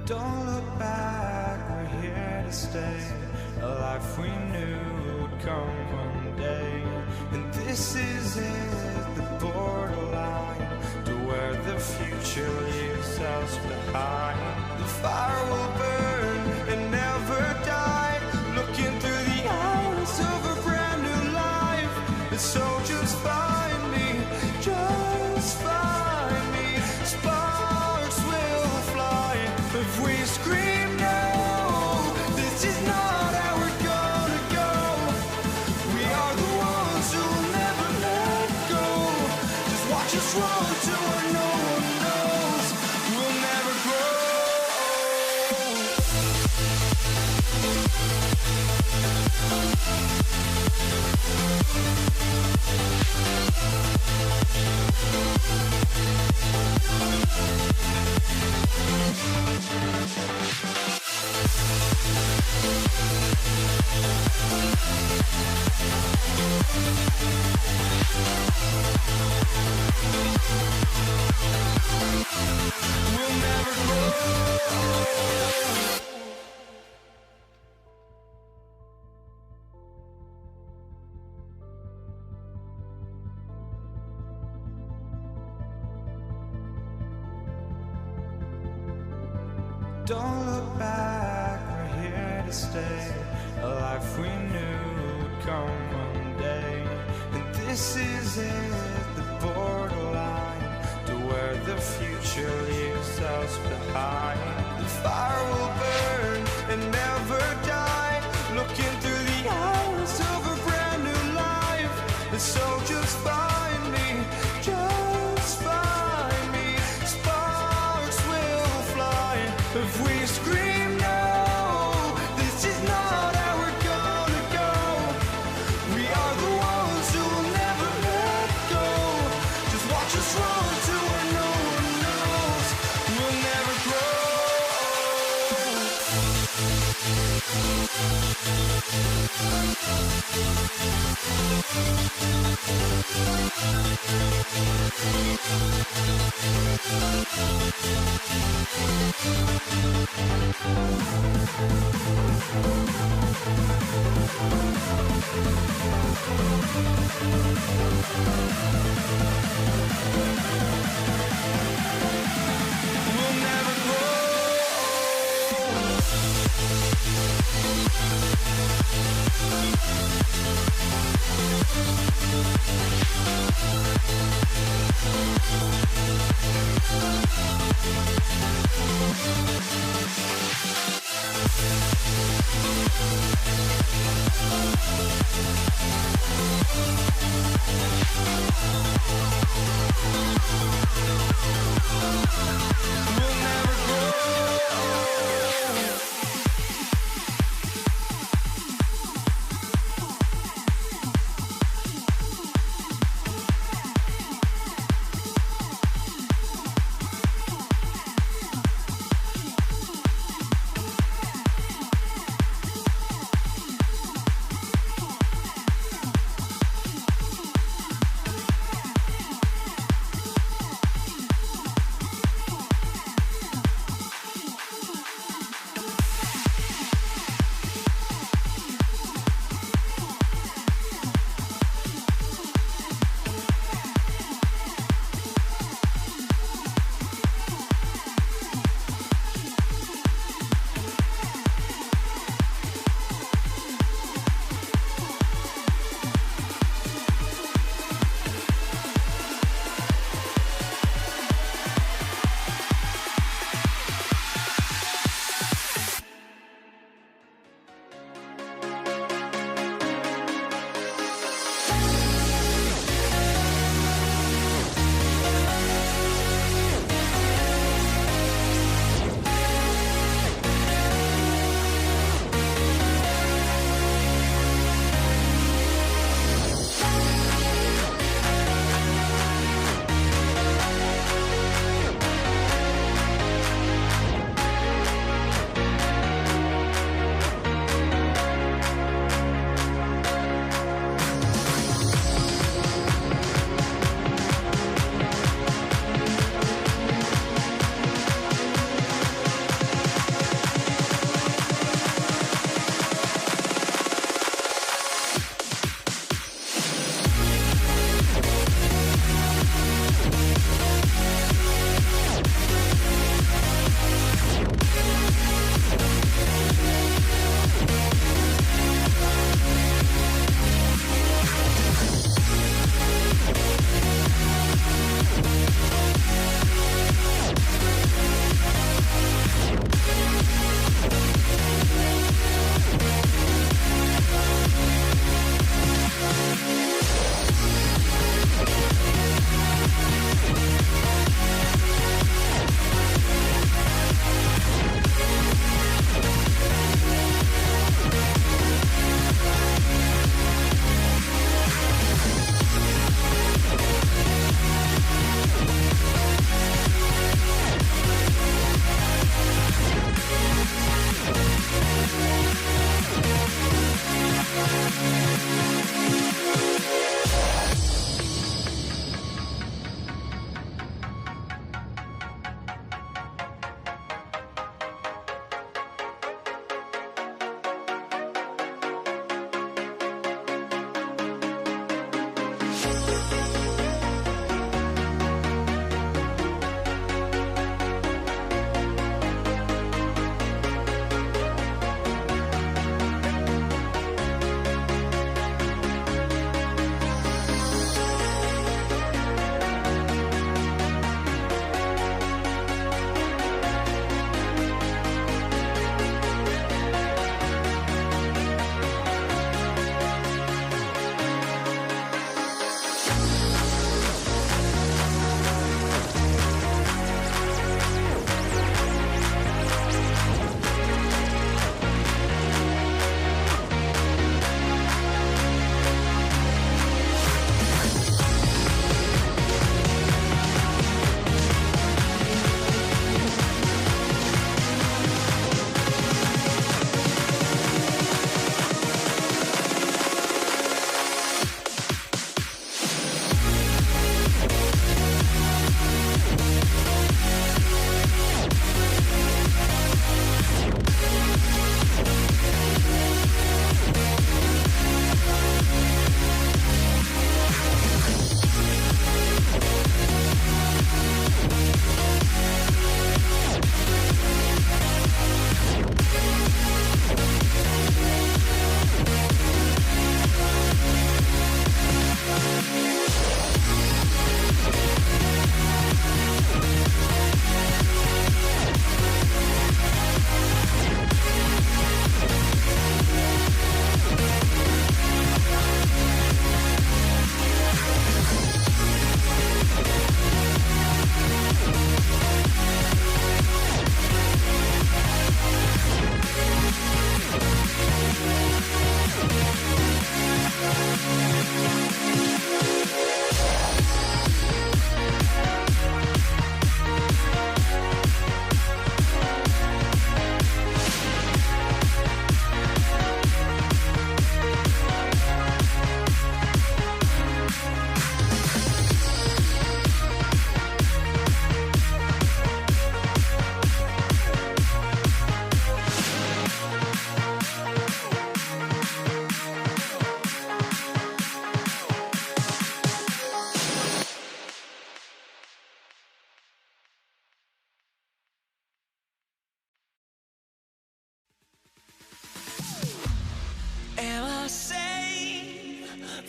Don't look back, we're here to stay. A life we knew would come one day. And this is it, the borderline to where the future leaves us behind. The fire will burn and never die, looking through the eyes of a brand new life. And so just find me, just find me. Sparks will fly if we scream no. This is not how we're gonna go. We are the ones who will never let go. Just watch us run to where no one knows. We'll never grow. We'll never grow. Don't look back, we're here to stay. A life we knew would come one day. And this is it, the borderline to where the future leaves us behind. The fire will burn and never die, looking through the eyes of a brand new life. And so just find me, just find me. Sparks will fly if we scream no. This is not how we're gonna go. We are the ones who will never let go. Just watch us run to where no one knows. We'll never grow. We'll never grow. We'll never grow.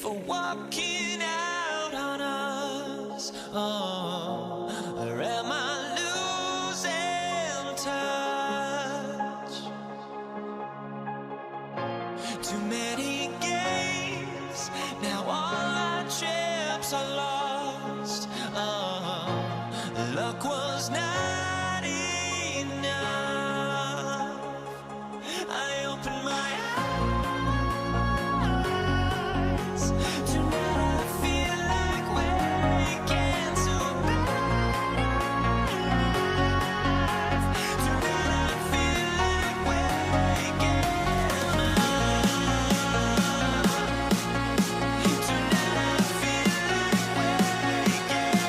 for walking out on us? Oh, or am I losing touch? Too many games, now all our chips are lost. Oh, luck was not enough. I opened my eyes. Tonight I feel like waking to life. Tonight I feel like waking up. Tonight I feel like waking up.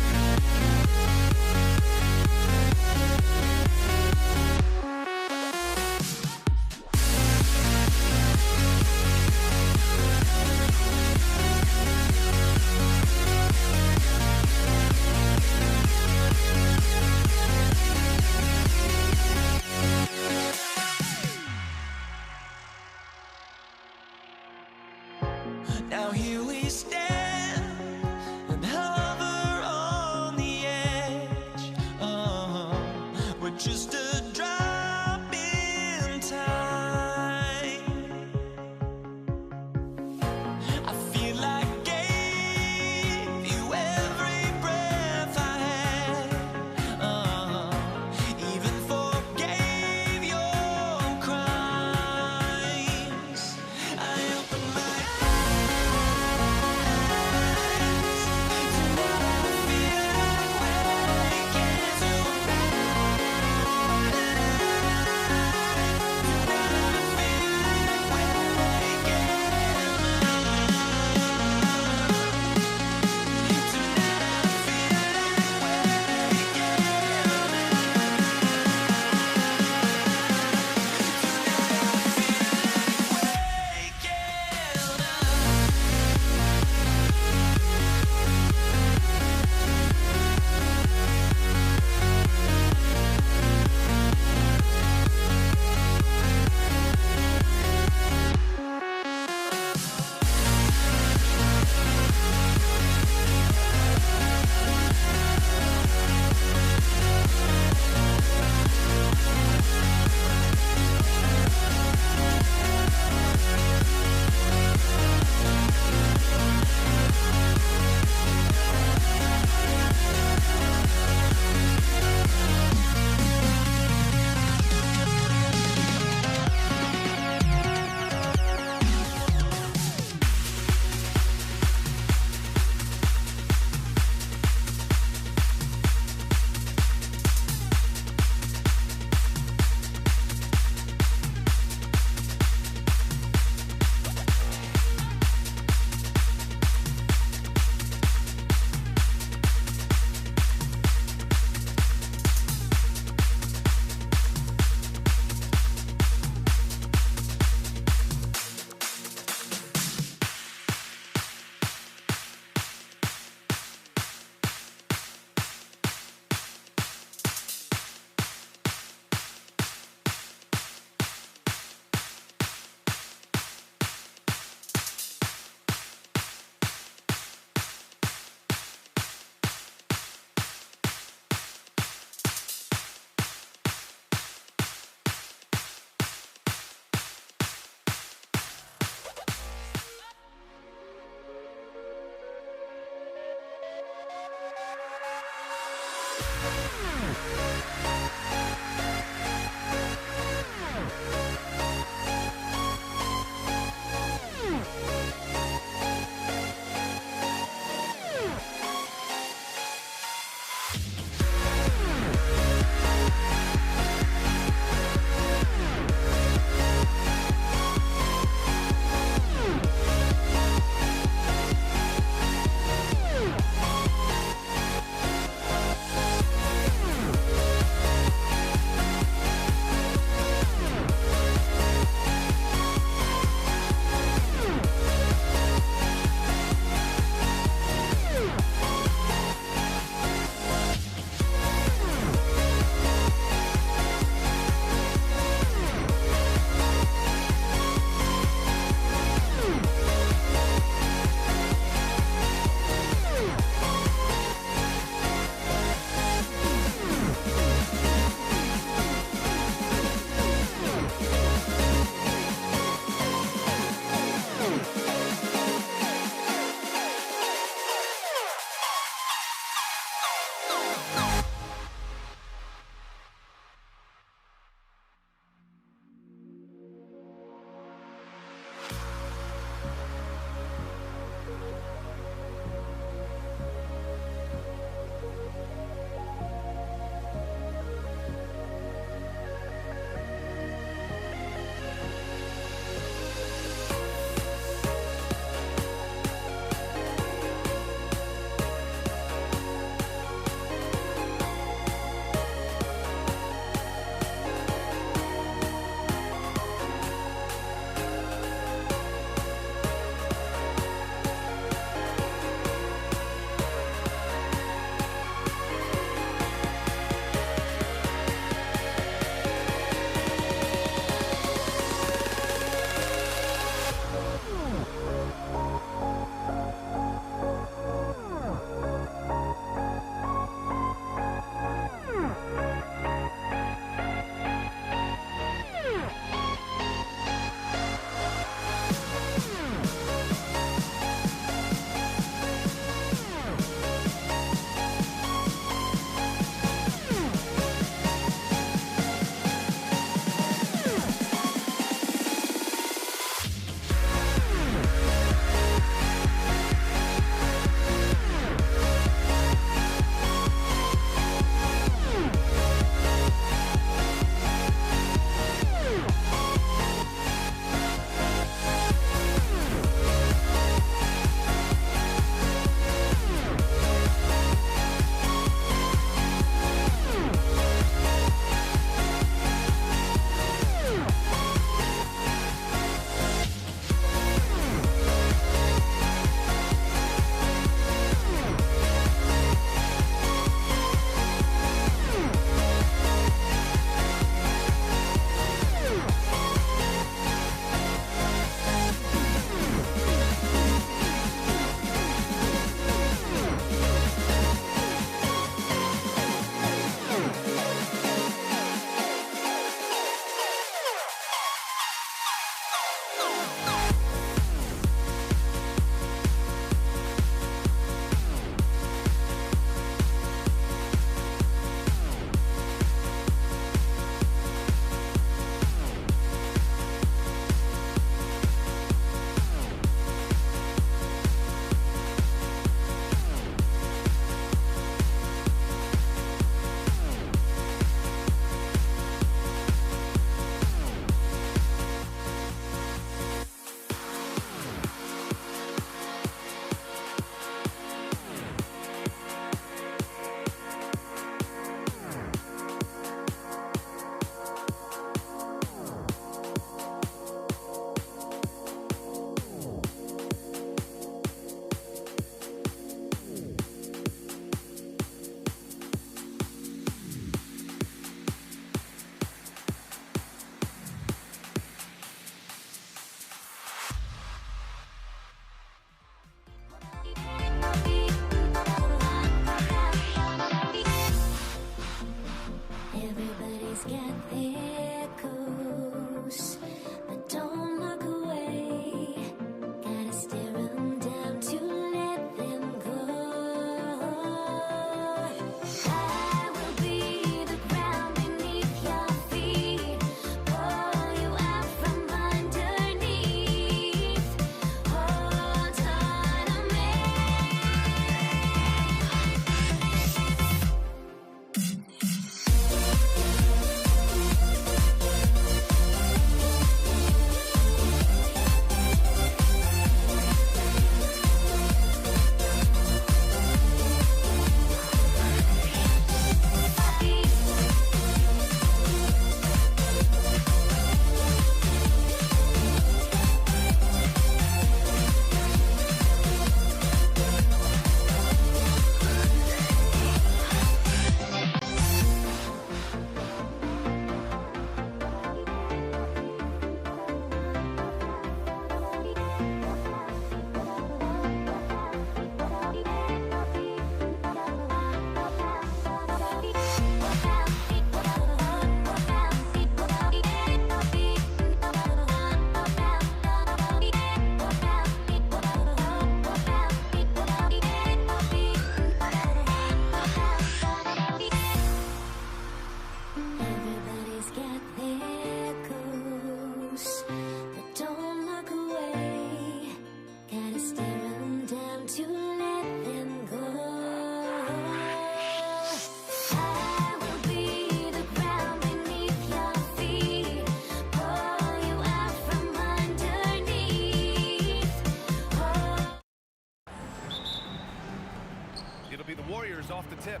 tip.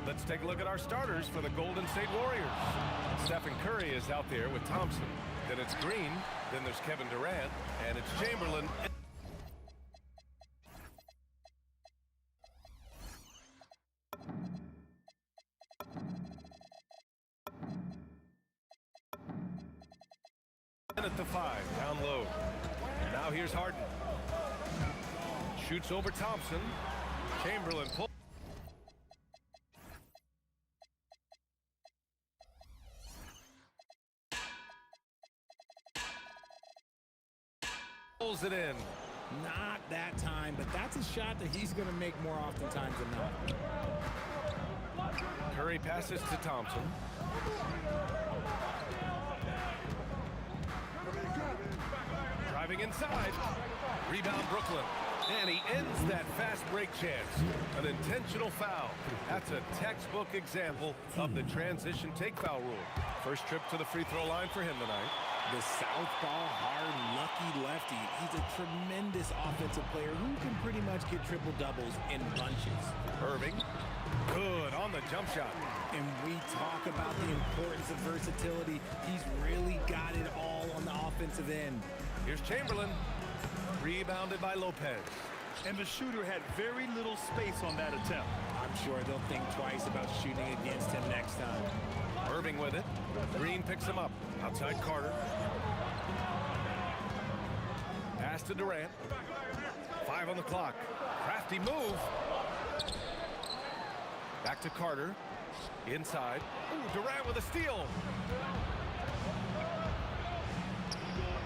Let's take a look at our starters for the Golden State Warriors. Stephen Curry is out there with Thompson. Then it's Green. Then there's Kevin Durant. And it's Chamberlain. At the 5, down low. Now here's Harden. Shoots over Thompson. Chamberlain pulls it in. Not that time, but that's a shot that he's going to make more oftentimes than not. Curry passes to Thompson. Driving inside. Rebound Brooklyn. And he ends that fast break chance. An intentional foul. That's a textbook example of the transition take foul rule. First trip to the free throw line for him tonight. The southpaw, hard, lucky lefty. He's a tremendous offensive player who can pretty much get triple-doubles in bunches. Irving. Good on the jump shot. And we talk about the importance of versatility. He's really got it all on the offensive end. Here's Chamberlain. Rebounded by Lopez. And the shooter had very little space on that attempt. I'm sure they'll think twice about shooting against him next time. Irving with it. Green picks him up. Outside Carter. Pass to Durant. 5 on the clock. Crafty move. Back to Carter. Inside. Ooh, Durant with a steal.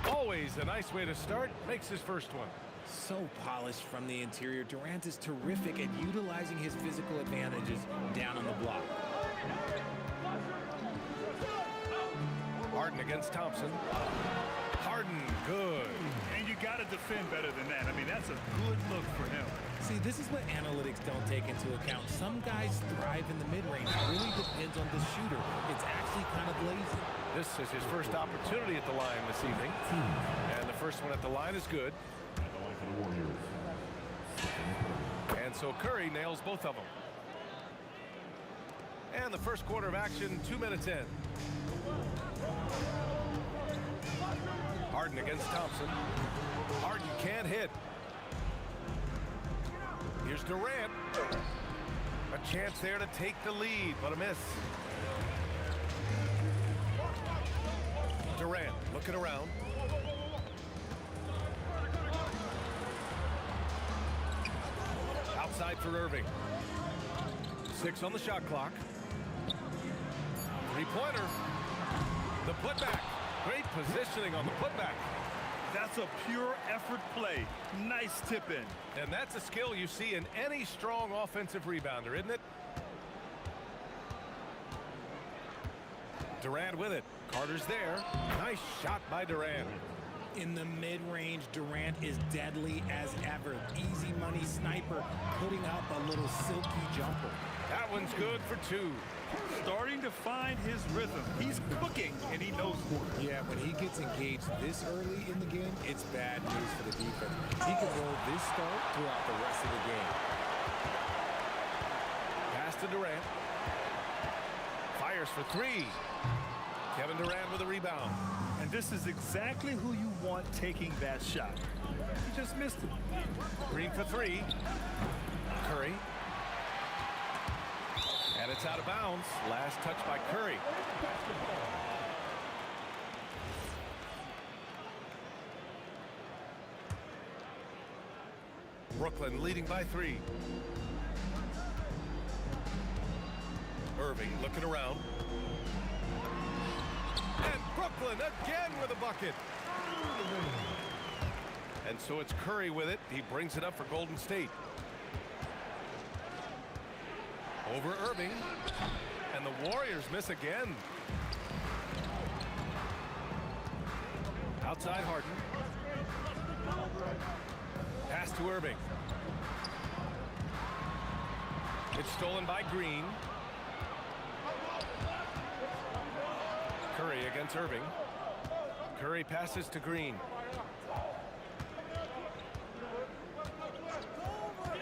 Always a nice way to start. Makes his first one. So polished from the interior. Durant is terrific at utilizing his physical advantages down on the block. Harden against Thompson. Harden, good. And you got to defend better than that. I mean, that's a good look for him. See, this is what analytics don't take into account. Some guys thrive in the mid-range. It really depends on the shooter. It's actually kind of lazy. This is his first opportunity at the line this evening. And the first one at the line is good. And so Curry nails both of them. And the first quarter of action, 2 minutes in. Harden against Thompson. Harden can't hit. Here's Durant. A chance there to take the lead, but a miss. Durant looking around. Outside for Irving. 6 on the shot clock. Three-pointer. The putback. Great positioning on the putback. That's a pure effort play. Nice tip in. And that's a skill you see in any strong offensive rebounder, isn't it? Durant with it. Carter's there. Nice shot by Durant. In the mid-range, Durant is deadly as ever. Easy money sniper, putting up a little silky jumper. That one's good for 2. Starting to find his rhythm. He's cooking, and he knows it. Yeah, when he gets engaged this early in the game, it's bad news for the defense. He can roll this start throughout the rest of the game. Pass to Durant. Fires for 3. Kevin Durant with a rebound. And this is exactly who you want taking that shot. He just missed it. Green for 3. Curry. And it's out of bounds. Last touch by Curry. Brooklyn leading by 3. Irving looking around. And Brooklyn again with a bucket. And so it's Curry with it. He brings it up for Golden State. Over Irving. And the Warriors miss again. Outside Harden. Pass to Irving. It's stolen by Green. Curry against Irving. Curry passes to Green.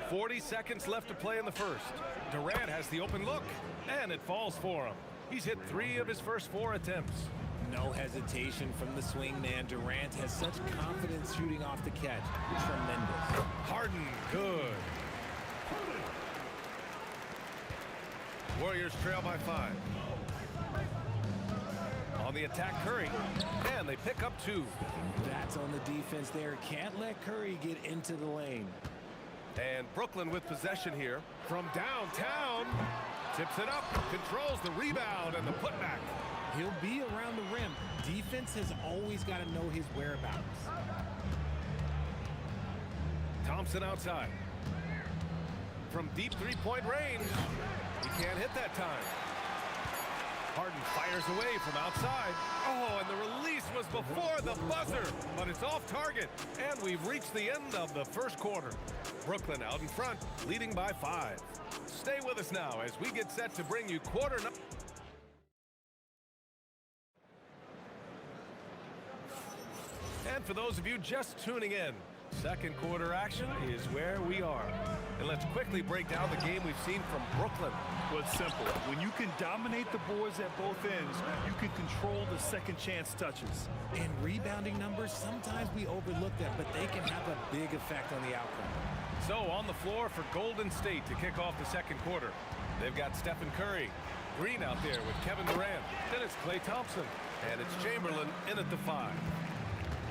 40 seconds left to play in the first. Durant has the open look, and it falls for him. He's hit 3 of his first 4 attempts. No hesitation from the swing man. Durant has such confidence shooting off the catch. Tremendous. Harden, good. Warriors trail by 5. On the attack, Curry, and they pick up 2. That's on the defense there. Can't let Curry get into the lane. And Brooklyn with possession here from downtown. Tips it up, controls the rebound and the putback. He'll be around the rim. Defense has always got to know his whereabouts. Thompson outside. From deep three-point range. He can't hit that time. Harden fires away from outside. Oh, and the release was before the buzzer, but it's off target. And we've reached the end of the first quarter. Brooklyn out in front, leading by 5. Stay with us now as we get set to bring you quarter number. And for those of you just tuning in, second quarter action is where we are. And let's quickly break down the game we've seen from Brooklyn. Well, it's simple. When you can dominate the boards at both ends, you can control the second chance touches. And rebounding numbers, sometimes we overlook them, but they can have a big effect on the outcome. So on the floor for Golden State to kick off the second quarter. They've got Stephen Curry, Green out there with Kevin Durant. Then it's Klay Thompson, and it's Chamberlain in at the 5.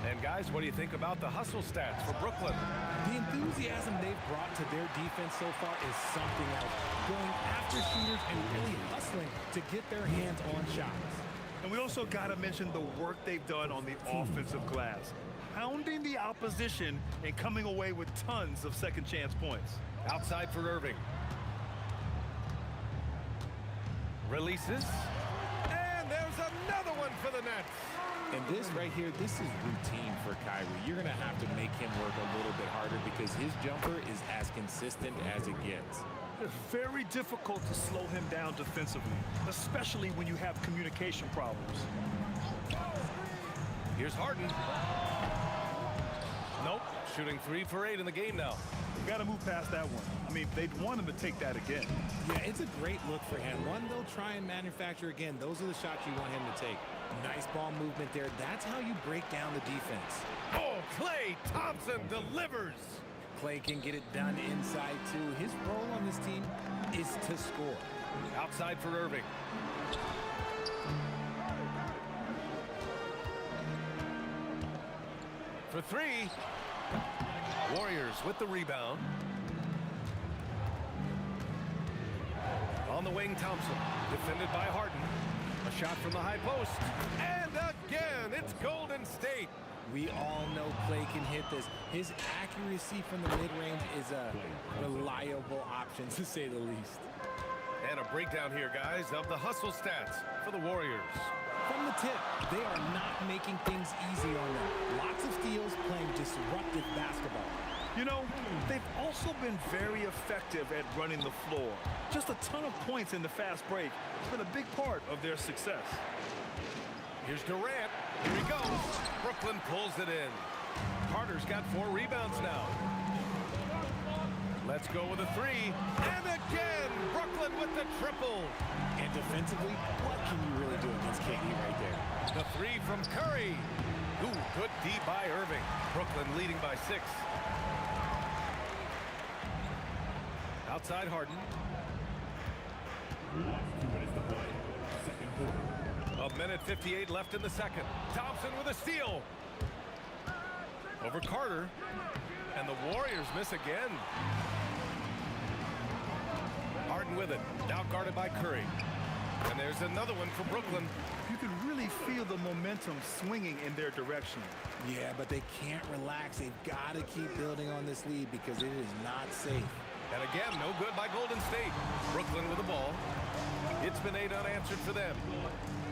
And guys, what do you think about the hustle stats for Brooklyn? The enthusiasm they've brought to their defense so far is something else. Going after shooters and really hustling to get their hands on shots. And we also got to mention the work they've done on the offensive glass. Pounding the opposition and coming away with tons of second chance points. Outside for Irving. Releases. And there's another one for the Nets. And this right here, this is routine for Kyrie. You're going to have to make him work a little bit harder because his jumper is as consistent as it gets. It's very difficult to slow him down defensively, especially when you have communication problems. Here's Harden. Nope, shooting 3 for 8 in the game now. We've got to move past that one. I mean, they'd want him to take that again. Yeah, it's a great look for him. One they'll try and manufacture again. Those are the shots you want him to take. Nice ball movement there. That's how you break down the defense. Oh, Klay Thompson delivers. Klay can get it done inside, too. His role on this team is to score. Outside for Irving. For 3. Warriors with the rebound. On the wing, Thompson. Defended by Harden. A shot from the high post. And again, it's Golden State. We all know Klay can hit this. His accuracy from the mid-range is a reliable option, to say the least. And a breakdown here, guys, of the hustle stats for the Warriors. From the tip, they are not making things easy on them. Lots of steals, playing disruptive basketball. You know, they've also been very effective at running the floor. Just a ton of points in the fast break. It's been a big part of their success. Here's Durant. Here he goes. Brooklyn pulls it in. Carter's got 4 rebounds now. Let's go with a 3. And again, Brooklyn with the triple. And defensively, what can you really do against KD right there? The 3 from Curry. Ooh, good D by Irving. Brooklyn leading by 6. Outside Harden. A minute 58 left in the second. Thompson with a steal. Over Carter. And the Warriors miss again. Harden with it. Now guarded by Curry. And there's another one for Brooklyn. You can really feel the momentum swinging in their direction. Yeah, but they can't relax. They've got to keep building on this lead because it is not safe. And again, no good by Golden State. Brooklyn with the ball. It's been 8 unanswered for them.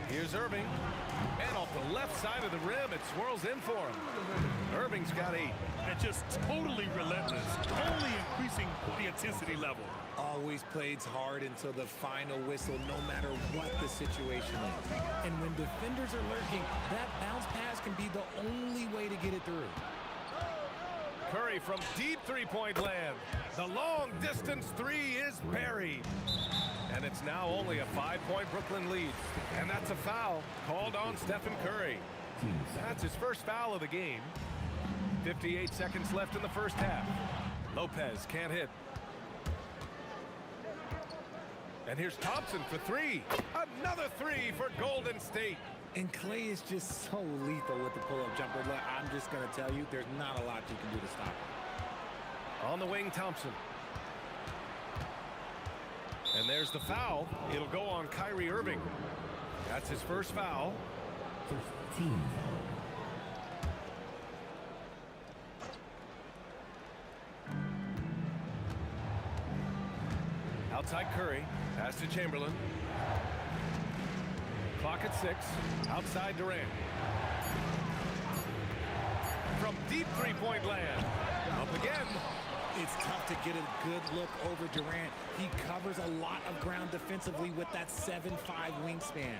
Here's Irving. And off the left side of the rim, it swirls in for him. Irving's got 8. And just totally relentless, only increasing the intensity level. Always plays hard until the final whistle, no matter what the situation is. And when defenders are lurking, that bounce pass can be the only way to get it through. Curry from deep three-point land. The long-distance three is buried. And it's now only a 5-point Brooklyn lead. And that's a foul called on Stephen Curry. That's his first foul of the game. 58 seconds left in the first half. Lopez can't hit. And here's Thompson for three. Another three for Golden State. And Clay is just so lethal with the pull-up jumper. I'm just going to tell you, there's not a lot you can do to stop him. On the wing, Thompson. And there's the foul. It'll go on Kyrie Irving. That's his first foul. 15. Outside Curry. Pass to Chamberlain. Clock at 6. Outside Durant. From deep three-point land. Up again. It's tough to get a good look over Durant. He covers a lot of ground defensively with that 7'5" wingspan.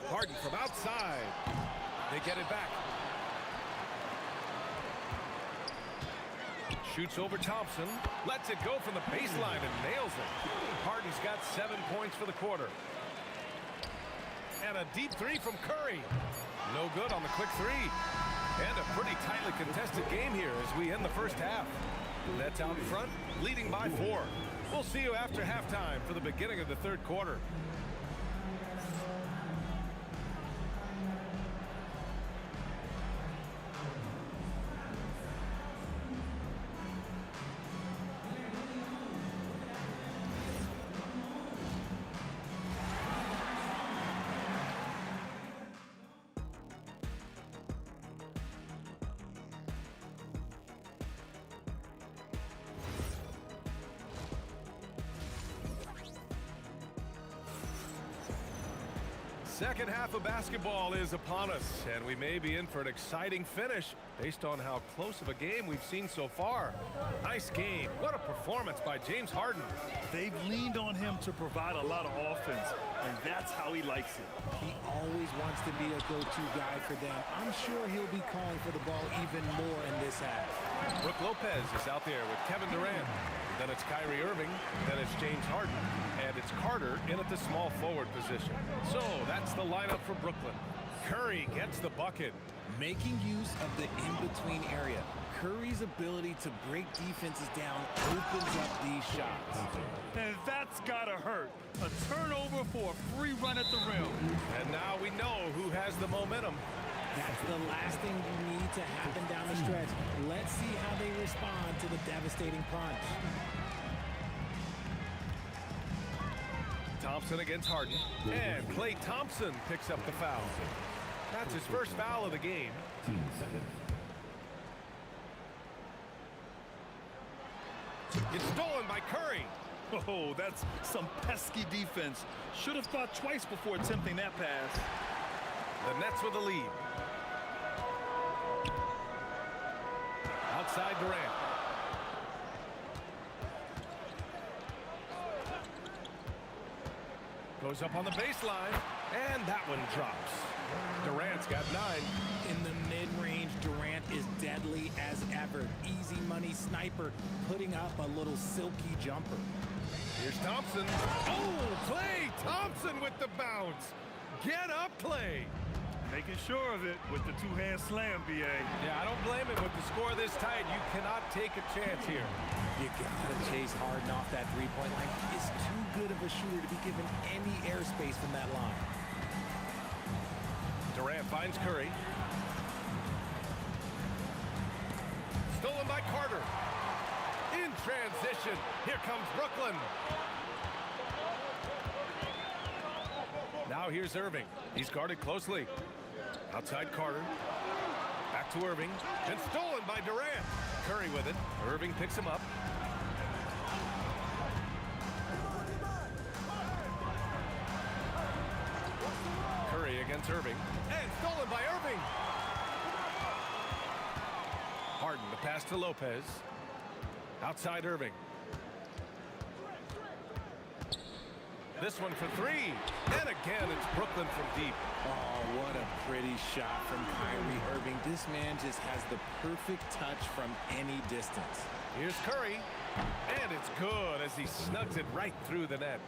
Harden from outside. They get it back. Shoots over Thompson. Lets it go from the baseline and nails it. Harden's got 7 points for the quarter. And a deep three from Curry. No good on the quick three. And a pretty tightly contested game here as we end the first half. Nets out in front, leading by 4. We'll see you after halftime for the beginning of the third quarter. Second half of basketball is upon us, and we may be in for an exciting finish based on how close of a game we've seen so far. Nice game. What a performance by James Harden. They've leaned on him to provide a lot of offense, and that's how he likes it. He always wants to be a go-to guy for them. I'm sure he'll be calling for the ball even more in this half. Brook Lopez is out there with Kevin Durant. Then it's Kyrie Irving. Then it's James Harden. And it's Carter in at the small forward position. So that's the lineup for Brooklyn. Curry gets the bucket. Making use of the in-between area. Curry's ability to break defenses down opens up these shots. And that's gotta hurt. A turnover for a free run at the rim. And now we know who has the momentum. That's the last thing you need to happen down the stretch. Let's see how they respond to the devastating punch. Thompson against Harden. And Klay Thompson picks up the foul. That's his first foul of the game. 15 seconds. It's stolen by Curry. Oh, that's some pesky defense. Should have thought twice before attempting that pass. The Nets with the lead. Outside Durant. Goes up on the baseline, and that one drops. Durant's got 9. In the mid-range, Durant is deadly as ever. Easy money sniper, putting up a little silky jumper. Here's Thompson. Oh, Klay Thompson with the bounce. Get up, Klay. Making sure of it with the two-hand slam, B.A. Yeah, I don't blame him with the score this tight. You cannot take a chance here. You gotta chase Harden off that three-point line. He is too good of a shooter to be given any airspace from that line. Durant finds Curry. Stolen by Carter. In transition, here comes Brooklyn. Now here's Irving. He's guarded closely. Outside Carter. Back to Irving. And stolen by Durant. Curry with it. Irving picks him up. Curry against Irving. And stolen by Irving. Harden, the pass to Lopez. Outside Irving. This one for three. And again, it's Brooklyn from deep. Oh, what a pretty shot from Kyrie Irving. This man just has the perfect touch from any distance. Here's Curry. And it's good as he snugs it right through the net.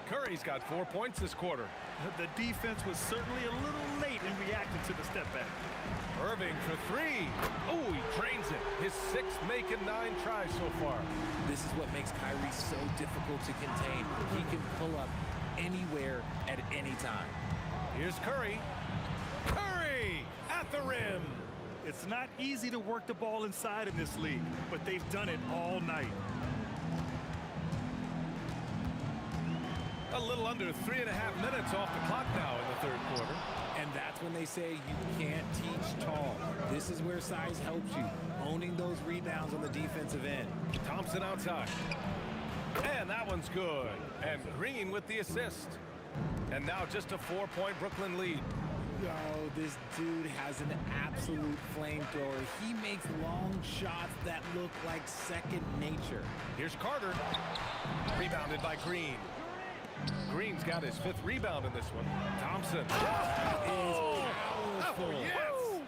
Curry's got 4 points this quarter. The defense was certainly a little late in reacting to the step back. Irving for three. Oh, he drains it. His sixth make in 9 tries so far. This is what makes Kyrie so difficult to contain. He can pull up anywhere at any time. Here's Curry. Curry at the rim. It's not easy to work the ball inside in this league, but they've done it all night. A little under 3.5 minutes off the clock now in the third quarter. And that's when they say you can't teach tall. This is where size helps you, owning those rebounds on the defensive end. Thompson outside. And that one's good. And Green with the assist. And now just a 4-point Brooklyn lead. Yo, this dude has an absolute flamethrower. He makes long shots that look like second nature. Here's Carter. Rebounded by Green. Green's got his 5th rebound in this one. Thompson. Oh, powerful. Yes!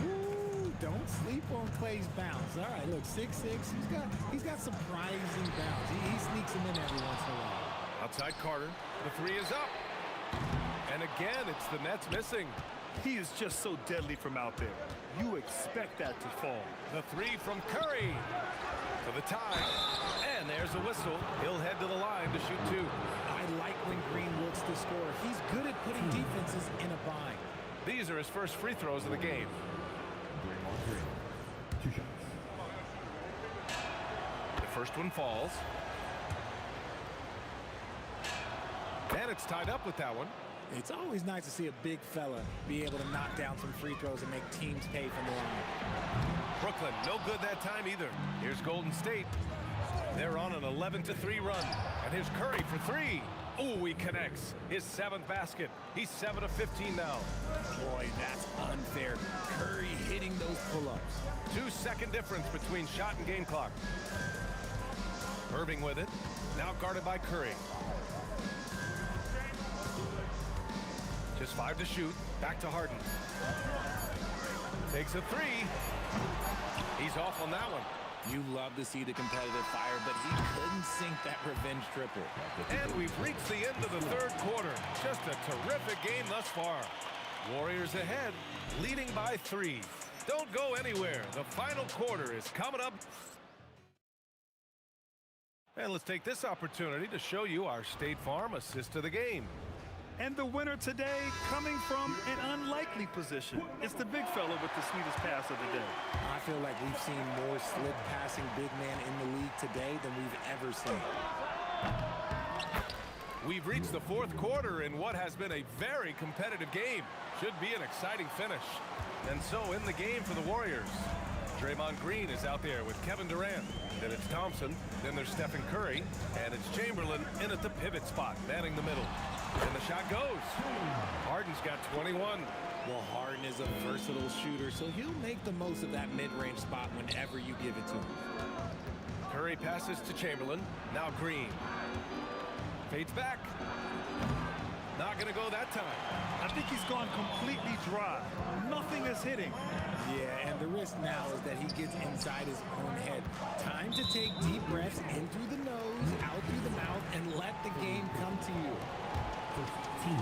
Ooh, don't sleep on Clay's bounce. All right, look, 6'6". He's got surprising bounce. He sneaks them in every once in a while. Outside Carter. The 3 is up. And again, it's the Nets missing. He is just so deadly from out there. You expect that to fall. The 3 from Curry. For the tie. And there's a whistle. He'll head to the line to shoot 2. I like when Green looks to score. He's good at putting defenses in a bind. These are his first free throws of the game. Draymond Green. 2 shots. The first one falls. And it's tied up with that one. It's always nice to see a big fella be able to knock down some free throws and make teams pay from the line. Brooklyn, no good that time either. Here's Golden State. They're on an 11-3 run. And here's Curry for 3. Oh, he connects. His 7th basket. He's 7 of 15 now. Boy, that's unfair. Curry hitting those pull-ups. 2-second difference between shot and game clock. Irving with it. Now guarded by Curry. Just 5 to shoot. Back to Harden. Takes a 3. He's off on that one. You love to see the competitive fire, but he couldn't sink that revenge triple. And we've reached the end of the third quarter. Just a terrific game thus far. Warriors ahead, leading by 3. Don't go anywhere. The final quarter is coming up. And let's take this opportunity to show you our State Farm assist of the game. And the winner today coming from an unlikely position. It's the big fella with the sweetest pass of the day. I feel like we've seen more slip passing big man in the league today than we've ever seen. We've reached the fourth quarter in what has been a very competitive game. Should be an exciting finish. And so in the game for the Warriors, Draymond Green is out there with Kevin Durant. Then it's Thompson. Then there's Stephen Curry. And it's Chamberlain in at the pivot spot, manning the middle. And the shot goes. Harden's got 21. Well, Harden is a versatile shooter, so he'll make the most of that mid-range spot whenever you give it to him. Curry passes to Chamberlain. Now Green. Fades back. Not going to go that time. I think he's gone completely dry. Nothing is hitting. Yeah, and the risk now is that he gets inside his own head. Time to take deep breaths in through the nose, out through the mouth, and let the game come to you. 15.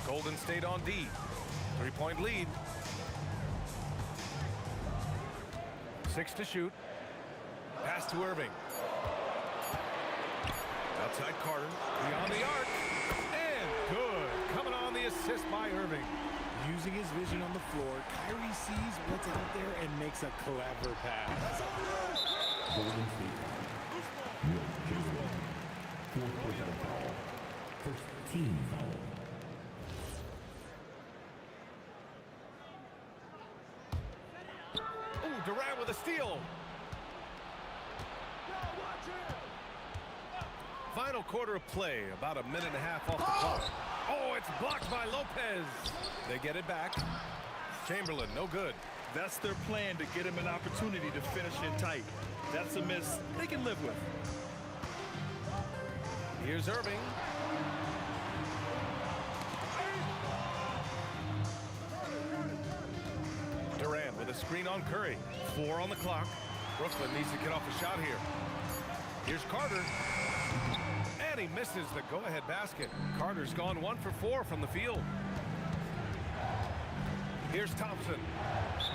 Golden State on D. 3-point lead. 6 to shoot. Pass to Irving. Outside Carter. Beyond the arc. And good. Coming on the assist by Irving. Using his vision on the floor, Kyrie sees what's out there and makes a clever pass. Golden State. Will Chamberlain. 4th personal foul. First team foul. Ooh, Durant with a steal. Final quarter of play, about a minute and a half off the clock. Oh, it's blocked by Lopez. They get it back. Chamberlain, no good. That's their plan, to get him an opportunity to finish in tight. That's a miss they can live with. Here's Irving. Durant with a screen on Curry. 4 on the clock. Brooklyn needs to get off a shot here. Here's Carter. And he misses the go-ahead basket. Carter's gone 1 for 4 from the field. Here's Thompson.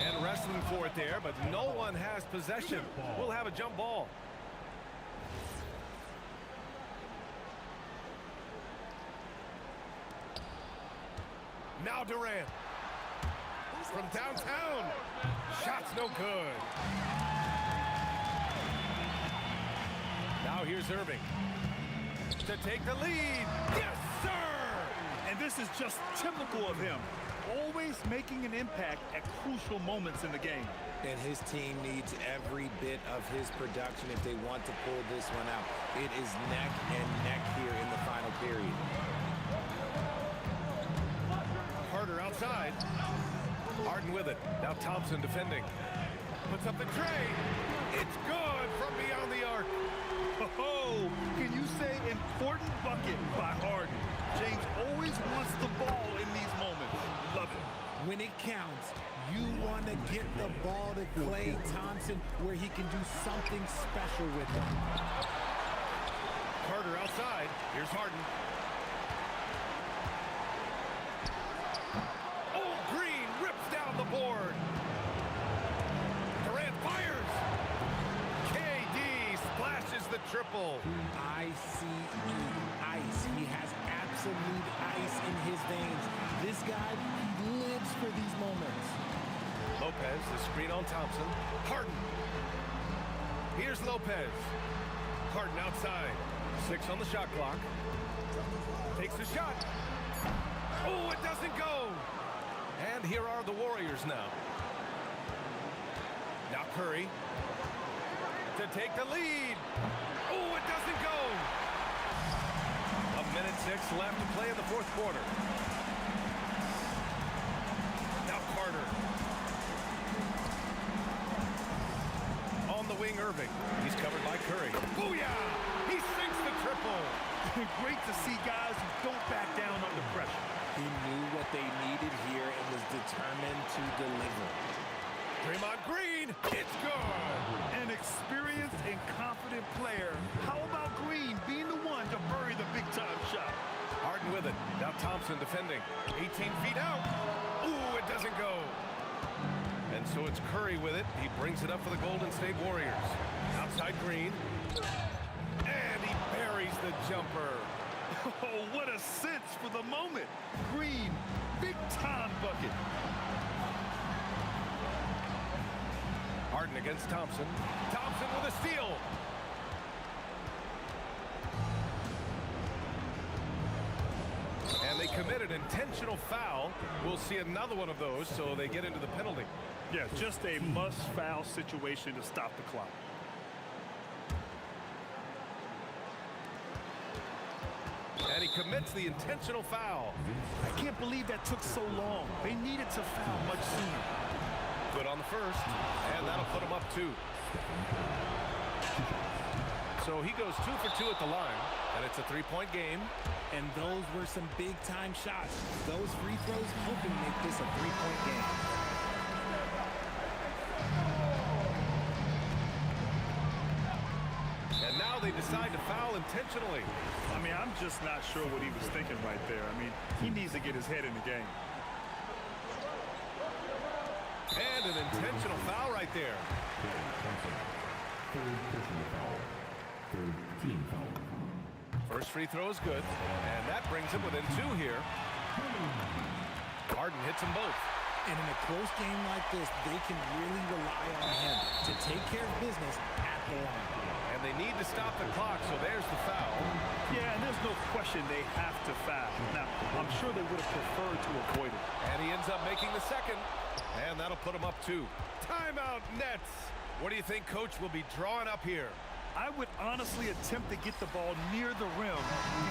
And wrestling for it there, but no one has possession. We'll have a jump ball. Now Durant. From downtown. Shot's no good. Now here's Irving. To take the lead. Yes, sir! And this is just typical of him. Always making an impact at crucial moments in the game. And his team needs every bit of his production if they want to pull this one out. It is neck and neck here in the final period. Carter outside. Harden with it. Now Thompson defending. Puts up the tray. It's good from beyond the arc. Oh, can you say important bucket by Harden? James always wants the ball in these moments. Love it. When it counts, you want to get the ball to Klay Thompson where he can do something special with it. Carter outside. Here's Harden. Oh, Green rips down the board. Durant fires. KD splashes the triple. ICE, ice. He has absolute ice in his veins. This guy, he lives for these moments. Lopez, the screen on Thompson. Harden. Here's Lopez. Harden outside. 6 on the shot clock. Takes the shot. Oh, it doesn't go. And here are the Warriors now. Now Curry. To take the lead. Oh, it doesn't go. 1:06 left to play in the fourth quarter. Now Carter. On the wing, Irving. He's covered by Curry. Booyah! He sinks the triple. Great to see guys who don't back down under pressure. He knew what they needed here and was determined to deliver. Draymond Green, it's good. An experienced and confident player. How about Green being the one to bury the big-time shot? Harden with it. Now Thompson defending. 18 feet out. Ooh, it doesn't go. And so it's Curry with it. He brings it up for the Golden State Warriors. Outside Green. And he buries the jumper. Oh, what a sense for the moment. Green, big-time bucket. Harden against Thompson. Thompson with a steal. And they committed intentional foul. We'll see another one of those, so they get into the penalty. Yeah, just a must-foul situation to stop the clock. And he commits the intentional foul. I can't believe that took so long. They needed to foul much sooner. Good on the first, and that'll put him up 2. So he goes 2 for 2 at the line, and it's a 3-point game. And those were some big-time shots. Those free throws helping make this a 3-point game. And now they decide to foul intentionally. I mean, I'm just not sure what he was thinking right there. I mean, he needs to get his head in the game. And an intentional foul right there. Third personal foul. Third team foul. First free throw is good, and that brings him within 2 here. Harden hits them both. And in a close game like this, they can really rely on him to take care of business at the line. And they need to stop the clock, so there's the foul. Yeah, and there's no question they have to foul. Now, I'm sure they would have preferred to avoid it. And he ends up making the second, and that'll put him up 2. Timeout, Nets. What do you think Coach will be drawing up here? I would honestly attempt to get the ball near the rim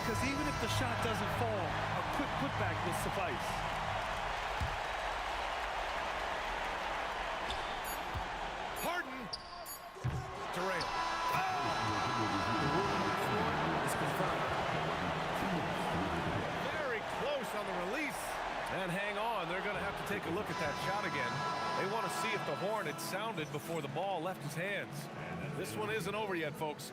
because even if the shot doesn't fall, a quick putback will suffice. Harden. Durant. It's confirmed. take a look at that shot again. They want to see if the horn had sounded before the ball left his hands. This one isn't over yet, folks.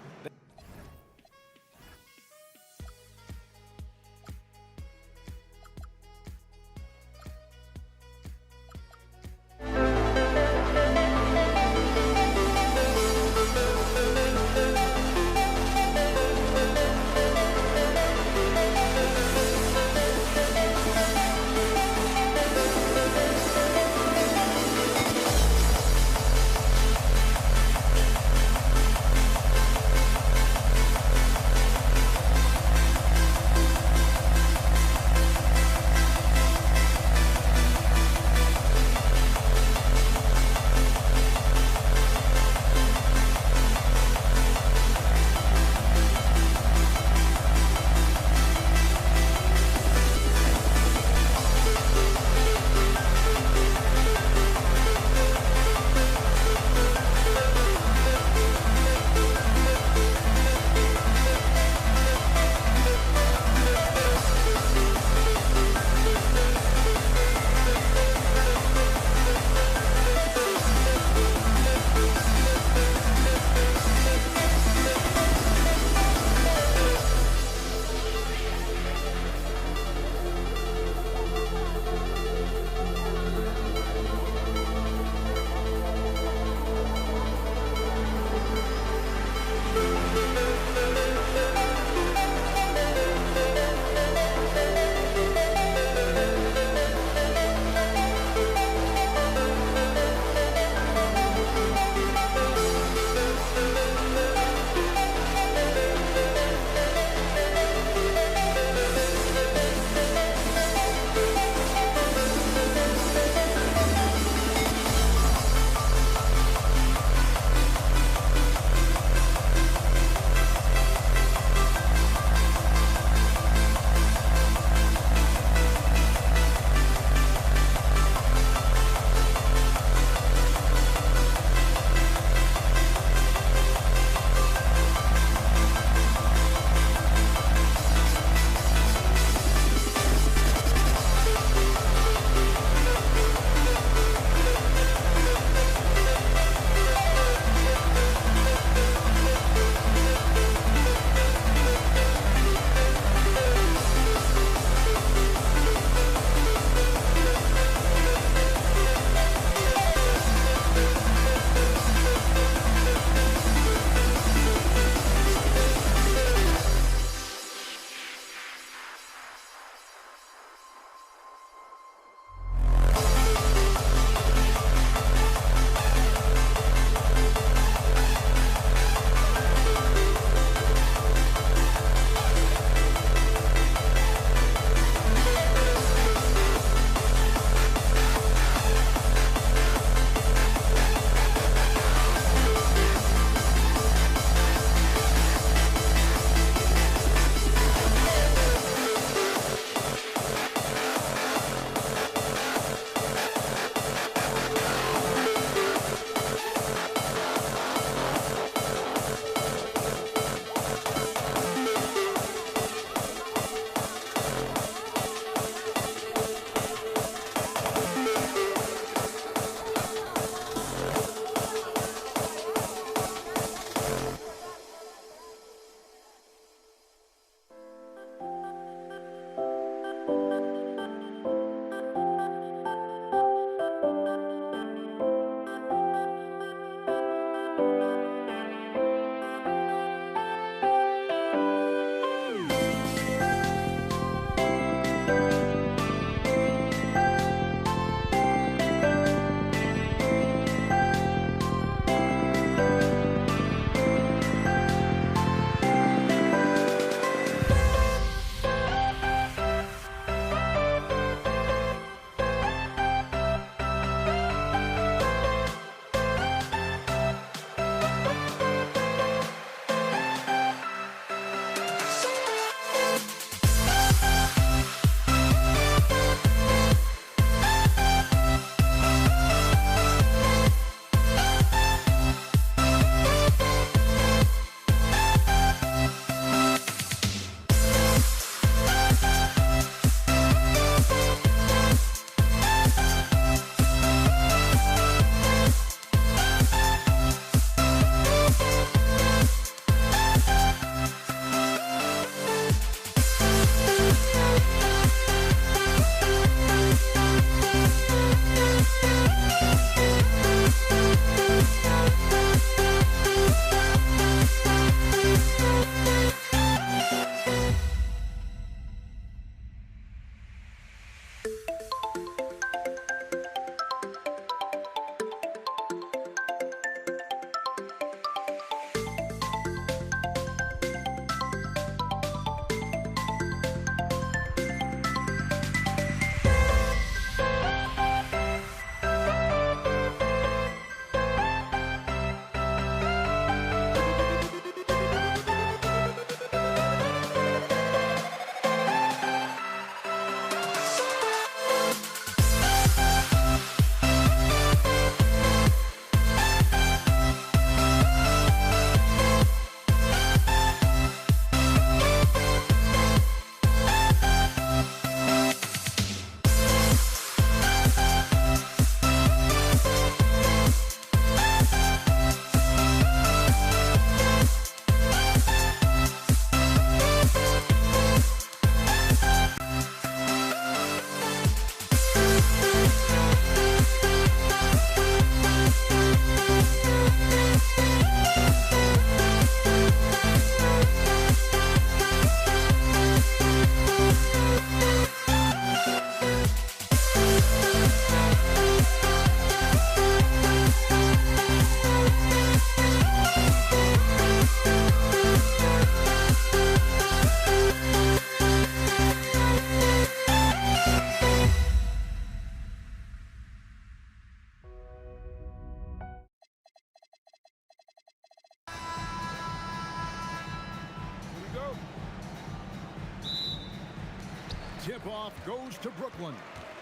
Tip-off goes to Brooklyn.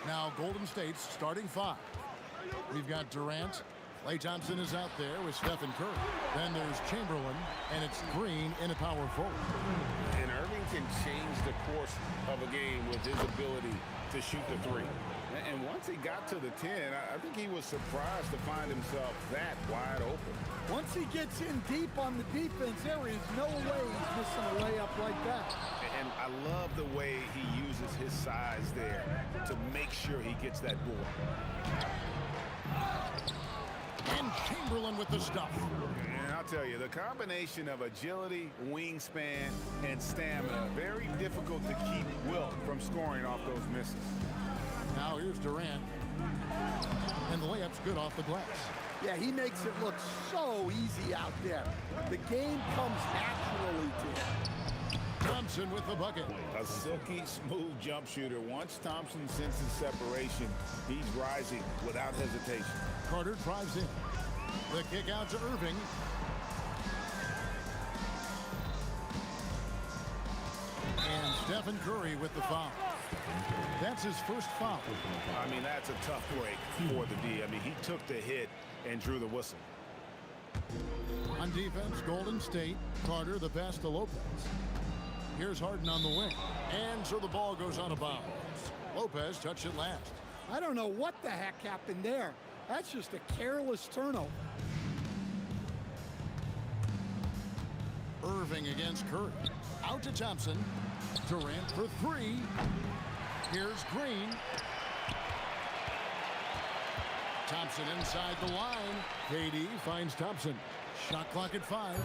Now Golden State's starting 5. We've got Durant. Klay Thompson is out there with Stephen Curry. Then there's Chamberlain, and it's Green in a power forward. And Irving can change the course of a game with his ability to shoot the 3. And once he got to the 10, I think he was surprised to find himself that wide open. Once he gets in deep on the defense, there is no way he's missing a layup like that. And I love the way he uses his size there to make sure he gets that board. And Chamberlain with the stuff. And I'll tell you, the combination of agility, wingspan, and stamina, very difficult to keep Wilt from scoring off those misses. Now here's Durant. And the layup's good off the glass. Yeah, he makes it look so easy out there. The game comes naturally to him. Thompson with the bucket. A silky smooth jump shooter. Once Thompson senses separation, he's rising without hesitation. Carter drives in. The kick out to Irving. And Stephen Curry with the foul. That's his first foul. I mean, that's a tough break for the D. I mean, he took the hit and drew the whistle. On defense, Golden State. Carter the pass to Lopez. Here's Harden on the wing. And so the ball goes out of bounds. Lopez touched it last. I don't know what the heck happened there. That's just a careless turnover. Irving against Curry. Out to Thompson. Durant for 3. Here's Green. Thompson inside the line. KD finds Thompson. Shot clock at 5.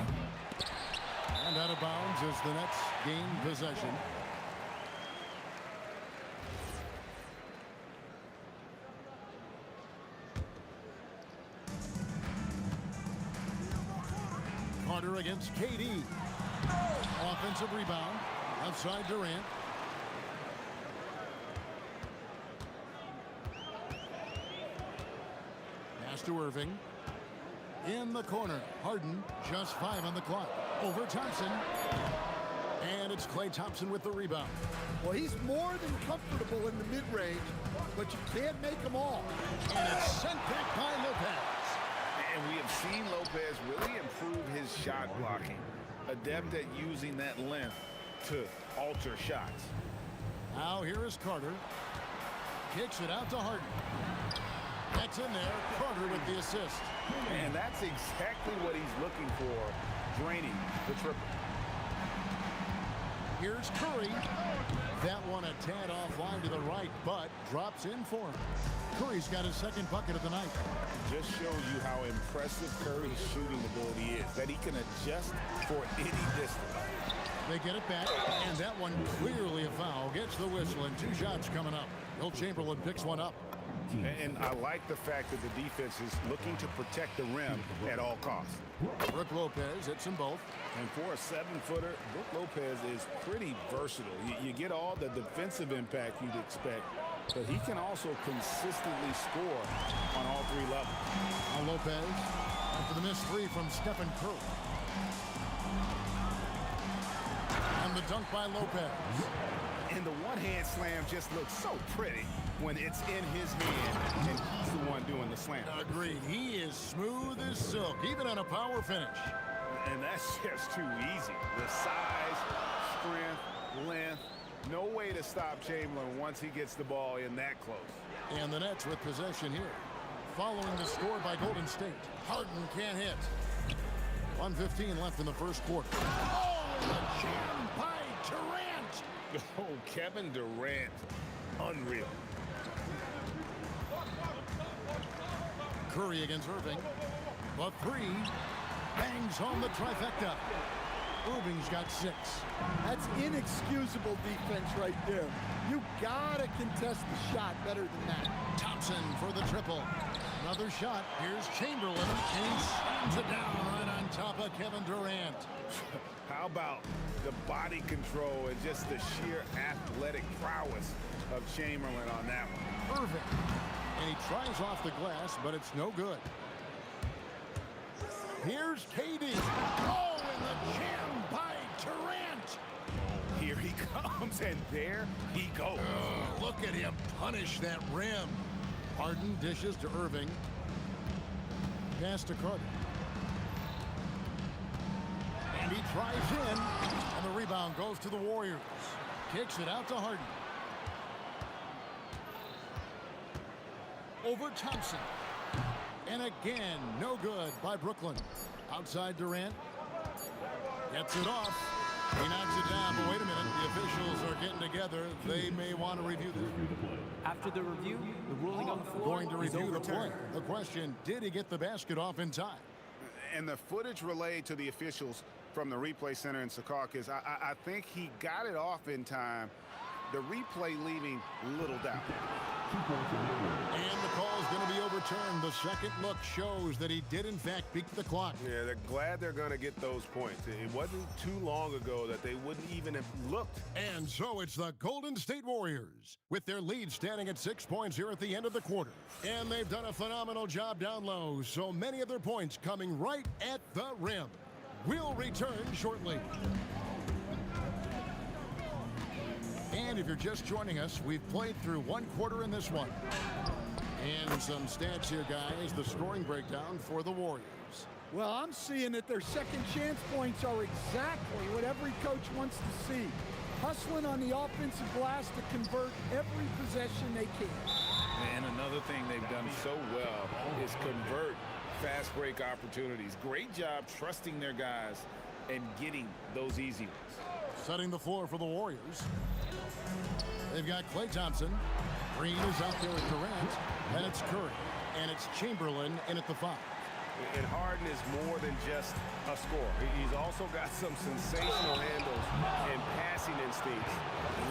And out of bounds as the Nets gain possession. Carter against KD. Offensive rebound. Outside Durant. Pass to Irving. In the corner. Harden, just 5 on the clock. Over Thompson. And it's Klay Thompson with the rebound. Well, he's more than comfortable in the mid-range, but you can't make them all. And it's sent back by Lopez. And we have seen Lopez really improve his shot blocking. Adept at using that length to alter shots. Now here is Carter. Kicks it out to Harden. That's in there. Carter with the assist. And that's exactly what he's looking for, draining the triple. Here's Curry. That one a tad offline to the right, but drops in for him. Curry's got his second bucket of the night. Just shows you how impressive Curry's shooting ability is, that he can adjust for any distance. They get it back, and that one clearly a foul. Gets the whistle, and 2 shots coming up. Will Chamberlain picks one up. And I like the fact that the defense is looking to protect the rim at all costs. Brook Lopez hits them both. And for a 7-footer, Brook Lopez is pretty versatile. You get all the defensive impact you'd expect, but he can also consistently score on all 3 levels. Now Lopez, after the missed 3 from Stephen Curry. And the dunk by Lopez. And the one-hand slam just looks so pretty when it's in his hand and he's the one doing the slam. Agreed. He is smooth as silk, even on a power finish. And that's just too easy. The size, strength, length, no way to stop Chamberlain once he gets the ball in that close. And the Nets with possession here. Following the score by Golden State. Harden can't hit. 1:15 left in the first quarter. Oh, and the jam by Durant. Oh, Kevin Durant. Unreal. Curry against Irving. The 3 bangs home the trifecta. Irving's got 6. That's inexcusable defense right there. You gotta contest the shot better than that. Thompson for the triple. Another shot. Here's Chamberlain, and he slams it down right on top of Kevin Durant. How about the body control and just the sheer athletic prowess of Chamberlain on that one? Irving. And he tries off the glass, but it's no good. Here's KD. Oh, and the jam by Durant. Here he comes, and there he goes. Oh, look at him punish that rim. Harden dishes to Irving. Pass to Carter. And he tries in. And the rebound goes to the Warriors. Kicks it out to Harden. Over Thompson. And again, no good by Brooklyn. Outside Durant. Gets it off. He knocks it down, but wait a minute. The officials are getting together. They may want to review this. After the review, the ruling on the floor Going to review the play. The question, did he get the basket off in time? And the footage relayed to the officials from the replay center in Secaucus, I think he got it off in time. The replay leaving little doubt. And the call is going to be overturned. The second look shows that he did, in fact, beat the clock. Yeah, they're glad they're going to get those points. It wasn't too long ago that they wouldn't even have looked. And so it's the Golden State Warriors with their lead standing at 6 points here at the end of the quarter. And they've done a phenomenal job down low. So many of their points coming right at the rim. We'll return shortly. And if you're just joining us, we've played through one quarter in this one. And some stats here, guys. The scoring breakdown for the Warriors. Well, I'm seeing that their second chance points are exactly what every coach wants to see. Hustling on the offensive glass to convert every possession they can. And another thing they've done so well is convert fast break opportunities. Great job trusting their guys and getting those easy ones. Setting the floor for the Warriors. They've got Klay Thompson. Green is out there with Durant. And it's Curry. And it's Chamberlain in at the 5. And Harden is more than just a scorer. He's also got some sensational handles and passing instincts.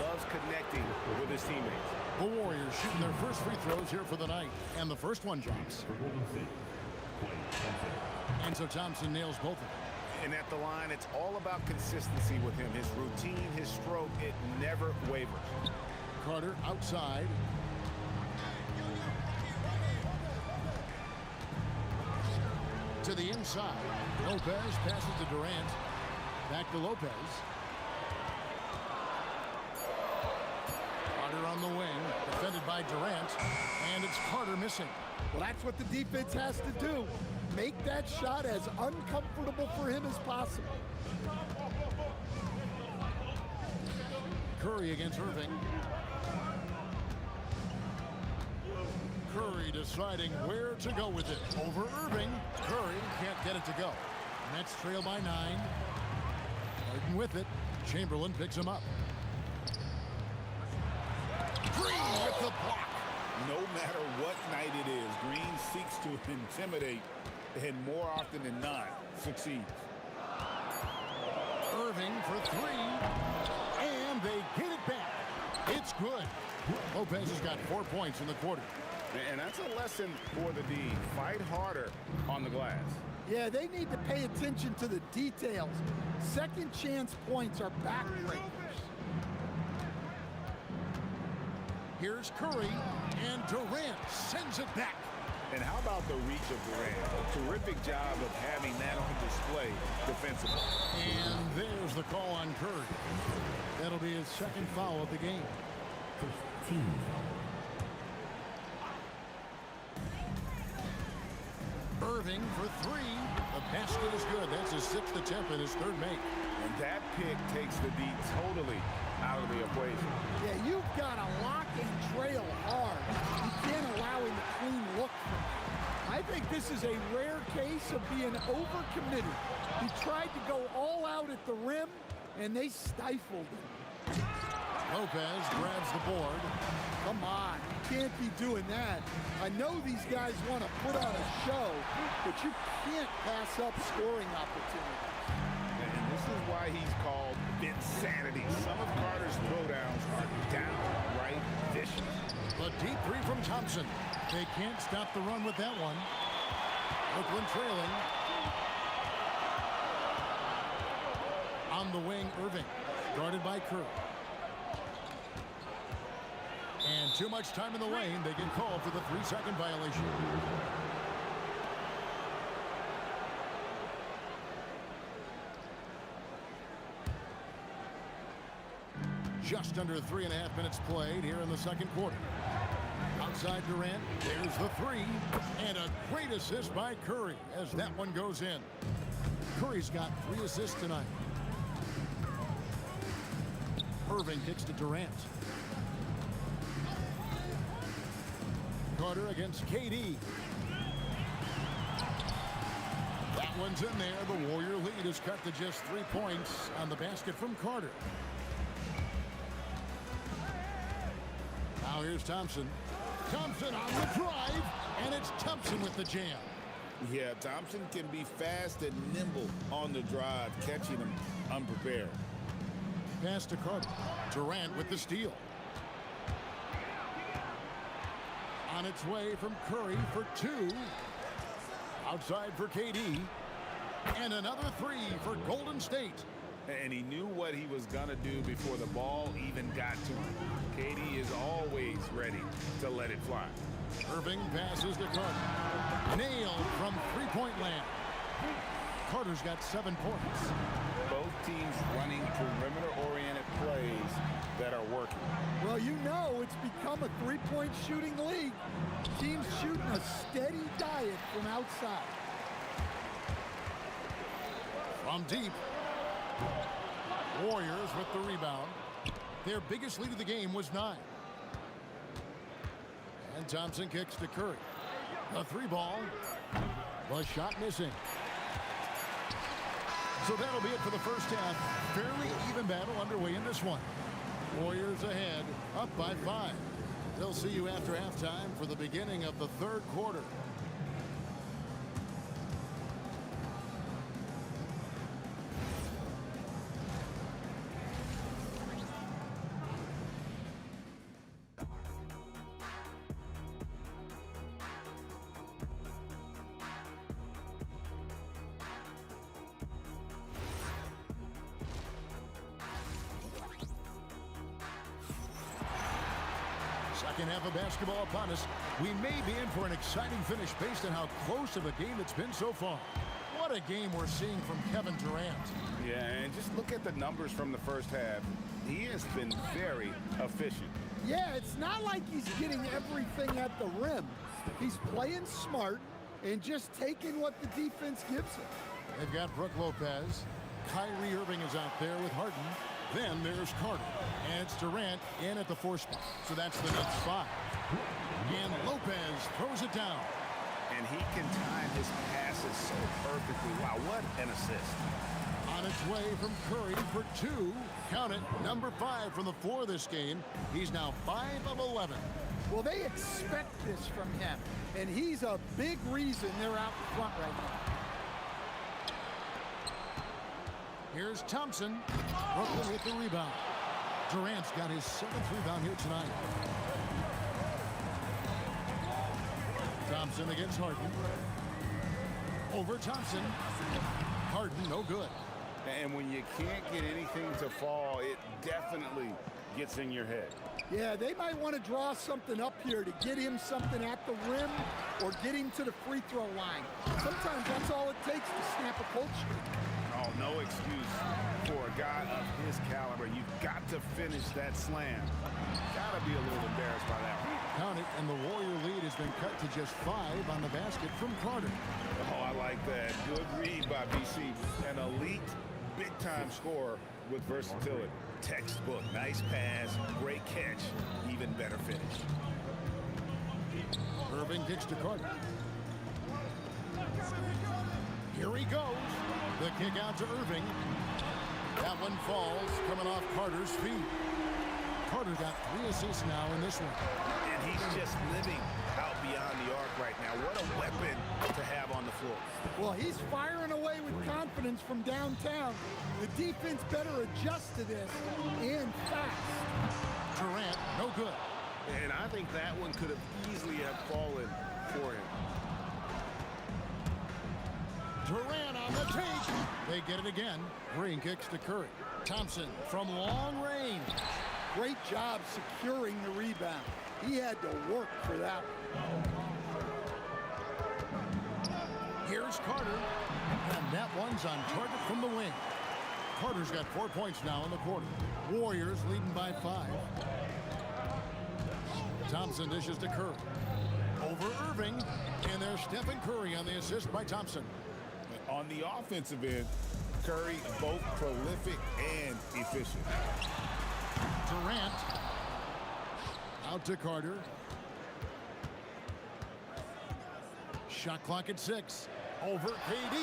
Loves connecting with his teammates. The Warriors shooting their first free throws here for the night. And the first one drops. And so Thompson nails both of them. And at the line, it's all about consistency with him. His routine, his stroke, it never wavers. Carter outside. To the inside. Lopez passes to Durant. Back to Lopez. Carter on the wing. Defended by Durant. And it's Carter missing. Well, that's what the defense has to do. Make that shot as uncomfortable for him as possible. Curry against Irving. Curry deciding where to go with it. Over Irving. Curry can't get it to go. Nets trail by 9. Harden with it. Chamberlain picks him up. Green with the block. No matter what night it is, Green seeks to intimidate and more often than not succeeds. Irving for 3. And they get it back. It's good. Lopez has got 4 points in the quarter. And that's a lesson for the D. Fight harder on the glass. Yeah, they need to pay attention to the details. Second chance points are backbreakers. Here's Curry, and Durant sends it back. And how about the reach of Durant? Terrific job of having that on display defensively. And there's the call on Curry. That'll be his second foul of the game. First team foul. Irving for 3. The basket is good. That's his 6th attempt and his 3rd make. And that pick takes the D totally out of the equation. Yeah, you've got to lock and trail hard. You can't allow him a clean look from that. I think this is a rare case of being overcommitted. He tried to go all out at the rim, and they stifled him. Lopez grabs the board. Come on, you can't be doing that. I know these guys want to put on a show, but you can't pass up scoring opportunities. And this is why he's called Vinsanity. Some of Carter's throwdowns are downright vicious. The deep 3 from Thompson. They can't stop the run with that one. Brooklyn trailing. On the wing, Irving. Guarded by Curry. And too much time in the lane. They get called for the 3-second violation. Just under 3.5 minutes played here in the second quarter. Outside Durant, there's the three, and a great assist by Curry as that one goes in. Curry's got 3 assists tonight. Irving kicks to Durant. Carter against KD. That one's in there. The Warrior lead is cut to just 3 points on the basket from Carter. Now here's Thompson. Thompson on the drive, and it's Thompson with the jam. Yeah, Thompson can be fast and nimble on the drive, catching him unprepared. Pass to Carter. Durant with the steal. On its way from Curry for 2. Outside for KD. And another 3 for Golden State. And he knew what he was going to do before the ball even got to him. KD is always ready to let it fly. Irving passes to Carter. Nailed from three-point land. Carter's got 7 points. Both teams running perimeter-oriented plays that are working. Well, you know it's become a three-point shooting league. Teams shooting a steady diet from outside. From deep. Warriors with the rebound. Their biggest lead of the game was 9. And Thompson kicks to Curry. The 3-ball. The shot missing. So that'll be it for the first half. Fairly even battle underway in this one. Warriors ahead, up by 5. They'll see you after halftime for the beginning of the third quarter. Second half of basketball upon us. We may be in for an exciting finish based on how close of a game it's been so far. What a game we're seeing from Kevin Durant. Yeah, and just look at the numbers from the first half. He has been very efficient. Yeah, it's not like he's getting everything at the rim. He's playing smart and just taking what the defense gives him. They've got Brook Lopez. Kyrie Irving is out there with Harden. Then there's Carter. And it's Durant in at the 4 spot. So that's the Nets 5. And Lopez throws it down. And he can time his passes so perfectly. Wow, what an assist. On its way from Curry for 2. Count it, number 5 from the 4 this game. He's now 5 of 11. Well, they expect this from him. And he's a big reason they're out front right now. Here's Thompson. Brooklyn with the rebound. Durant's got his 7th rebound here tonight. Thompson against Harden. Over Thompson. Harden, no good. And when you can't get anything to fall, it definitely gets in your head. Yeah, they might want to draw something up here to get him something at the rim or get him to the free throw line. Sometimes that's all it takes to snap a cold streak. Oh, no excuse for a guy of his caliber. You've got to finish that slam. Got to be a little embarrassed by that one. Count it, and the Warrior lead has been cut to just 5 on the basket from Carter. Oh, I like that. Good read by BC. An elite, big-time scorer with versatility. Textbook. Nice pass, great catch, even better finish. Irving kicks to Carter. Here he goes. The kick out to Irving. That one falls, coming off Carter's feet. Carter got 3 assists now in this one. And he's just living out beyond the arc right now. What a weapon to have on the floor. Well, he's firing away with confidence from downtown. The defense better adjust to this, and fast. Durant, no good. And I think that one could have easily have fallen for him. Durant on the take. They get it again. Green kicks to Curry. Thompson from long range. Great job securing the rebound. He had to work for that. Here's Carter. And that one's on target from the wing. Carter's got 4 points now in the quarter. Warriors leading by 5. Thompson dishes to Curry. Over Irving. And there's Stephen Curry on the assist by Thompson. On the offensive end, Curry both prolific and efficient. Durant. Out to Carter. Shot clock at 6. Over KD.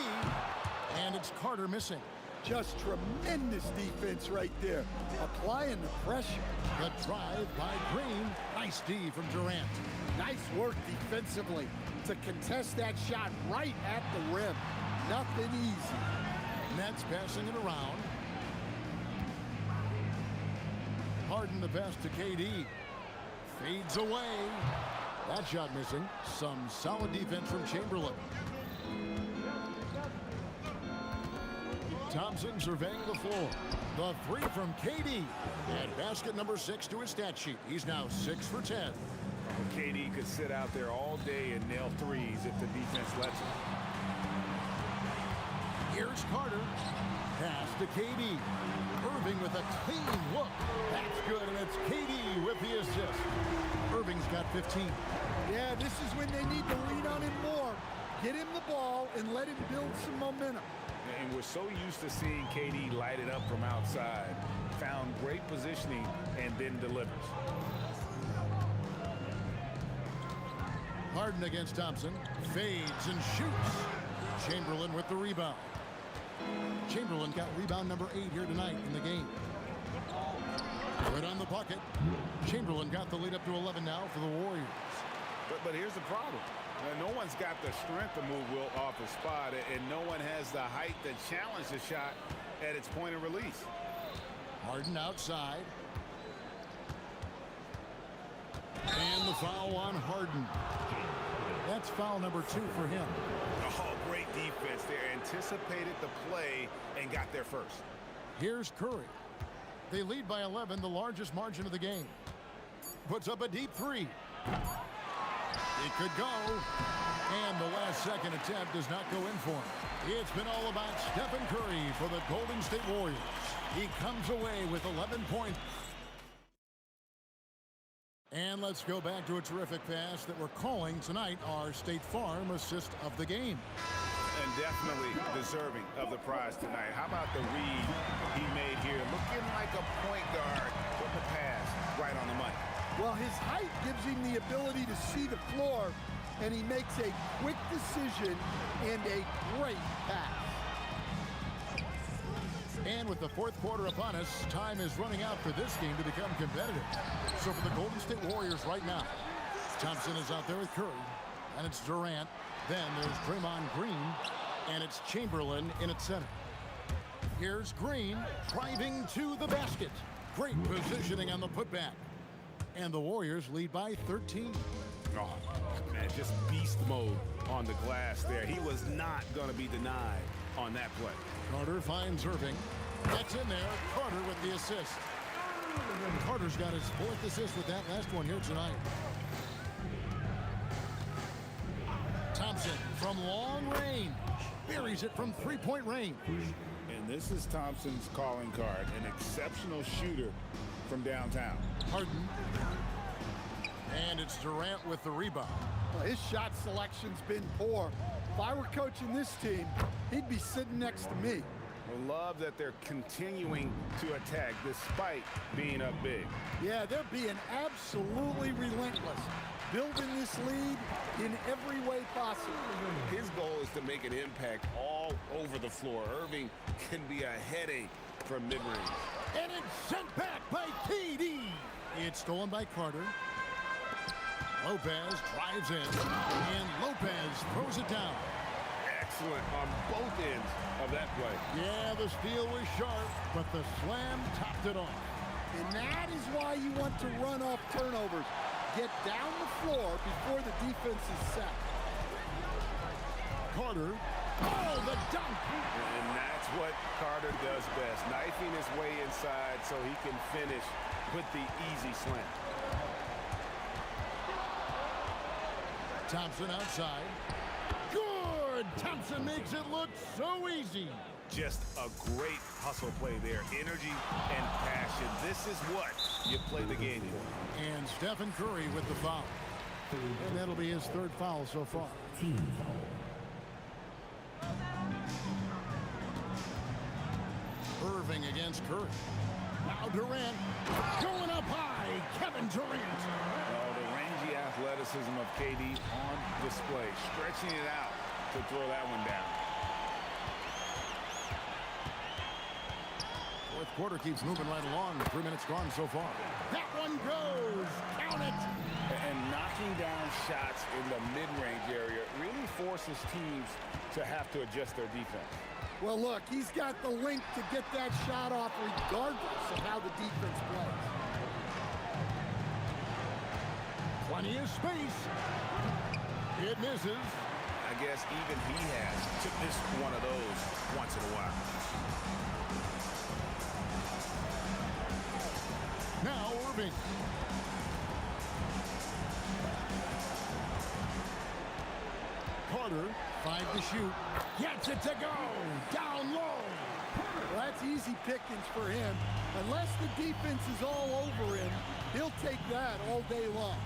And it's Carter missing. Just tremendous defense right there. Applying the pressure. The drive by Green. Nice D from Durant. Nice work defensively to contest that shot right at the rim. Nothing easy. Nets passing it around. Harden the pass to KD. Fades away. That shot missing. Some solid defense from Chamberlain. Thompson surveying the floor. The 3 from KD. And basket number 6 to his stat sheet. He's now 6 for 10. KD could sit out there all day and nail threes if the defense lets him. Here's Carter. Pass to KD. Irving with a clean look. That's good, and it's KD with the assist. Irving's got 15. Yeah, this is when they need to lean on him more. Get him the ball and let him build some momentum. And we're so used to seeing KD light it up from outside. Found great positioning and then delivers. Harden against Thompson. Fades and shoots. Chamberlain with the rebound. Chamberlain got rebound number 8 here tonight in the game. Good on the bucket. Chamberlain got the lead up to 11 now for the Warriors. But here's the problem. No one's got the strength to move Wilt off his spot, and no one has the height to challenge the shot at its point of release. Harden outside. And the foul on Harden. That's foul number 2 for him. Oh, great defense there. Anticipated the play and got there first. Here's Curry. They lead by 11, the largest margin of the game. Puts up a deep 3. It could go. And the last second attempt does not go in for him. It's been all about Stephen Curry for the Golden State Warriors. He comes away with 11 points. And let's go back to a terrific pass that we're calling tonight our State Farm assist of the game. And definitely deserving of the prize tonight. How about the read he made here? Looking like a point guard. Put the pass right on the money. Well, his height gives him the ability to see the floor, and he makes a quick decision and a great pass. And with the fourth quarter upon us, time is running out for this game to become competitive. So for the Golden State Warriors right now, Thompson is out there with Curry, and it's Durant. Then there's Draymond Green, and it's Chamberlain in at center. Here's Green driving to the basket. Great positioning on the putback. And the Warriors lead by 13. Oh, man, just beast mode on the glass there. He was not going to be denied on that play. Carter finds Irving. That's in there. Carter with the assist. Carter's got his 4th assist with that last one here tonight. Thompson from long range. Buries it from 3-point range. And this is Thompson's calling card. An exceptional shooter from downtown. Harden. And it's Durant with the rebound. Well, his shot selection's been poor. If I were coaching this team, he'd be sitting next to me. I love that they're continuing to attack despite being up big. Yeah, they're being absolutely relentless. Building this lead in every way possible. His goal is to make an impact all over the floor. Irving can be a headache from mid-range. And it's sent back by KD. It's stolen by Carter. Lopez drives in, and Lopez throws it down. Excellent on both ends of that play. Yeah, the steal was sharp, but the slam topped it off. And that is why you want to run off turnovers. Get down the floor before the defense is set. Carter. Oh, the dunk! And that's what Carter does best. Knifing his way inside so he can finish with the easy slam. Thompson outside. Good! Thompson makes it look so easy. Just a great hustle play there. Energy and passion. This is what you play the game for. And Stephen Curry with the foul. And that'll be his third foul so far. Team foul. Irving against Curry. Now Durant going up high. Kevin Durant. Oh, the rangy athleticism of KD on display. Stretching it out to throw that one down. Fourth quarter keeps moving right along. 3 minutes gone so far. That one goes. Count it. And knocking down shots in the mid-range area really forces teams to have to adjust their defense. Well, look, he's got the link to get that shot off regardless of how the defense plays. Plenty of space. It misses. I guess even he has to miss one of those once in a while. Now Irving. Carter, 5 to shoot. Gets it to go. Down low. Well, that's easy pickings for him. Unless the defense is all over him, he'll take that all day long.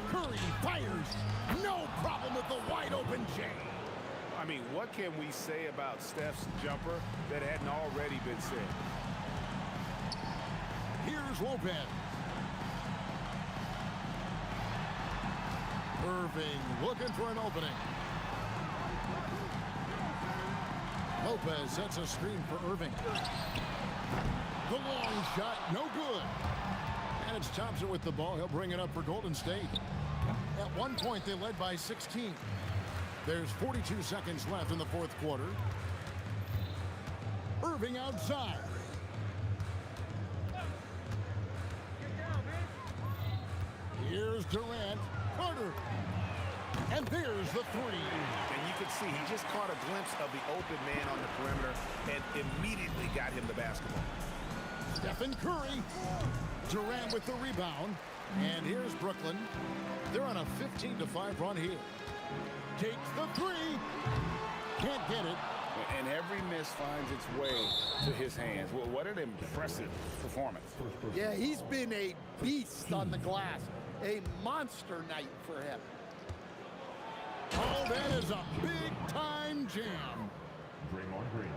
Curry fires. No problem with the wide open J. I mean, what can we say about Steph's jumper that hadn't already been said? Here's Lopez. Irving looking for an opening. Lopez sets a screen for Irving. The long shot, no good. And it's Thompson with the ball. He'll bring it up for Golden State. At one point, they led by 16. There's 42 seconds left in the fourth quarter. Irving outside. Here's Durant. Carter. And there's the three. And you can see he just caught a glimpse of the open man on the perimeter and immediately got him the basketball. Stephen Curry. Durant with the rebound. And here's Brooklyn. They're on a 15-5 run here. Takes the three. Can't get it. And every miss finds its way to his hands. Well, what an impressive performance. Yeah, he's been a beast on the glass. A monster night for him. Oh, that is a big-time jam. Draymond Green.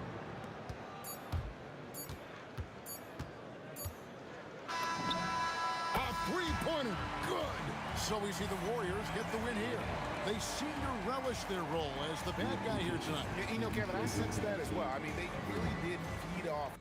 A three-pointer. Good. So we see the Warriors get the win here. They seem to relish their role as the bad guy here tonight. You know, Kevin, I sense that as well. I mean, they really did feed off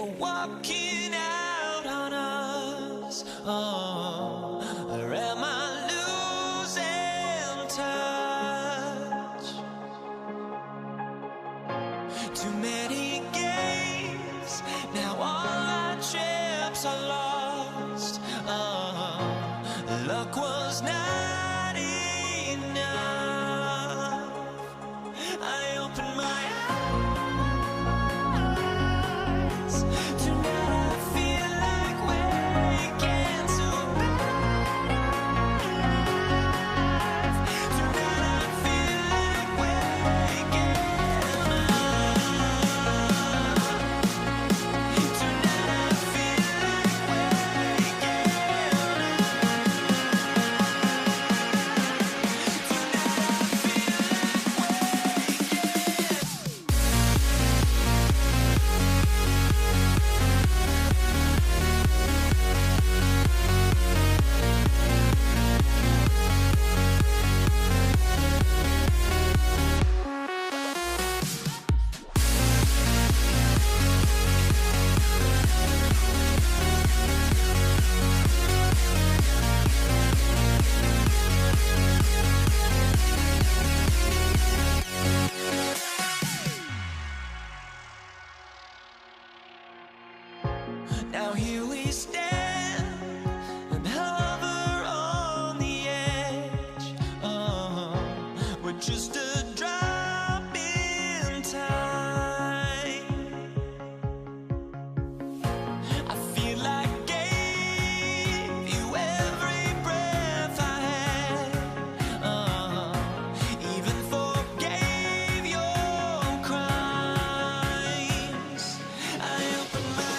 for walking out on us? Oh, or am I losing touch? Too many games, now all our chips are lost. Oh, luck was not enough. I opened my eyes. Tonight I feel like waking to a better life. Tonight I feel like waking up. Tonight I feel like waking Now here we stand and hover on the edge. We're just a drop in time. I feel like I gave you every breath I had. Even forgave your crimes. I opened my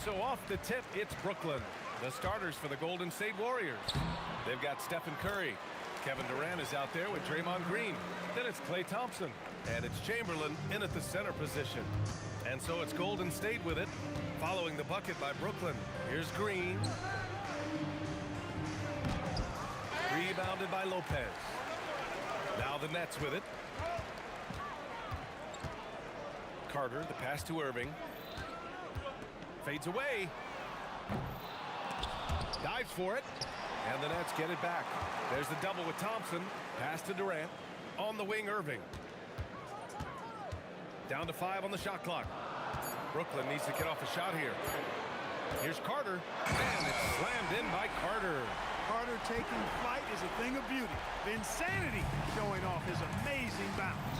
So off the tip, it's Brooklyn. The starters for the Golden State Warriors. They've got Stephen Curry, Kevin Durant is out there with Draymond Green. Then it's Klay Thompson. And it's Chamberlain in at the center position. And so it's Golden State with it, following the bucket by Brooklyn. Here's Green. Rebounded by Lopez. Now the Nets with it. Carter, the pass to Irving. Fades away. Dives for it. And the Nets get it back. There's the double with Thompson. Pass to Durant. On the wing, Irving. Down to 5 on the shot clock. Brooklyn needs to get off a shot here. Here's Carter. And it's slammed in by Carter. Carter taking flight is a thing of beauty. Insanity showing off his amazing bounce.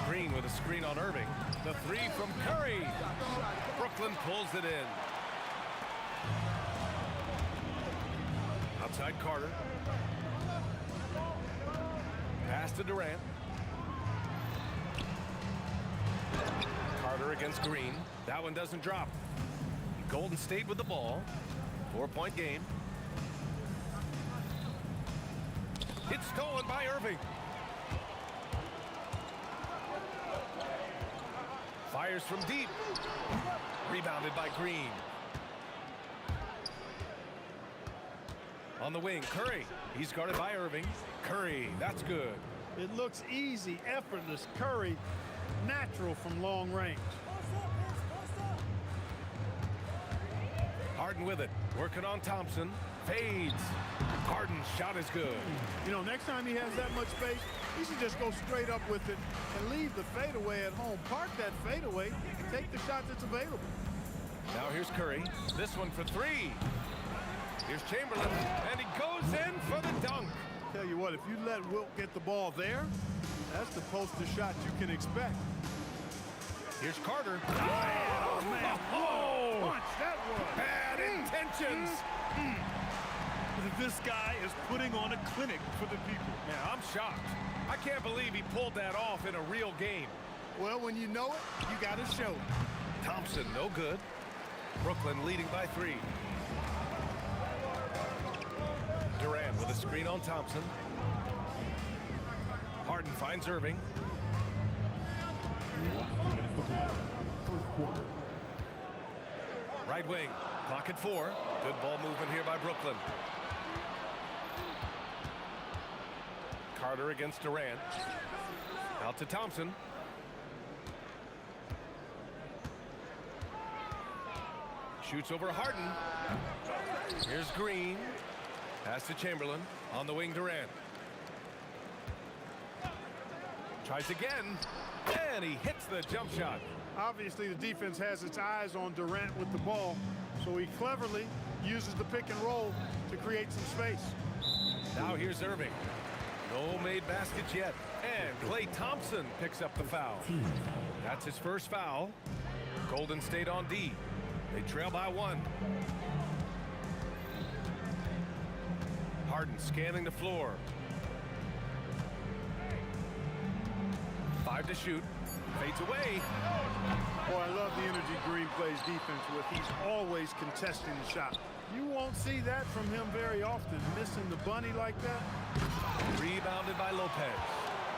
Green with a screen on Irving. The three from Curry. Brooklyn pulls it in. Outside Carter. Pass to Durant. Carter against Green. That one doesn't drop. Golden State with the ball. 4-point game. It's stolen by Irving. Fires from deep. Rebounded by Green. On the wing, Curry. He's guarded by Irving. Curry, that's good. It looks easy, effortless. Curry, natural from long range. Harden with it. Working on Thompson. Fades. Harden's shot is good. You know, next time he has that much space, he should just go straight up with it and leave the fadeaway at home. Park that fadeaway. Take the shot that's available. Now here's Curry. This one for three. Here's Chamberlain. And he goes in for the dunk. Tell you what, if you let Wilt get the ball there, that's the poster shot you can expect. Here's Carter. Oh, man. Oh! Punch, that was. Bad intentions. This guy is putting on a clinic for the people. Yeah, I'm shocked. I can't believe he pulled that off in a real game. Well, when you know it, you got to show it. Thompson, no good. Brooklyn leading by 3. Durant with a screen on Thompson. Harden finds Irving. Right wing, clock at 4. Good ball movement here by Brooklyn. Carter against Durant. Out to Thompson. Shoots over Harden. Here's Green. Pass to Chamberlain. On the wing, Durant. Tries again. And he hits the jump shot. Obviously, the defense has its eyes on Durant with the ball, so he cleverly uses the pick and roll to create some space. Now here's Irving. No made baskets yet. And Klay Thompson picks up the foul. That's his first foul. Golden State on D. They trail by 1. Harden scanning the floor. 5 to shoot. Fades away. Boy, I love the energy Green plays defense with. He's always contesting the shot. You won't see that from him very often, missing the bunny like that. Rebounded by Lopez.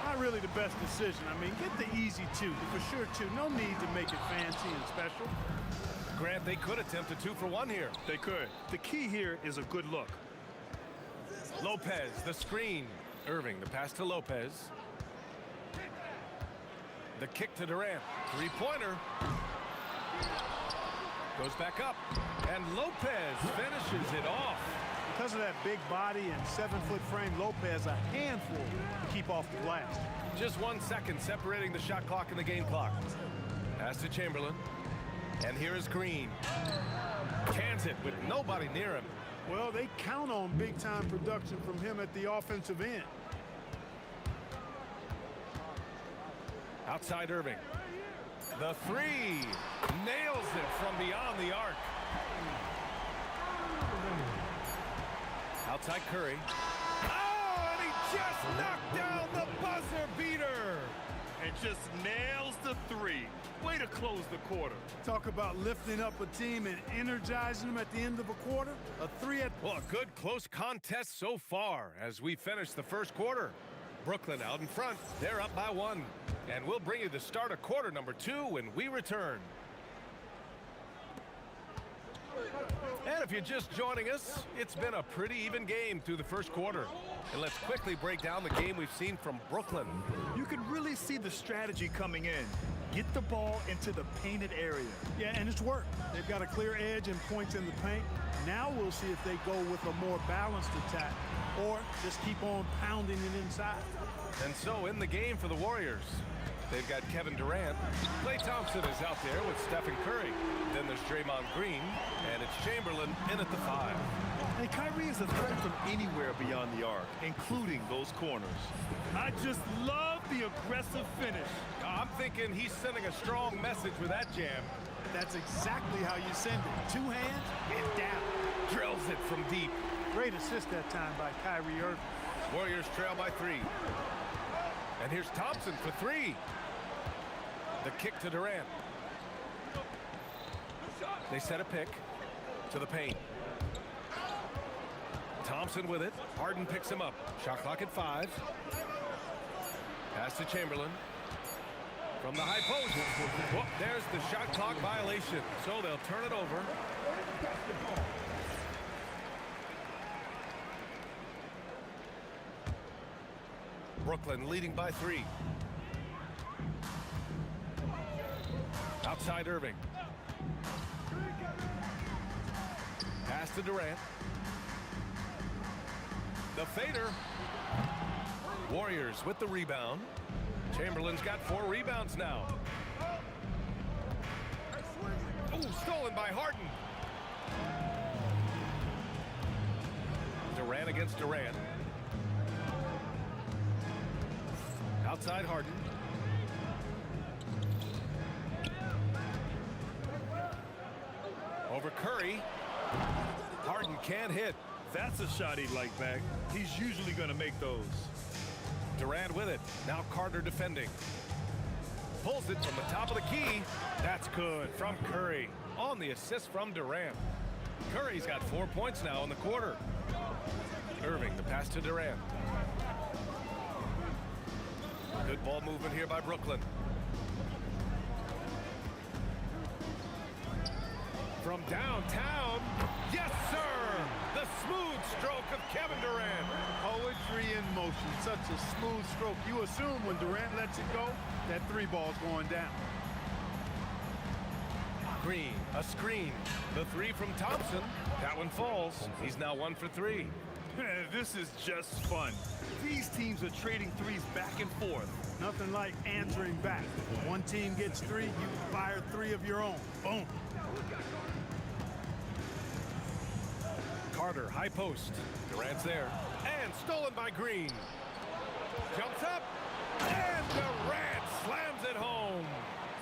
Not really the best decision. I mean, get the easy 2, for sure 2. No need to make it fancy and special. Grant, they could attempt a 2 for 1 here. They could. The key here is a good look. Lopez, the screen. Irving, the pass to Lopez. The kick to Durant. 3-pointer. Goes back up. And Lopez finishes it off. Because of that big body and 7-foot frame, Lopez a handful to keep off the glass. Just 1 second separating the shot clock and the game clock. Pass to Chamberlain. And here is Green. Cans it with nobody near him. Well, they count on big-time production from him at the offensive end. Outside Irving. The 3. Nails it from beyond the arc. Outside Curry. Oh, and he just knocked down the buzzer beater. and just nails the three. Way to close the quarter. Talk about lifting up a team and energizing them at the end of a quarter. Well, a good close contest so far as we finish the first quarter. Brooklyn out in front. They're up by 1. And we'll bring you the start of quarter number 2 when we return. And if you're just joining us, it's been a pretty even game through the first quarter. And let's quickly break down the game we've seen from Brooklyn. You can really see the strategy coming in. Get the ball into the painted area. Yeah, and it's worked. They've got a clear edge and points in the paint. Now we'll see if they go with a more balanced attack or just keep on pounding it inside. And so in the game for the Warriors, they've got Kevin Durant. Klay Thompson is out there with Stephen Curry. Then there's Draymond Green, and it's Chamberlain in at the 5. And Kyrie is a threat from anywhere beyond the arc, including those corners. I just love the aggressive finish. I'm thinking he's sending a strong message with that jam. That's exactly how you send it. 2 hands and down. Drills it from deep. Great assist that time by Kyrie Irving. Warriors trail by 3. And here's Thompson for 3. The kick to Durant. They set a pick to the paint. Thompson with it. Harden picks him up. Shot clock at 5. Pass to Chamberlain. From the high post. Whoop, there's the shot clock violation. So they'll turn it over. Brooklyn leading by 3. Outside Irving. Pass to Durant. The fader. Warriors with the rebound. Chamberlain's got 4 rebounds now. Ooh, stolen by Harden. Durant against Durant. Outside Harden. Over Curry. Harden can't hit. That's a shot he'd like back. He's usually going to make those. Durant with it. Now Carter defending. Pulls it from the top of the key. That's good from Curry. On the assist from Durant. Curry's got 4 points now in the quarter. Irving, the pass to Durant. Good ball movement here by Brooklyn. From downtown. Yes, sir! The smooth stroke of Kevin Durant. Poetry in motion. Such a smooth stroke. You assume when Durant lets it go, that 3 ball's going down. Green, a screen. The 3 from Thompson. That one falls. He's now 1 for 3. This is just fun. These teams are trading threes back and forth. Nothing like answering back. One team gets 3, you fire 3 of your own. Boom. Carter, high post. Durant's there. And stolen by Green. Jumps up. And Durant slams it home.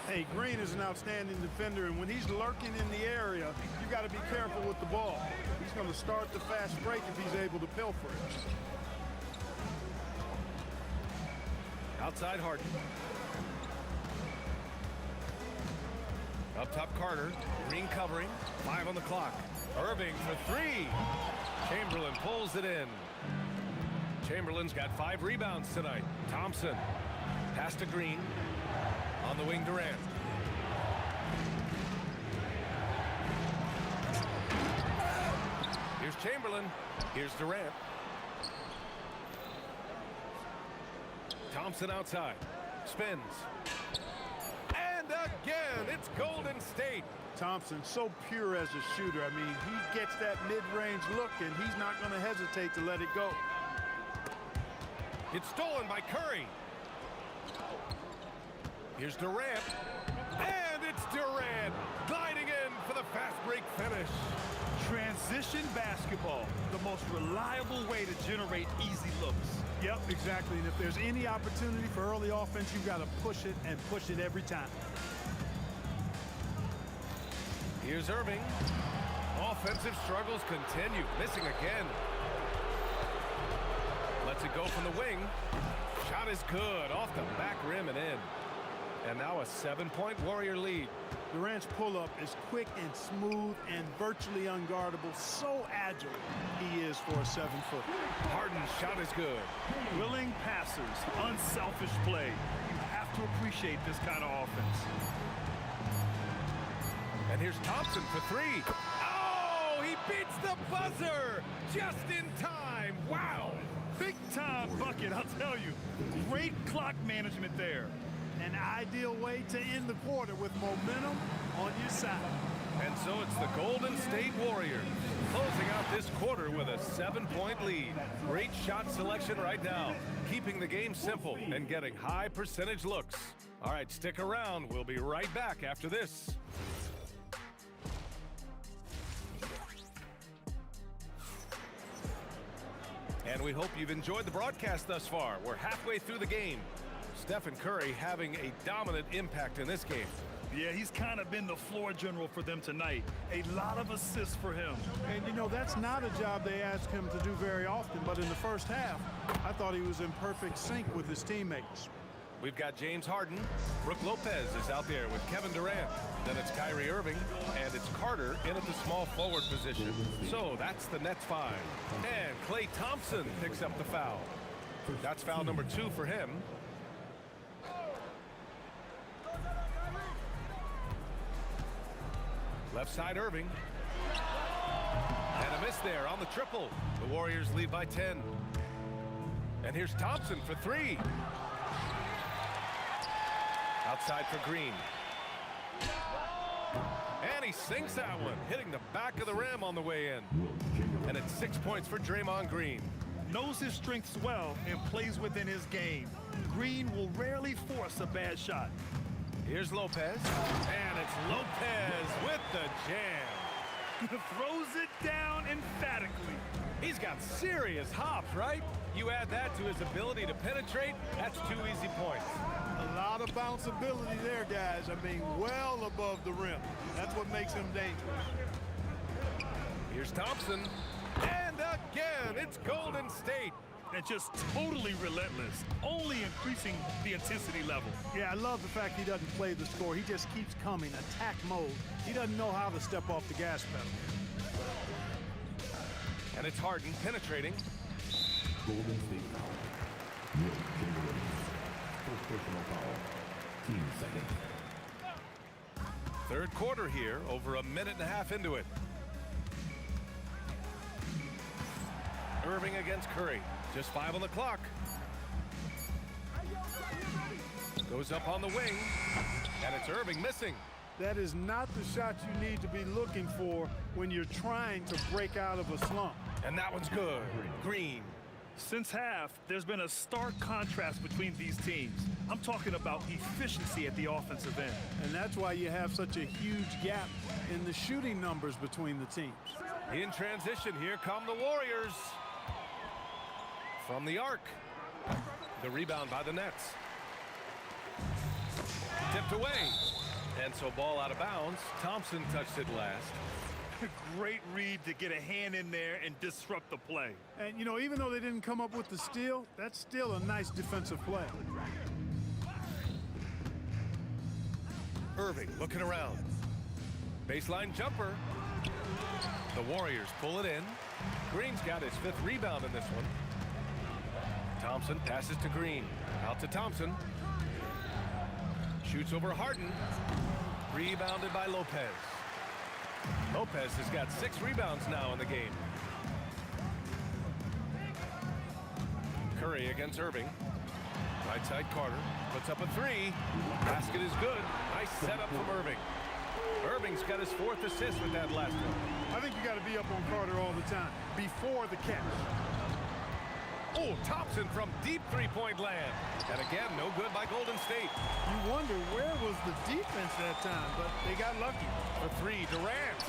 Hey, Green is an outstanding defender, and when he's lurking in the area, you got to be careful with the ball. He's going to start the fast break if he's able to pilfer it. Outside Harden. Up top Carter. Green covering. 5 on the clock. Irving for 3. Chamberlain pulls it in. Chamberlain's got 5 rebounds tonight. Thompson. Pass to Green. On the wing, Durant. Here's Chamberlain. Here's Durant. Thompson outside. Spins. And again, it's Golden State. Thompson, so pure as a shooter. I mean, he gets that mid-range look, and he's not going to hesitate to let it go. It's stolen by Curry. Here's Durant. And it's Durant gliding in for the fast break finish. Transition basketball, the most reliable way to generate easy looks. Yep, exactly. And if there's any opportunity for early offense, you've got to push it and push it every time. Here's Irving. Offensive struggles continue. Missing again. Lets it go from the wing. Shot is good. Off the back rim and in. And now a 7-point Warrior lead. Durant's pull-up is quick and smooth and virtually unguardable. So agile he is for a 7-footer. Harden's shot is good. Willing passers, unselfish play. You have to appreciate this kind of offense. And here's Thompson for three. Oh, he beats the buzzer just in time. Wow. Big time bucket, I'll tell you. Great clock management there. An ideal way to end the quarter with momentum on your side. And so it's the Golden State Warriors closing out this quarter with a 7-point lead. Great shot selection right now, keeping the game simple and getting high percentage looks. All right, stick around. We'll be right back after this. And we hope you've enjoyed the broadcast thus far. We're halfway through the game. Stephen Curry having a dominant impact in this game. Yeah, he's kind of been the floor general for them tonight. A lot of assists for him. And, you know, that's not a job they ask him to do very often. But in the first half, I thought he was in perfect sync with his teammates. We've got James Harden. Brook Lopez is out there with Kevin Durant. Then it's Kyrie Irving, and it's Carter in at the small forward position. So that's the Nets 5. And Klay Thompson picks up the foul. That's foul number 2 for him. Left side Irving. And a miss there on the triple. The Warriors lead by 10. And here's Thompson for 3. Outside for Green. And he sinks that one, hitting the back of the rim on the way in. And it's 6 points for Draymond Green. Knows his strengths well and plays within his game. Green will rarely force a bad shot. Here's Lopez. And it's Lopez with the jam. Throws it down emphatically. He's got serious hops, right? You add that to his ability to penetrate, that's 2 easy points. A lot of bounceability there, guys. I mean, well above the rim. That's what makes him dangerous. Here's Thompson. And again, it's Golden State. And just totally relentless, only increasing the intensity level. Yeah, I love the fact he doesn't play the score. He just keeps coming, attack mode. He doesn't know how to step off the gas pedal. And it's Harden penetrating. Golden State foul. Will Chamberlain. First personal foul. Team second. Third quarter here, over a minute and a half into it. Irving against Curry. Just 5 on the clock. Goes up on the wing. And it's Irving missing. That is not the shot you need to be looking for when you're trying to break out of a slump. And that one's good. Green. Since half, there's been a stark contrast between these teams. I'm talking about efficiency at the offensive end. And that's why you have such a huge gap in the shooting numbers between the teams. In transition, here come the Warriors. From the arc. The rebound by the Nets. Tipped away. And so ball out of bounds. Thompson touched it last. Great read to get a hand in there and disrupt the play. And, you know, even though they didn't come up with the steal, that's still a nice defensive play. Irving looking around. Baseline jumper. The Warriors pull it in. Green's got his 5th rebound in this one. Thompson passes to Green. Out to Thompson. Shoots over Harden. Rebounded by Lopez. Lopez has got 6 rebounds now in the game. Curry against Irving. Right side Carter. Puts up a 3. Basket is good. Nice setup from Irving. Irving's got his 4th assist with that last one. I think you got to be up on Carter all the time, before the catch. Oh, Thompson from deep 3-point land. And again, no good by Golden State. You wonder where was the defense that time, but they got lucky. For 3, Durant.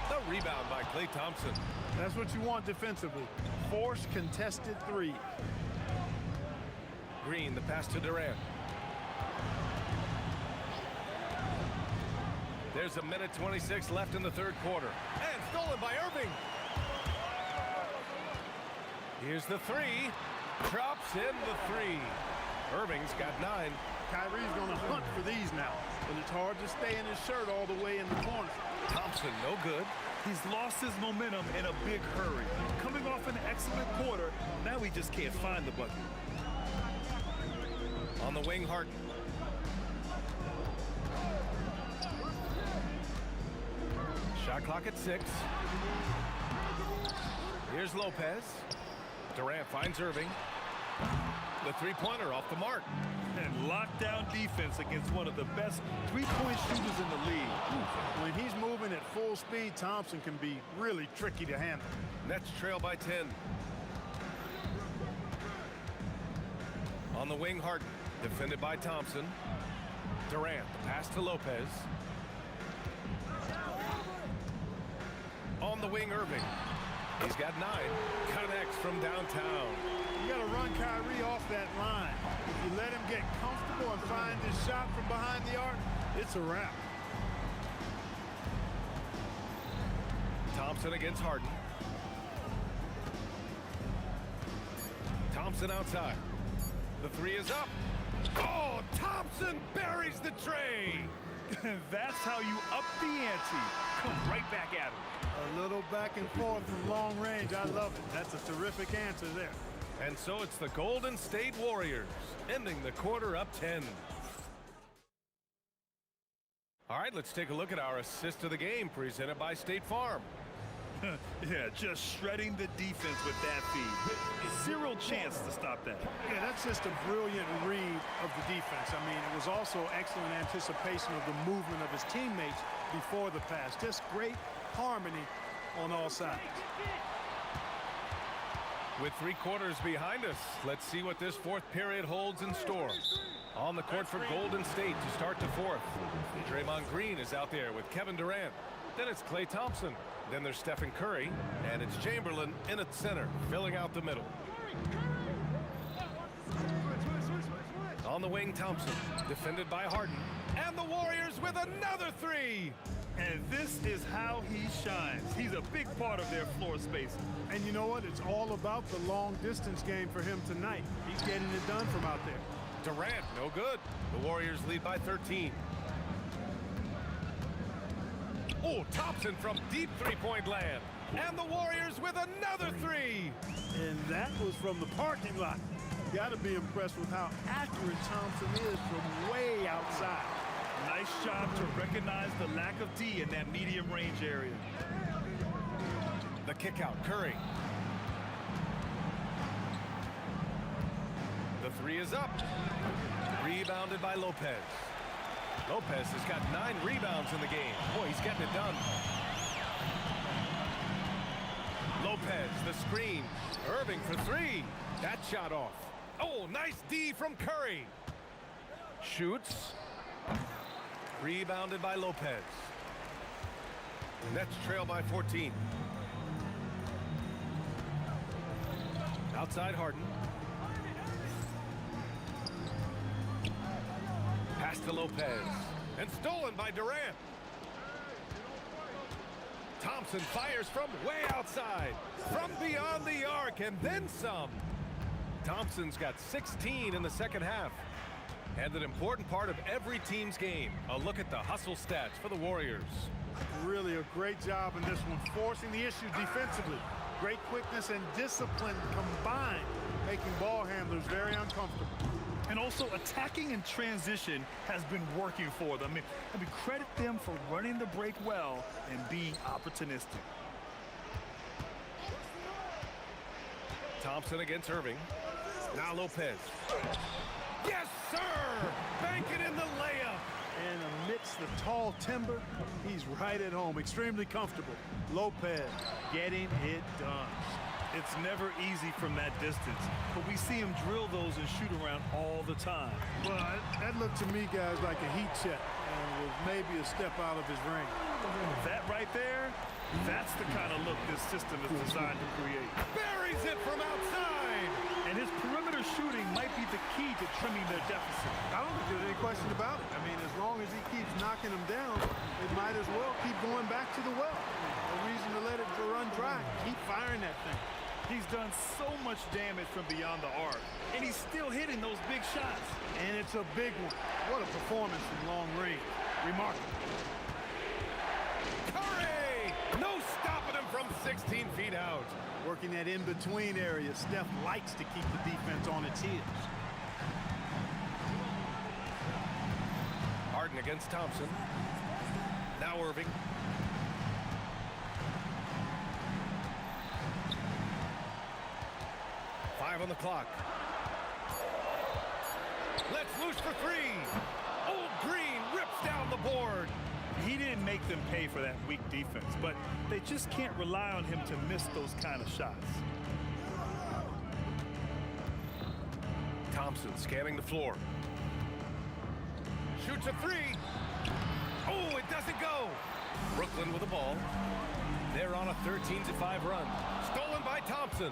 The rebound by Klay Thompson. That's what you want defensively. Force contested 3. Green, the pass to Durant. There's a minute 26 left in the third quarter. And stolen by Irving. Here's the 3. Drops in the three. Irving's got 9. Kyrie's going to hunt for these now, but it's hard to stay in his shirt all the way in the corner. Thompson, no good. He's lost his momentum in a big hurry. Coming off an excellent quarter, now he just can't find the bucket. On the wing, Harden. Shot clock at 6. Here's Lopez. Durant finds Irving. The three-pointer off the mark. And lockdown defense against one of the best three-point shooters in the league. When he's moving at full speed, Thompson can be really tricky to handle. Nets trail by 10. On the wing, Harden. Defended by Thompson. Durant, the pass to Lopez. On the wing, Irving. He's got 9. Connects from downtown. You got to run Kyrie off that line. If you let him get comfortable and find his shot from behind the arc, it's a wrap. Thompson against Harden. Thompson outside. The three is up. Oh, Thompson buries the tray. That's how you up the ante. Come right back at him. A little back and forth from long range. I love it. That's a terrific answer there. And so it's the Golden State Warriors, ending the quarter up 10. All right, let's take a look at our assist of the game, presented by State Farm. Yeah, just shredding the defense with that feed. Zero chance to stop that. Yeah, that's just a brilliant read of the defense. I mean, it was also excellent anticipation of the movement of his teammates before the pass. Just great harmony on all sides. With 3 quarters behind us, let's see what this fourth period holds in store. On the court for Golden State to start the fourth. Draymond Green is out there with Kevin Durant. Then it's Klay Thompson. Then there's Stephen Curry. And it's Chamberlain in at center, filling out the middle. On the wing, Thompson, defended by Harden. And the Warriors with another 3. And this is how he shines. He's a big part of their floor space. And you know what? It's all about the long distance game for him tonight. He's getting it done from out there. Durant, no good. The Warriors lead by 13. Oh, Thompson from deep three-point land. And the Warriors with another 3. And that was from the parking lot. You got to be impressed with how accurate Thompson is from way outside. Nice job to recognize the lack of D in that medium range area. The kick out, Curry. The 3 is up. Rebounded by Lopez. Lopez has got 9 rebounds in the game. Boy, he's getting it done. Lopez, the screen. Irving for 3. That shot off. Oh, nice D from Curry. Shoots. Rebounded by Lopez. Nets trail by 14. Outside Harden. Pass to Lopez. And stolen by Durant. Thompson fires from way outside. From beyond the arc and then some. Thompson's got 16 in the second half. And an important part of every team's game. A look at the hustle stats for the Warriors. Really a great job in this one, forcing the issue defensively. Great quickness and discipline combined, making ball handlers very uncomfortable. And also attacking in transition has been working for them. I mean, credit them for running the break well and being opportunistic. Thompson against Irving. Now Lopez. Yes, sir! Bank it in the layup. And amidst the tall timber, he's right at home, extremely comfortable. Lopez getting it done. It's never easy from that distance, but we see him drill those and shoot around all the time. Well, that looked to me, guys, like a heat check and was maybe a step out of his range. That right there, that's the kind of look this system is designed to create. Buries it from outside! And his perimeter shooting might be the key to trimming their deficit. I don't think there's any question about it. I mean, as long as he keeps knocking them down, it might as well keep going back to the well. No reason to let it run dry. Keep firing that thing. He's done so much damage from beyond the arc, and he's still hitting those big shots. And it's a big one. What a performance from long range. Remarkable. Curry! No stopping him from 16 feet out. Working that in-between area, Steph likes to keep the defense on its heels. Harden against Thompson. Now Irving. Five on the clock. Let's loose for three. Old Green rips down the board. He didn't make them pay for that weak defense, but they just can't rely on him to miss those kind of shots. Thompson scanning the floor. Shoots a three. Oh, it doesn't go. Brooklyn with the ball. They're on a 13-5 run. Stolen by Thompson.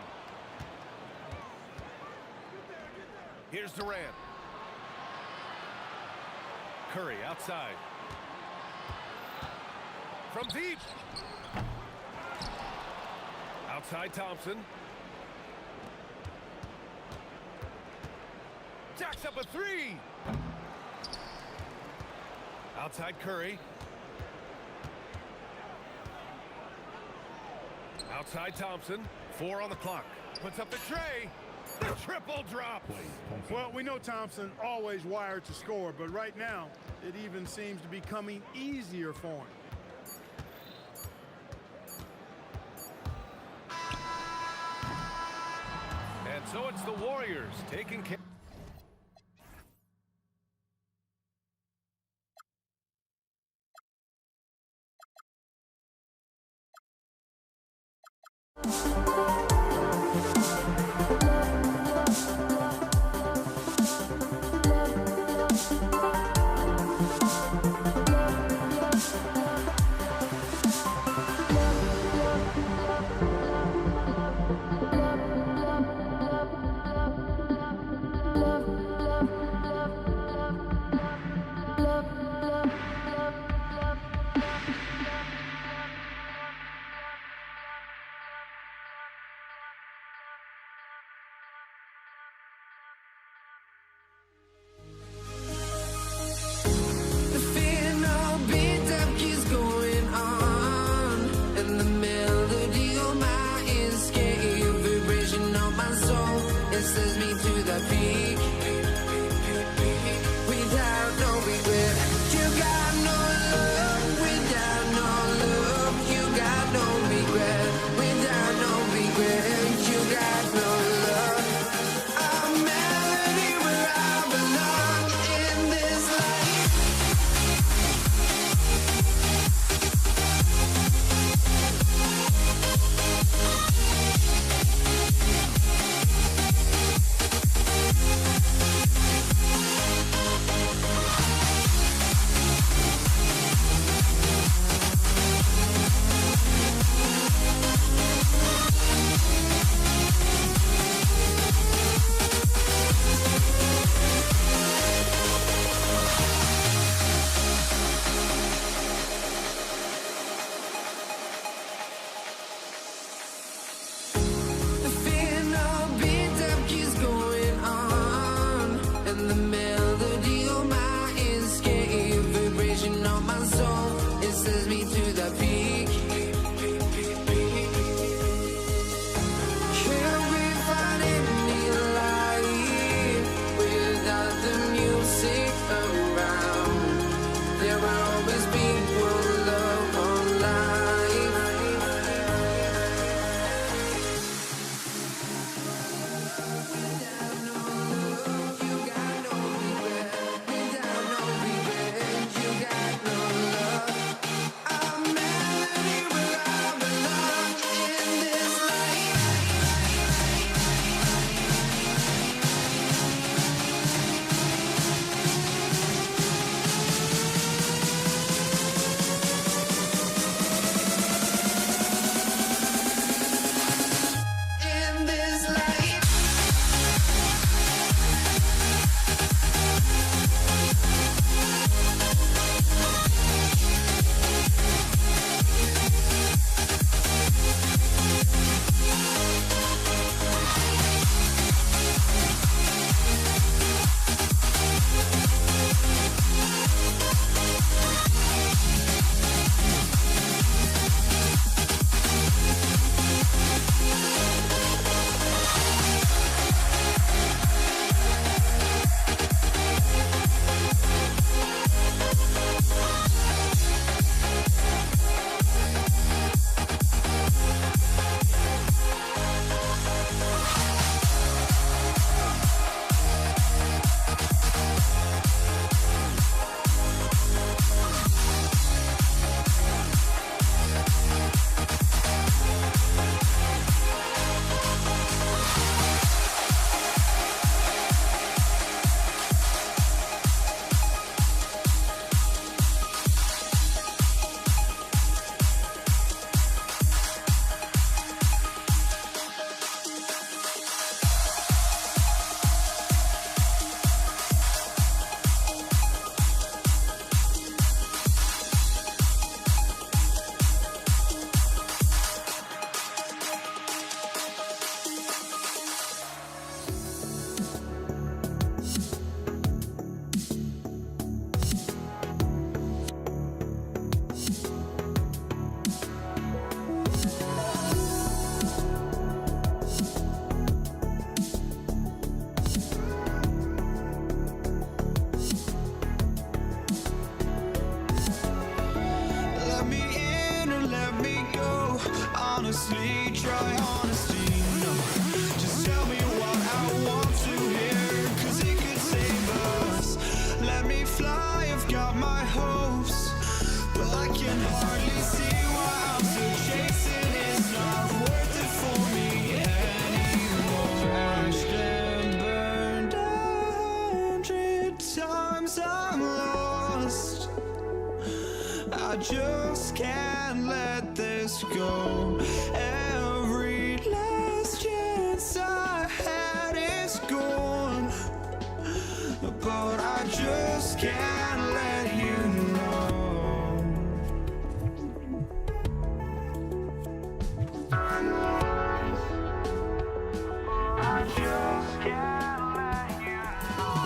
Here's Durant. Curry outside. From deep. Outside Thompson. Jacks up a three. Outside Curry. Outside Thompson. 4 on the clock. Puts up the tray. The triple drop. Well, we know Thompson always wired to score, but right now it even seems to be coming easier for him. And so it's the Warriors taking care. go. Every last chance I had is gone, but I just can't let you know. I just can't let you know.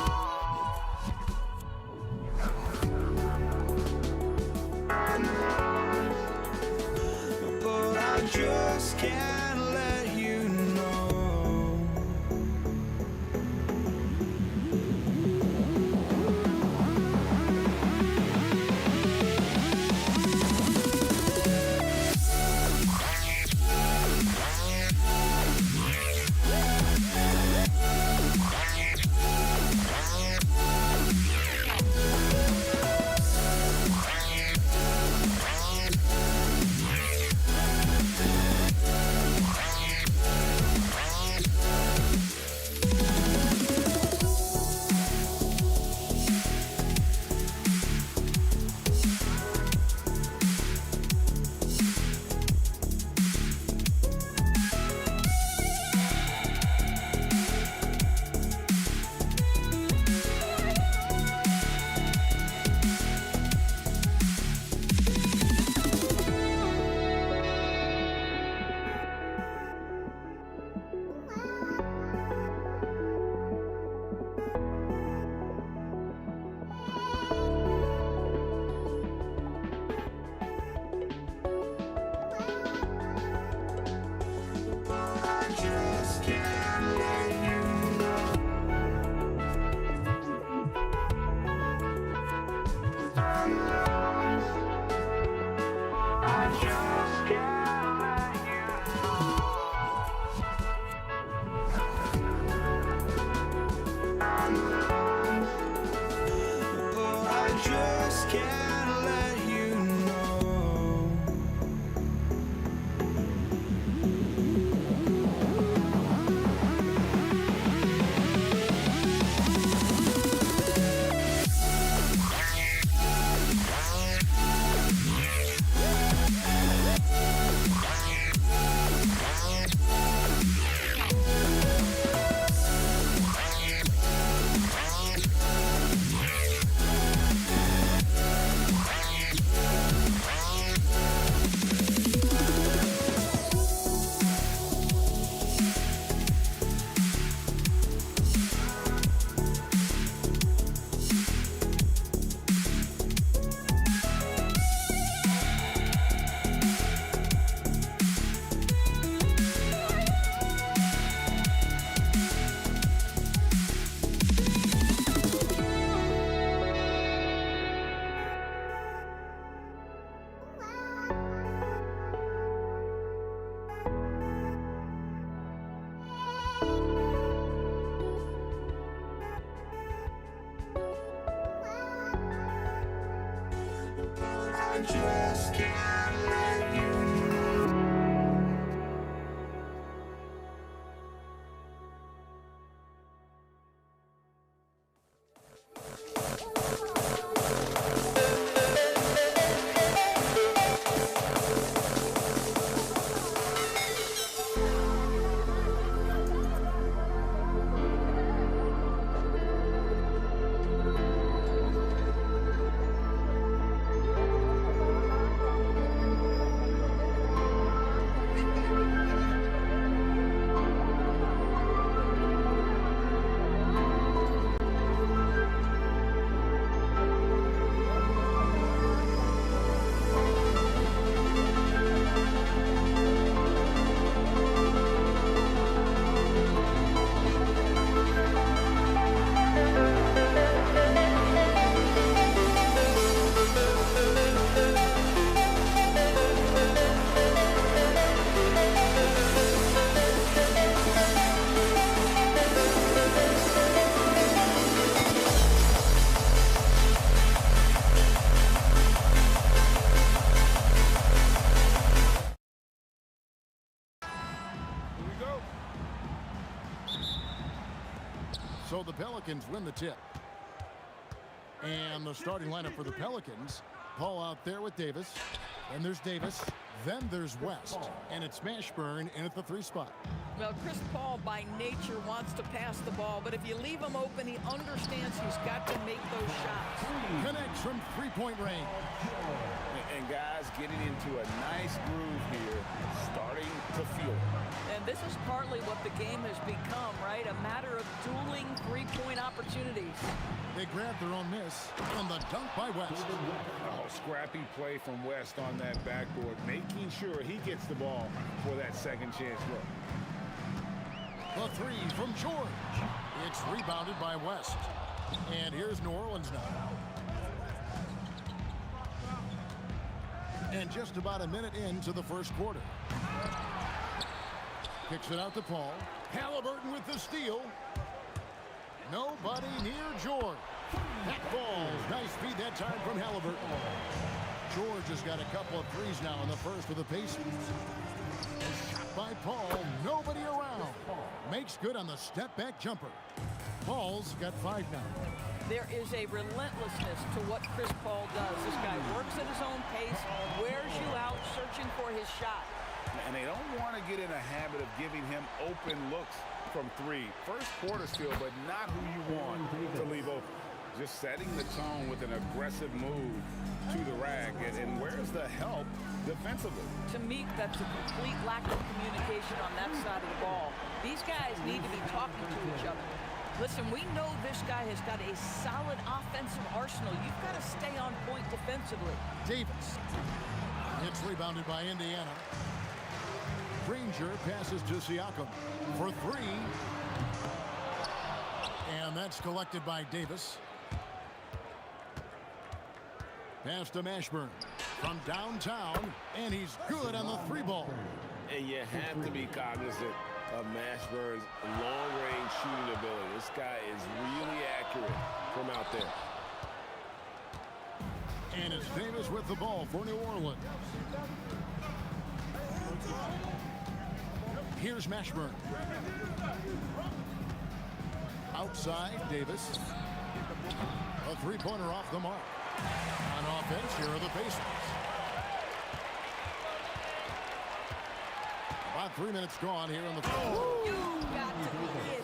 But I just can't let you know. Just can't let you know. So the Pelicans win the tip. And the starting lineup for the Pelicans, Paul out there with Davis. And there's Davis. Then there's West, and it's Mashburn in at the 3 spot. Well, Chris Paul by nature wants to pass the ball, but if you leave him open, he understands he's got to make those shots. Connects from 3-point range. And guys getting into a nice groove here, starting to feel it. And this is partly what the game has become, right? A matter of dueling 3-point opportunities. They grab their own miss on the dunk by West. Oh, scrappy play from West on that backboard, making sure he gets the ball for that second chance look. The 3 from George. It's rebounded by West. And here's New Orleans now. And just about a minute into the first quarter. Kicks it out to Paul. Halliburton with the steal. Nobody near George. That falls. Nice feed that time from Halliburton. George has got a couple of threes now in the first for the Pacers. Shot by Paul. Nobody around. Makes good on the step-back jumper. Paul's got 5 now. There is a relentlessness to what Chris Paul does. This guy works at his own pace, wears you out, searching for his shot. And they don't want to get in a habit of giving him open looks from 3. First quarter still, but not who you want to leave open. Just setting the tone with an aggressive move to the rack. And where's the help defensively? To me, that's a complete lack of communication on that side of the ball. These guys need to be talking to each other. Listen, we know this guy has got a solid offensive arsenal. You've got to stay on point defensively. Davis. It's rebounded by Indiana. Granger passes to Siakam for 3. And that's collected by Davis. Pass to Mashburn from downtown, and he's good on the 3 ball. And you have to be cognizant of Mashburn's long-range shooting ability. This guy is really accurate from out there. And it's Davis with the ball for New Orleans. Here's Mashburn. Outside, Davis. A 3-pointer off the mark. On offense, here are the Pacers. About 3 minutes gone here in the fourth. You got to be kidding.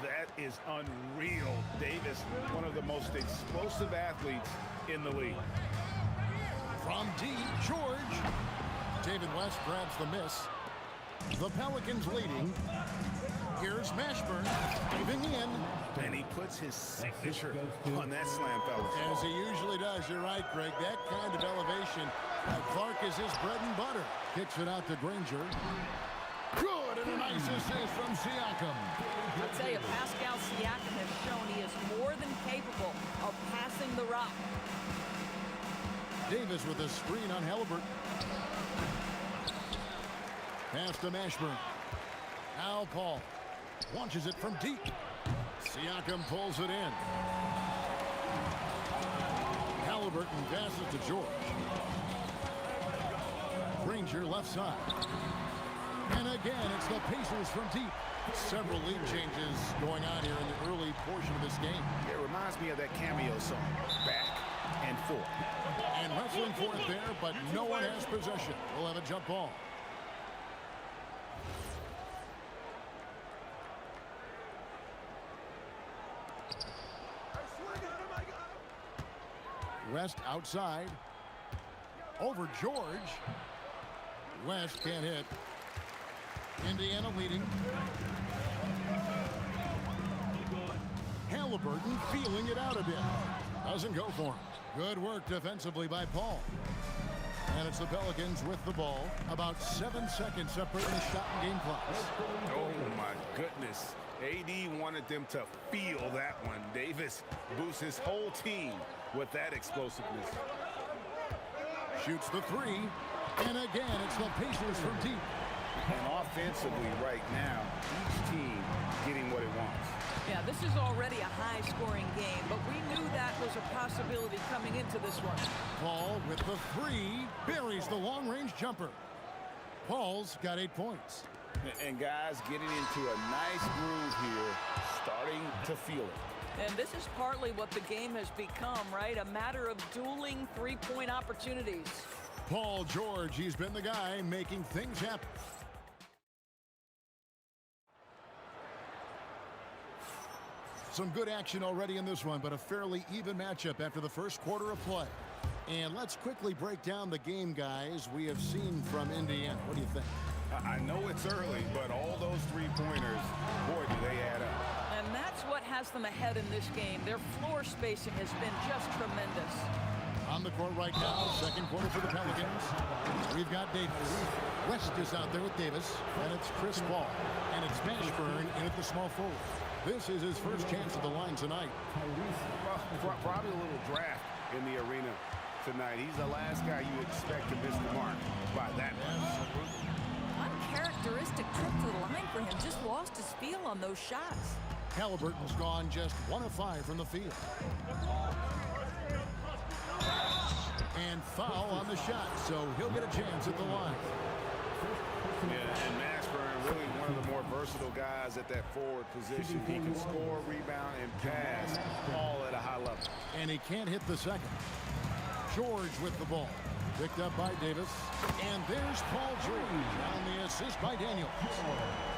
That is unreal. Davis, one of the most explosive athletes in the league. From deep, George. David West grabs the miss. The Pelicans leading. Here's Mashburn diving in. And he puts his signature on that slam, fellas. As he usually does. You're right, Greg. That kind of elevation. Clark is his bread and butter. Kicks it out to Granger. Good, and a nice assist from Siakam. I'll tell you, Pascal Siakam has shown he is more than capable of passing the rock. Davis with a screen on Halliburton. Pass to Mashburn. Now Paul launches it from deep. Siakam pulls it in. Halliburton passes to George. Granger left side. And again, it's the Pacers from deep. Several lead changes going on here in the early portion of this game. It reminds me of that cameo song, Back and Forth. And wrestling for it there, but no one has possession. We'll have a jump ball. West outside. Over George. West can't hit. Indiana leading. Halliburton feeling it out a bit. Doesn't go for him. Good work defensively by Paul. And it's the Pelicans with the ball. About 7 seconds separating the shot and game clocks. Oh, my goodness. AD wanted them to feel that one. Davis boosts his whole team with that explosiveness. Shoots the 3. And again, it's the Pacers from deep. And offensively right now, each team getting what it wants. Yeah, this is already a high-scoring game, but we knew that was a possibility coming into this one. Paul with the 3. Buries the long-range jumper. Paul's got 8 points. And guys getting into a nice groove here, starting to feel it. And this is partly what the game has become, right? A matter of dueling 3-point opportunities. Paul George, he's been the guy making things happen. Some good action already in this one, but a fairly even matchup after the first quarter of play. And let's quickly break down the game, guys, we have seen from Indiana. What do you think? I know it's early, but all those three-pointers, boy, do they add up. And that's what has them ahead in this game. Their floor spacing has been just tremendous. On the court right now, second quarter for the Pelicans. We've got Davis. West is out there with Davis, and it's Chris Paul. And it's Mashburn in at the small forward. This is his first chance at the line tonight. Well, probably a little draft in the arena tonight. He's the last guy you expect to miss the mark by that much. Uncharacteristic trip to the line for him. Just lost his feel on those shots. Halliburton's gone just 1 of 5 from the field. And foul on the shot, so he'll get a chance at the line. Yeah, and Mashburn, really one of the more versatile guys at that forward position. He can score, rebound, and pass all at a high level. And he can't hit the second. George with the ball. Picked up by Davis. And there's Paul George on the assist by Daniels.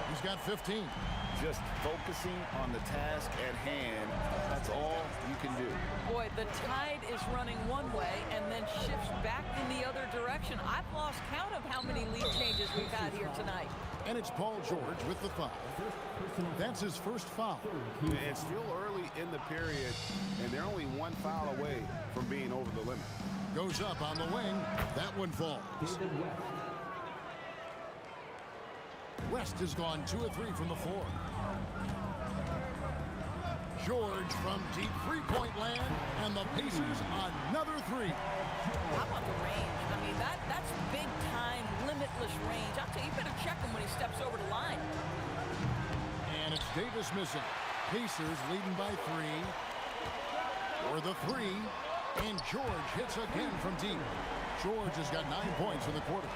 He's got 15. Just focusing on the task at hand, that's all you can do. Boy, the tide is running one way and then shifts back in the other direction. I've lost count of how many lead changes we've had here tonight. And it's Paul George with the foul. That's his first foul. It's still early in the period, and they're only 1 foul away from being over the limit. Goes up on the wing. That one falls. West has gone 2 of 3 from the floor. George from deep three-point land, and the Pacers another 3. How about the range? I mean, that's big-time, limitless range. I'll tell you, you better check him when he steps over the line. And it's Davis missing. Pacers leading by 3. For the 3. And George hits again from deep. George has got 9 points in the quarter.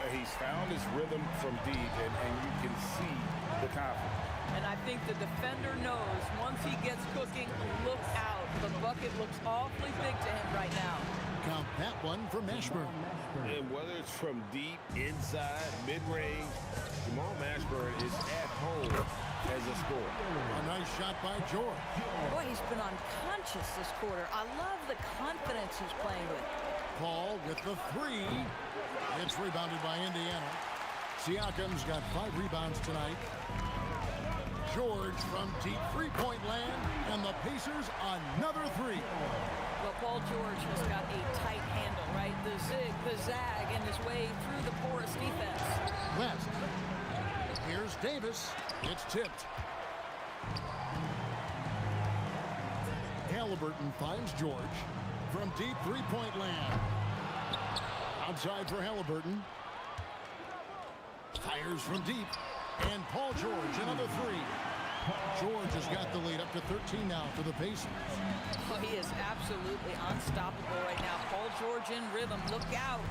He's found his rhythm from deep, and you can see the confidence. And I think the defender knows once he gets cooking, look out. The bucket looks awfully big to him right now. Count that one for Mashburn. And whether it's from deep, inside, mid-range, Jamal Mashburn is at home as a scorer. A nice shot by George. Boy, he's been unconscious this quarter. I love the confidence he's playing with. Paul with the 3. It's rebounded by Indiana. Siakam's got 5 rebounds tonight. George from deep three-point land, and the Pacers another 3. Well, Paul George has got a tight handle, right? The zig, the zag, and his way through the porous defense. West. Here's Davis. It's tipped. Halliburton finds George from deep three-point land. Outside for Halliburton. Fires from deep. And Paul George, another 3. George has got the lead up to 13 now for the Pacers. Oh, he is absolutely unstoppable right now. Paul George in rhythm. Look out.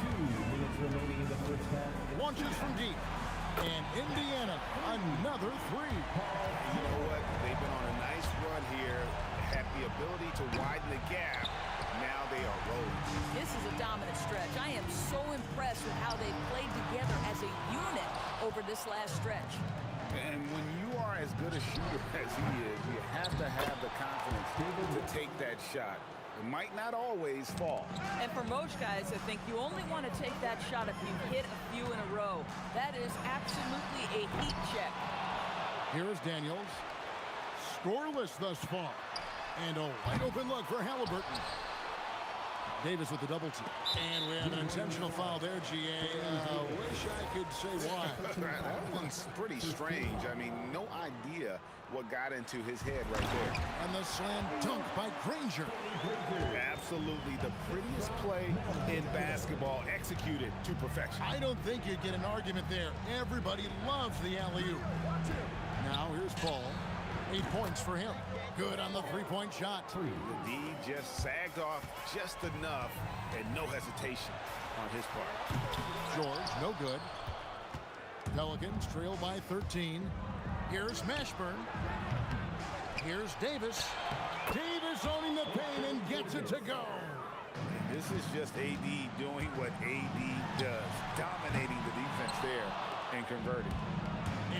2 minutes remaining in the first half. Launches from deep. And Indiana, another 3. You know what? They've been on a nice run here. Had the ability to widen the gap. Now they are rolling. This is a dominant stretch. I am so impressed with how they played together as a unit over this last stretch. And when you are as good a shooter as he is, you have to have the confidence to take that shot. It might not always fall. And for most guys, I think you only want to take that shot if you hit a few in a row. That is absolutely a heat check. Here's Daniels. Scoreless thus far. And a wide open look for Halliburton. Davis with the double team. And we have an intentional foul there, G.A. Wish I could say why. That one's pretty strange. I mean, no idea what got into his head right there. And the slam dunk by Granger. Absolutely the prettiest play in basketball, executed to perfection. I don't think you'd get an argument there. Everybody loves the alley-oop. Now here's Paul. 8 points for him. Good on the three-point shot. The D just sagged off just enough, and no hesitation on his part. George, no good. Pelicans trail by 13. Here's Mashburn. Here's Davis. Davis owning the paint and gets it to go. This is just AD doing what AD does, dominating the defense there and converting.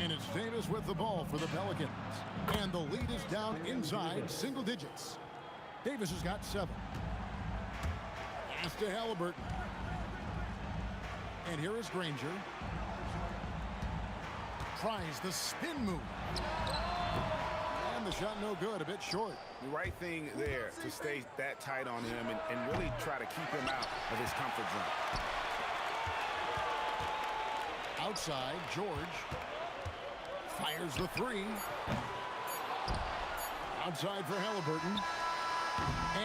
And it's Davis with the ball for the Pelicans. And the lead is down inside single digits. Davis has got 7. Pass to Halliburton. And here is Granger. Tries the spin move. And the shot no good, a bit short. The right thing there to stay that tight on him and really try to keep him out of his comfort zone. Outside, George fires the 3. Outside for Halliburton.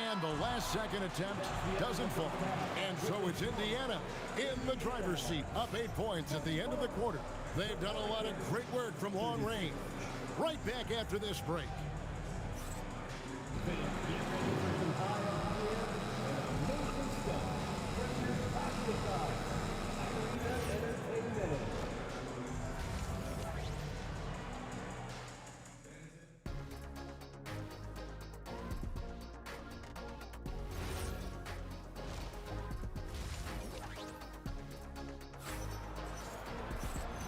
And the last second attempt doesn't fall. And so it's Indiana in the driver's seat, up 8 points at the end of the quarter. They've done a lot of great work from long range. Right back after this break.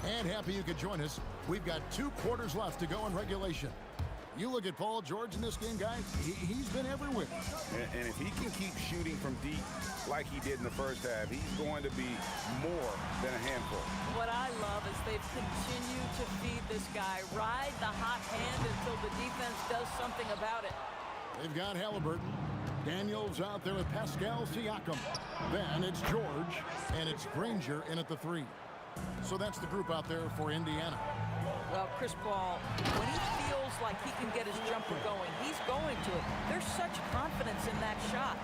And happy you could join us. We've got 2 quarters left to go in regulation. You look at Paul George in this game, guys. He's been everywhere. And if he can keep shooting from deep like he did in the first half, he's going to be more than a handful. What I love is they've continued to feed this guy, ride the hot hand until the defense does something about it. They've got Halliburton. Daniels out there with Pascal Siakam. Then it's George, and it's Granger in at the 3. So that's the group out there for Indiana. Well, Chris Paul, when he feels like he can get his jumper going, he's going to it. There's such confidence in that shot.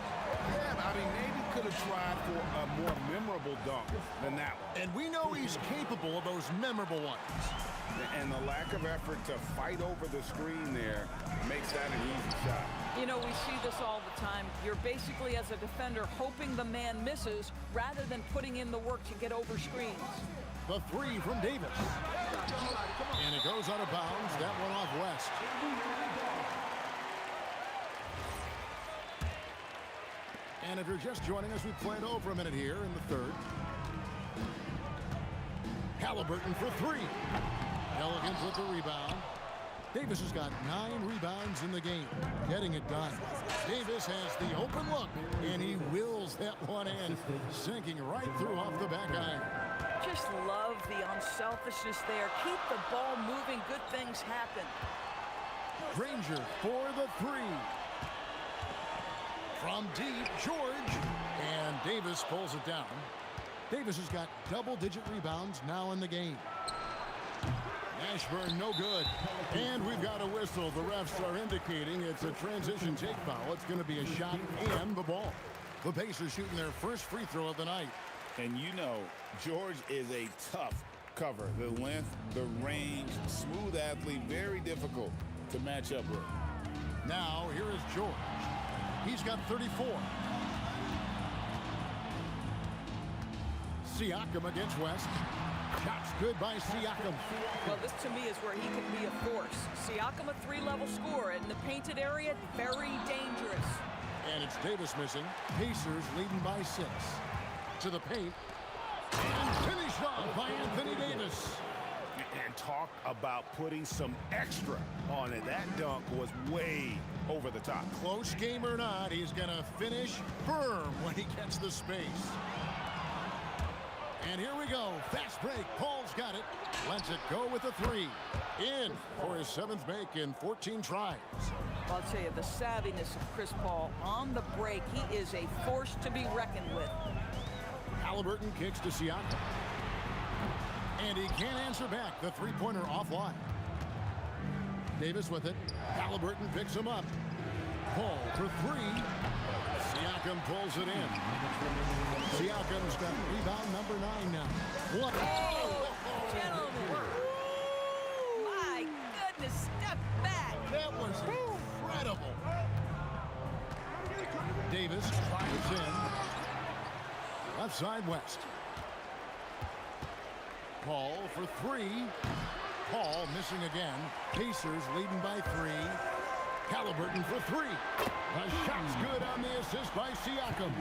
Yeah, I mean, maybe could have tried for a more memorable dunk than that one. And we know he's capable of those memorable ones. And the lack of effort to fight over the screen there makes that an easy shot. You know, we see this all the time. You're basically, as a defender, hoping the man misses rather than putting in the work to get over screens. The 3 from Davis. And it goes out of bounds. That one off West. And if you're just joining us, we played over a minute here in the 3rd. Halliburton for 3. Pelicans with the rebound. Davis has got 9 rebounds in the game, getting it done. Davis has the open look, and he wills that one in, sinking right through off the back iron. Just love the unselfishness there. Keep the ball moving. Good things happen. Granger for the 3. From deep, George. And Davis pulls it down. Davis has got double-digit rebounds now in the game. Ashburn, no good. And we've got a whistle. The refs are indicating it's a transition take foul. It's going to be a shot and the ball. The Pacers shooting their first free throw of the night. And you know, George is a tough cover. The length, the range, smooth athlete, very difficult to match up with. Now, here is George. He's got 34. Siakam against West. Shots good by Siakam. Well, this to me is where he can be a force. Siakam, a 3-level scorer in the painted area, very dangerous. And it's Davis missing. Pacers leading by 6. To the paint. And finished off by Anthony Davis. And talk about putting some extra on it. That dunk was way over the top. Close game or not, he's going to finish firm when he gets the space. And here we go. Fast break. Paul's got it. Lets it go with a 3. In for his 7th make in 14 tries. I'll tell you, the savviness of Chris Paul on the break, he is a force to be reckoned with. Halliburton kicks to Siakam. And he can't answer back. The 3-pointer offline. Davis with it. Halliburton picks him up. Paul for 3. Siakam pulls it in. Siakam's got rebound number 9 now. What? Oh, gentlemen. My goodness, step back. That was incredible. Davis drives in. Left side West. Paul for 3. Paul missing again. Pacers leading by 3. Halliburton for three. The shot's good on the assist by Siakam.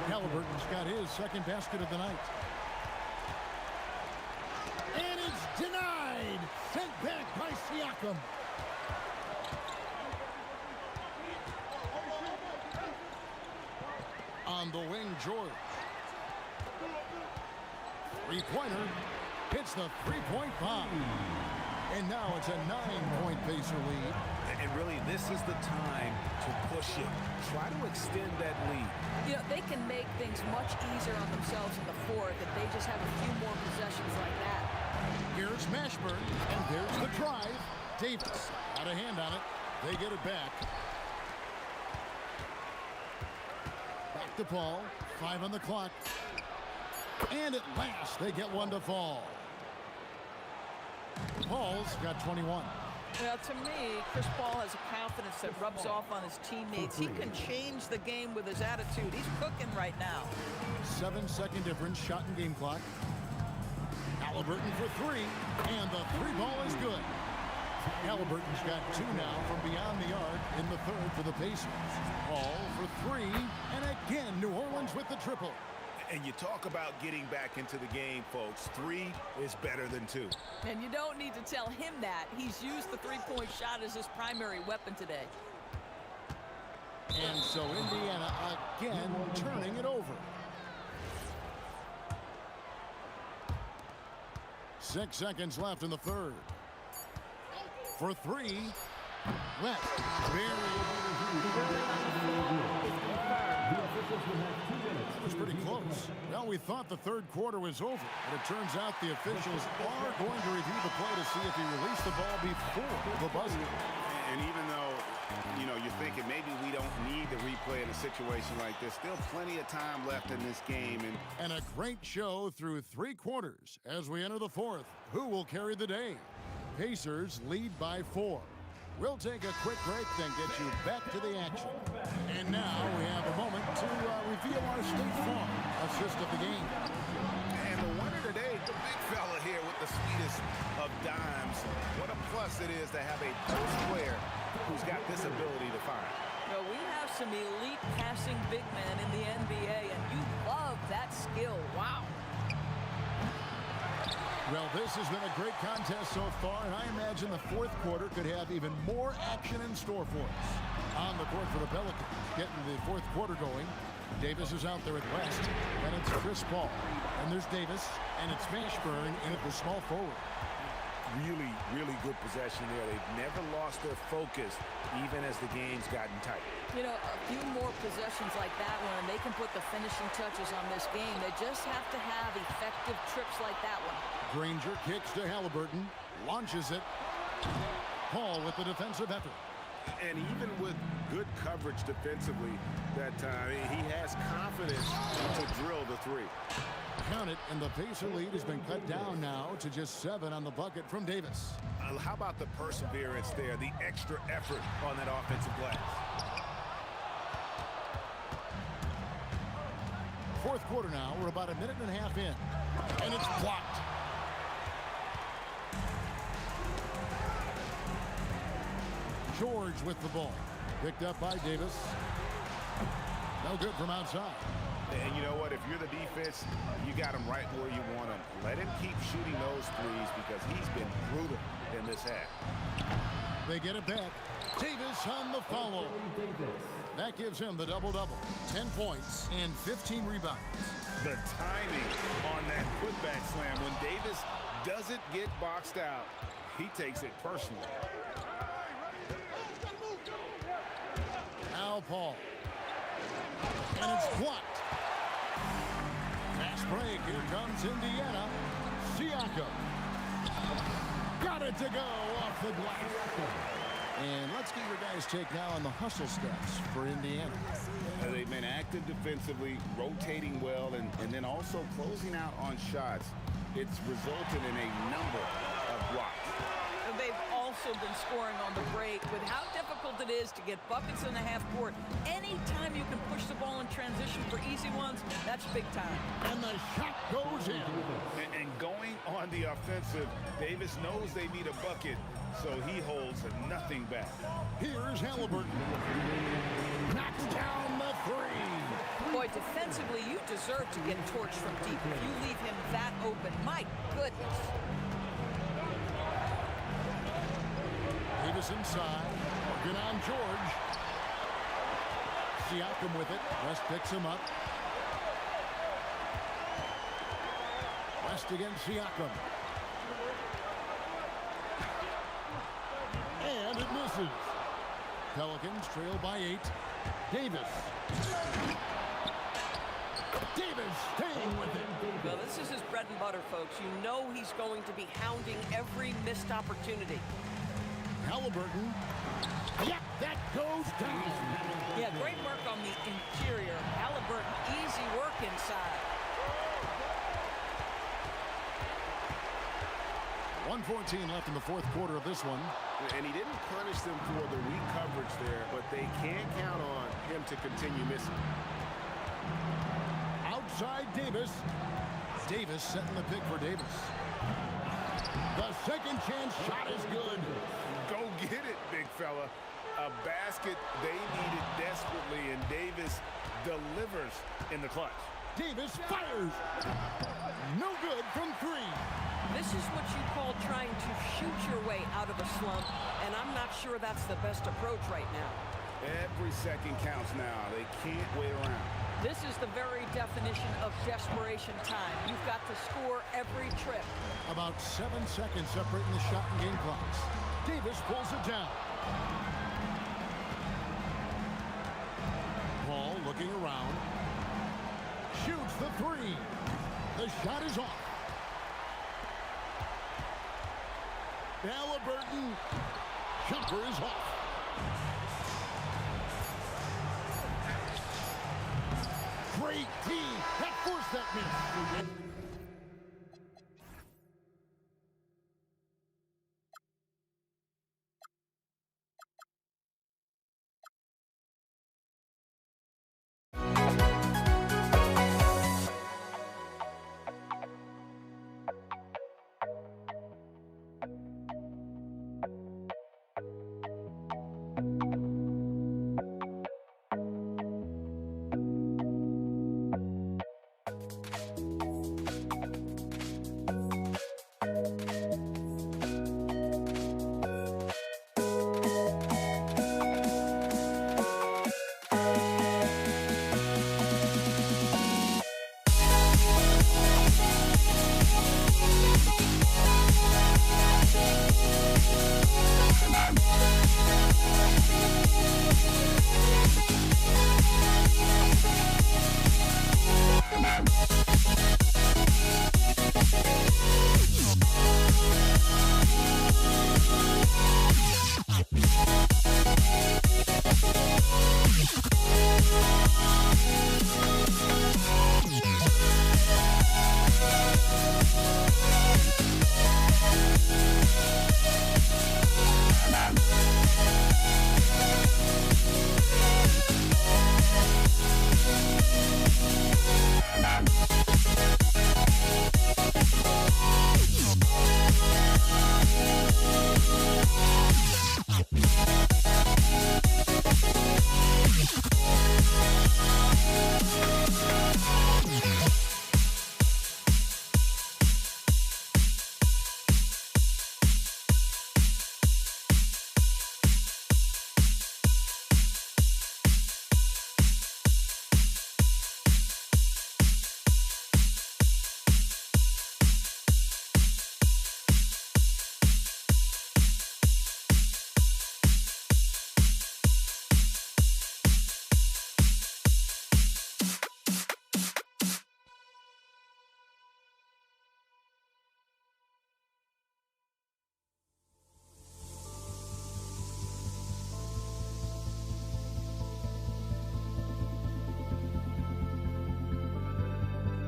Halliburton's got his second basket of the night. And it's denied. Sent back by Siakam. On the wing, George. Three-pointer hits the three-point bomb. And now it's a 9-point Pacer lead. And really, this is the time to push it. Try to extend that lead. You know, they can make things much easier on themselves in the fourth if they just have a few more possessions like that. Here's Mashburn, and there's the drive. Davis got a hand on it. They get it back. Back to Paul. 5 on the clock. And at last, they get one to fall. Paul's got 21. Well, to me, Chris Paul has a confidence that rubs off on his teammates. He can change the game with his attitude. He's cooking right now. 7-second difference, shot and game clock. Halliburton for three, and the three ball is good. Halliburton's got 2 now from beyond the arc in the third for the Pacers. Paul for three, and again, New Orleans with the triple. And you talk about getting back into the game, folks. 3 is better than 2. And you don't need to tell him that. He's used the three-point shot as his primary weapon today. And so Indiana again turning it over. 6 seconds left in the third. For three, West. That was pretty close. Well, we thought the third quarter was over, but it turns out the officials are going to review the play to see if he released the ball before the buzzer. And even though, you know, you're thinking maybe we don't need to replay in a situation like this, still plenty of time left in this game. And a great show through 3 quarters as we enter the fourth. Who will carry the day? Pacers lead by 4. We'll take a quick break, then get you back to the action. And now we have a moment to reveal our State Farm assist of the game. And the winner today, the big fella here with the sweetest of dimes. What a plus it is to have a post player who's got this ability to fire. Well, we have some elite passing big men in the NBA, and you love that skill. Wow. Well, this has been a great contest so far, and I imagine the fourth quarter could have even more action in store for us. On the court for the Pelicans, getting the fourth quarter going. Davis is out there at West, and it's Chris Paul. And there's Davis, and it's Mashburn in at the small forward. Really, really good possession there. They've never lost their focus, even as the game's gotten tight. You know, a few more possessions like that one, and they can put the finishing touches on this game. They just have to have effective trips like that one. Granger kicks to Halliburton, launches it. Paul with the defensive effort. And even with good coverage defensively that time, he has confidence to drill the 3. Count it, and the Pacer lead has been cut down now to just 7 on the bucket from Davis. How about the perseverance there, the extra effort on that offensive glass? Fourth quarter now, we're about a minute and a half in, and it's blocked. George with the ball, picked up by Davis. No good from outside. And you know what? If you're the defense, you got him right where you want him. Let him keep shooting those threes because he's been brutal in this half. They get it back. Davis on the follow. That gives him the double-double. 10 points and 15 rebounds. The timing on that putback slam. When Davis doesn't get boxed out, he takes it personally. Now Paul. And it's blocked. Fast break. Here comes Indiana. Siakam. Got it to go off the glass. And let's get your guys' take now on the hustle steps for Indiana. They've been active defensively, rotating well, and then also closing out on shots. It's resulted in a number of blocks. They've also also been scoring on the break. With how difficult it is to get buckets in the half court, anytime you can push the ball in transition for easy ones, that's big time. And the shot goes in. And going on the offensive, Davis knows they need a bucket, so he holds nothing back. Here's Halliburton. Knocks down the three. Boy, defensively, you deserve to get torched from deep if you leave him that open. My goodness. Davis inside. Morgan on George. Siakam with it. West picks him up. West against Siakam. And it misses. Pelicans trail by 8. Davis. Davis staying with it. Well, this is his bread and butter, folks. You know he's going to be hounding every missed opportunity. Halliburton. Yep, that goes down. Yeah, great work on the interior. Halliburton, easy work inside. 1:14 left in the fourth quarter of this one. And he didn't punish them for the weak coverage there, but they can't count on him to continue missing. Outside Davis. Davis setting the pick for Davis. The second chance shot is good. Go get it, big fella. A basket they needed desperately, and Davis delivers in the clutch. Davis fires. No good from 3. This is what you call trying to shoot your way out of a slump, and I'm not sure that's the best approach right now. Every second counts now. They can't wait around. This is the very definition of desperation time. You've got to score every trip. About 7 seconds separating the shot and game clocks. Davis pulls it down. Paul looking around. Shoots the 3. The shot is off. Halliburton. Jumper is off. Great team. That forced that miss.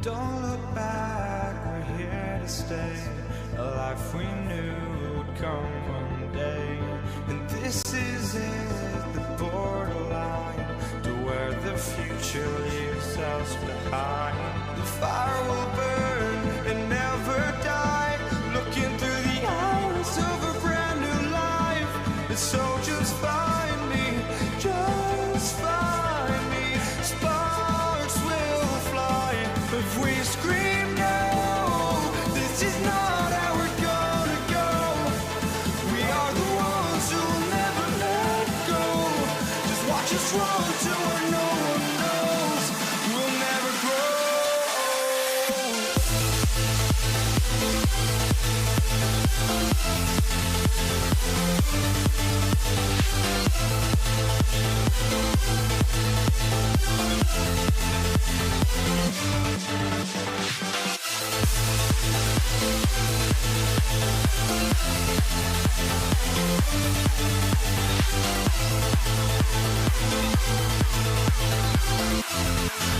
Don't look back, we're here to stay. A life we knew would come one day. this is it, the borderline to where the future leaves us behind. The fire will burn and never die, looking through the eyes of a brand new life. And so just find me, just find me. Sparks will fly if we scream no. This is not how we're gonna go. We are the ones who will never let go. Just watch us run to where no one knows. We'll never grow.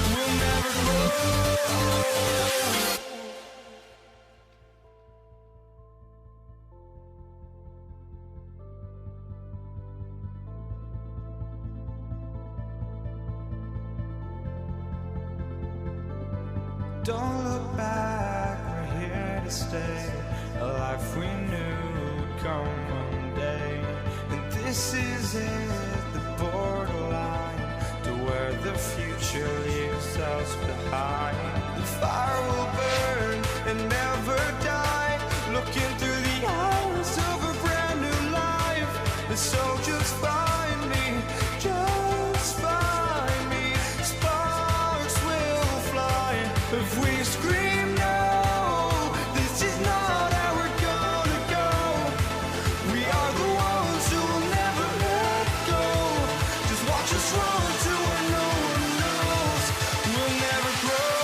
We'll never grow. Don't look back, we're here to stay. A life we knew would come one day. And this is it, the borderline to where the future leaves us behind. The fire will burn and never die, looking through the eyes of a brand new life. And so just find me, just find me. Sparks will fly if we scream no. This is not how we're gonna go. We are the ones who will never let go. Just watch us run to where no one knows. We'll never grow.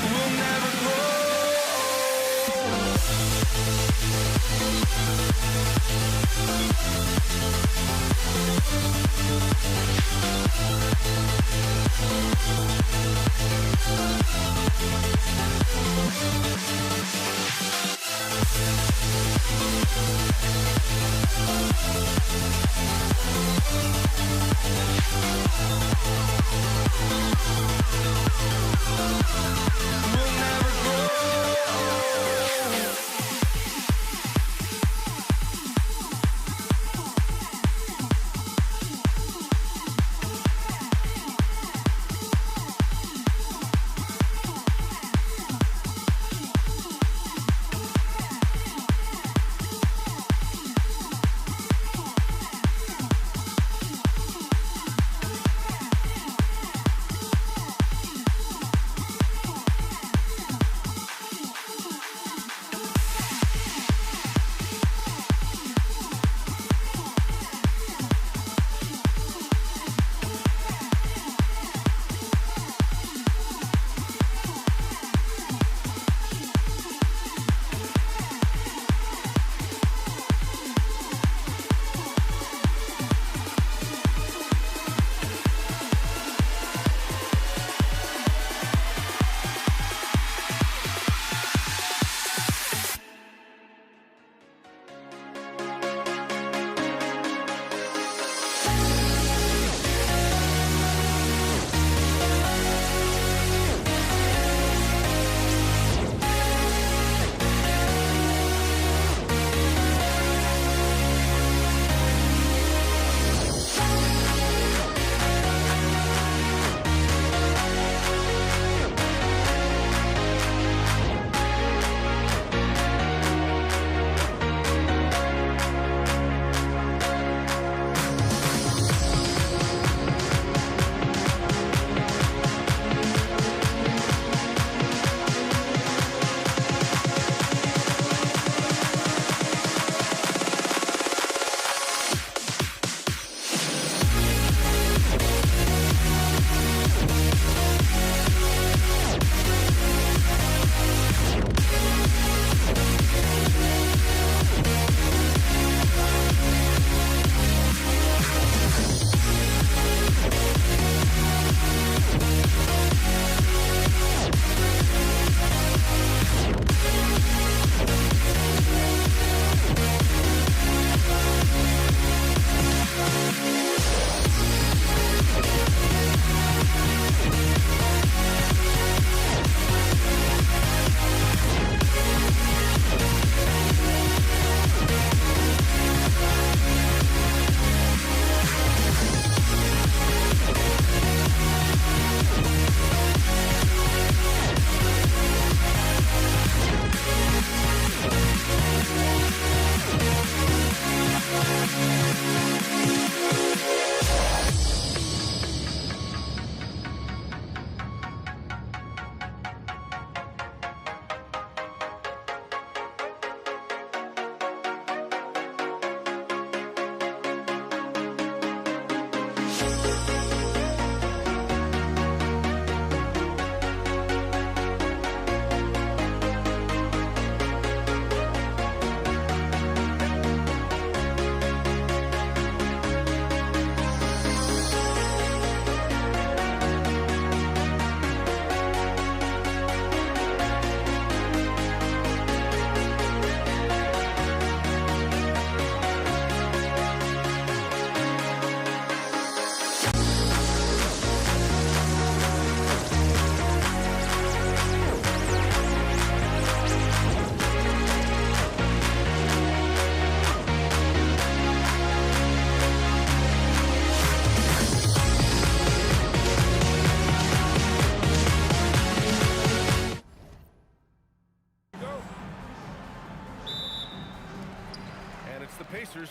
We'll never grow. We'll never grow.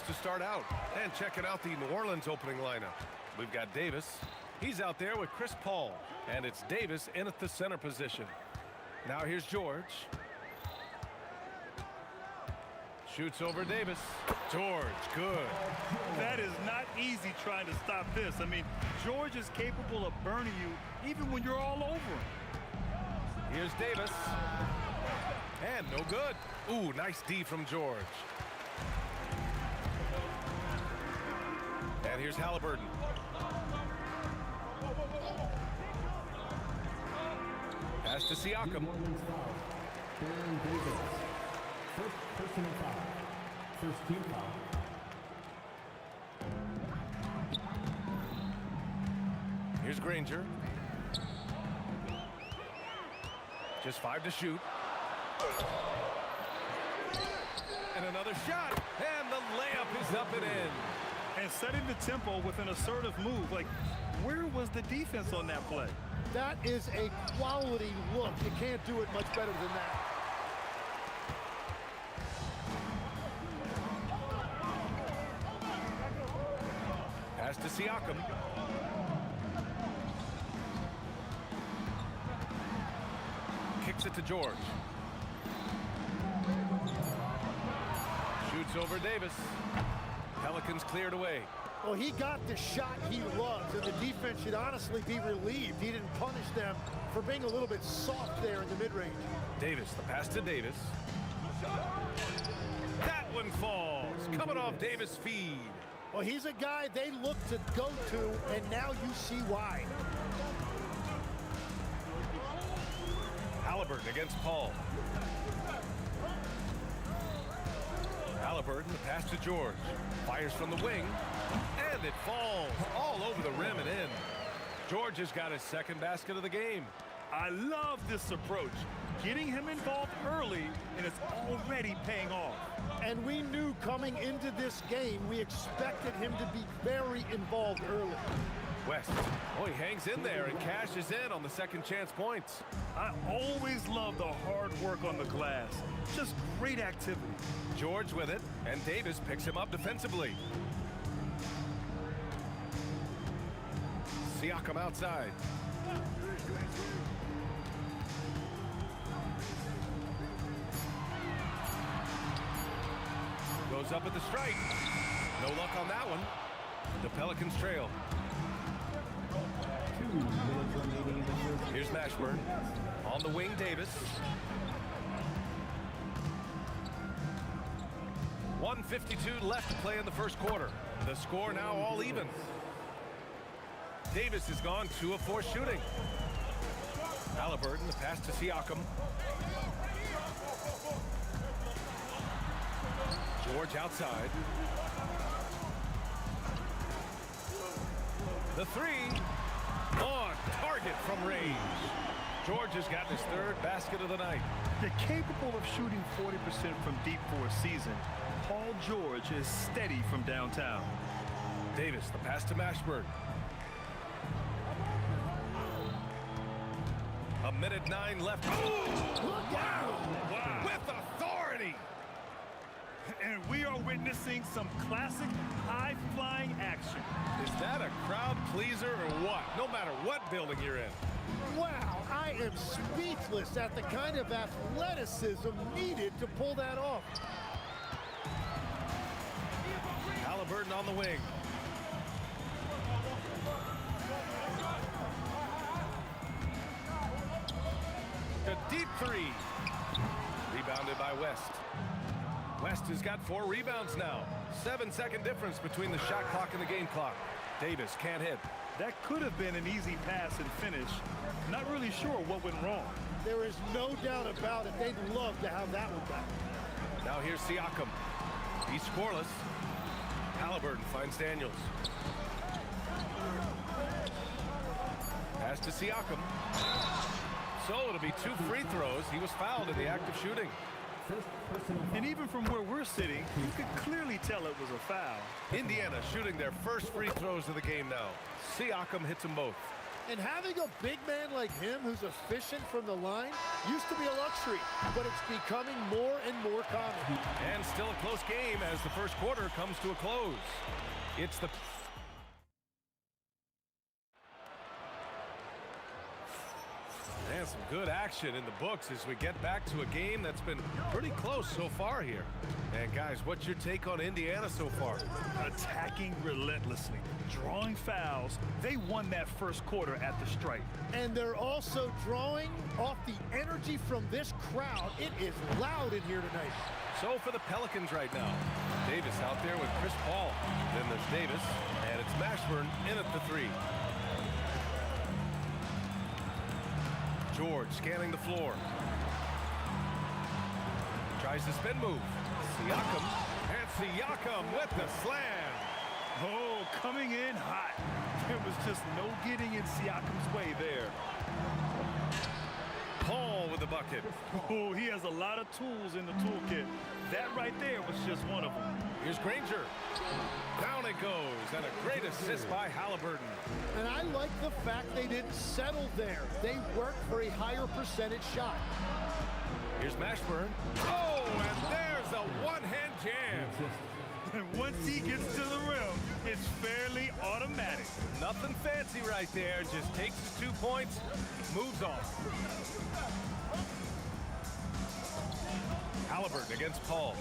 to start out. And checking out the New Orleans opening lineup. We've got Davis. He's out there with Chris Paul. And it's Davis in at the center position. Now here's George. Shoots over Davis. George, good. That is not easy trying to stop this. I mean, George is capable of burning you even when you're all over him. Here's Davis. And no good. Ooh, nice D from George. And here's Halliburton. Pass to Siakam. First personal foul. First team foul. Here's Granger. Just 5 to shoot. And another shot. And the layup is up and in. And setting the tempo with an assertive move. Like, where was the defense on that play? That is a quality look. You can't do it much better than that. Pass to Siakam. Kicks it to George. Shoots over Davis. Pelicans cleared away. Well, he got the shot he loves, and the defense should honestly be relieved. He didn't punish them for being a little bit soft there in the mid-range. Davis, the pass to Davis. That one falls. Coming off Davis' feed. Well, he's a guy they look to go to, and now you see why. Halliburton against Paul. Halliburton, the pass to George. Fires from the wing, and it falls all over the rim and in. George has got his second basket of the game. I love this approach. Getting him involved early, and it's already paying off. And we knew coming into this game, we expected him to be very involved early. West, oh, he hangs in there and cashes in on the second chance points. I always love the hard work on the glass. Just great activity. George with it, and Davis picks him up defensively. Siakam outside. Goes up at the strike. No luck on that one. The Pelicans trail. Here's Mashburn. On the wing, Davis. 1:52 left to play in the first quarter. The score now all even. Davis has gone 2 of 4 shooting. Halliburton, the pass to Siakam. George outside. The 3 on target from range. George has got his third basket of the night. They're capable of shooting 40% from deep for a season. Paul George is steady from downtown. Davis, the pass to Mashburn. 1:09 left. Oh, wow. With authority. And we are witnessing some classic high-flying action. Is that a crowd pleaser or what? No matter what building you're in. Wow, I am speechless at the kind of athleticism needed to pull that off. Halliburton on the wing. The deep 3. Rebounded by West. West has got 4 rebounds now. 7-second difference between the shot clock and the game clock. Davis can't hit. That could have been an easy pass and finish. Not really sure what went wrong. There is no doubt about it. They'd love to have that one back. Now here's Siakam. He's scoreless. Halliburton finds Daniels. Pass to Siakam. So it'll be 2 free throws. He was fouled in the act of shooting. And even from where we're sitting, you could clearly tell it was a foul. Indiana shooting their first free throws of the game now. Siakam hits them both. And having a big man like him who's efficient from the line used to be a luxury, but it's becoming more and more common. And still a close game as the first quarter comes to a close. It's the... And some good action in the books as we get back to a game that's been pretty close so far here. And guys, what's your take on Indiana so far? Attacking relentlessly, drawing fouls. They won that first quarter at the stripe. And they're also drawing off the energy from this crowd. It is loud in here tonight. So for the Pelicans right now, Davis out there with Chris Paul. Then there's Davis, and it's Mashburn in at the three. George scanning the floor. Tries the spin move. Siakam. And Siakam with the slam. Oh, coming in hot. There was just no getting in Siakam's way there. Paul with the bucket. Oh, he has a lot of tools in the toolkit. That right there was just one of them. Here's Granger. Down it goes, and a great assist by Halliburton. And I like the fact they didn't settle there. They worked for a higher percentage shot. Here's Mashburn. Oh, and there's a one-hand jam. And once he gets to the rim, it's fairly automatic. Nothing fancy right there. Just takes his 2 points, moves on. Halliburton against Paul.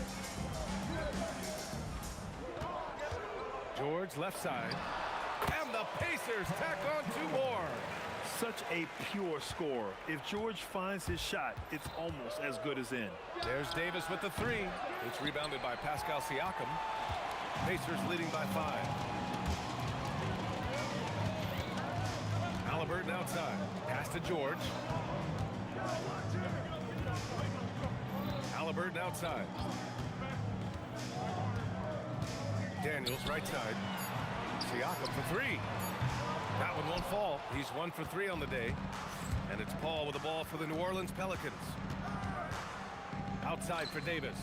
George left side. And the Pacers tack on 2 more. Such a pure score. If George finds his shot, it's almost as good as in. There's Davis with the three. It's rebounded by Pascal Siakam. Pacers leading by 5. Halliburton outside. Pass to George. Halliburton outside. Daniels right side. Siakam for 3. That one won't fall. He's 1 for 3 on the day. And it's Paul with the ball for the New Orleans Pelicans. Outside for Davis.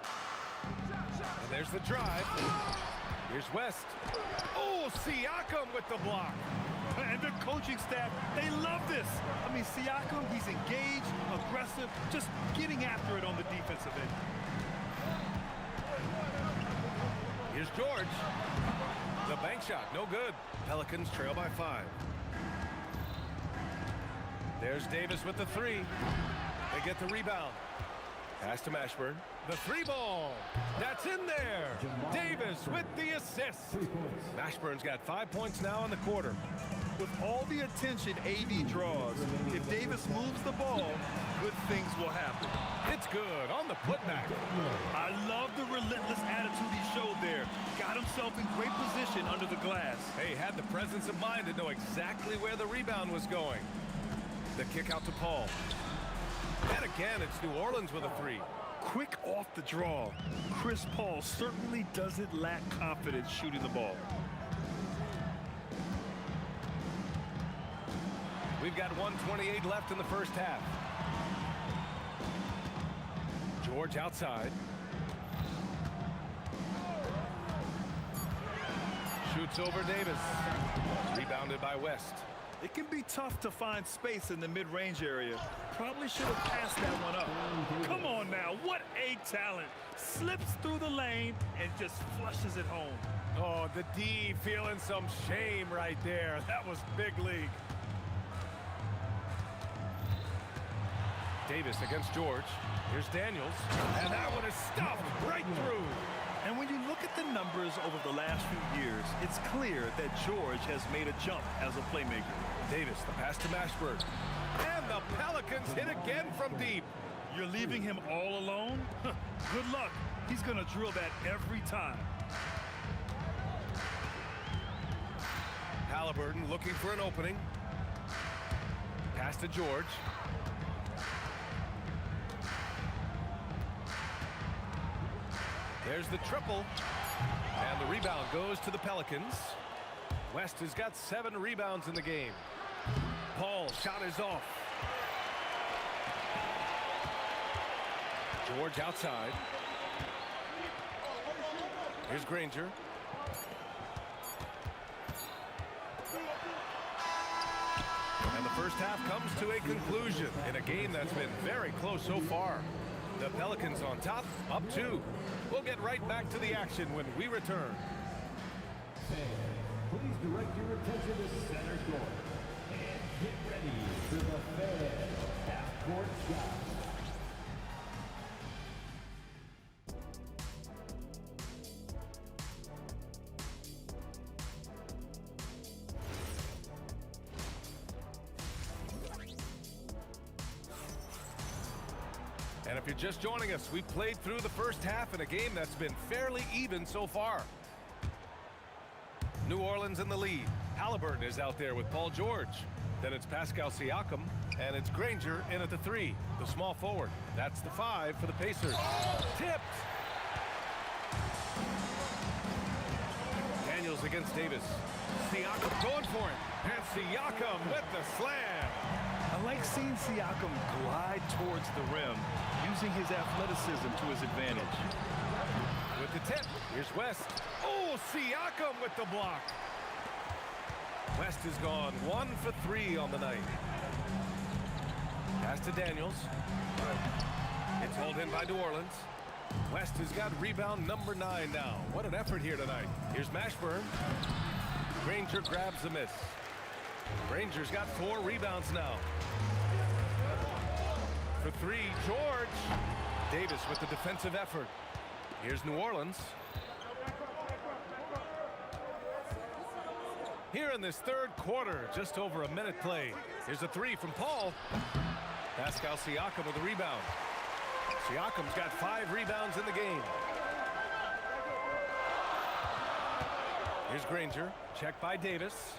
And there's the drive. Here's West. Oh, Siakam with the block. And the coaching staff, they love this. I mean, Siakam, he's engaged, aggressive, just getting after it on the defensive end. Here's George. The bank shot, no good. Pelicans trail by 5. There's Davis with the 3. They get the rebound. Pass to Mashburn. The 3 ball. That's in there. Davis with the assist. Mashburn's got 5 points now in the quarter. With all the attention AD draws, if Davis moves the ball, good things will happen. It's good on the putback. I love the relentless attitude he showed there. Got himself in great position under the glass. Hey, had the presence of mind to know exactly where the rebound was going. The kick out to Paul. And again, it's New Orleans with a 3. Quick off the draw. Chris Paul certainly doesn't lack confidence shooting the ball. We've got 1:28 left in the first half. George outside. Shoots over Davis. Rebounded by West. It can be tough to find space in the mid-range area. Probably should have passed that one up. Come on now, what a talent. Slips through the lane and just flushes it home. Oh, the D feeling some shame right there. That was big league. Davis against George. Here's Daniels. And that one is stuffed right through. And when you look at the numbers over the last few years, it's clear that George has made a jump as a playmaker. Davis, the pass to Mashburn. And the Pelicans hit again from deep. You're leaving him all alone? Good luck. He's going to drill that every time. Halliburton looking for an opening. Pass to George. There's the triple. And the rebound goes to the Pelicans. West has got 7 rebounds in the game. Paul shot is off. George outside. Here's Granger. And the first half comes to a conclusion in a game that's been very close so far. The Pelicans on top, up 2. We'll get right back to the action when we return. Please direct your attention to center court. And get ready for the Fan half-court shot. And if you're just joining us, we've played through the first half in a game that's been fairly even so far. New Orleans in the lead. Halliburton is out there with Paul George. Then it's Pascal Siakam, and it's Granger in at the 3, the small forward. That's the 5 for the Pacers. Tipped! Daniels against Davis. Siakam going for it. And Siakam with the slam. I like seeing Siakam glide towards the rim, using his athleticism to his advantage. With the tip, here's West. Oh, Siakam with the block. West has gone 1 for 3 on the night. Pass to Daniels. It's hauled in by New Orleans. West has got rebound number 9 now. What an effort here tonight. Here's Mashburn. Granger grabs the miss. Granger's got 4 rebounds now. For 3, George. Davis with the defensive effort. Here's New Orleans. Here in this third quarter, just over a minute played. Here's a 3 from Paul. Pascal Siakam with the rebound. Siakam's got 5 rebounds in the game. Here's Granger, checked by Davis.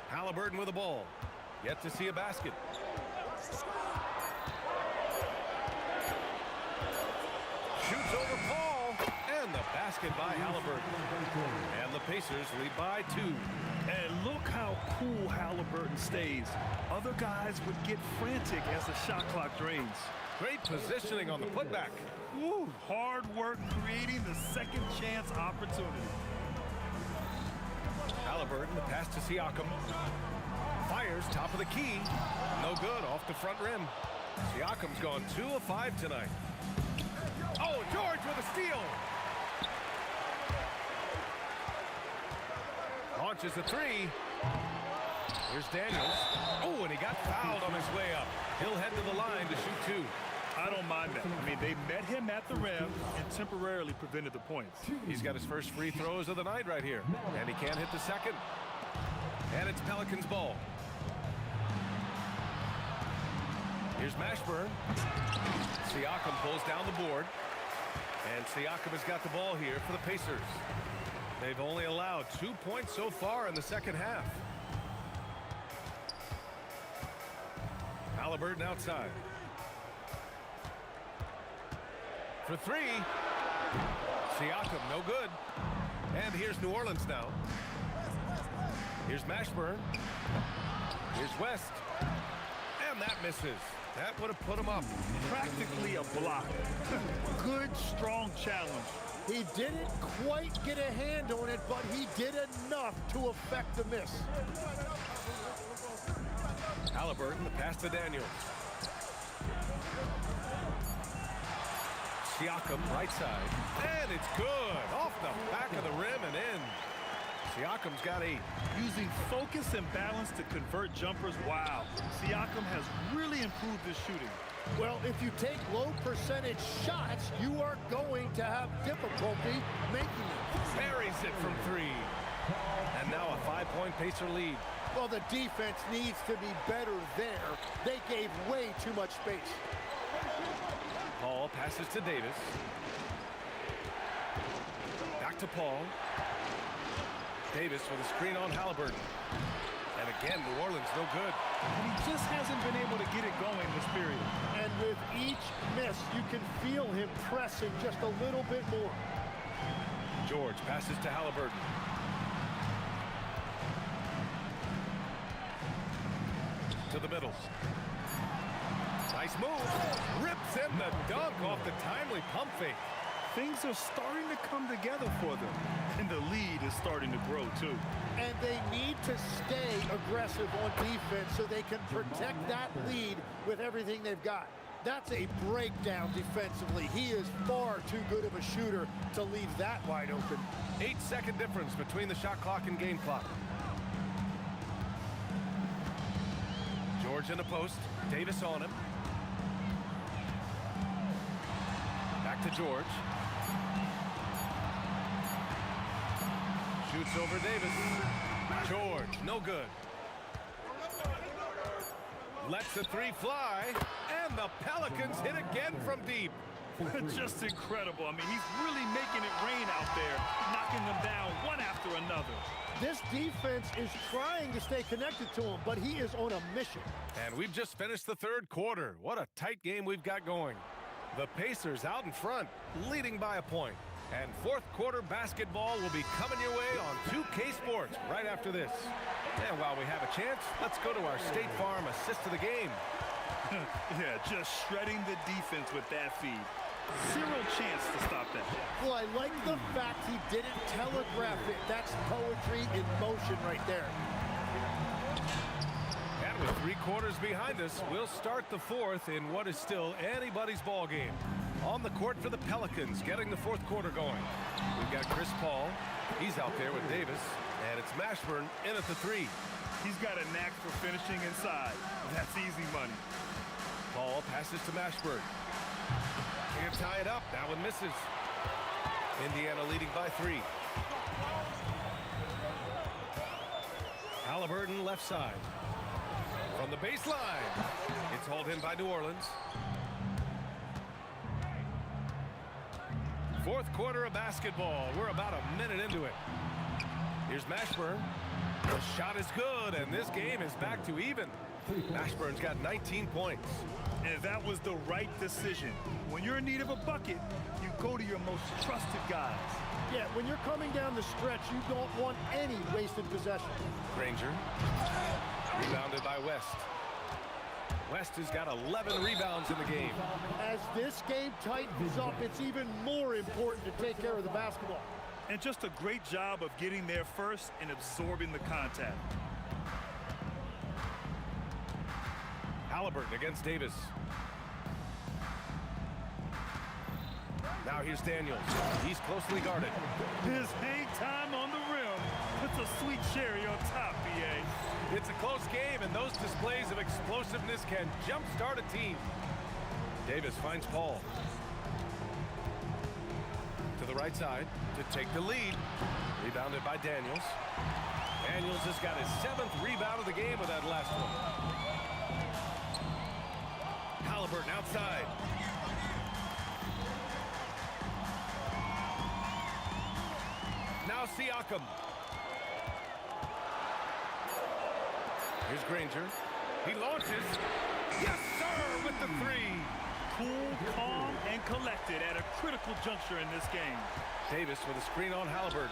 Halliburton with the ball. Yet to see a basket. Shoots over Paul, and the basket by Halliburton. And the Pacers lead by 2. And look how cool Halliburton stays. Other guys would get frantic as the shot clock drains. Great positioning on the putback. Woo, hard work creating the second chance opportunity. Halliburton, the pass to Siakam. Fires, top of the key. No good, off the front rim. Siakam's gone 2 of 5 tonight. Oh, George with a steal. Launches a 3. Here's Daniels. Oh, and he got fouled on his way up. He'll head to the line to shoot 2. I don't mind that. I mean, they met him at the rim and temporarily prevented the points. He's got his first free throws of the night right here. And he can't hit the second. And it's Pelicans ball. Here's Mashburn. Siakam pulls down the board. And Siakam has got the ball here for the Pacers. They've only allowed 2 points so far in the second half. Halliburton outside. For 3. Siakam, no good. And here's New Orleans now. Here's Mashburn. Here's West. And that misses. That would have put him up. Practically a block. Good, strong challenge. He didn't quite get a hand on it, but he did enough to affect the miss. Halliburton, the pass to Daniels. Siakam, right side. And it's good. Off the back of the rim and in. Siakam's got 8. Using focus and balance to convert jumpers. Wow. Siakam has really improved his shooting. Well, if you take low percentage shots, you are going to have difficulty making it. Buries it from 3. And now a 5-point Pacer lead. Well, the defense needs to be better there. They gave way too much space. Paul passes to Davis. Back to Paul. Davis with a screen on Halliburton. And again, New Orleans no good. He just hasn't been able to get it going this period. And with each miss, you can feel him pressing just a little bit more. George passes to Halliburton. To the middle. Nice move. Rips in the dunk off the timely pump fake. Things are starting to come together for them. And the lead is starting to grow, too. And they need to stay aggressive on defense so they can protect that lead with everything they've got. That's a breakdown defensively. He is far too good of a shooter to leave that wide open. 8-second difference between the shot clock and game clock. George in the post. Davis on him. Back to George. Shoots over Davis. George, no good. Lets the three fly, and the Pelicans hit again from deep. Just incredible. I mean, he's really making it rain out there, knocking them down one after another. This defense is trying to stay connected to him, but he is on a mission. And we've just finished the third quarter. What a tight game we've got going. The Pacers out in front, leading by a point. And fourth quarter basketball will be coming your way on 2K Sports right after this. And while we have a chance, let's go to our State Farm assist of the game. Yeah, just shredding the defense with that feed. Zero chance to stop that. Well, I like the fact he didn't telegraph it. That's poetry in motion right there. And with 3 quarters behind us, we'll start the fourth in what is still anybody's ball game. On the court for the Pelicans, getting the fourth quarter going. We've got Chris Paul. He's out there with Davis. And it's Mashburn in at the 3. He's got a knack for finishing inside. That's easy money. Paul passes to Mashburn. Can't tie it up. That one misses. Indiana leading by 3. Halliburton left side. From the baseline. It's hauled in by New Orleans. Fourth quarter of basketball. We're about a minute into it. Here's Mashburn. The shot is good, and this game is back to even. Mashburn's got 19 points. And that was the right decision. When you're in need of a bucket, you go to your most trusted guys. Yeah, when you're coming down the stretch, you don't want any wasted possession. Granger. Rebounded by West. West has got 11 rebounds in the game. As this game tightens up, it's even more important to take care of the basketball. And just a great job of getting there first and absorbing the contact. Halliburton against Davis. Now here's Daniels. He's closely guarded. His hang time on the rim puts a sweet cherry on top, BA. It's a close game, and those displays of explosiveness can jumpstart a team. Davis finds Paul. To the right side to take the lead. Rebounded by Daniels. Daniels has got his 7th rebound of the game with that last one. Halliburton outside. Now Siakam. Here's Granger. He launches. Yes, sir, with the 3. Cool, calm, and collected at a critical juncture in this game. Davis with a screen on Halliburton.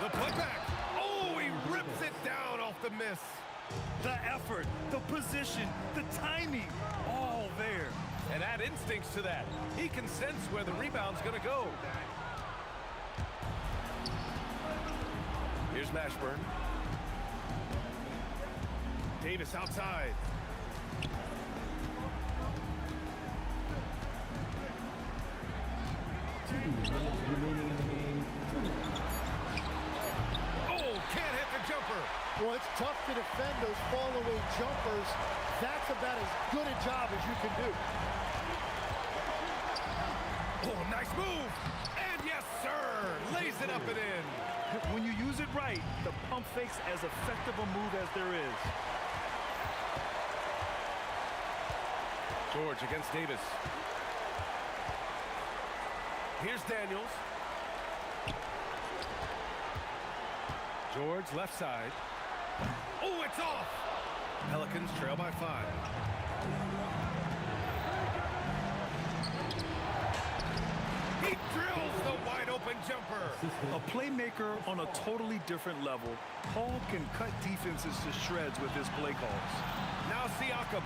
The putback. Oh, he rips it down off the miss. The effort, the position, the timing, all there. And add instincts to that. He can sense where the rebound's going to go. Here's Mashburn. Davis outside. Oh, can't hit the jumper. Well, it's tough to defend those fall-away jumpers. That's about as good a job as you can do. Oh, nice move. And yes, sir. Lays it up and in. When you use it right, the pump fake's as effective a move as there is. George against Davis. Here's Daniels. George left side. Oh, it's off. Pelicans trail by 5. He drills the wide open jumper. A playmaker on a totally different level. Paul can cut defenses to shreds with his play calls. Now Siakam.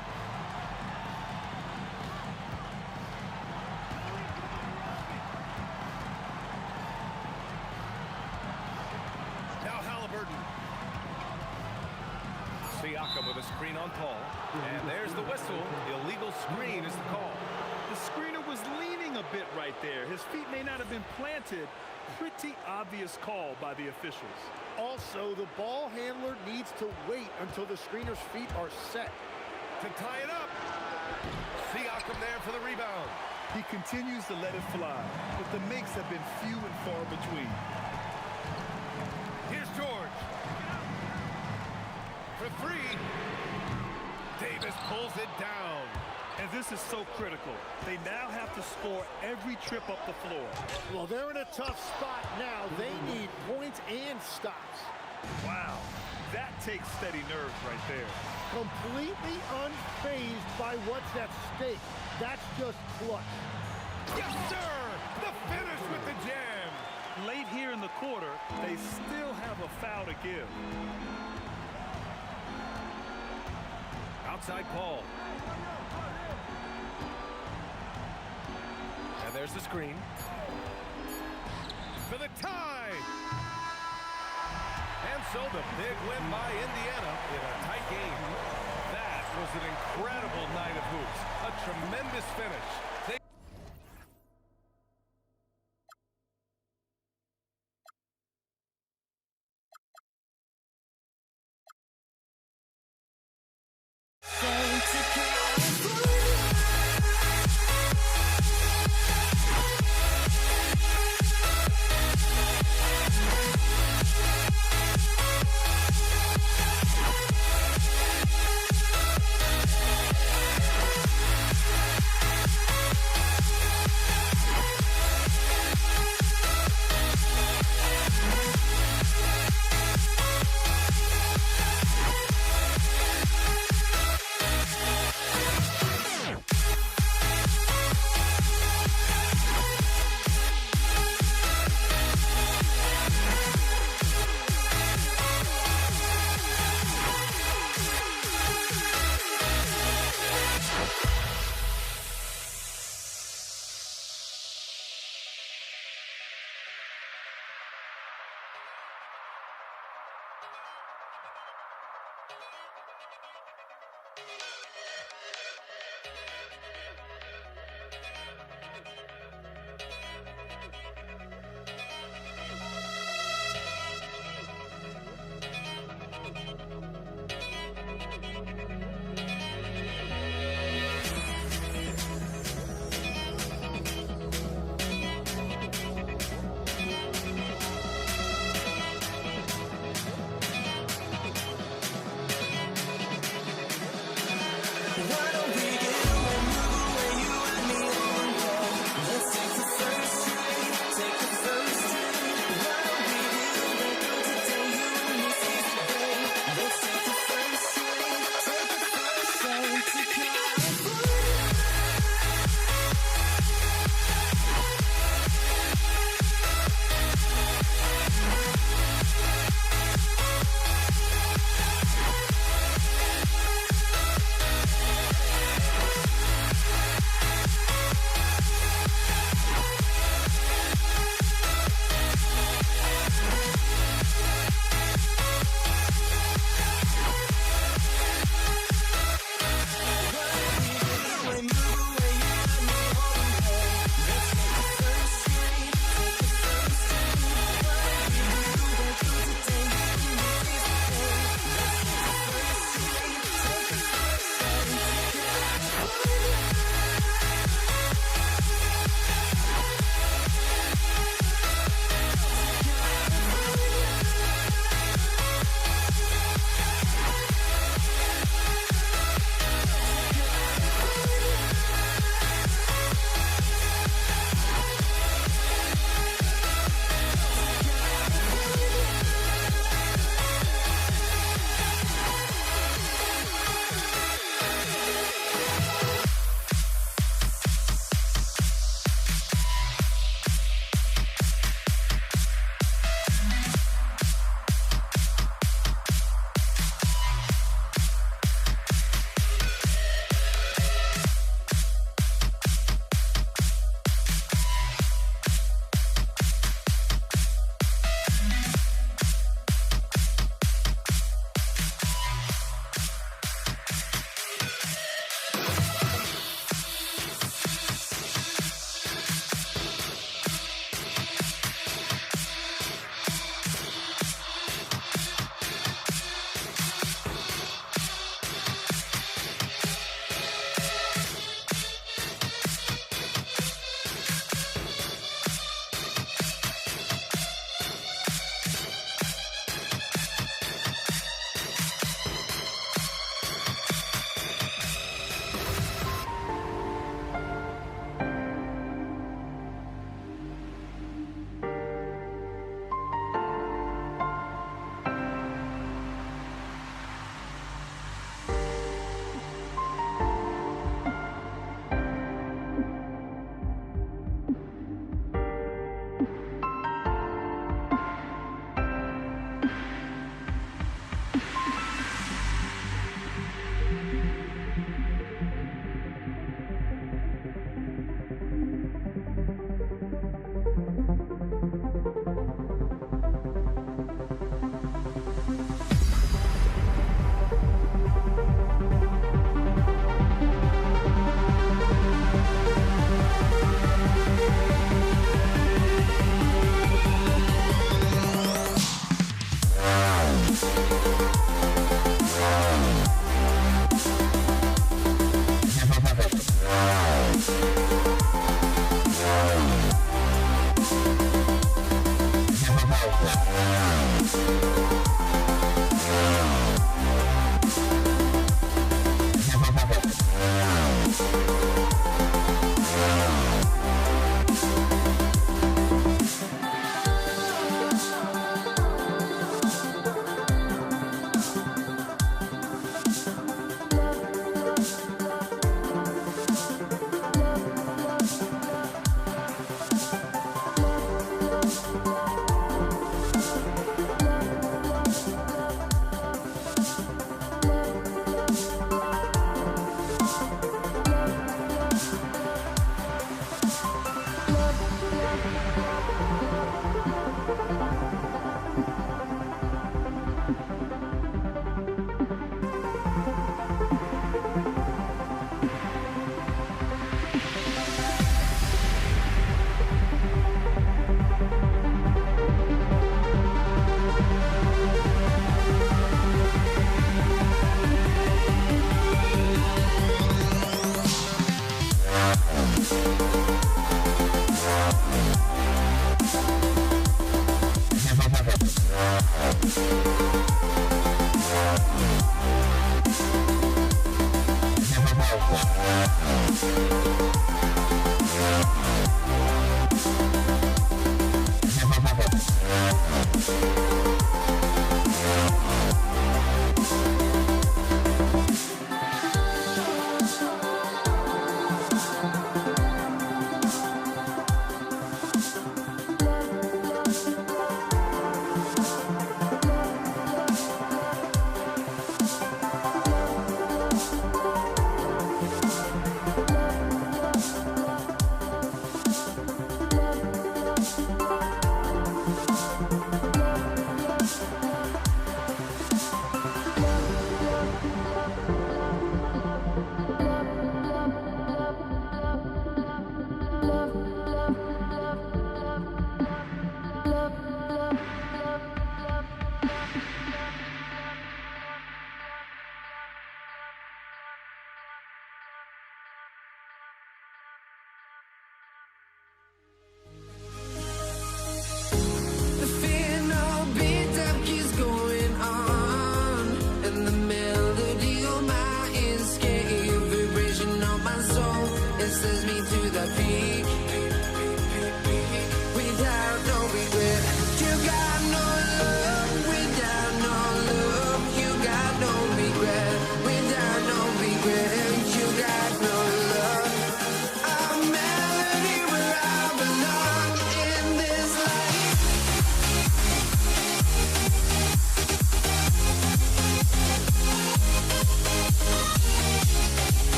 Screen on Paul. And there's the whistle. Illegal screen is the call. The screener was leaning a bit right there. His feet may not have been planted. Pretty obvious call by the officials. Also, the ball handler needs to wait until the screener's feet are set. To tie it up. Siakam there for the rebound. He continues to let it fly, but the makes have been few and far between. Here's George. For three. Davis pulls it down. And this is so critical. They now have to score every trip up the floor. Well, they're in a tough spot now. They need points and stops. Wow, that takes steady nerves right there. Completely unfazed by what's at stake. That's just clutch. Yes, sir! The finish with the jam. Late here in the quarter, they still have a foul to give. Outside Paul. And there's the screen. For the tie! And so the big win by Indiana in a tight game. That was an incredible night of hoops. A tremendous finish.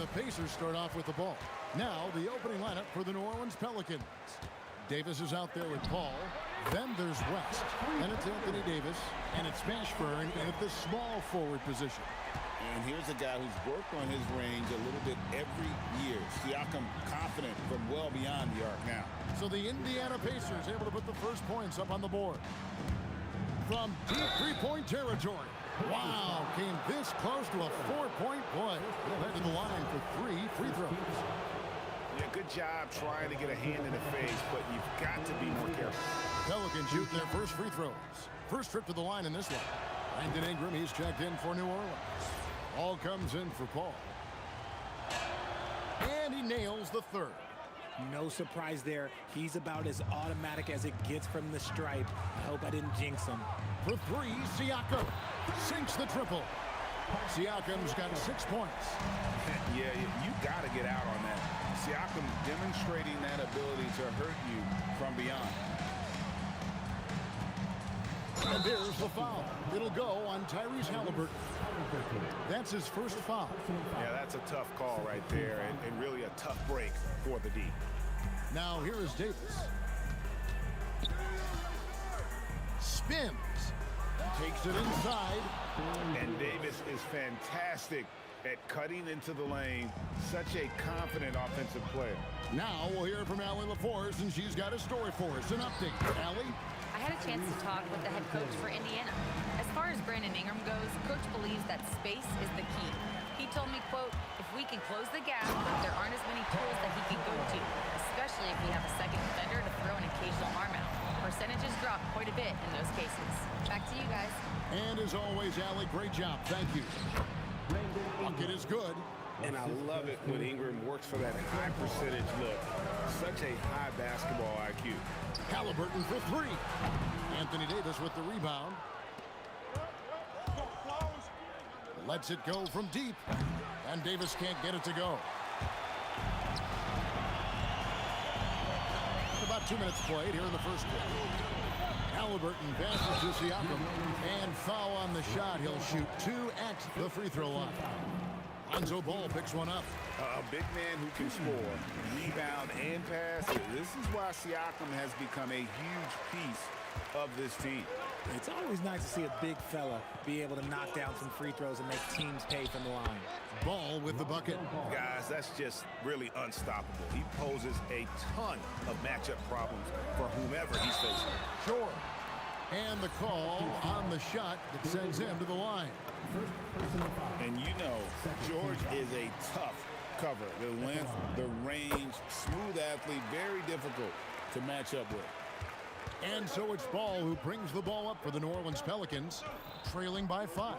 the Pacers start off with the ball. Now the opening lineup for the New Orleans Pelicans. Davis is out there with Paul. Then there's West. Then it's Anthony Davis. And it's Mashburn at the small forward position. And here's a guy who's worked on his range a little bit every year. Siakam confident from well beyond the arc now. So the Indiana Pacers able to put the first points up on the board. From deep three-point territory. Wow, came this close to a four-point play. He'll head to the line for 3 free throws. Yeah, good job trying to get a hand in the face, but you've got to be more careful. Pelicans shoot their first free throws. First trip to the line in this one. Brandon Ingram, he's checked in for New Orleans. Ball comes in for Paul. And he nails the third. No surprise there. He's about as automatic as it gets from the stripe. I hope I didn't jinx him. For 3, Siakam sinks the triple. Siakam's got 6 points. Yeah, you got to get out on that. Siakam demonstrating that ability to hurt you from beyond. And there's the foul. It'll go on Tyrese Halliburton. That's his first foul. Yeah, that's a tough call right there, and really a tough break for the D. Now here is Davis. Spins. Takes it inside. And Davis is fantastic at cutting into the lane. Such a confident offensive player. Now we'll hear from Allie LaForce, and she's got a story for us. An update. Allie? I had a chance to talk with the head coach for Indiana. As far as Brandon Ingram goes, coach believes that space is the key. He told me, quote, if we can close the gap, there aren't as many tools that he can go to, especially if we have a second defender to throw an occasional arm out. Percentages drop quite a bit in those cases. Back to you guys. And as always, Allie, great job. Thank you. Bucket is good. And I love it when Ingram works for that high percentage look. Such a high basketball IQ. Halliburton for 3. Anthony Davis with the rebound. Lets it go from deep. And Davis can't get it to go. About 2 minutes played here in the first quarter. Halliburton passes to Siakam. And foul on the shot. He'll shoot 2 at the free throw line. Lonzo Ball picks one up. A big man who can score, rebound, and pass. This is why Siakam has become a huge piece of this team. It's always nice to see a big fella be able to knock down some free throws and make teams pay from the line. Ball with the bucket. Guys, that's just really unstoppable. He poses a ton of matchup problems for whomever he's facing. Sure. And the call on the shot that sends him to the line. And you know, George is a tough cover. The length, the range, smooth athlete, very difficult to match up with. And so it's Ball who brings the ball up for the New Orleans Pelicans, trailing by 5.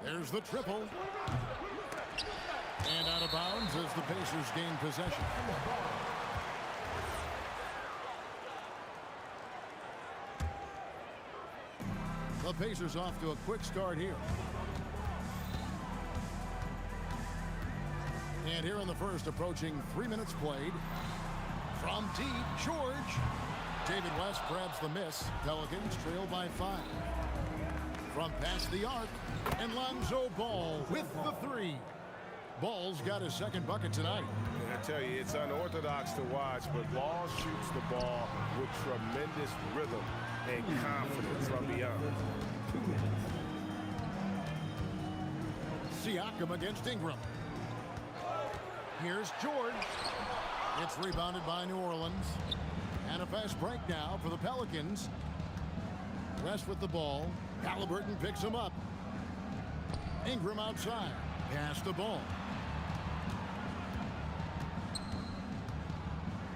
There's the triple. And out of bounds as the Pacers gain possession. The Pacers off to a quick start here. And here in the first, approaching 3 minutes played. From deep, George. David West grabs the miss. Pelicans trail by 5. From past the arc, and Lonzo Ball with the 3. Ball's got his second bucket tonight. I tell you, it's unorthodox to watch, but Ball shoots the ball with tremendous rhythm and confidence from beyond. Siakam against Ingram. Here's George. It's rebounded by New Orleans. And a fast break now for the Pelicans. West with the ball. Halliburton picks him up. Ingram outside. Pass the ball.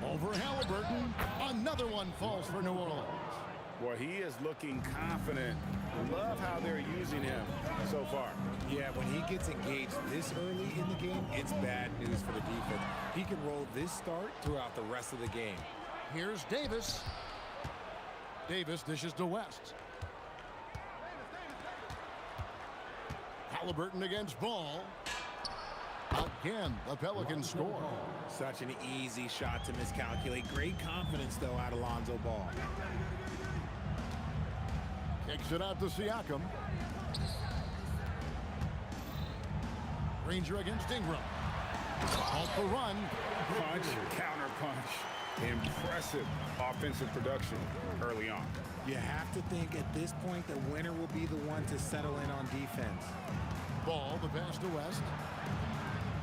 Over Halliburton. Another one falls for New Orleans. Well, he is looking confident. Love how they're using him so far. Yeah, when he gets engaged this early in the game, it's bad news for the defense. He can roll this start throughout the rest of the game. Here's Davis. Davis dishes to West. Halliburton against Ball. Again, the Pelicans score. Such an easy shot to miscalculate. Great confidence, though, out of Lonzo Ball. Kicks it out to Siakam. Ranger against Ingram. Halt the run. Punch, counter punch. Impressive offensive production early on. You have to think at this point the winner will be the one to settle in on defense. Ball, the pass to West.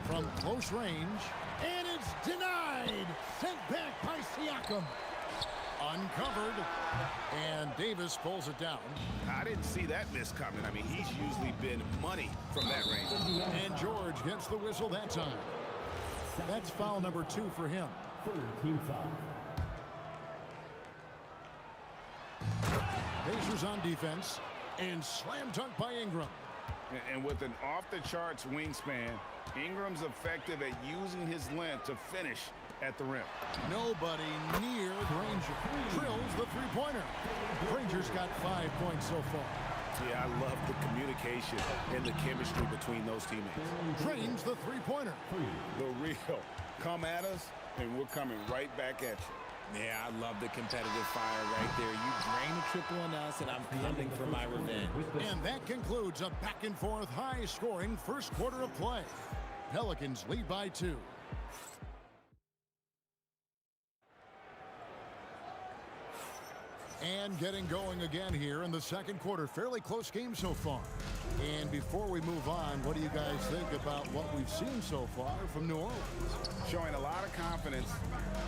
From close range. And it's denied. Sent back by Siakam. Uncovered. And Davis pulls it down. I didn't see that miss coming. I mean, he's usually been money from that range. And George gets the whistle that time. That's foul number 2 for him. Team foul. Pacers on defense. And slam dunk by Ingram. And with an off-the-charts wingspan, Ingram's effective at using his length to finish at the rim. Nobody near Granger. Drills the three-pointer. Granger's got 5 points so far. Yeah, I love the communication and the chemistry between those teammates. Drains the three-pointer. The real. Come at us, and we're coming right back at you. Yeah, I love the competitive fire right there. You drain a triple on us, and I'm coming for my revenge. And that concludes a back-and-forth, high-scoring first quarter of play. Pelicans lead by 2. And getting going again here in the second quarter. Fairly close game so far. And before we move on, what do you guys think about what we've seen so far from New Orleans? Showing a lot of confidence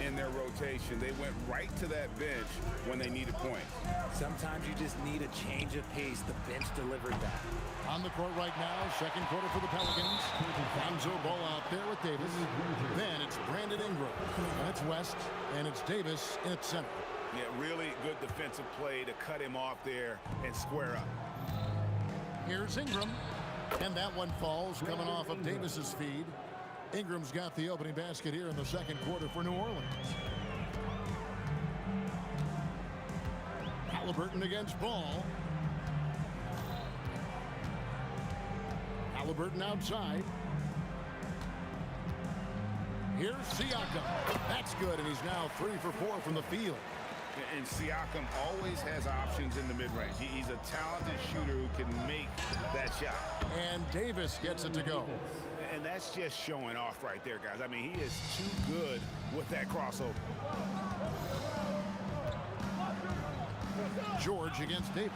in their rotation. They went right to that bench when they needed points. Sometimes you just need a change of pace. The bench delivered that. On the court right now, second quarter for the Pelicans. Lonzo Ball out there with Davis. Then it's Brandon Ingram. That's West, and it's Davis in its center. Yeah, really good defensive play to cut him off there and square up. Here's Ingram, and that one falls coming off of Davis's feed. Ingram's got the opening basket here in the second quarter for New Orleans. Halliburton against Ball. Halliburton outside. Here's Siakam. That's good, and he's now 3 for 4 from the field. And Siakam always has options in the mid-range. He's a talented shooter who can make that shot. And Davis gets it to go. And that's just showing off right there, guys. I mean, he is too good with that crossover. George against Davis.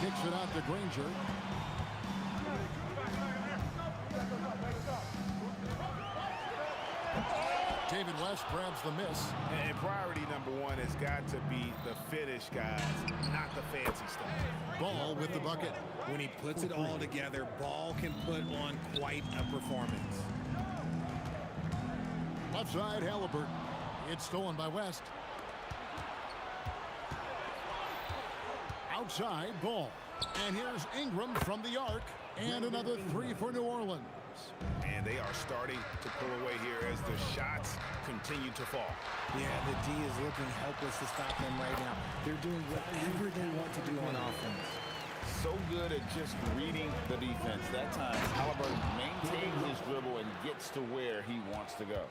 Kicks it out to Granger. David West grabs the miss. And priority number 1 has got to be the finish, guys, not the fancy stuff. Ball with the bucket. When he puts it all together, Ball can put on quite a performance. Left side, Halliburton. It's stolen by West. Outside, Ball. And here's Ingram from the arc. And another 3 for New Orleans. And they are starting to pull away here as the shots continue to fall. Yeah, the D is looking helpless to stop them right now. They're doing whatever they want to do on offense. So good at just reading the defense. That time, Halliburton maintains his dribble and gets to where he wants to go.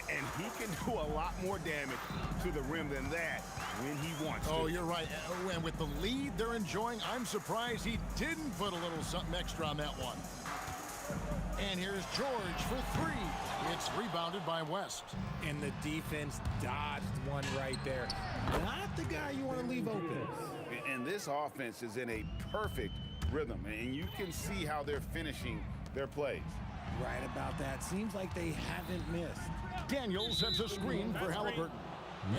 And he can do a lot more damage to the rim than that when he wants to. Oh, you're right. And with the lead they're enjoying, I'm surprised he didn't put a little something extra on that one. And here's George for 3. It's rebounded by West. And the defense dodged one right there. Not the guy you want to leave open. And this offense is in a perfect rhythm. And you can see how they're finishing their plays. Right about that. Seems like they haven't missed. Daniel sets a screen for Halliburton.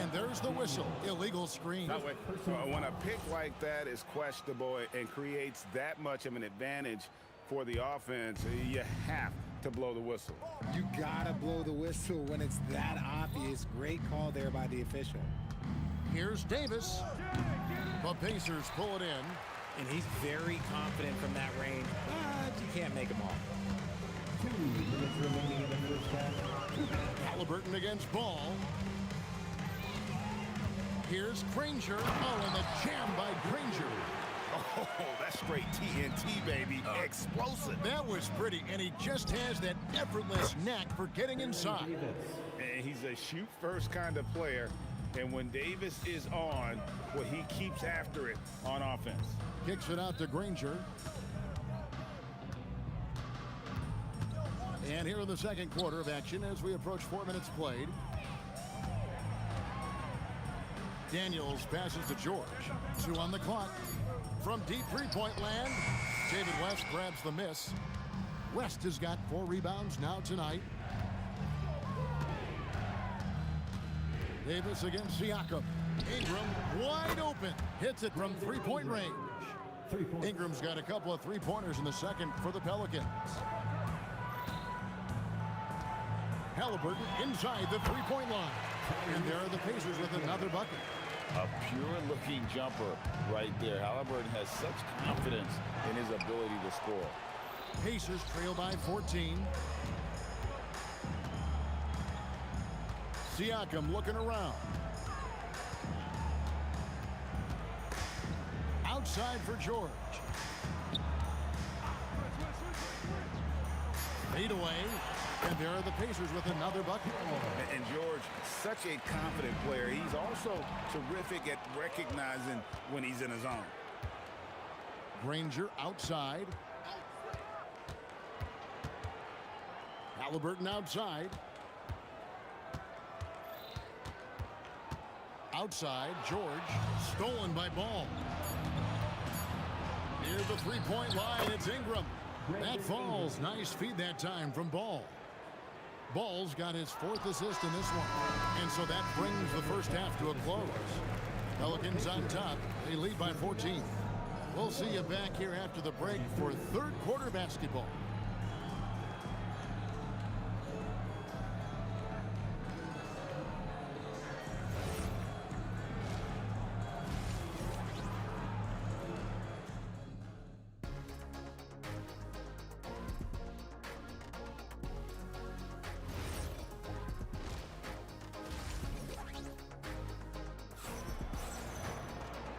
And there's the whistle. Illegal screen. When a pick like that is questionable and creates that much of an advantage for the offense, you have to blow the whistle. You gotta blow the whistle when it's that obvious. Great call there by the official. Here's Davis. The Pacers pull it in. And he's very confident from that range, but you can't make him all. 2 minutes remaining in the first half. Halliburton against Ball. Here's Granger. Oh, and the jam by Granger. Oh, that's straight TNT, baby. Explosive. That was pretty, and he just has that effortless knack for getting inside. And he's a shoot-first kind of player, and when Davis is on, well, he keeps after it on offense. Kicks it out to Granger. And here in the second quarter of action as we approach 4 minutes played. Daniels passes to George. 2 on the clock. From deep three-point land, David West grabs the miss. West has got 4 rebounds now tonight. Davis against Siakam. Ingram wide open. Hits it from three-point range. Ingram's got a couple of three-pointers in the second for the Pelicans. Halliburton inside the three-point line. And there are the Pacers with another bucket. A pure-looking jumper right there. Halliburton has such confidence in his ability to score. Pacers trail by 14. Siakam looking around. Outside for George. Fade away. And there are the Pacers with another bucket. And George, such a confident player. He's also terrific at recognizing when he's in his zone. Granger outside. Halliburton outside. Outside, George. Stolen by Ball. Near the three-point line, it's Ingram. That falls. Nice feed that time from Ball. Ball's got his 4th assist in this one. And so that brings the first half to a close. Pelicans on top. They lead by 14. We'll see you back here after the break for third quarter basketball.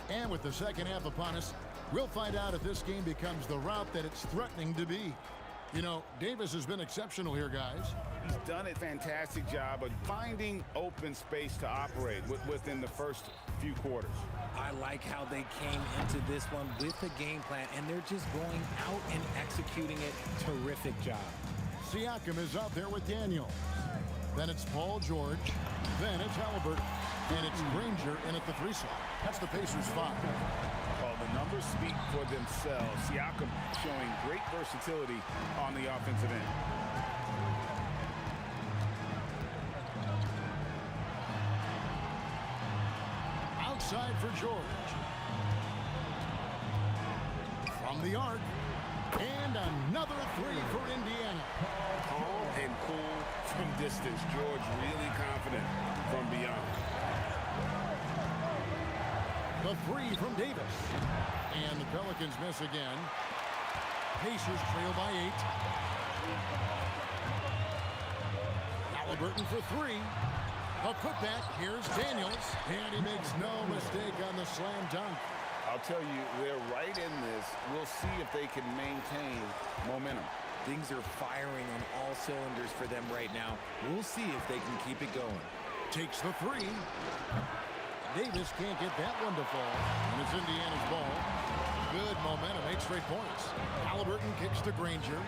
And with the second half upon us, we'll find out if this game becomes the route that it's threatening to be. You know, Davis has been exceptional here, guys. He's done a fantastic job of finding open space to operate within the first few quarters. I like how they came into this one with a game plan, and they're just going out and executing it. Terrific job. Siakam is out there with Daniels. Then it's Paul George. Then it's Halliburton. And it's Granger in at the 3 slot. That's the Pacers 5. Well, the numbers speak for themselves. Siakam showing great versatility on the offensive end. Outside for George. From the arc. And another 3 for Indiana. Calm and cool from distance. George really confident from beyond. The 3 from Davis. And the Pelicans miss again. Pacers trail by 8. Halliburton for 3. A putback. Here's Daniels. And he makes no mistake on the slam dunk. I'll tell you, they're right in this. We'll see if they can maintain momentum. Things are firing on all cylinders for them right now. We'll see if they can keep it going. Takes the 3. Davis can't get that one to fall. And it's Indiana's ball. Good momentum, 8 straight points. Halliburton kicks to Granger.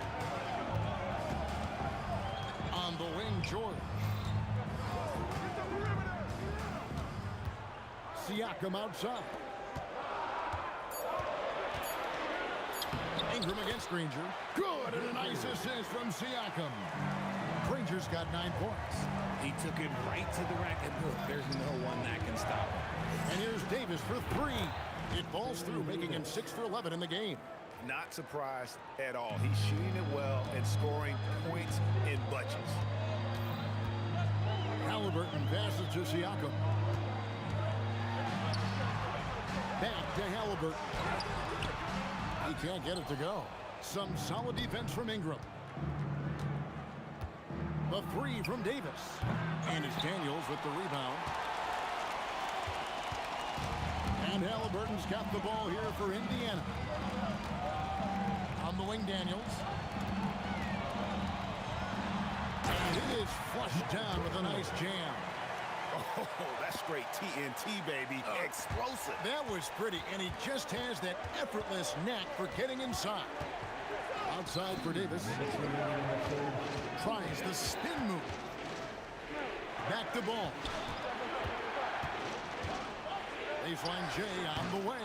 On the wing, George. Siakam outside. Ingram against Granger. Good, and a nice assist from Siakam. Granger's got 9 points. He took it right to the rack, and look, there's no one that can stop him. And here's Davis for 3. It falls through, making him 6 for 11 in the game. Not surprised at all. He's shooting it well and scoring points in bunches. Halliburton passes to Siakam. Back to Halliburton. He can't get it to go. Some solid defense from Ingram. The 3 from Davis. And it's Daniels with the rebound. And Halliburton's got the ball here for Indiana. On the wing, Daniels. And it is flushed down with a nice jam. Oh, that's great TNT, baby. Explosive. That was pretty, and he just has that effortless knack for getting inside. Outside for Davis. Tries the spin move. Back to ball. Baseline J on the way,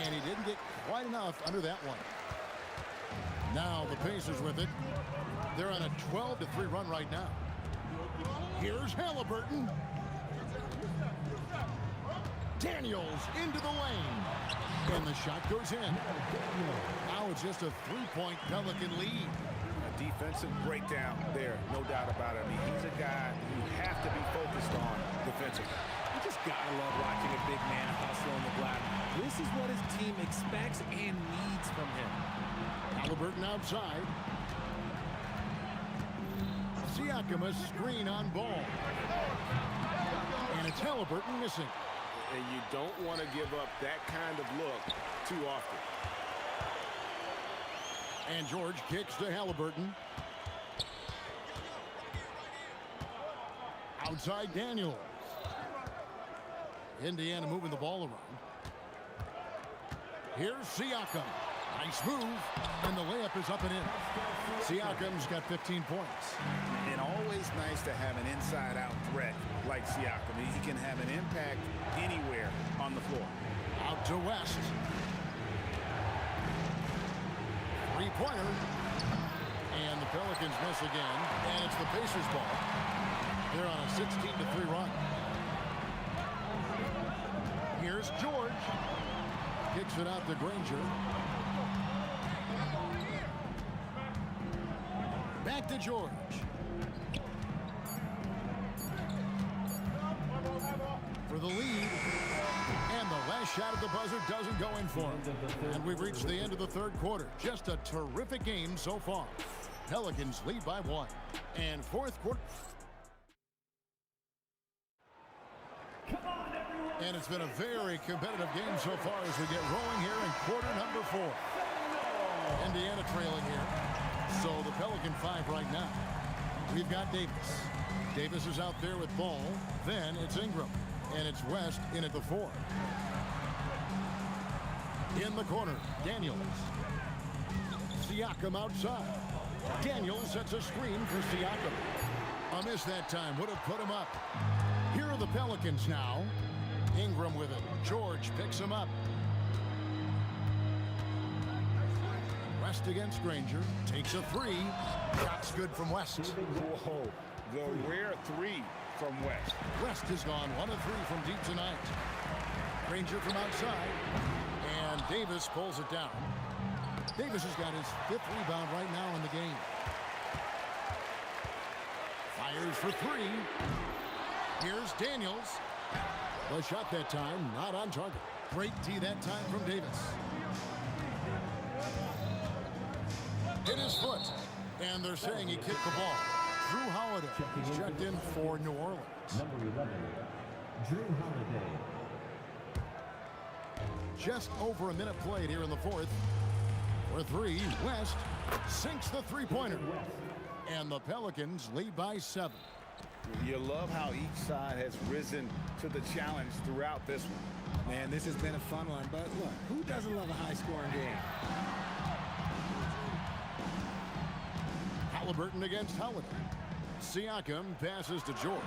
and he didn't get quite enough under that one. Now the Pacers with it. They're on a 12-3 run right now. Here's Halliburton. Daniels into the lane. And the shot goes in. Now it's just a 3-point Pelican lead. A defensive breakdown there, no doubt about it. I mean, he's a guy you have to be focused on defensively. You just gotta love watching a big man hustle on the glass. This is what his team expects and needs from him. Halliburton outside. Siakam a screen on ball. And it's Halliburton missing. And you don't want to give up that kind of look too often. And George kicks to Halliburton. Outside Daniels. Indiana moving the ball around. Here's Siakam. Nice move. And the layup is up and in. Siakam's got 15 points. And always nice to have an inside-out threat like Siakam. He can have an impact anywhere on the floor. Out to West. Three-pointer. And the Pelicans miss again. And it's the Pacers ball. They're on a 16-3 run. Here's George. Kicks it out to Granger. Back to George. For the lead. And the last shot at the buzzer doesn't go in for him. And we've reached the end of the third quarter. Just a terrific game so far. Pelicans lead by 1. And fourth quarter. And it's been a very competitive game so far as we get rolling here in quarter number 4. Indiana trailing here. So the Pelican 5 right now. We've got Davis. Davis is out there with ball. Then it's Ingram. And it's West in at the 4. In the corner, Daniels. Siakam outside. Daniels sets a screen for Siakam. A miss that time would have put him up. Here are the Pelicans now. Ingram with it. George picks him up. West against Granger. Takes a 3. Shot's good from West. Whoa. The rare 3 from West. West has gone 1 of 3 from deep tonight. Granger from outside. And Davis pulls it down. Davis has got his 5th rebound right now in the game. Fires for 3. Here's Daniels. The shot that time, not on target. Great D that time from Davis. Hit his foot. And they're saying he kicked the ball. Drew Holiday is checked in for New Orleans. Number 11, Drew Holiday. Just over a minute played here in the fourth. For 3, West sinks the three-pointer. And the Pelicans lead by 7. You love how each side has risen to the challenge throughout this one. Man, this has been a fun one, but look, who doesn't love a high-scoring game? Halliburton against Holiday. Siakam passes to George.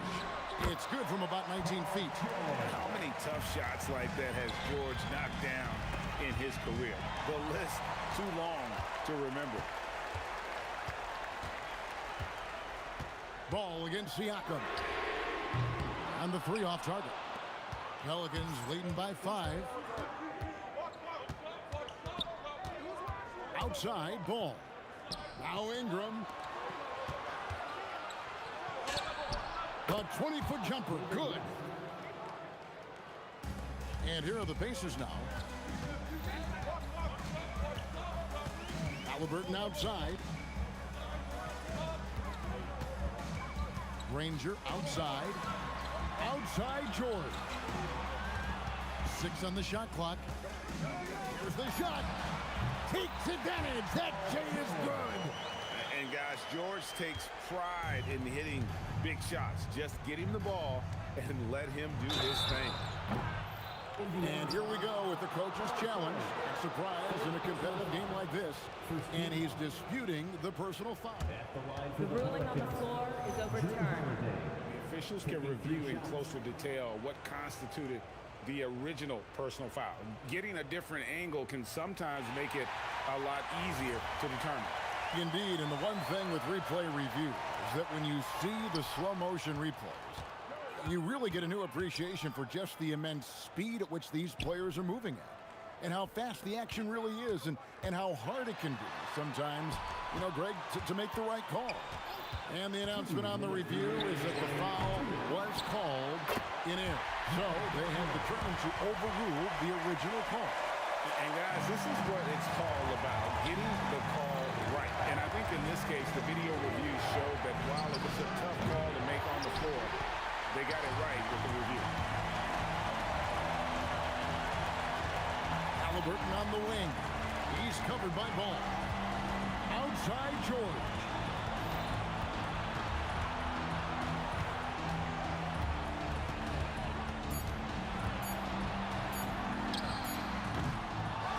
It's good from about 19 feet. How many tough shots like that has George knocked down in his career? The list too long to remember. Ball against Siakam. And the 3 off target. Pelicans leading by 5. Outside ball. Now Ingram. A 20-foot jumper. Good. And here are the Pacers now. Halliburton outside. Granger outside. Outside George. 6 on the shot clock. Here's the shot. Takes advantage. That J is good. And guys, George takes pride in hitting big shots. Just get him the ball and let him do his thing. And here we go with the coach's challenge. Surprise in a competitive game like this. And he's disputing the personal foul. The ruling on the floor is overturned. The officials can review in closer detail what constituted the original personal foul. Getting a different angle can sometimes make it a lot easier to determine. Indeed, and the one thing with replay review is that when you see the slow motion replays, you really get a new appreciation for just the immense speed at which these players are moving at, and how fast the action really is, and how hard it can be sometimes, you know, Greg, to make the right call. And the announcement on the review is that the foul was called in air. So they have determined to overrule the original call. And guys, this is what it's all about, getting the call right. And I think in this case, the video review showed that while it was a tough call to make on the floor, they got it right with the review. Halliburton on the wing. He's covered by Ball. Outside George.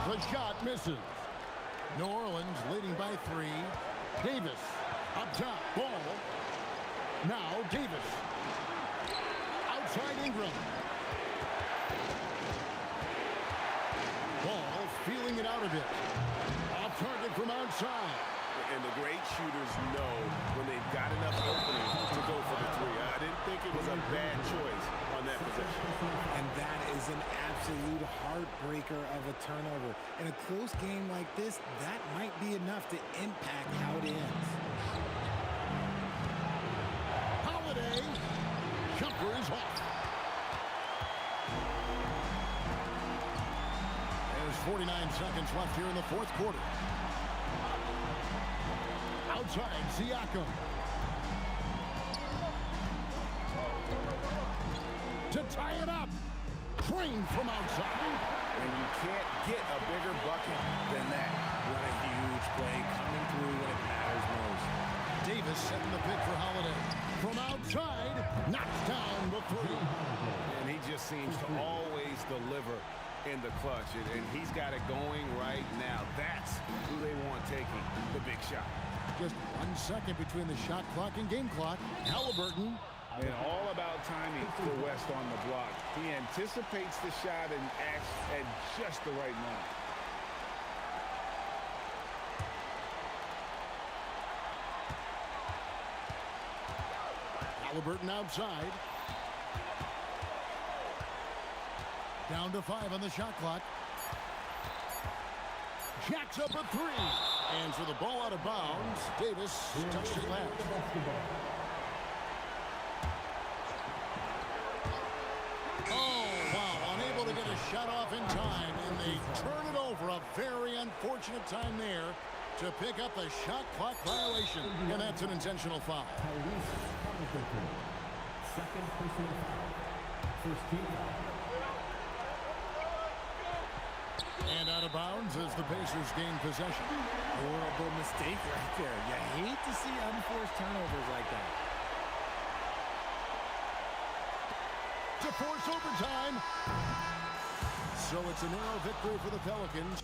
The shot misses. New Orleans leading by 3. Davis up top. Ball. Now Davis. Outside Ingram. Ball feeling it out a bit. Off target from outside. And the great shooters know when they've got enough opening to go for the 3. I didn't think it was a bad choice on that possession. And that is an absolute heartbreaker of a turnover. In a close game like this, that might be enough to impact how it ends. Holiday. Jumper is off. There's 49 seconds left here in the fourth quarter. Outside, Siakam. To tie it up. Crane from outside. And you can't get a bigger bucket than that. What a huge play coming through when it matters most. Davis setting the pick for Holiday. From outside, knocks down the 3. And he just seems to always deliver in the clutch. And he's got it going right now. That's who they want taking the big shot. Just 1 second between the shot clock and game clock. Halliburton. And all about timing for West on the block. He anticipates the shot and acts at just the right moment. Halliburton outside. Down to 5 on the shot clock. Jacks up a 3. And for the ball out of bounds, Davis touched it last. Oh, wow. Unable to get a shot off in time. And they turn it over. A very unfortunate time there to pick up the shot clock violation. And that's an intentional foul. Second personal foul. First team foul. And out of bounds as the Pacers gain possession. Horrible mistake right there. You hate to see unforced turnovers like that. To force overtime. So it's a narrow victory for the Pelicans.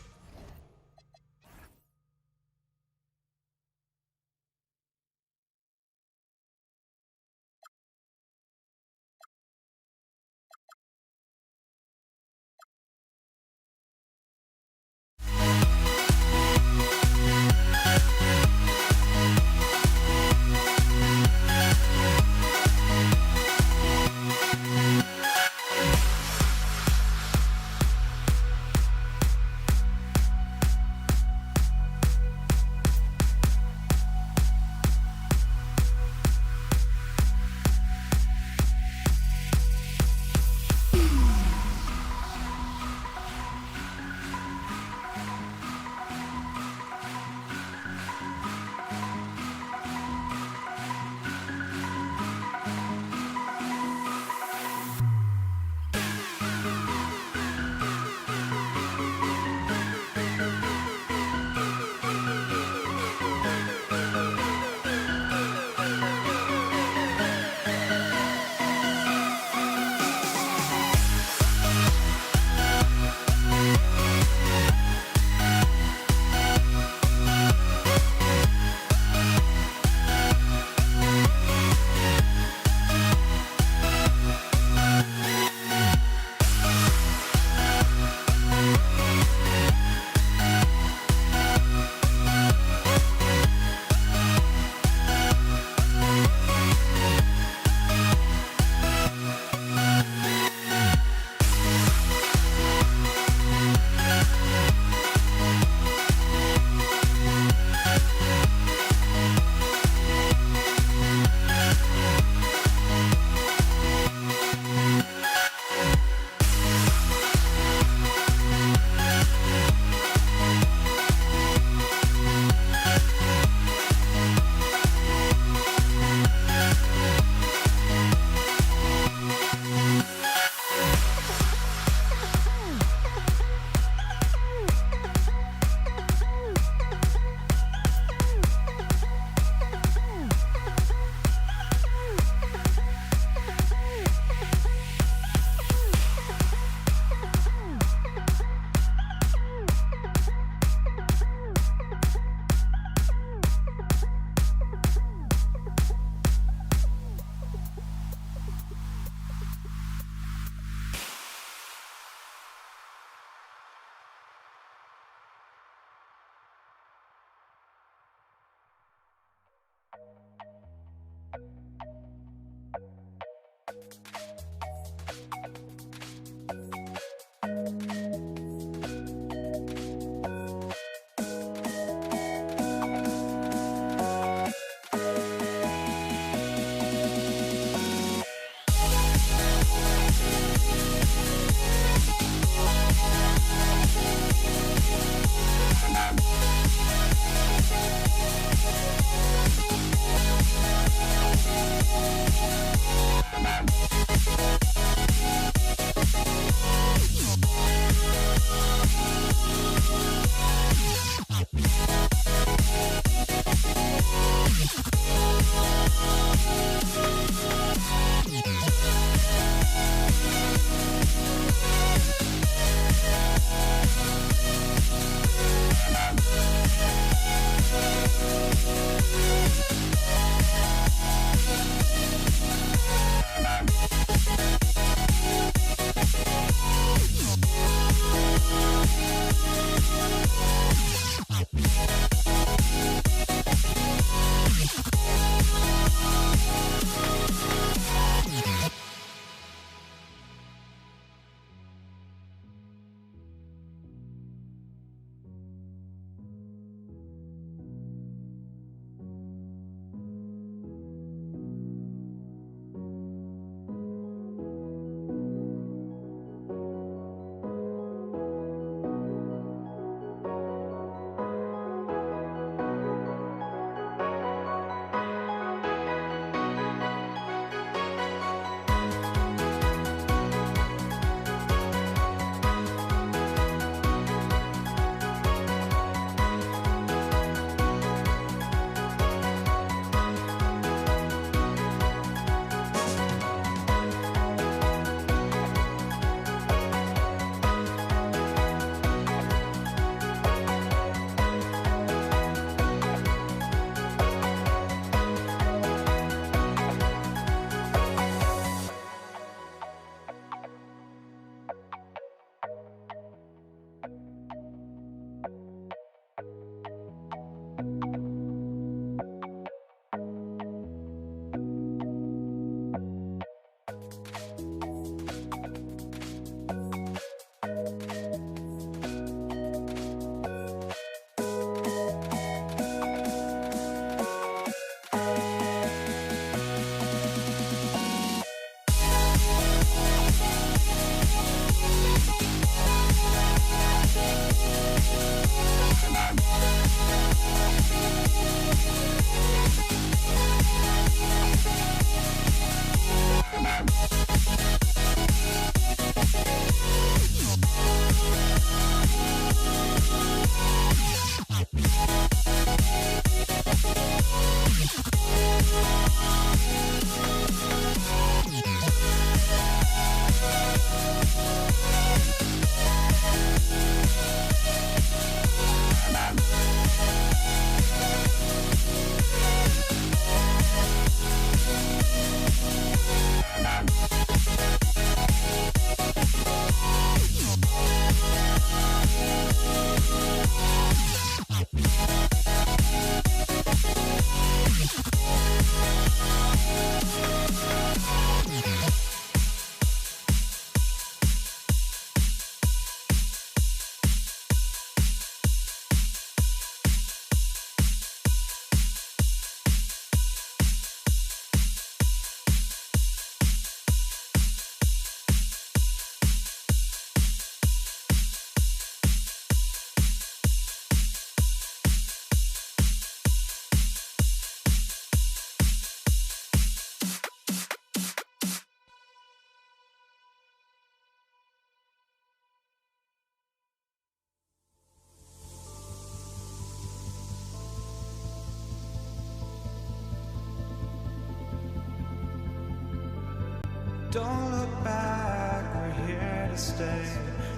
Don't look back, we're here to stay.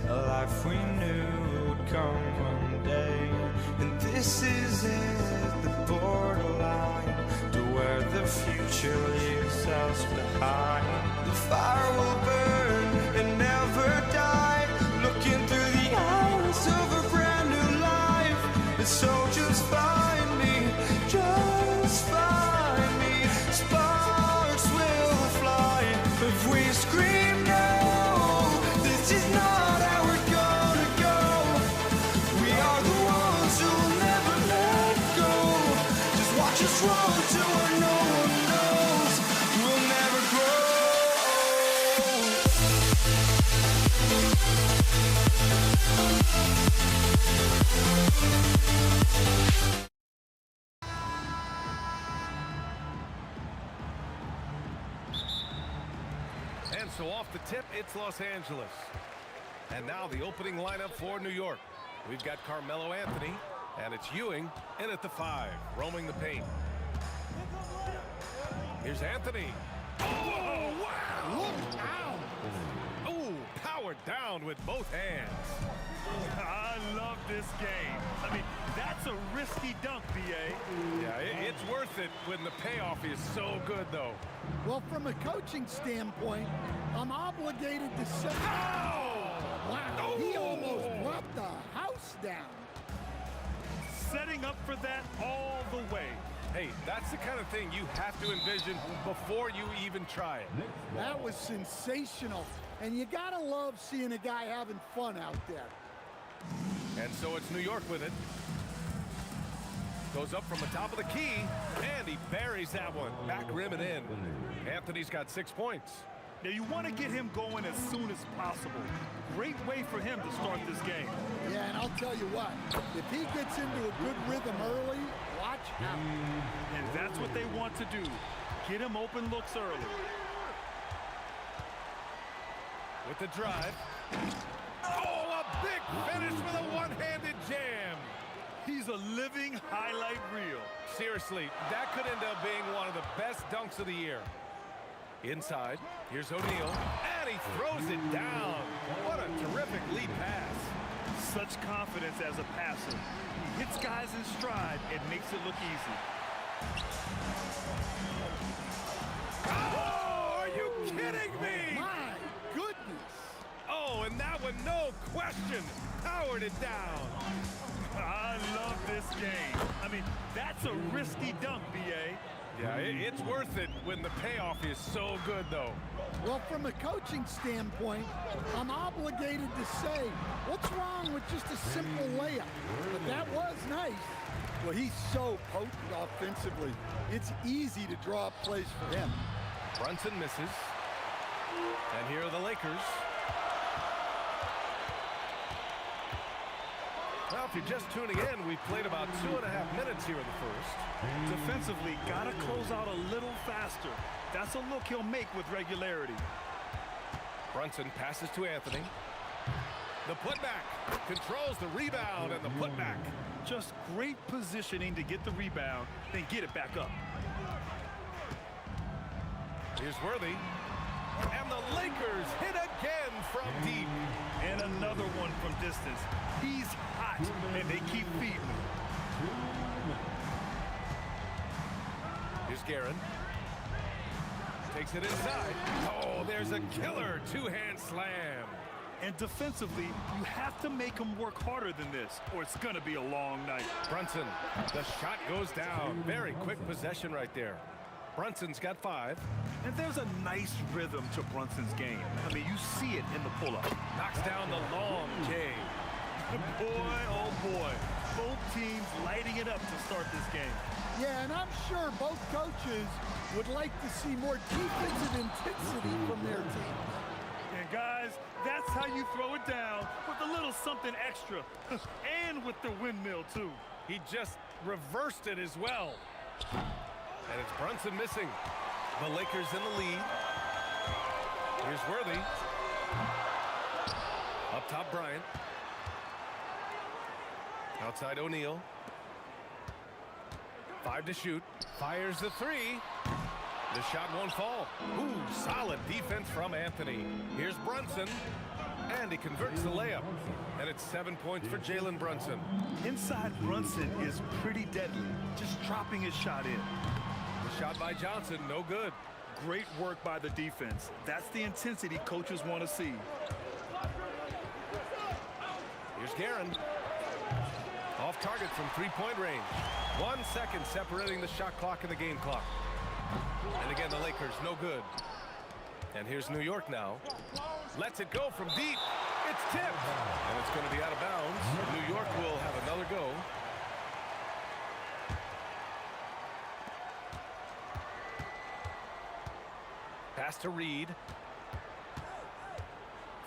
A life we knew would come one day. And this is it, the borderline, to where the future leaves us behind. The fire will burn and never die, looking through the eyes of a brand new life. And so just find me, just find me. Sparks will fly if we scream no. This is not how we're gonna go. We are the ones who will never let go. Just watch us run to where no one knows. We'll never grow. And so off the tip, it's Los Angeles. And now the opening lineup for New York. We've got Carmelo Anthony, and it's Ewing in at the 5, roaming the paint. Here's Anthony. Oh, wow! Look out! Oh, powered down with both hands. I love this game. I mean, that's a risky dunk, B.A. Yeah, it's worth it when the payoff is so good, though. Well, from a coaching standpoint, I'm obligated to say, Oh! Wow, he almost brought the house down. Setting up for that all the way. Hey, that's the kind of thing you have to envision before you even try it. That was sensational. And you gotta love seeing a guy having fun out there. And so it's New York with it. Goes up from the top of the key, and he buries that one. Back rim and in. Anthony's got 6 points. Now, you want to get him going as soon as possible. Great way for him to start this game. Yeah, and I'll tell you what, if he gets into a good rhythm early, watch out. And that's what they want to do. Get him open looks early. With the drive. Oh, a big finish with a one-handed jam. He's a living highlight reel. Seriously, that could end up being one of the best dunks of the year. Inside, here's O'Neal, and he throws it down. What a terrific lead pass. Such confidence as a passer. He hits guys in stride and makes it look easy. Oh, are you kidding me? My goodness. Oh, and that one, no question, powered it down. I love this game. I mean, that's a risky dunk, B.A. Yeah, it's worth it when the payoff is so good, though. Well, from a coaching standpoint, I'm obligated to say, what's wrong with just a simple layup? But that was nice. Well, he's so potent offensively. It's easy to draw up plays for him. Brunson misses. And here are the Lakers. Well, if you're just tuning in, we've played about 2.5 minutes here in the first. Defensively, got to close out a little faster. That's a look he'll make with regularity. Brunson passes to Anthony. The putback controls the rebound and the putback. Just great positioning to get the rebound, then get it back up. Here's Worthy. And the Lakers hit again from deep. And another one from distance. He's hot, and they keep feeding him. Here's Guerin. Takes it inside. Oh, there's a killer two-hand slam. And defensively, you have to make him work harder than this, or it's going to be a long night. Brunson, the shot goes down. Very quick possession right there. Brunson's got 5. And there's a nice rhythm to Brunson's game. I mean, you see it in the pull-up. Knocks down the long J. Boy, oh boy. Both teams lighting it up to start this game. Yeah, and I'm sure both coaches would like to see more defensive intensity from their team. And guys, that's how you throw it down with a little something extra. And with the windmill, too. He just reversed it as well. And it's Brunson missing. The Lakers in the lead. Here's Worthy. Up top, Bryant. Outside, O'Neal. 5 to shoot. Fires the 3. The shot won't fall. Ooh, solid defense from Anthony. Here's Brunson, and he converts the layup. And it's 7 points for Jalen Brunson. Inside Brunson is pretty deadly, just dropping his shot in. The shot by Johnson, no good. Great work by the defense. That's the intensity coaches want to see. Here's Guerin. Off target from three-point range. 1 second separating the shot clock and the game clock. And again, the Lakers, no good. And here's New York now. Lets it go from deep. It's tipped. And it's going to be out of bounds. New York will have another go. Pass to Reed.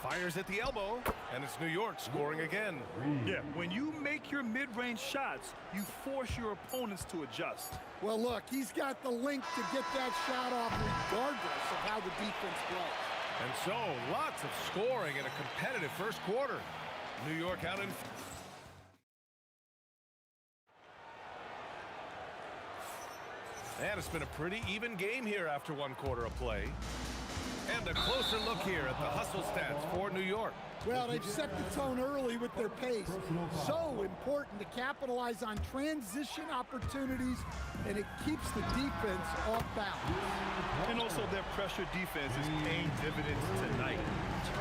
Fires at the elbow, and it's New York scoring again. Yeah, when you make your mid-range shots, you force your opponents to adjust. Well, look, he's got the length to get that shot off regardless of how the defense plays. And so, lots of scoring in a competitive first quarter. New York out in... And it's been a pretty even game here after 1 quarter of play. And a closer look here at the hustle stats for New York. Well, they've set the tone early with their pace. So important to capitalize on transition opportunities, and it keeps the defense off balance. And also their pressure defense is paying dividends tonight,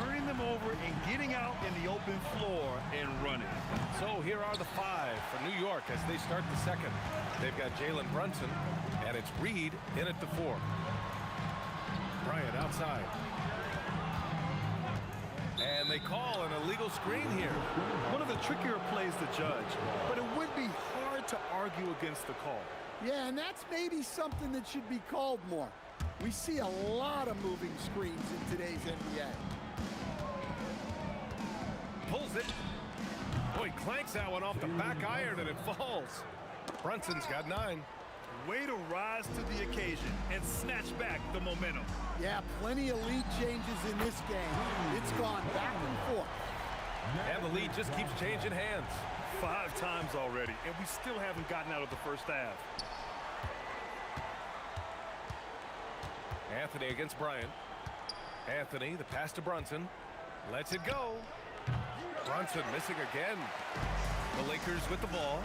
turning them over and getting out in the open floor and running. So here are the 5 for New York as they start the second. They've got Jalen Brunson, and it's Reed in at the 4. Bryant outside. And they call an illegal screen here. One of the trickier plays to judge, but it would be hard to argue against the call. Yeah, and that's maybe something that should be called more. We see a lot of moving screens in today's NBA. Pulls it. Boy, clanks that one off the back iron and it falls. Brunson's got 9. Way to rise to the occasion and snatch back the momentum. Yeah, plenty of lead changes in this game. It's gone back and forth. And the lead just keeps changing hands. 5 times already, and we still haven't gotten out of the first half. Anthony against Bryant. Anthony, the pass to Brunson. Lets it go. Brunson missing again. The Lakers with the ball.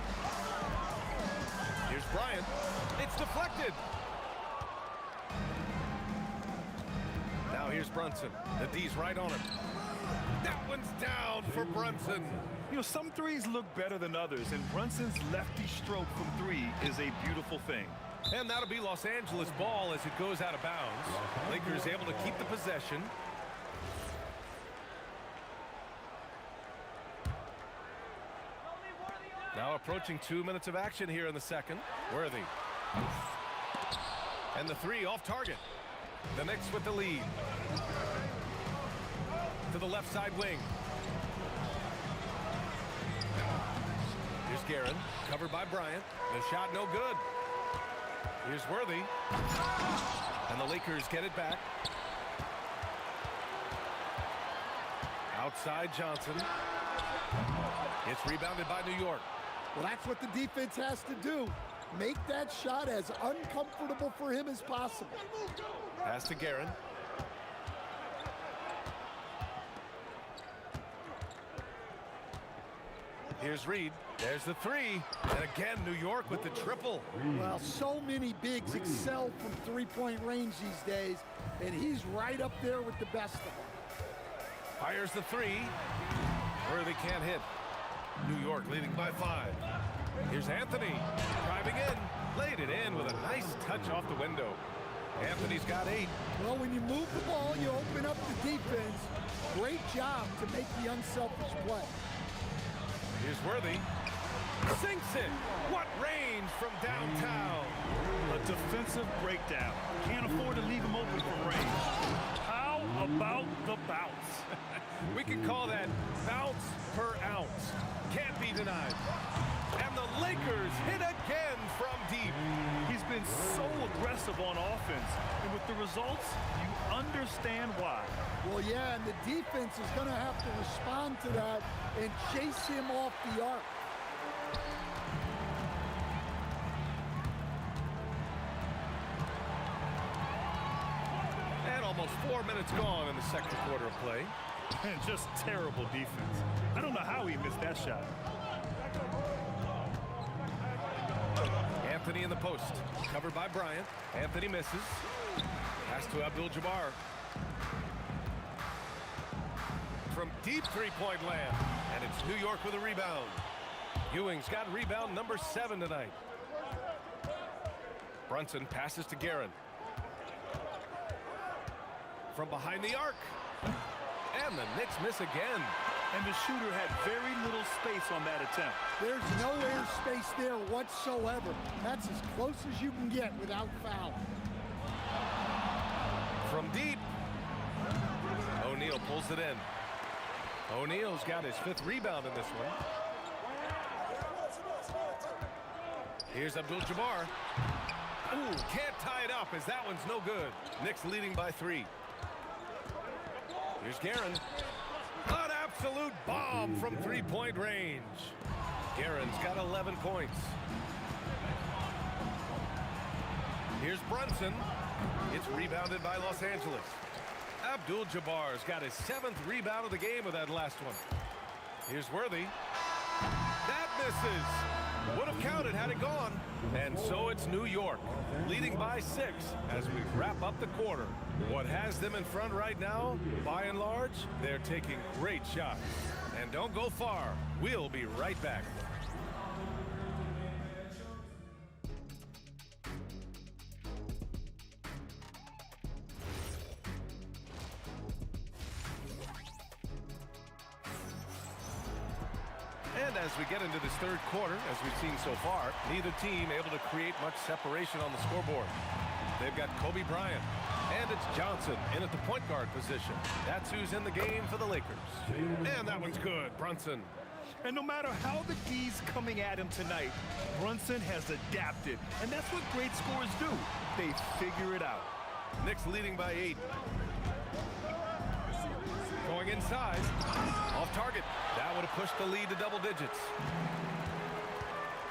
Here's Bryant. It's deflected. Now here's Brunson. The D's right on him. That one's down for Brunson. You know, some threes look better than others, and Brunson's lefty stroke from 3 is a beautiful thing. And that'll be Los Angeles ball as it goes out of bounds. Lakers able to keep the possession. Now approaching 2 minutes of action here in the second. Worthy. And the 3 off target. The Knicks with the lead. To the left side wing. Here's Guerin, covered by Bryant. The shot no good. Here's Worthy. And the Lakers get it back. Outside Johnson. It's rebounded by New York. Well, that's what the defense has to do. Make that shot as uncomfortable for him as possible. Pass to Guerin. Here's Reed. There's the 3. And again, New York with the triple. Well, so many bigs excel from three-point range these days, and he's right up there with the best of them. Fires the 3. Worthy can't hit. New York leading by 5. Here's Anthony driving in. Laid it in with a nice touch off the window. Anthony's got 8. Well, when you move the ball, you open up the defense. Great job to make the unselfish play. Here's Worthy. Sinks it. What range from downtown. A defensive breakdown. Can't afford to leave him open from range. How about the bounce? We can call that bounce per ounce. Can't be denied. And the Lakers hit again from deep. He's been so aggressive on offense. And with the results, you understand why. Well, yeah, and the defense is going to have to respond to that and chase him off the arc. Almost 4 minutes gone in the second quarter of play. And just terrible defense. I don't know how he missed that shot. Anthony in the post. Covered by Bryant. Anthony misses. Pass to Abdul-Jabbar. From deep three-point land. And it's New York with a rebound. Ewing's got rebound number 7 tonight. Brunson passes to Guerin. From behind the arc. And the Knicks miss again. And the shooter had very little space on that attempt. There's no air space there whatsoever. That's as close as you can get without foul. From deep. O'Neal pulls it in. O'Neal's got his 5th rebound in this one. Here's Abdul-Jabbar. Ooh, can't tie it up as that one's no good. Knicks leading by 3. Here's Guerin. An absolute bomb from three-point range. Guerin's got 11 points. Here's Brunson. It's rebounded by Los Angeles. Abdul-Jabbar's got his 7th rebound of the game with that last one. Here's Worthy. That misses. Would have counted had it gone. And so it's New York, leading by 6 as we wrap up the quarter. What has them in front right now, by and large, they're taking great shots. And don't go far. We'll be right back. And as we get into this third quarter, as we've seen so far, neither team able to create much separation on the scoreboard. They've got Kobe Bryant, and it's Johnson in at the point guard position. That's who's in the game for the Lakers. And that one's good, Brunson. And no matter how the D's coming at him tonight, Brunson has adapted. And that's what great scorers do. They figure it out. Knicks leading by 8. Going inside. Off target. That would have pushed the lead to double digits.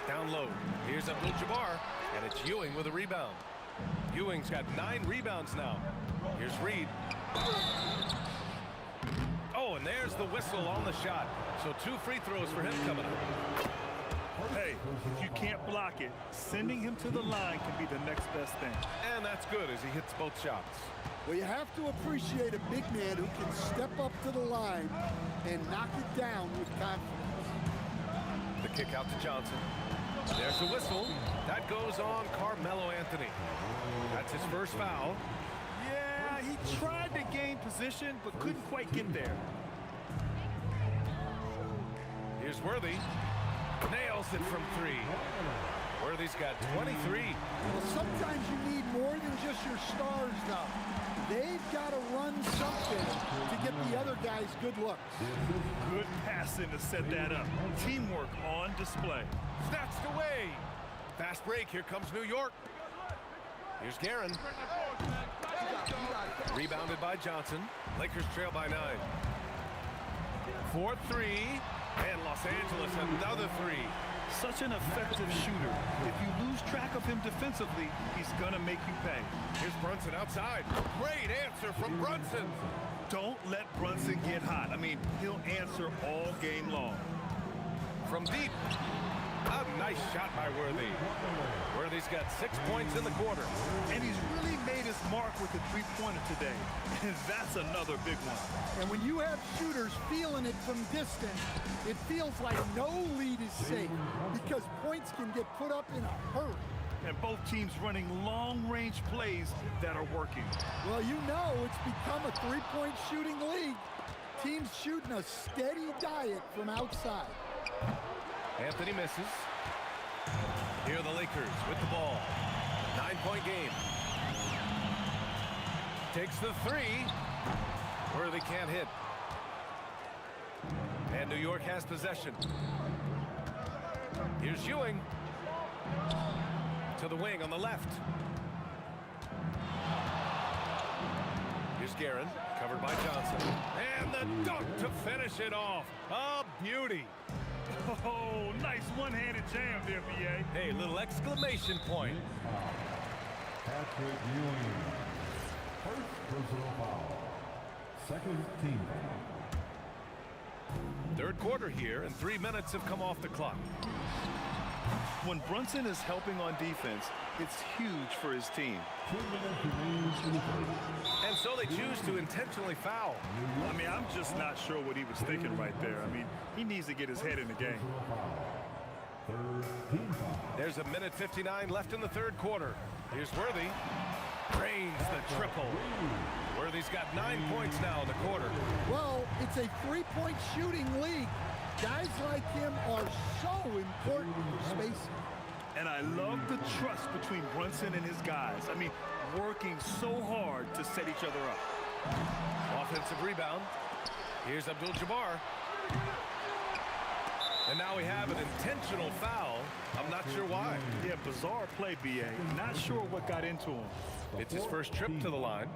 Down low. Here's Abdul-Jabbar. And it's Ewing with a rebound. Ewing's got 9 rebounds now. Here's Reed. Oh, and there's the whistle on the shot. So 2 free throws for him coming up. Hey, if you can't block it, sending him to the line can be the next best thing. And that's good as he hits both shots. Well, you have to appreciate a big man who can step up to the line and knock it down with confidence. The kick out to Johnson. There's the whistle. That goes on Carmelo Anthony. That's his first foul. Yeah, he tried to gain position, but couldn't quite get there. Here's Worthy. Nails it from 3. Worthy's got 23. Well, sometimes you need more than just your stars, though. They've got to run something to get the other guys good looks. Good passing to set that up. Teamwork on display. Snatched away. Fast break. Here comes New York. Here's Guerin. Rebounded by Johnson. Lakers trail by 9. 4-3. And Los Angeles another 3. Such an effective shooter. If you lose track of him defensively, he's going to make you pay. Here's Brunson outside. Great answer from Brunson. Don't let Brunson get hot. I mean, he'll answer all game long. From deep. A nice shot by Worthy. Worthy's got 6 points in the quarter. And he's really made his mark with the three-pointer today. And that's another big one. And when you have shooters feeling it from distance, it feels like no lead is safe because points can get put up in a hurry. And both teams running long-range plays that are working. Well, you know it's become a three-point shooting league. Teams shooting a steady diet from outside. Anthony misses. Here are the Lakers with the ball. 9-point game. Takes the 3. Worthy can't hit. And New York has possession. Here's Ewing. To the wing on the left. Here's Guerin, covered by Johnson. And the dunk to finish it off. A beauty. Oh, nice one-handed jam there, B.A. Hey, little exclamation point. First personal foul. Second team foul. Third quarter here, and 3 minutes have come off the clock. When Brunson is helping on defense, it's huge for his team. 2 minutes remains in the third. And so they choose to intentionally foul. I mean, I'm just not sure what he was thinking right there. I mean, he needs to get his head in the game. Third team foul. There's a minute 59 left in the third quarter. Here's Worthy. Drains the triple. Worthy's got 9 points now in the quarter. Well, it's a three-point shooting league. Guys like him are so important for spacing. And I love the trust between Brunson and his guys. I mean, working so hard to set each other up. Offensive rebound. Here's Abdul-Jabbar. And now we have an intentional foul. I'm not sure why. Yeah, bizarre play, B.A. Not sure what got into him. It's his first trip to the line.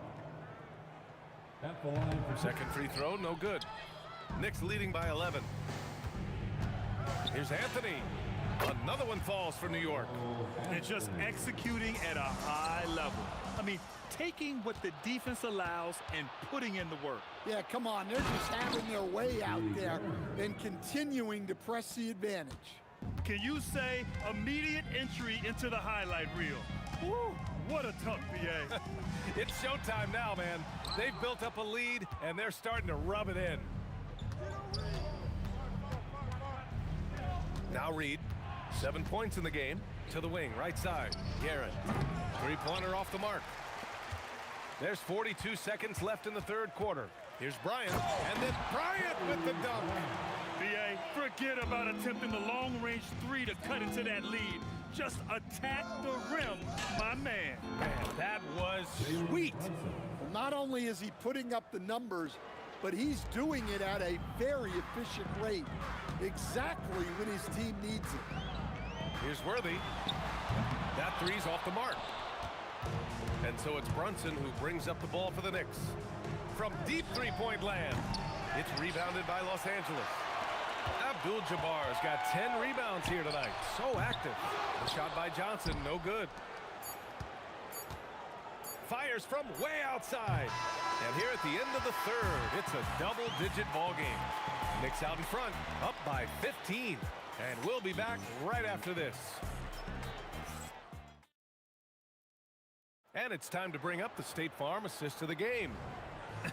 At the line for Second free throw, no good. Knicks leading by 11. Here's Anthony. Another one falls for New York. And just executing at a high level. I mean, taking what the defense allows and putting in the work. Yeah, come on. They're just having their way out there and continuing to press the advantage. Can you say immediate entry into the highlight reel? Woo, what a tough BA. It's showtime now, man. They've built up a lead, and they're starting to rub it in. Now Reed, 7 points in the game. To the wing, right side. Garrett, three-pointer off the mark. There's 42 seconds left in the third quarter. Here's Bryant, and then Bryant with the dunk. BA, forget about attempting the long-range three to cut into that lead. Just attack the rim, my man. Man, that was sweet. Well, not only is he putting up the numbers, but he's doing it at a very efficient rate. Exactly when his team needs it. Here's Worthy. That three's off the mark. And so it's Brunson who brings up the ball for the Knicks. From deep three-point land, it's rebounded by Los Angeles. Abdul-Jabbar's got 10 rebounds here tonight. So active. The shot by Johnson, no good. Fires from way outside. And here at the end of the third, it's a double-digit ball game. Knicks out in front, up by 15. And we'll be back right after this. And it's time to bring up the State Farm assist of the game.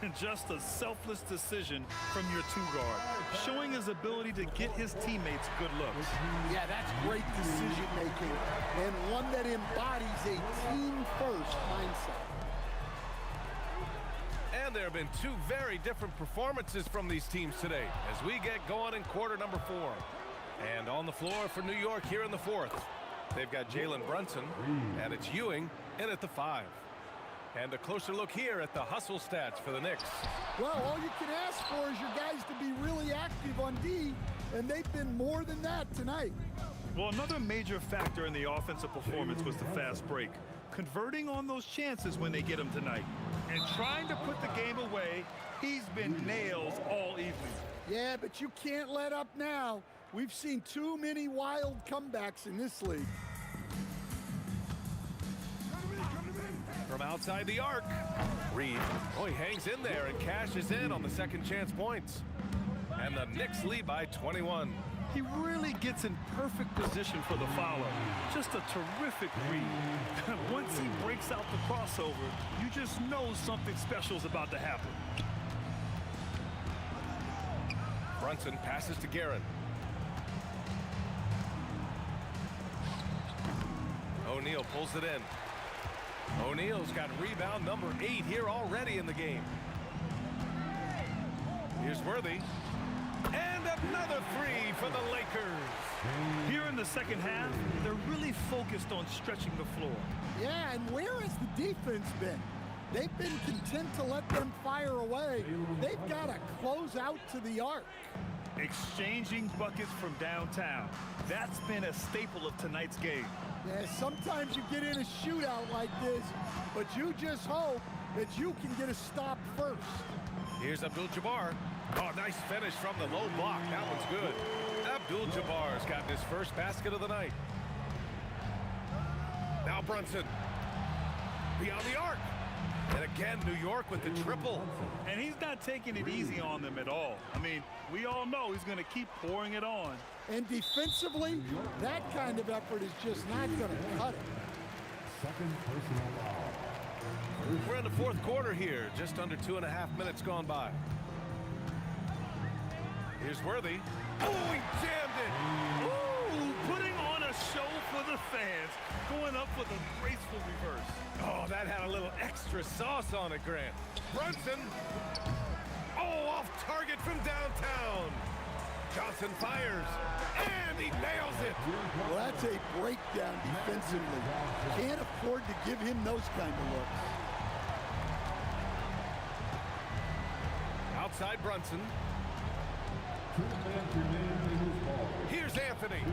And just a selfless decision from your two-guard, showing his ability to get his teammates good looks. Yeah, that's great decision-making, and one that embodies a team-first mindset. And there have been two very different performances from these teams today as we get going in quarter number 4. And on the floor for New York here in the fourth, they've got Jalen Brunson, and it's Ewing in at the 5. And a closer look here at the hustle stats for the Knicks. Well, all you can ask for is your guys to be really active on D, and they've been more than that tonight. Well, another major factor in the offensive performance was the fast break. Converting on those chances when they get them tonight. And trying to put the game away, he's been nails all evening. Yeah, but you can't let up now. We've seen too many wild comebacks in this league. From outside the arc, Reed, he hangs in there and cashes in on the second chance points. And the Knicks lead by 21. He really gets in perfect position for the follow. Just a terrific read. Once he breaks out the crossover, you just know something special is about to happen. Brunson passes to Garrett. O'Neal pulls it in. O'Neal's got rebound number 8 here already in the game. Here's Worthy. And another three for the Lakers. Here in the second half, they're really focused on stretching the floor. Yeah, and where has the defense been? They've been content to let them fire away. They've got to close out to the arc. Exchanging buckets from downtown. That's been a staple of tonight's game. Yeah, sometimes you get in a shootout like this, but you just hope that you can get a stop first. Here's Abdul-Jabbar. Oh, nice finish from the low block. That one's good. Abdul-Jabbar's got his first basket of the night. Now Brunson. Beyond the arc. And again, New York with the triple. And he's not taking it easy on them at all. I mean, we all know he's going to keep pouring it on. And defensively, that kind of effort is just not going to cut it. Second personal foul. We're in the fourth quarter here. Just under 2.5 minutes gone by. Here's Worthy. Oh, he jammed it. Ooh, putting on a show for the fans. Going up for the graceful reverse. Oh, that had a little extra sauce on it, Grant. Brunson. Oh, off target from downtown. Johnson fires. And he nails it. Well, that's a breakdown defensively. Can't afford to give him those kind of looks. Outside Brunson. Here's Anthony.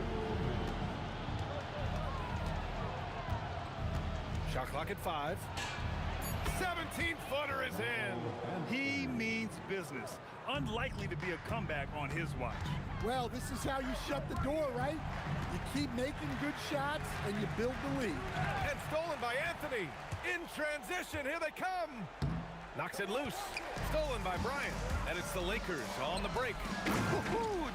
Shot clock at 5. 17-footer is in. He means business. Unlikely to be a comeback on his watch. Well, this is how you shut the door, right? You keep making good shots and you build the lead. And stolen by Anthony. In transition, here they come. Knocks it loose. Stolen by Bryant. And it's the Lakers on the break.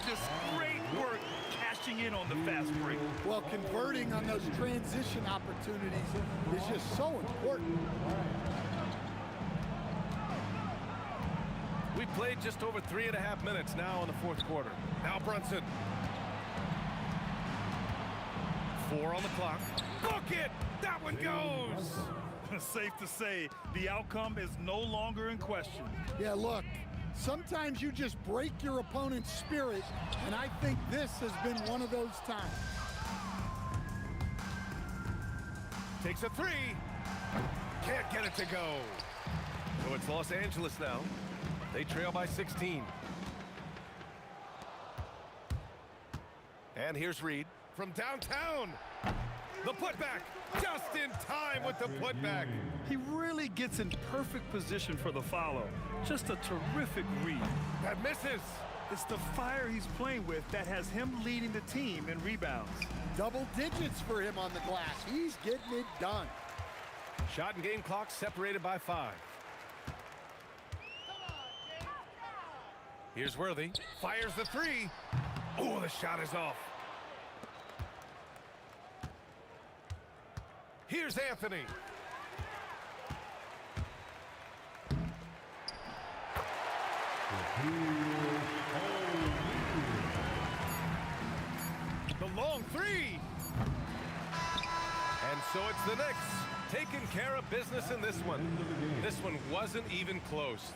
Just great work cashing in on the fast break. Well, converting on those transition opportunities is just so important. We played just over 3.5 minutes now in the fourth quarter. Now Brunson. 4 on the clock. Book it! That one goes! Safe to say, the outcome is no longer in question. Yeah, look, sometimes you just break your opponent's spirit, and I think this has been one of those times. Takes a 3. Can't get it to go. So it's Los Angeles now. They trail by 16. And here's Reed from downtown. The putback, just in time with the putback. He really gets in perfect position for the follow. Just a terrific read. That misses. It's the fire he's playing with that has him leading the team in rebounds. Double digits for him on the glass. He's getting it done. Shot and game clock separated by 5. Here's Worthy. Fires the 3. Oh, the shot is off. Here's Anthony. The long 3. And so it's the Knicks taking care of business in this one. This one wasn't even close.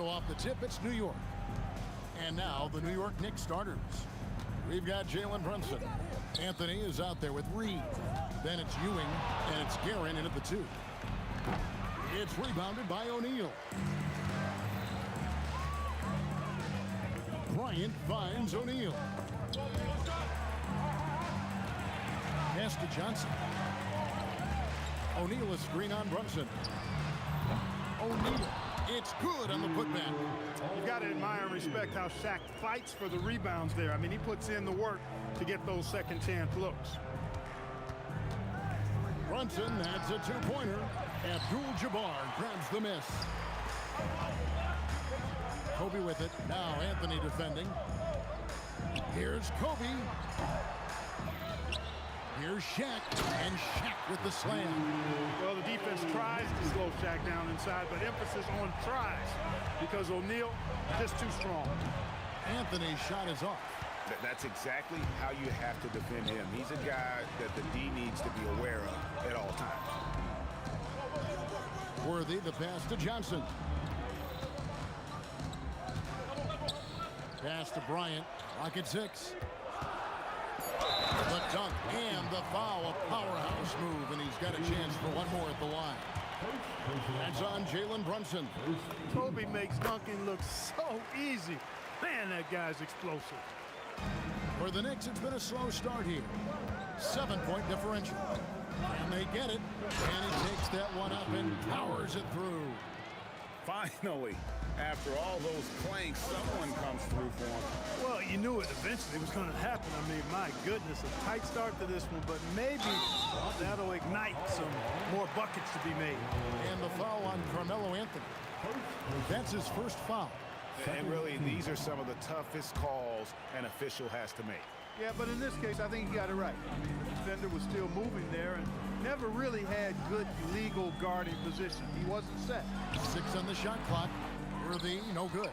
off the tip, it's New York. And now the New York Knicks starters. We've got Jalen Brunson. Anthony is out there with Reed. Then it's Ewing, and it's Guerin in at the 2. It's rebounded by O'Neal. Bryant finds O'Neal. Pass to Johnson. O'Neal is screen on Brunson. O'Neal. It's good on the putback. You've got to admire and respect how Shaq fights for the rebounds there. I mean, he puts in the work to get those second chance looks. Brunson, that's a 2-pointer. Abdul-Jabbar grabs the miss. Kobe with it. Now Anthony defending. Here's Kobe. Here's Shaq, and Shaq with the slam. Well, the defense tries to slow Shaq down inside, but emphasis on tries because O'Neal just too strong. Anthony's shot is off. That's exactly how you have to defend him. He's a guy that the D needs to be aware of at all times. Worthy, the pass to Johnson. Pass to Bryant. Rocket 6. The dunk and the foul, a powerhouse move, and he's got a chance for one more at the line. That's on Jalen Brunson. Kobe makes dunking look so easy. Man, that guy's explosive. For the Knicks, it's been a slow start here. 7-point differential. And they get it. And he takes that one up and powers it through. Finally, after all those clanks, someone comes through for him. Well, you knew it eventually was going to happen. I mean, my goodness, a tight start to this one, but maybe that'll ignite some more buckets to be made. And the foul on Carmelo Anthony. That's his first foul. And really, these are some of the toughest calls an official has to make. Yeah, but in this case, I think he got it right. The defender was still moving there and never really had good legal guarding position. He wasn't set. 6 on the shot clock. Worthy, no good.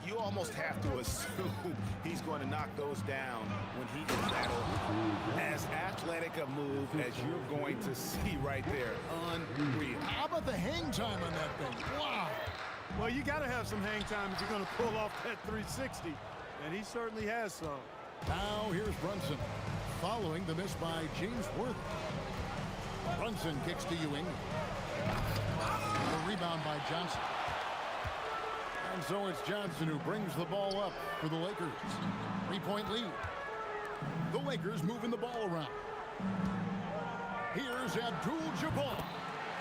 You almost have to assume he's going to knock those down when he is that open. As athletic a move as you're going to see right there. Unreal. How about the hang time on that thing? Wow. Well, you got to have some hang time if you're going to pull off that 360, and he certainly has some. Now here's Brunson, following the miss by James Worthy. Brunson kicks to Ewing. The rebound by Johnson. And so it's Johnson who brings the ball up for the Lakers. 3-point lead. The Lakers moving the ball around. Here's Abdul-Jabbar.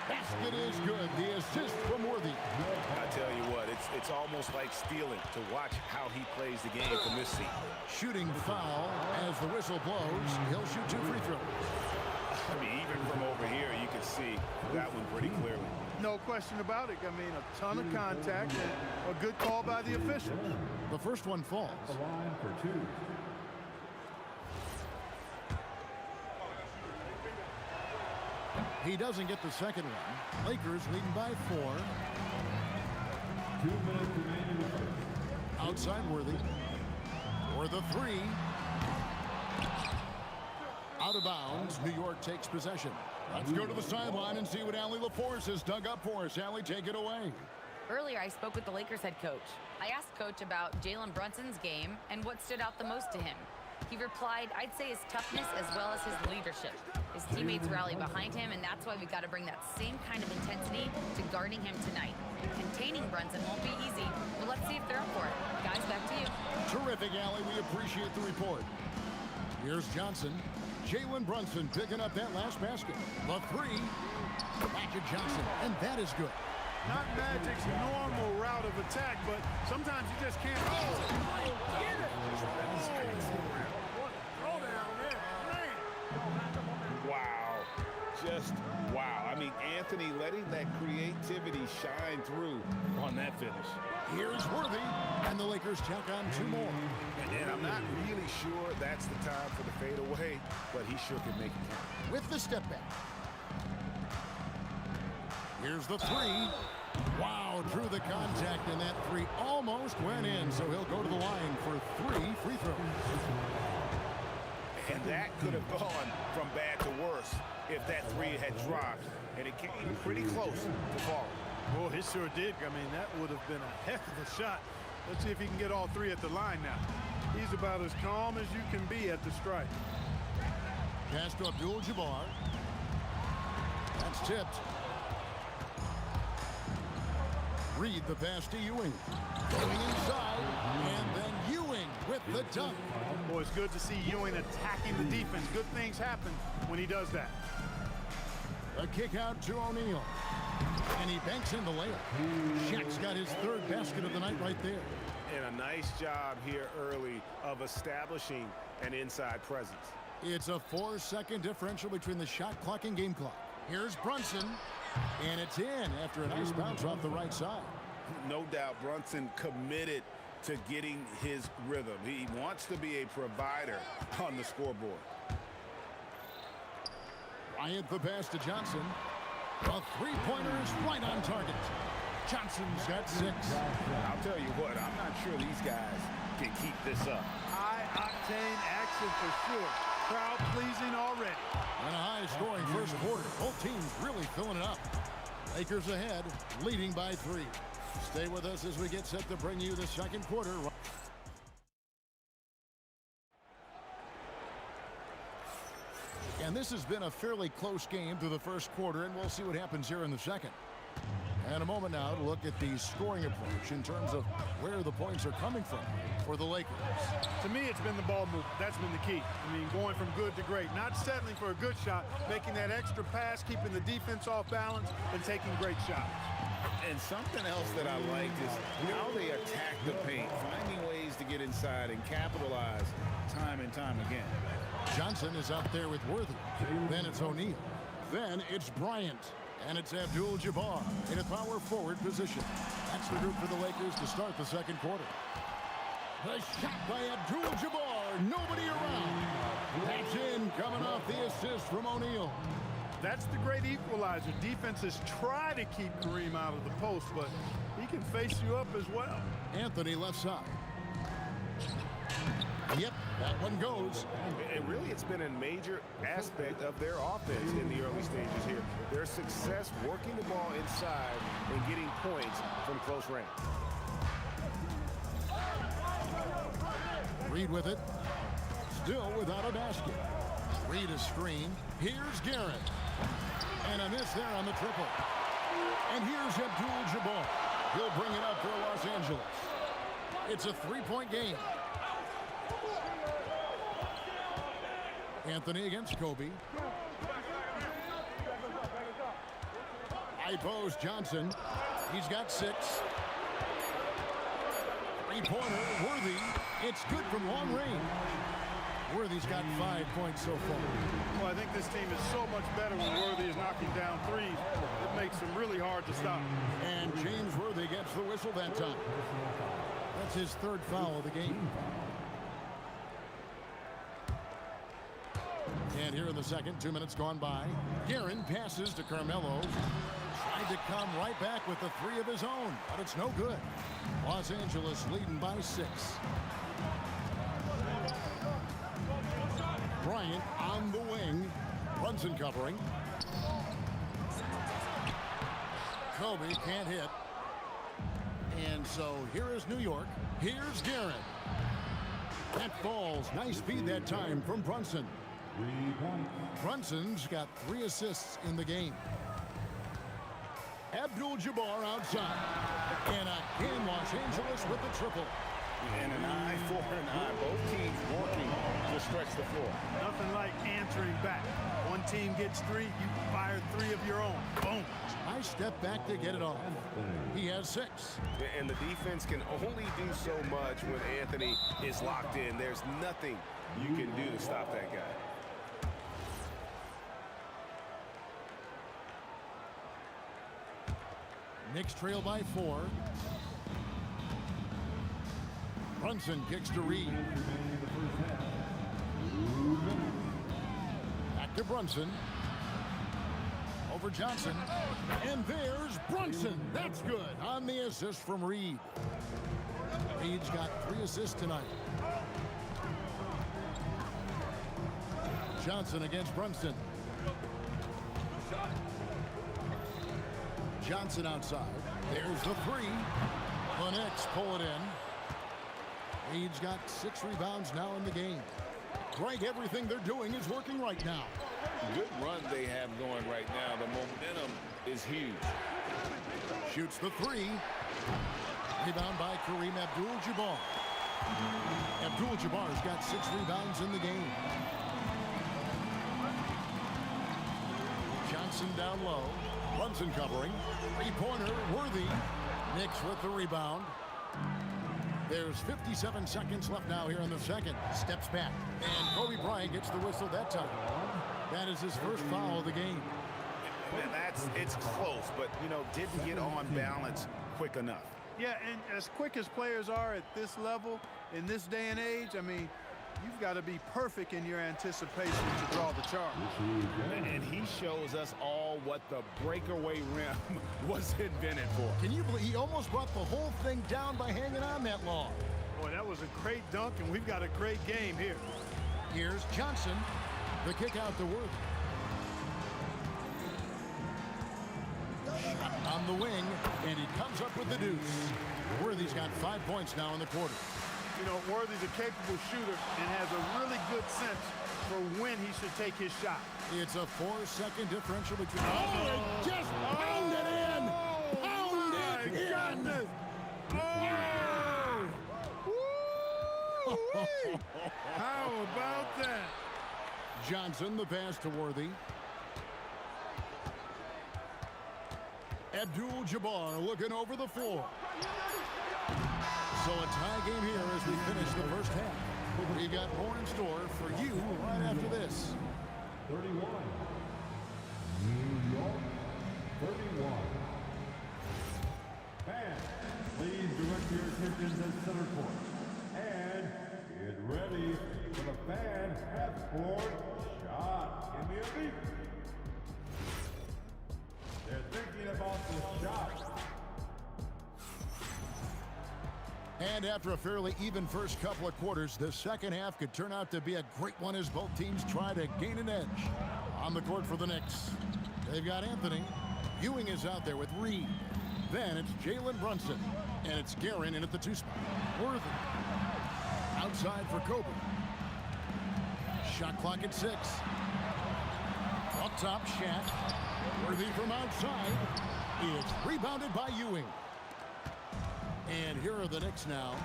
Basket is good. The assist from Worthy. I tell you what, it's almost like stealing to watch how he plays the game from this seat. Shooting foul as the whistle blows. He'll shoot 2 free throws. I mean, even from over here, you can see that one pretty clearly. No question about it. I mean, a ton of contact and a good call by the officials. The first one falls. The line for 2. He doesn't get the second one. Lakers leading by 4. 2 minutes remaining. Outside Worthy. For the 3. Out of bounds. New York takes possession. Let's go to the sideline and see what Allie LaForce has dug up for us. Allie, take it away. Earlier, I spoke with the Lakers head coach. I asked Coach about Jalen Brunson's game and what stood out the most to him. He replied, I'd say his toughness as well as his leadership. His teammates rally behind him, and that's why we've got to bring that same kind of intensity to guarding him tonight. Containing Brunson won't be easy, but let's see if they're up for it. Guys, back to you. Terrific, Allie. We appreciate the report. Here's Johnson. Jalen Brunson picking up that last basket. The 3. Magic Johnson, and that is good. Not Magic's normal route of attack, but sometimes you just can't. Get it! Wow. Just wow. I mean, Anthony letting that creativity shine through on that finish. Here's Worthy, and the Lakers check on 2 more. And I'm not really sure that's the time for the fadeaway, but he sure can make it count. With the step back. Here's the 3. Wow, drew the contact, and that 3 almost went in, so he'll go to the line for 3 free throws. And that could have gone from bad to worse if that 3 had dropped, and it came pretty close to falling. Oh, he sure did. I mean, that would have been a heck of a shot. Let's see if he can get all three at the line now. He's about as calm as you can be at the strike. Pass to Abdul-Jabbar. That's tipped. Reed the pass to Ewing. Going inside, and then Ewing with the dunk. Boy, it's good to see Ewing attacking the defense. Good things happen when he does that. A kick out to O'Neal. And he banks in the layup. Shaq's got his third basket of the night right there. And a nice job here early of establishing an inside presence. It's a 4-second differential between the shot clock and game clock. Here's Brunson, and it's in after a nice bounce off the right side. No doubt Brunson committed to getting his rhythm. He wants to be a provider on the scoreboard. Bryant the pass to Johnson. A three-pointer is right on target. Johnson's got 6. I'll tell you what, I'm not sure these guys can keep this up. High-octane action for sure. Crowd pleasing already. And a high-scoring first quarter. Both teams really filling it up. Lakers ahead, leading by 3. Stay with us as we get set to bring you the second quarter. And this has been a fairly close game through the first quarter, and we'll see what happens here in the second. And a moment now to look at the scoring approach in terms of where the points are coming from for the Lakers. To me, it's been the ball movement. That's been the key. I mean, going from good to great. Not settling for a good shot, making that extra pass, keeping the defense off balance, and taking great shots. And something else that I liked is how they attack the paint, finding ways to get inside and capitalize time and time again. Johnson is out there with Worthy. Then it's O'Neal. Then it's Bryant. And it's Abdul-Jabbar in a power forward position. That's the group for the Lakers to start the second quarter. The shot by Abdul-Jabbar. Nobody around. That's in, coming off the assist from O'Neal. That's the great equalizer. Defenses try to keep Kareem out of the post, but he can face you up as well. Anthony left side. Yep, that one goes. And really, it's been a major aspect of their offense in the early stages here. Their success working the ball inside and getting points from close range. Reed with it. Still without a basket. Reed is screen. Here's Garrett. And a miss there on the triple. And here's Abdul-Jabbar. He'll bring it up for Los Angeles. It's a 3-point game. Anthony against Kobe. High post Johnson. He's got 6. Three-pointer Worthy. It's good from long range. Worthy's got 5 points so far. Well, I think this team is so much better when Worthy is knocking down threes. It makes them really hard to stop. And James Worthy gets the whistle that time. That's his 3rd foul of the game. And here in the second, 2 minutes gone by. Guerin passes to Carmelo. Tried to come right back with the 3 of his own, but it's no good. Los Angeles leading by 6. Bryant on the wing. Brunson covering. Kobe can't hit. And so here is New York. Here's Guerin. That falls. Nice feed that time from Brunson. Brunson's got 3 assists in the game. Abdul-Jabbar outside. And again, Los Angeles with the triple. And an eye for an eye. Both teams working to stretch the floor. Nothing like answering back. One team gets 3, you fire 3 of your own. Boom. I step back to get it off. He has 6. And the defense can only do so much when Anthony is locked in. There's nothing you can do to stop that guy. Knicks trail by 4. Brunson kicks to Reed. Back to Brunson. Over Johnson. And there's Brunson. That's good on the assist from Reed. Reed's got 3 assists tonight. Johnson against Brunson. Johnson outside. There's the three. The Knicks pull it in. He's got 6 rebounds now in the game. Greg, everything they're doing is working right now. Good run they have going right now. The momentum is huge. Shoots the three. Rebound by Kareem Abdul-Jabbar. Abdul-Jabbar's got 6 rebounds in the game. Johnson down low. Brunson covering. Three-pointer, Worthy. Knicks with the rebound. There's 57 seconds left now here in the second. Steps back. And Kobe Bryant gets the whistle that time. That is his first foul of the game. And it's close, but, you know, didn't get on balance quick enough. Yeah, and as quick as players are at this level, in this day and age, I mean, you've got to be perfect in your anticipation to draw the charge. And he shows us all what the breakaway rim was invented for. Can you believe he almost brought the whole thing down by hanging on that long? Boy, that was a great dunk, and we've got a great game here. Here's Johnson. The kick out to Worthy. Shot on the wing, and he comes up with the deuce. Worthy's got 5 points now in the quarter. You know, Worthy's a capable shooter and has a really good sense for when he should take his shot. It's a 4-second differential between. Oh, just pound it in! Pound it in! Goodness. Oh! How about that? Johnson, the pass to Worthy. Abdul-Jabbar looking over the floor. So a tie game here as we finish the first half. We've got more in store for you right after this. 31. New York, 31. Fans, please direct your attention to center court. And get ready for the fan half-court shot. Give me a beat. They're thinking about the shot. And after a fairly even first couple of quarters, the second half could turn out to be a great one as both teams try to gain an edge. On the court for the Knicks, they've got Anthony. Ewing is out there with Reed. Then it's Jalen Brunson. And it's Guerin in at the 2 spot. Worthy. Outside for Kobe. Shot clock at 6. Up top, Shaq. Worthy from outside. It's rebounded by Ewing. And here are the Knicks now.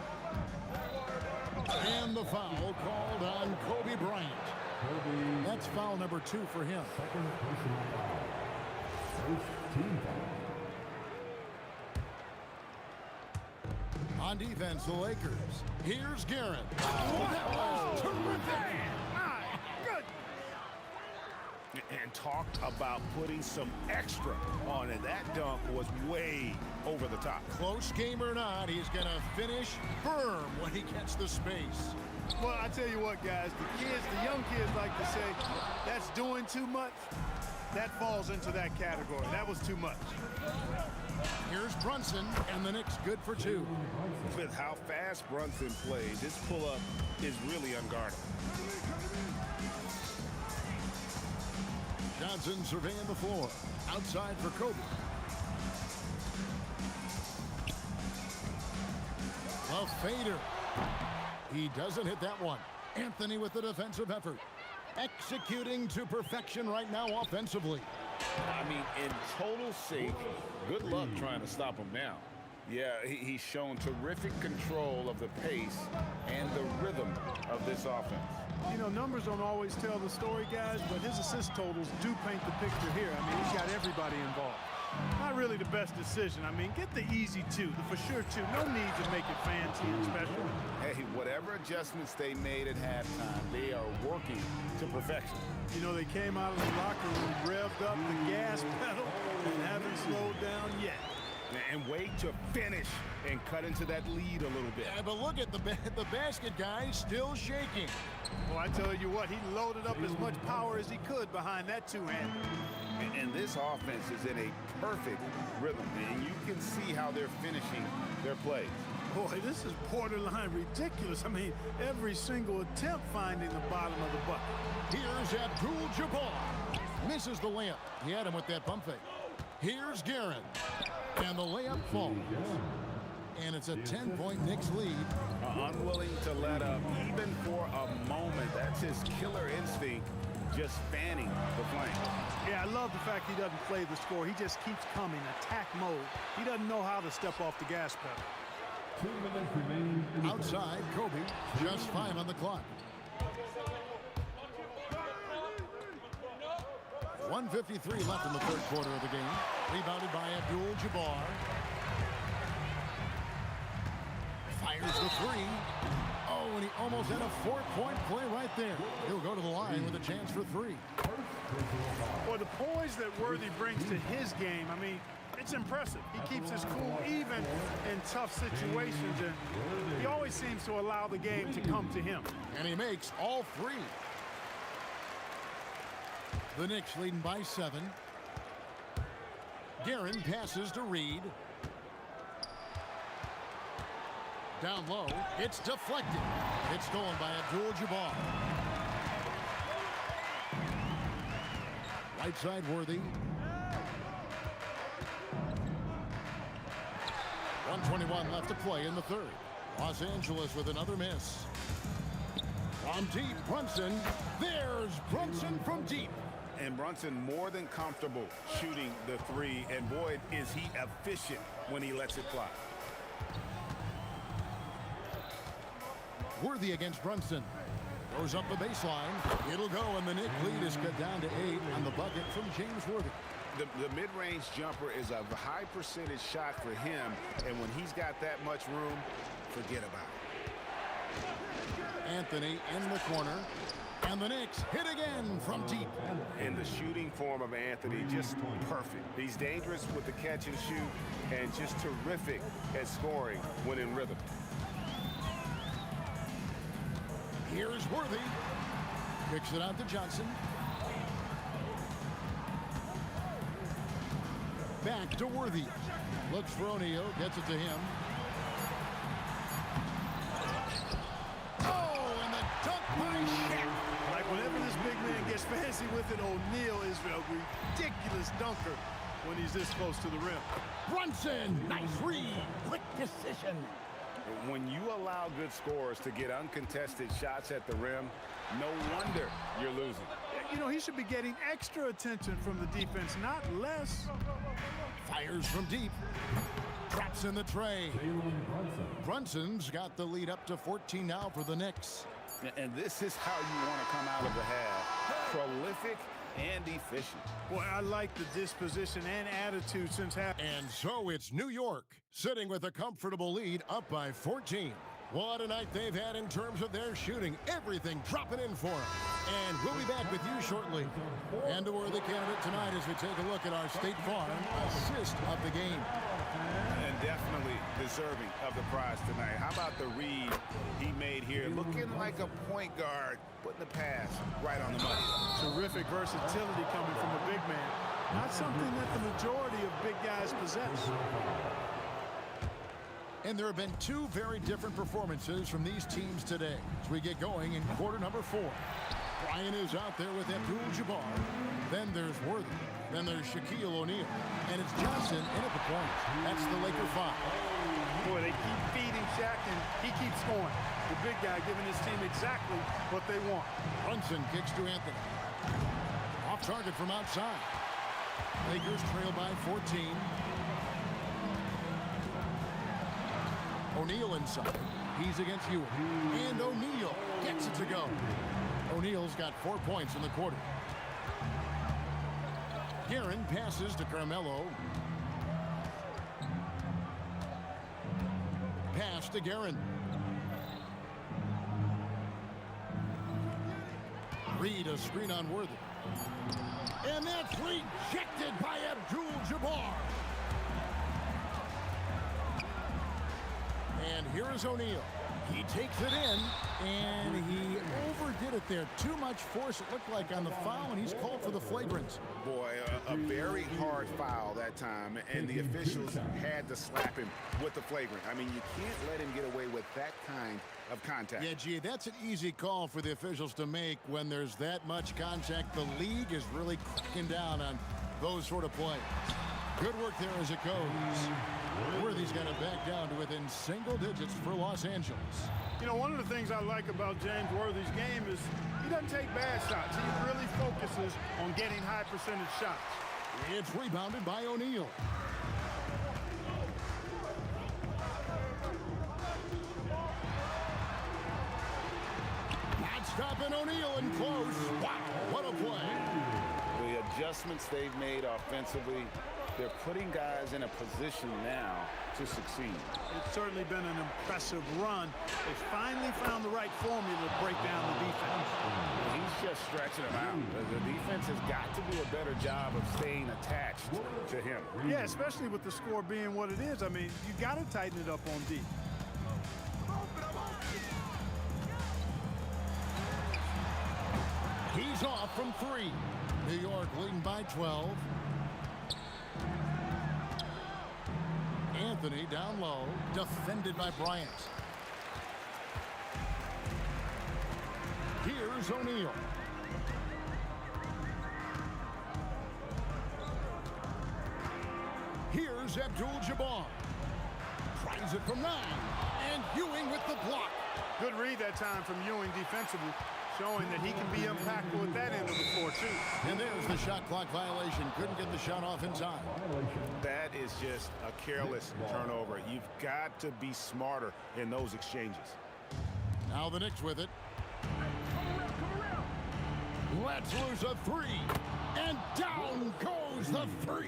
And the foul called on Kobe Bryant. That's foul number 2 for him. Second personal foul. First team foul. On defense, the Lakers. Here's Guerin. Oh, that was terrific. And talk about putting some extra on it. That dunk was way over the top. Close game or not, he's going to finish firm when he gets the space. Well, I tell you what, guys, the young kids like to say, that's doing too much. That falls into that category. That was too much. Here's Brunson, and the Knicks good for 2. With how fast Brunson plays, this pull-up is really unguardable. Johnson surveying the floor. Outside for Kobe. A fader. He doesn't hit that one. Anthony with the defensive effort. Executing to perfection right now offensively. I mean, in total sync. Good luck trying to stop him now. Yeah, he's shown terrific control of the pace and the rhythm of this offense. You know, numbers don't always tell the story, guys, but his assist totals do paint the picture here. I mean, he's got everybody involved. Not really the best decision. I mean, get the easy 2, the for sure 2. No need to make it fancy and special. Hey, whatever adjustments they made at halftime, they are working to perfection. You know, they came out of the locker room, revved up the gas pedal, and haven't slowed down yet. And wait to finish and cut into that lead a little bit. Yeah, but look at the basket guy still shaking. Well, I tell you what, he loaded up as much power as he could behind that 2-hander. And this offense is in a perfect rhythm, and you can see how they're finishing their plays. Boy, this is borderline ridiculous. I mean, every single attempt finding the bottom of the bucket. Here's Abdul-Jabbar. Misses the layup. He had him with that pump fake. Here's Guerin. And the layup falls. And it's a 10-point Knicks lead. Unwilling to let up even for a moment. That's his killer instinct, just fanning the flank. Yeah, I love the fact he doesn't play the score. He just keeps coming, attack mode. He doesn't know how to step off the gas pedal. 2 minutes remaining. Outside, Kobe, just 5 on the clock. 1:53 left in the third quarter of the game. Rebounded by Abdul-Jabbar. Fires the three. Oh, and he almost had a 4-point play right there. He'll go to the line with a chance for 3. Boy, the poise that Worthy brings to his game, I mean, it's impressive. He keeps his cool even in tough situations, and he always seems to allow the game to come to him. And he makes all 3. The Knicks leading by 7. Guerin passes to Reed. Down low, it's deflected. It's stolen by Abdul-Jabbar. Right side, Worthy. 1:21 left to play in the third. Los Angeles with another miss. From deep, Brunson. There's Brunson from deep. And Brunson more than comfortable shooting the 3. And boy, is he efficient when he lets it fly. Worthy against Brunson. Goes up the baseline. It'll go, and the Knicks lead is cut down to 8 on the bucket from James Worthy. The mid-range jumper is a high percentage shot for him, and when he's got that much room, forget about it. Anthony in the corner, and the Knicks hit again from deep. And the shooting form of Anthony, just perfect. He's dangerous with the catch and shoot, and just terrific at scoring when in rhythm. Here's Worthy. Kicks it out to Johnson. Back to Worthy. Looks for O'Neal. Gets it to him. Oh, and the dunk by Shaq. Like whenever this big man gets fancy with it, O'Neal is a ridiculous dunker when he's this close to the rim. Brunson. Nice read. Quick decision. When you allow good scorers to get uncontested shots at the rim, no wonder you're losing. You know, he should be getting extra attention from the defense, not less. Fires from deep. Traps in the tray. Brunson's got the lead up to 14 now for the Knicks. And this is how you want to come out of the half. Prolific and efficient. Boy, I like the disposition and attitude since half. And so it's New York sitting with a comfortable lead up by 14. What a night they've had in terms of their shooting. Everything dropping in for them. And we'll be back with you shortly. And the Worthy candidate tonight as we take a look at our State Farm assist of the game. And definitely deserving of the prize tonight. How about the read he made here? Looking like a point guard, putting the pass right on the money. Terrific versatility coming from a big man. Not something that the majority of big guys possess. And there have been 2 very different performances from these teams today as we get going in quarter number 4. Bryant is out there with Abdul-Jabbar. Then there's Worthy. Then there's Shaquille O'Neal. And it's Johnson in at the point. That's the Laker 5. Boy, they keep feeding Shaq, and he keeps scoring. The big guy giving his team exactly what they want. Brunson kicks to Anthony. Off target from outside. Lakers trail by 14. O'Neal inside. He's against Ewing. And O'Neal gets it to go. O'Neal's got 4 points in the quarter. Guerin passes to Carmelo. Pass to Guerin. Reed a screen on Worthy. And that's rejected by Abdul-Jabbar. And here is O'Neal. He takes it in, and he overdid it there. Too much force, it looked like, on the foul, and he's called for the flagrant. Boy, a very hard foul that time, and the officials had to slap him with the flagrant. I mean, you can't let him get away with that kind of contact. Yeah, gee, that's an easy call for the officials to make when there's that much contact. The league is really cracking down on those sort of plays. Good work there as it goes. Worthy's got it back down to within single digits for Los Angeles. You know, one of the things I like about James Worthy's game is he doesn't take bad shots. He really focuses on getting high percentage shots. It's rebounded by O'Neal. Not stopping O'Neal in close. Wow, what a play. The adjustments they've made offensively, they're putting guys in a position now to succeed. It's certainly been an impressive run. They finally found the right formula to break down the defense. He's just stretching them out. The defense has got to do a better job of staying attached to him. Yeah, especially with the score being what it is. I mean, you got to tighten it up on D. He's off from 3. New York leading by 12. Anthony down low, defended by Bryant. Here's O'Neal. Here's Abdul-Jabbar. Tries it from 9. And Ewing with the block. Good read that time from Ewing defensively, showing that he can be impactful at that end of the floor, too. And there's the shot clock violation. Couldn't get the shot off in time. That is just a careless turnover. You've got to be smarter in those exchanges. Now the Knicks with it. Let's lose a 3. And down goes the 3.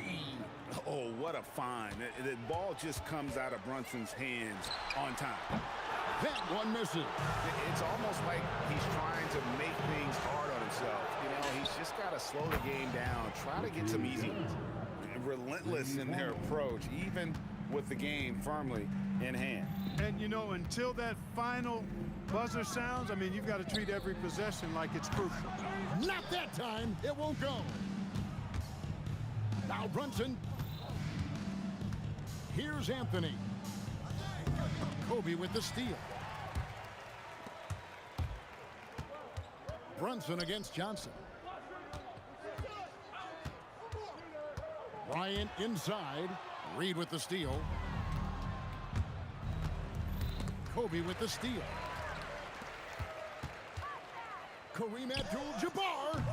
Oh, what a find. The ball just comes out of Brunson's hands on time. That one misses. It's almost like he's trying to make things hard on himself. You know, he's just got to slow the game down, try to get some easy ones. Relentless in their approach, even with the game firmly in hand. And, you know, until that final buzzer sounds, I mean, you've got to treat every possession like it's crucial. Not that time. It won't go. Now Brunson. Here's Anthony. Kobe with the steal. Brunson against Johnson. Bryant inside. Reed with the steal. Kobe with the steal. Kareem Abdul-Jabbar.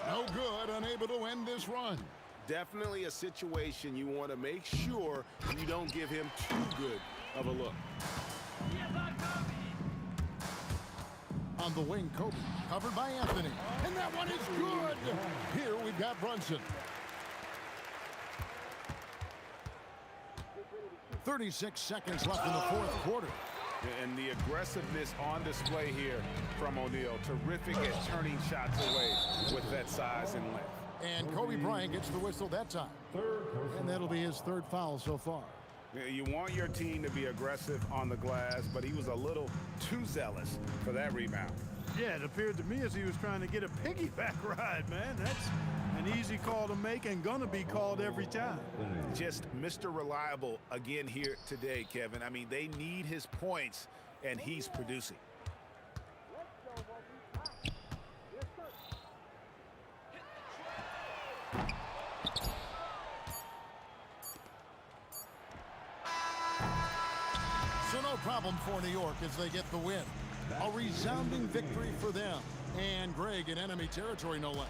No good, unable to end this run. Definitely a situation you want to make sure you don't give him too good of a look. On the wing, Kobe, covered by Anthony. And that one is good. Here we've got Brunson. 36 seconds left in the fourth quarter. And the aggressiveness on display here from O'Neal. Terrific at turning shots away with that size and length. And Kobe Bryant gets the whistle that time. And that'll be his third foul so far. You want your team to be aggressive on the glass, but he was a little too zealous for that rebound. Yeah, it appeared to me as he was trying to get a piggyback ride, man. That's an easy call to make and gonna be called every time. Just Mr. Reliable again here today, Kevin. I mean, they need his points, and he's producing. So no problem for New York as they get the win. A resounding victory for them. And Greg in enemy territory, no less.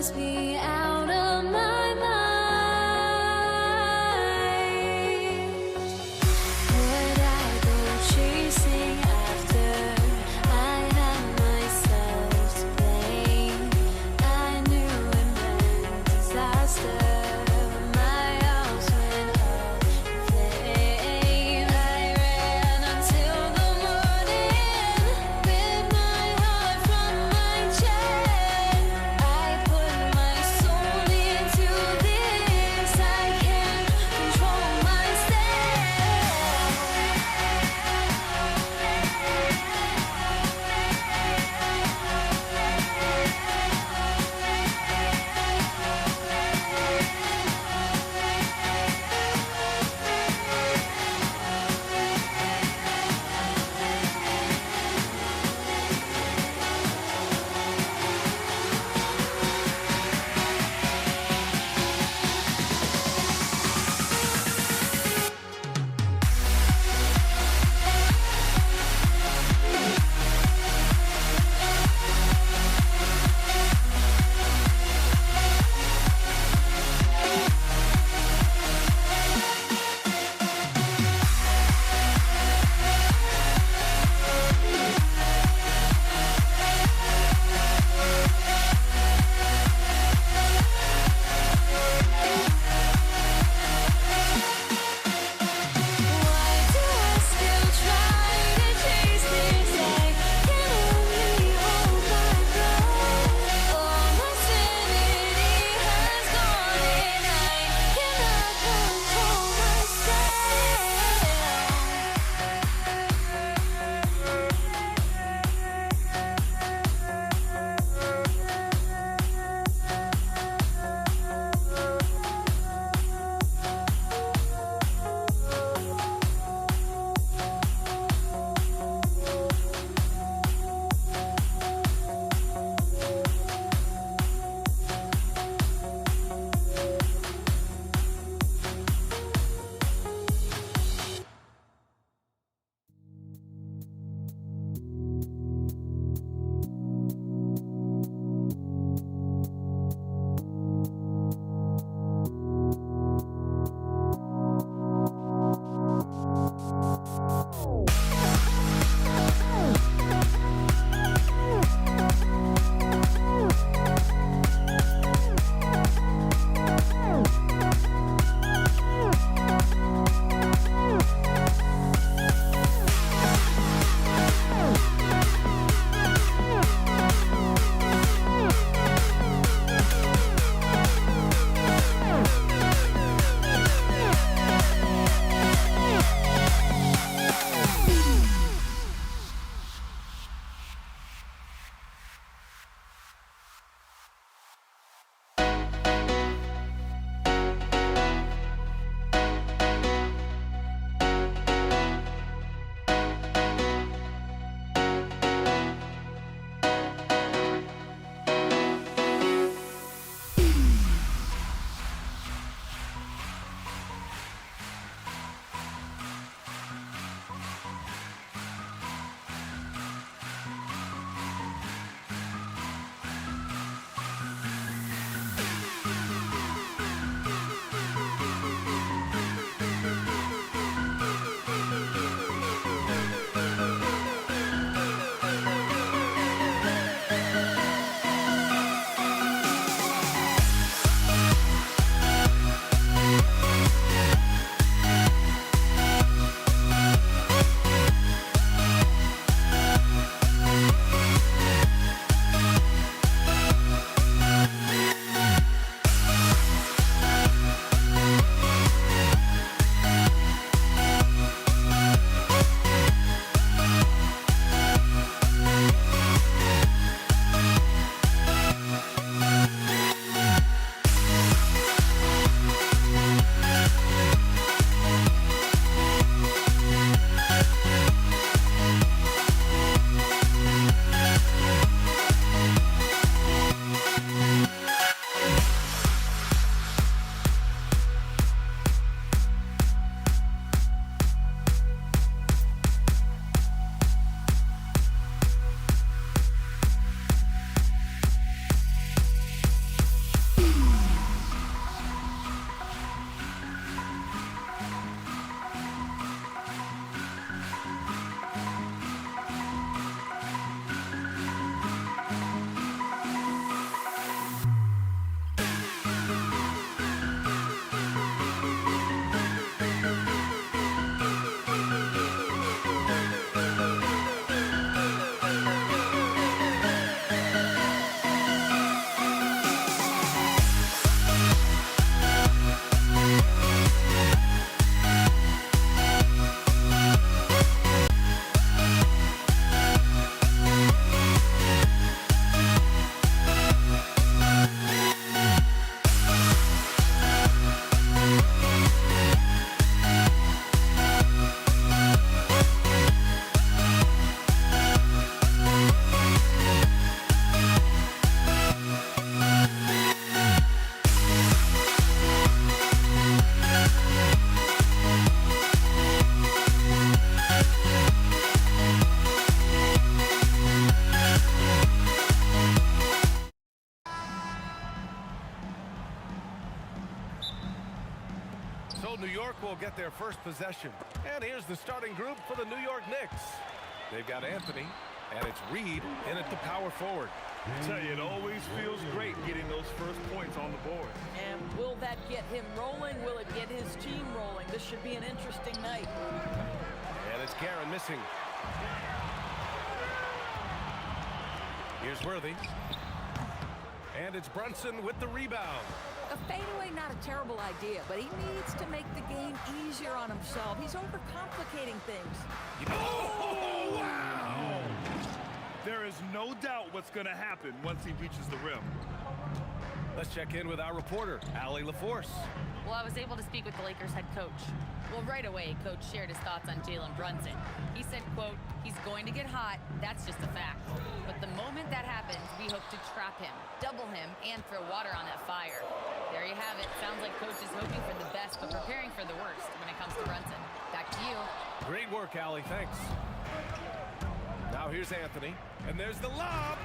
must be out of my mind. Would I go chasing after? I had myself to blame. I knew it meant disaster. My house went up in flame. I ran until the morning with my heart from my chest. I put my soul So New York will get their first possession. And here's the starting group for the New York Knicks. They've got Anthony, and it's Reed in at the power forward. I tell you, it always feels great getting those first points on the board. And will that get him rolling? Will it get his team rolling? This should be an interesting night. And it's Guerin missing. Here's Worthy. And it's Brunson with the rebound. A fadeaway, not a terrible idea, but he needs to make the game easier on himself. He's overcomplicating things. Oh, wow! There is no doubt what's going to happen once he reaches the rim. Let's check in with our reporter, Allie LaForce. Well, I was able to speak with the Lakers head coach. Well, right away, coach shared his thoughts on Jalen Brunson. He said, quote, he's going to get hot. That's just a fact. But the moment that happens, we hope to trap him, double him, and throw water on that fire. There you have it. Sounds like coach is hoping for the best, but preparing for the worst when it comes to Brunson. Back to you. Great work, Allie. Thanks. Now here's Anthony, and there's the lob.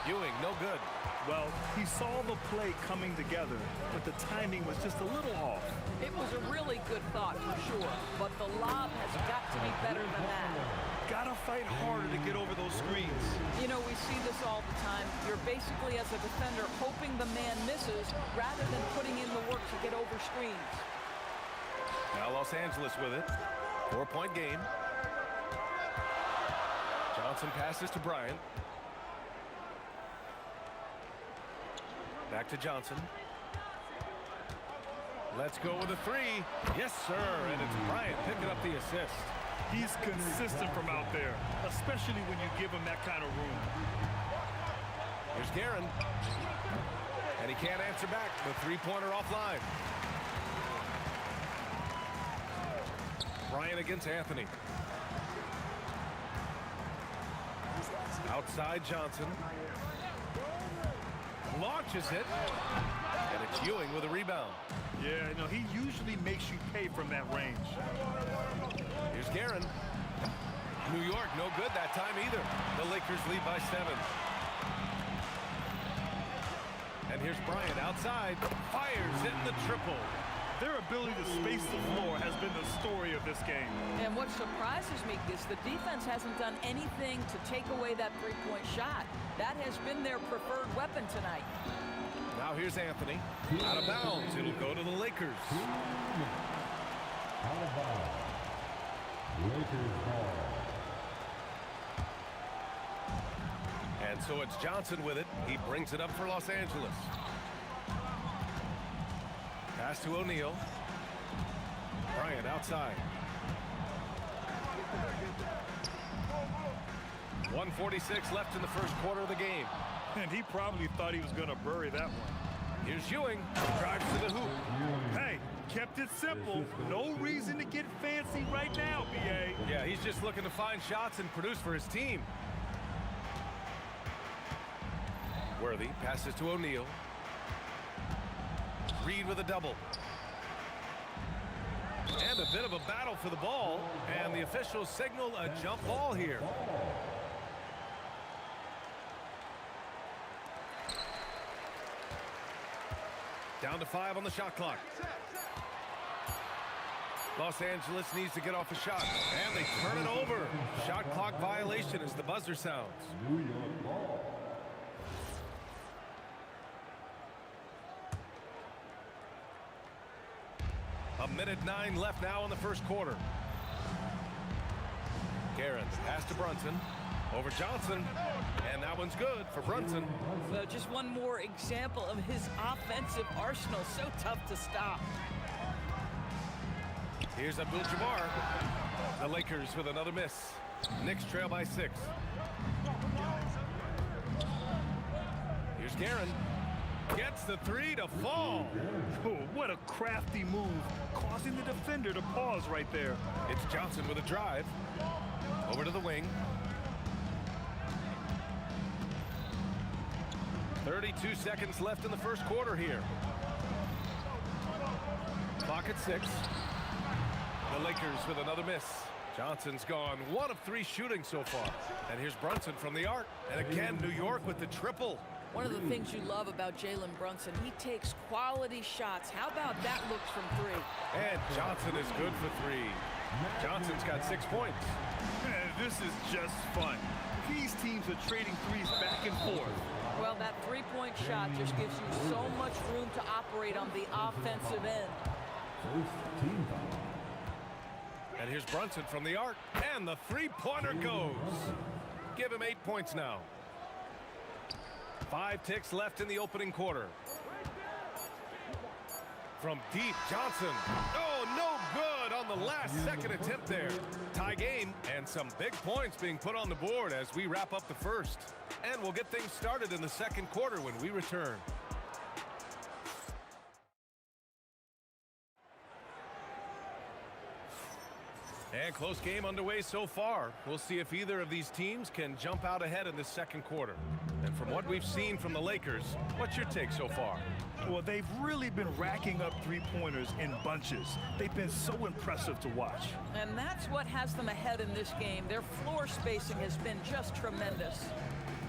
Ewing, no good. Well, he saw the play coming together, but the timing was just a little off. It was a really good thought for sure, but the lob has got to be better than that. Gotta fight harder to get over those screens. You know, we see this all the time. You're basically, as a defender, hoping the man misses rather than putting in the work to get over screens. Now Los Angeles with it. 4-point game. Johnson passes to Bryant. Back to Johnson. Let's go with a three. Yes, sir. And it's Bryant picking up the assist. He's consistent from out there, especially when you give him that kind of room. Here's Guerin. And he can't answer back. The three-pointer offline. Bryant against Anthony. Outside Johnson. Launches it. And it's Ewing with a rebound. Yeah, no, he usually makes you pay from that range. Here's Guerin. New York, no good that time either. The Lakers lead by 7. And here's Bryant outside. Fires in the triple. Their ability to space the floor has been the story of this game. And what surprises me is the defense hasn't done anything to take away that three-point shot. That has been their preferred weapon tonight. Now here's Anthony. Out of bounds. It'll go to the Lakers. Out of bounds. Lakers ball. And so it's Johnson with it. He brings it up for Los Angeles. Pass to O'Neal. Bryant outside. 1:46 left in the first quarter of the game. And he probably thought he was going to bury that one. Here's Ewing. Drives to the hoop. Hey, kept it simple. No reason to get fancy right now, B.A. Yeah, he's just looking to find shots and produce for his team. Worthy passes to O'Neal. Reed with a double. And a bit of a battle for the ball. And the officials signal a jump ball here. Down to 5 on the shot clock. Los Angeles needs to get off a shot. And they turn it over. Shot clock violation as the buzzer sounds. New York ball. A minute 9 left now in the first quarter. Guerin pass to Brunson. Over Johnson. And that one's good for Brunson. So just one more example of his offensive arsenal. So tough to stop. Here's Abdul-Jabbar. The Lakers with another miss. Knicks trail by 6. Here's Guerin. Gets the three to fall. Oh, what a crafty move, causing the defender to pause right there. It's Johnson with a drive. Over to the wing. 32 seconds left in the first quarter here. Clock at 6. The Lakers with another miss. Johnson's gone 1 of 3 shooting so far. And here's Brunson from the arc. And again, New York with the triple. One of the things you love about Jalen Brunson, he takes quality shots. How about that look from three? And Johnson is good for three. Johnson's got 6 points. This is just fun. These teams are trading threes back and forth. Well, that three-point shot just gives you so much room to operate on the offensive end. And here's Brunson from the arc, and the three-pointer goes. Give him 8 points now. 5 ticks left in the opening quarter. From deep, Johnson. Oh, no good on the last second attempt there. Tie game and some big points being put on the board as we wrap up the first. And we'll get things started in the second quarter when we return. And close game underway so far. We'll see if either of these teams can jump out ahead in the second quarter. And from what we've seen from the Lakers, what's your take so far? Well, they've really been racking up three-pointers in bunches. They've been so impressive to watch. And that's what has them ahead in this game. Their floor spacing has been just tremendous.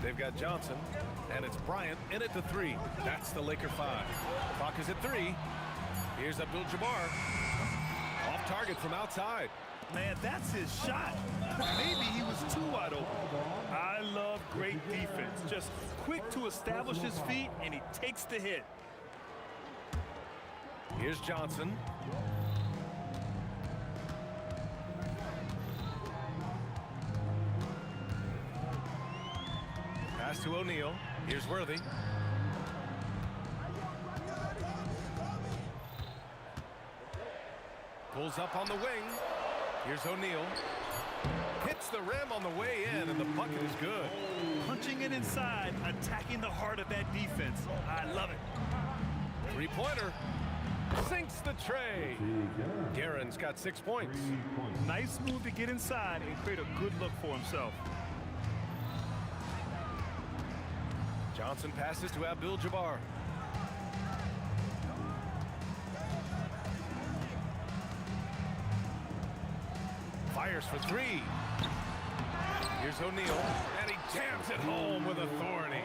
They've got Johnson, and it's Bryant in at the 3. That's the Laker 5. Clock is at 3. Here's Abdul-Jabbar. Off target from outside. Man, that's his shot. Maybe he was too wide open. I love great defense. Just quick to establish his feet, and he takes the hit. Here's Johnson. Pass to O'Neal. Here's Worthy. Pulls up on the wing. Here's O'Neal. Hits the rim on the way in, and the bucket is good. Punching it inside, attacking the heart of that defense. I love it. Three-pointer. Sinks the tray. Guerin's got 6 points. Nice move to get inside and create a good look for himself. Johnson passes to Abdul-Jabbar. Fires for 3. Here's O'Neal, and he jams it home with authority.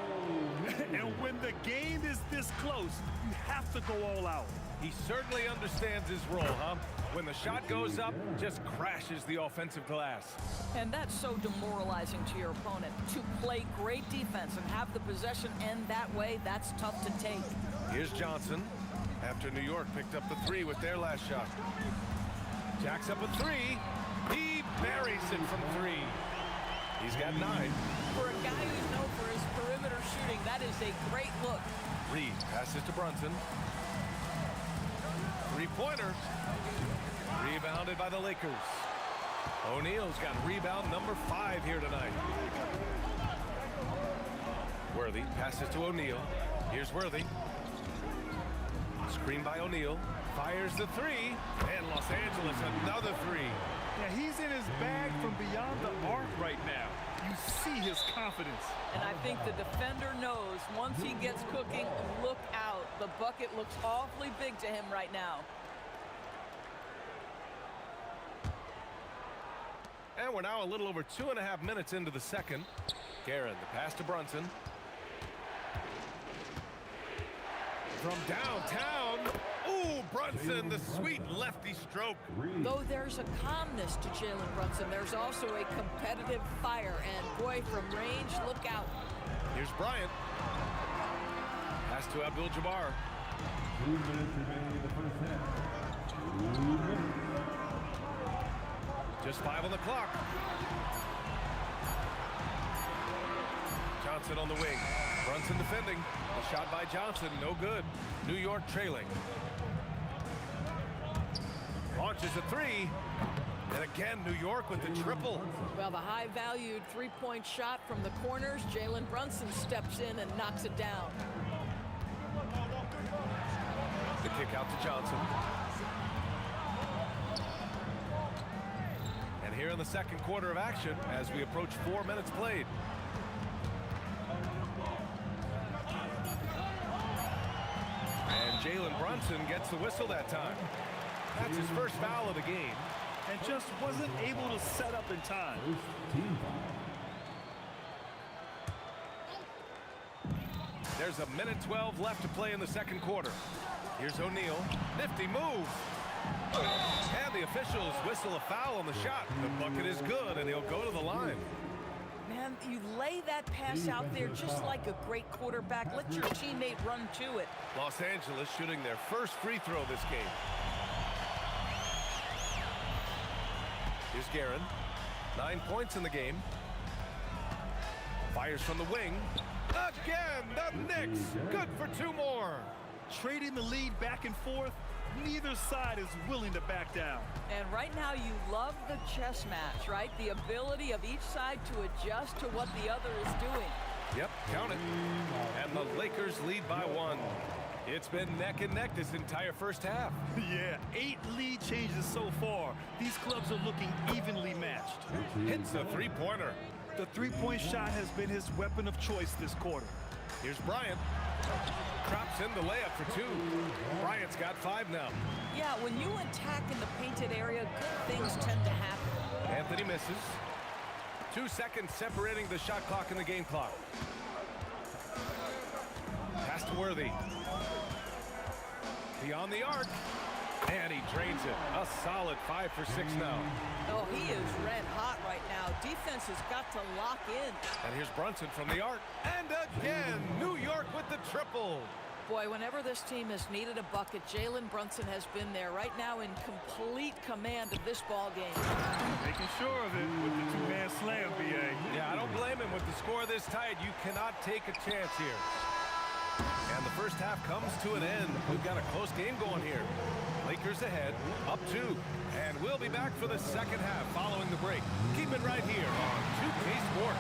And when the game is this close, you have to go all out. He certainly understands his role, huh? When the shot goes up, just crashes the offensive glass. And that's so demoralizing to your opponent. To play great defense and have the possession end that way, that's tough to take. Here's Johnson, after New York picked up the 3 with their last shot. Jacks up a 3. He buries it from 3. He's got 9. For a guy who's known for his perimeter shooting, that is a great look. Reed passes to Brunson. Three-pointer. Rebounded by the Lakers. O'Neal's got rebound number 5 here tonight. Worthy passes to O'Neal. Here's Worthy. Screen by O'Neal. Fires the 3. And Los Angeles another 3. Yeah, he's in his bag from beyond the arc right now. You see his confidence. And I think the defender knows once he gets cooking, look out. The bucket looks awfully big to him right now. And we're now a little over 2.5 minutes into the second. Guerin, the pass to Brunson. From downtown. Ooh, Brunson, the sweet lefty stroke. Though there's a calmness to Jalen Brunson, there's also a competitive fire. And boy, from range, look out. Here's Bryant. Pass to Abdul-Jabbar. 2 minutes remaining in the first half. 2 minutes. Just 5 on the clock. Johnson on the wing. Brunson defending. The shot by Johnson, no good. New York trailing. Launches a 3. And again, New York with the triple. Well, the high-valued three-point shot from the corners. Jalen Brunson steps in and knocks it down. The kick out to Johnson. And here in the second quarter of action as we approach 4 minutes played. And Jalen Brunson gets the whistle that time. That's his first foul of the game. And just wasn't able to set up in time. There's a minute 12 left to play in the second quarter. Here's O'Neal. Nifty move. And the officials whistle a foul on the shot. The bucket is good, and he'll go to the line. Man, you lay that pass out there just like a great quarterback. Let your teammate run to it. Los Angeles shooting their first free throw this game. Here's Guerin. 9 points in the game. Fires from the wing. Again, the Knicks. Good for 2 more. Trading the lead back and forth, neither side is willing to back down. And right now you love the chess match, right? The ability of each side to adjust to what the other is doing. Yep, count it. And the Lakers lead by 1. It's been neck and neck this entire first half. Yeah, 8 lead changes so far. These clubs are looking evenly matched. Hits a three-pointer. The three-point shot has been his weapon of choice this quarter. Here's Bryant. Drops in the layup for 2. Bryant's got 5 now. Yeah, when you attack in the painted area, good things tend to happen. Anthony misses. 2 seconds separating the shot clock and the game clock. Pass to Worthy. Beyond the arc. And he drains it. A solid 5 for 6 now. Oh, he is red hot right now. Defense has got to lock in. And here's Brunson from the arc. And again, New York with the triple. Boy, whenever this team has needed a bucket, Jalen Brunson has been there right now in complete command of this ball game. Making sure of it with the 2-man slam, B.A. Yeah, I don't blame him. With the score this tight, you cannot take a chance here. And the first half comes to an end. We've got a close game going here. Lakers ahead, up 2. And we'll be back for the second half following the break. Keep it right here on 2K Sports.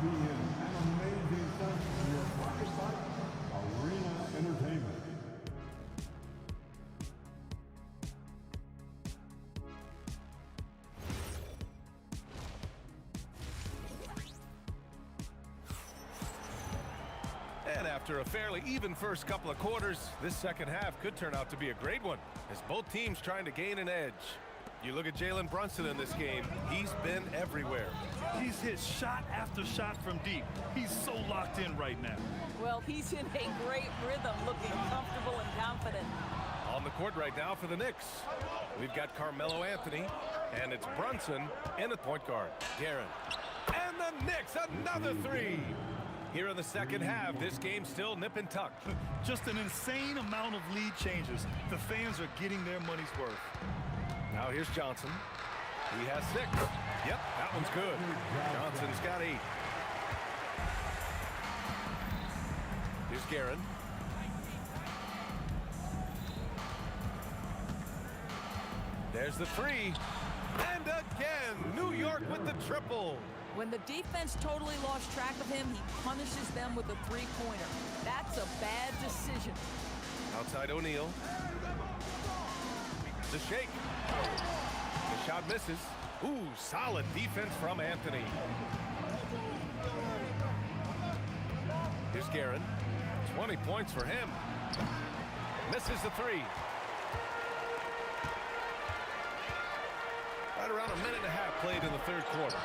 An amazing sense of your fireside arena entertainment. And after a fairly even first couple of quarters, this second half could turn out to be a great one, as both teams trying to gain an edge. You look at Jalen Brunson in this game, he's been everywhere. He's hit shot after shot from deep. He's so locked in right now. Well, he's in a great rhythm, looking comfortable and confident. On the court right now for the Knicks, we've got Carmelo Anthony, and it's Brunson in at point guard. Guerin. And the Knicks, another 3. Here in the second half, this game's still nip and tuck. Just an insane amount of lead changes. The fans are getting their money's worth. Now here's Johnson. He has 6. Yep, that one's good. Johnson's got 8. Here's Guerin. There's the 3. And again, New York with the triple. When the defense totally lost track of him, he punishes them with a 3-pointer. That's a bad decision. Outside O'Neal. The shake. The shot misses. Ooh, solid defense from Anthony. Here's Guerin. 20 points for him. Misses the 3. Right around a minute and a half played in the third quarter.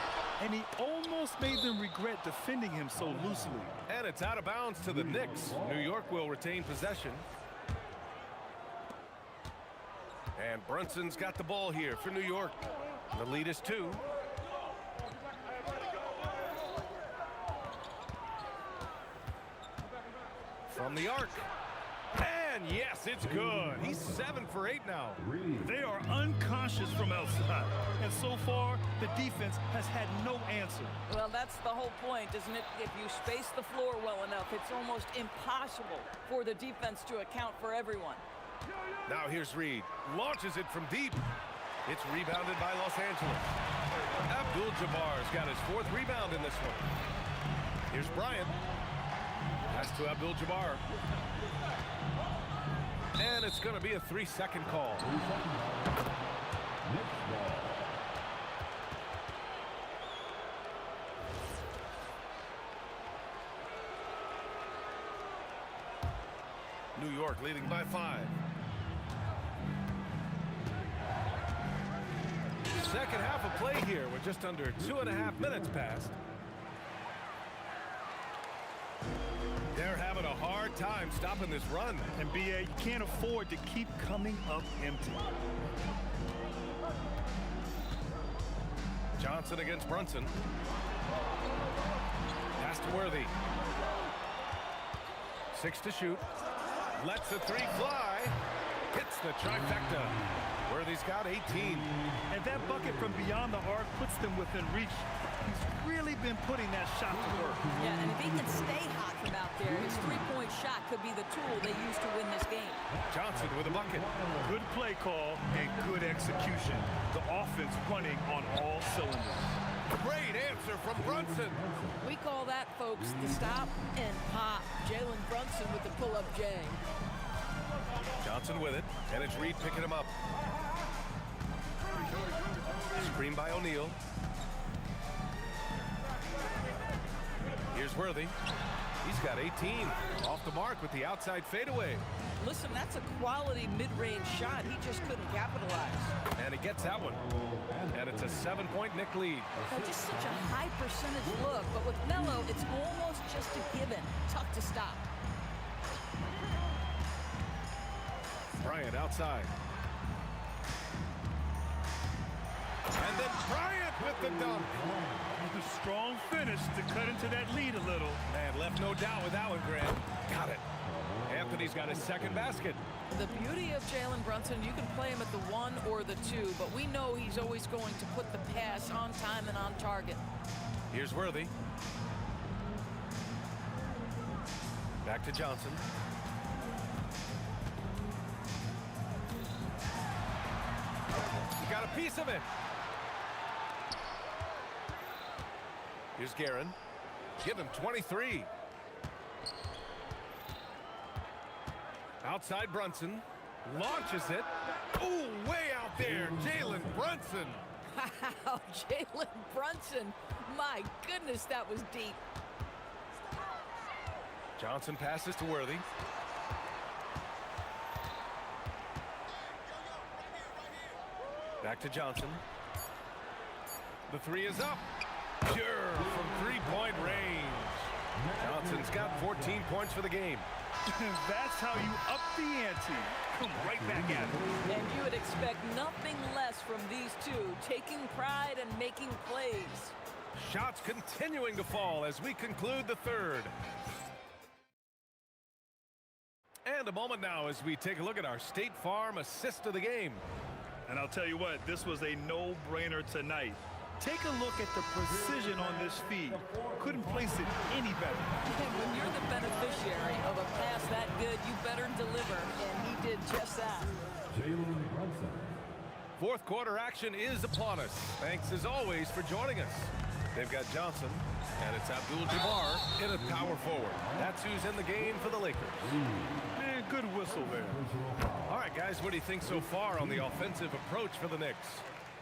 And he almost made them regret defending him so loosely. And it's out of bounds to the Knicks. New York will retain possession. And Brunson's got the ball here for New York. The lead is 2. From the arc. And yes, it's good. He's 7 for 8 now. They are unconscious from outside. And so far, the defense has had no answer. Well, that's the whole point, isn't it? If you space the floor well enough, it's almost impossible for the defense to account for everyone. Now here's Reed. Launches it from deep. It's rebounded by Los Angeles. Abdul-Jabbar's got his 4th rebound in this one. Here's Bryant. Pass to Abdul-Jabbar. And it's going to be a 3-second call. New York leading by 5. Second half of play here with just under 2.5 minutes passed. They're having a hard time stopping this run. And B.A., you can't afford to keep coming up empty. Johnson against Brunson. Pass to Worthy. 6 to shoot. Lets the 3 fly. Hits the trifecta. Worthy's got 18. And that bucket from beyond the arc puts them within reach. He's really been putting that shot to work. Yeah, and if he can stay hot from out there, his three-point shot could be the tool they use to win this game. Johnson with a bucket. Good play call and good execution. The offense running on all cylinders. Great answer from Brunson. We call that, folks, the stop and pop. Jalen Brunson with the pull-up J. Johnson with it, and it's Reed picking him up. Screen by O'Neal. Here's Worthy. He's got 18. Off the mark with the outside fadeaway. Listen, that's a quality mid-range shot. He just couldn't capitalize. And he gets that one. And it's a 7-point Knick lead. Just such a high percentage look, but with Melo, it's almost just a given. Tough to stop. Bryant outside. And then Bryant with the dunk. A strong finish to cut into that lead a little. Man, left no doubt with that one, Grant. Got it. Anthony's got his second basket. The beauty of Jalen Brunson, you can play him at the 1 or the 2, but we know he's always going to put the pass on time and on target. Here's Worthy. Back to Johnson. He got a piece of it. Here's Guerin. Give him 23. Outside Brunson. Launches it. Ooh, way out there. Jalen Brunson. Wow, Jalen Brunson. My goodness, that was deep. Johnson passes to Worthy. Back to Johnson. The 3 is up. Pure from 3-point range. Johnson's got 14 points for the game. That's how you up the ante. Come right back at it. And you would expect nothing less from these two, taking pride and making plays. Shots continuing to fall as we conclude the third. And a moment now as we take a look at our State Farm assist of the game. And I'll tell you what, this was a no-brainer tonight. Take a look at the precision on this feed. Couldn't place it any better. And when you're the beneficiary of a pass that good, you better deliver, and he did just that. Jalen Brunson. Fourth quarter action is upon us. Thanks as always for joining us. They've got Johnson, and it's Abdul-Jabbar in a power forward. That's who's in the game for the Lakers. Man, good whistle there. All right, guys, what do you think so far on the offensive approach for the Knicks?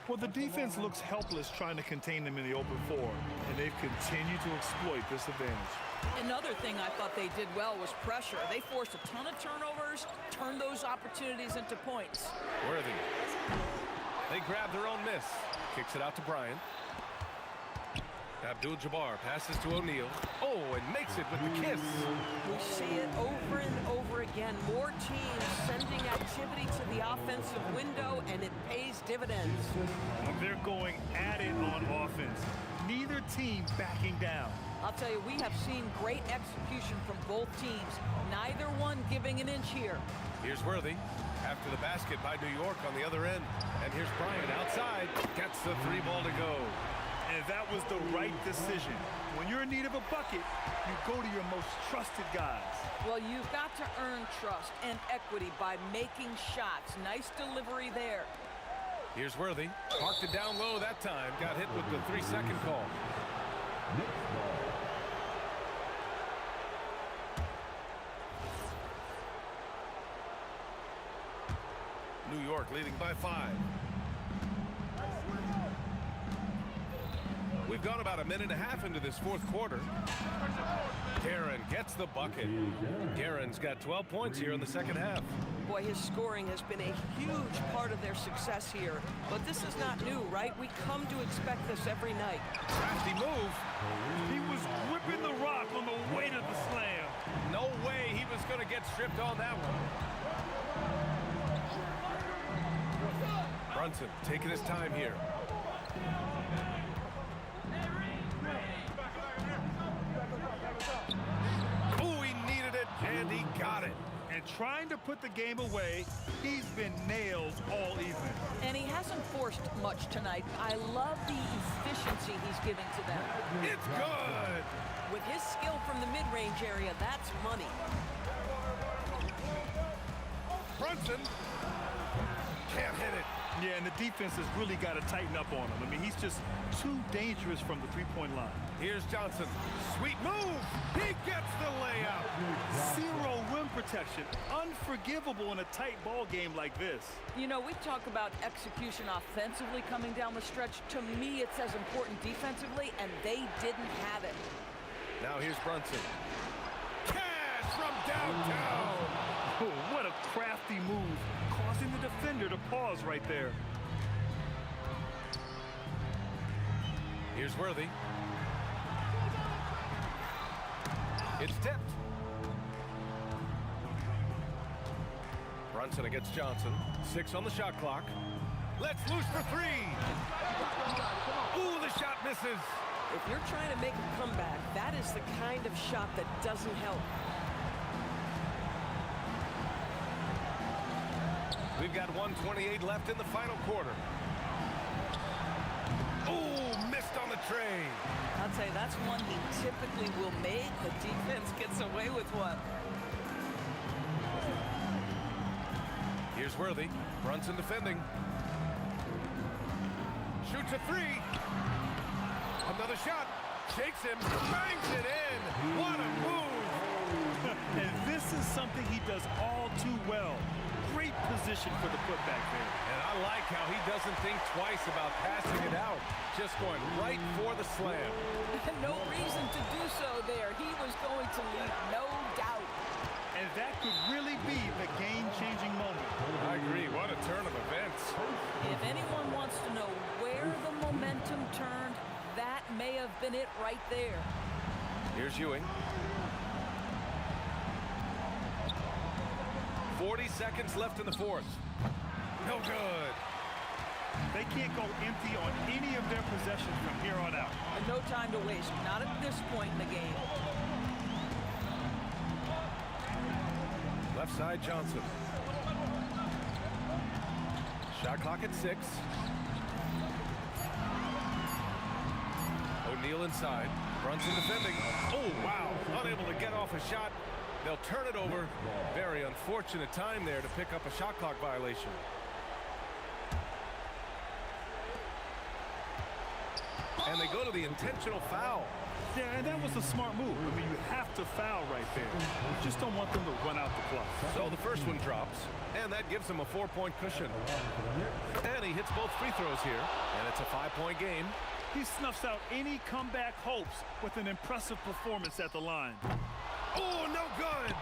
Well, the defense looks helpless trying to contain them in the open floor, and they've continued to exploit this advantage. Another thing I thought they did well was pressure. They forced a ton of turnovers, turned those opportunities into points. Worthy. They grab their own miss. Kicks it out to Bryant. Abdul-Jabbar passes to O'Neal. Oh, and makes it with the kiss. We see it over and over again. More teams sending activity to the offensive window, and it pays dividends. They're going at it on offense. Neither team backing down. I'll tell you, we have seen great execution from both teams. Neither one giving an inch here. Here's Worthy. After the basket by New York on the other end. And here's Bryant outside. Gets the 3 ball to go. And that was the right decision. When you're in need of a bucket, you go to your most trusted guys. Well, you've got to earn trust and equity by making shots. Nice delivery there. Here's Worthy. Parked it down low that time. Got hit with the 3-second call. New York leading by 5. We've gone about a minute and a half into this fourth quarter. Guerin gets the bucket. Guerin's got 12 points here in the second half. Boy, his scoring has been a huge part of their success here. But this is not new, right? We come to expect this every night. Crafty move. He was gripping the rock on the weight of the slam. gets stripped on that one. Brunson taking his time here. Oh, he needed it, and he got it. And trying to put the game away, he's been nailed all evening. And he hasn't forced much tonight. I love the efficiency he's giving to them. It's good. With his skill from the mid-range area, that's money. Brunson can't hit it. Yeah, and the defense has really got to tighten up on him. I mean, he's just too dangerous from the three-point line. Here's Johnson. Sweet move. He gets the layup. Zero rim protection. Unforgivable in a tight ball game like this. You know, we talk about execution offensively coming down the stretch. To me, it's as important defensively, and they didn't have it. Now here's Brunson. Cash from downtown. Oh, what a crafty move, causing the defender to pause right there. Here's Worthy. It's tipped. Brunson against Johnson. 6 on the shot clock. Let's loose for 3. Ooh, the shot misses. If you're trying to make a comeback, that is the kind of shot that doesn't help. We've got 1:28 left in the final quarter. Ooh, missed on the tray. I'd say that's one he typically will make. The defense gets away with one. Here's Worthy. Brunson defending. Shoots a 3. Another shot. Shakes him. Bangs it in. What a move. And this is something he does all too well. Great position for the putback there. And I like how he doesn't think twice about passing it out. Just going right for the slam. No reason to do so there. He was going to leave, no doubt. And that could really be the game-changing moment. I agree. What a turn of events. If anyone wants to know where the momentum turned, that may have been it right there. Here's Ewing. 40 seconds left in the fourth. No good. They can't go empty on any of their possessions from here on out. And no time to waste. Not at this point in the game. Left side, Johnson. Shot clock at 6. O'Neal inside. Brunson defending. Oh, wow. Unable to get off a shot. They'll turn it over. Very unfortunate time there to pick up a shot clock violation. And they go to the intentional foul. Yeah, and that was a smart move. I mean, you have to foul right there. You just don't want them to run out the clock. So the first one drops, and that gives him a 4-point cushion. And he hits both free throws here, and it's a 5-point game. He snuffs out any comeback hopes with an impressive performance at the line. Oh, no good.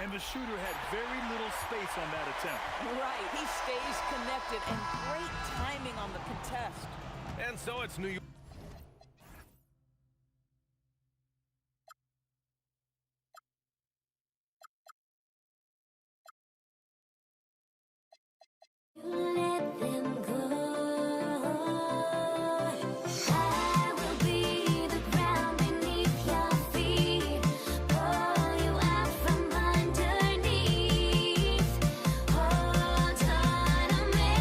And the shooter had very little space on that attempt. Right, he stays connected, and great timing on the contest. And so it's New York. Let them go. I will be the ground beneath your feet. Pull you out from underneath. Hold on to me.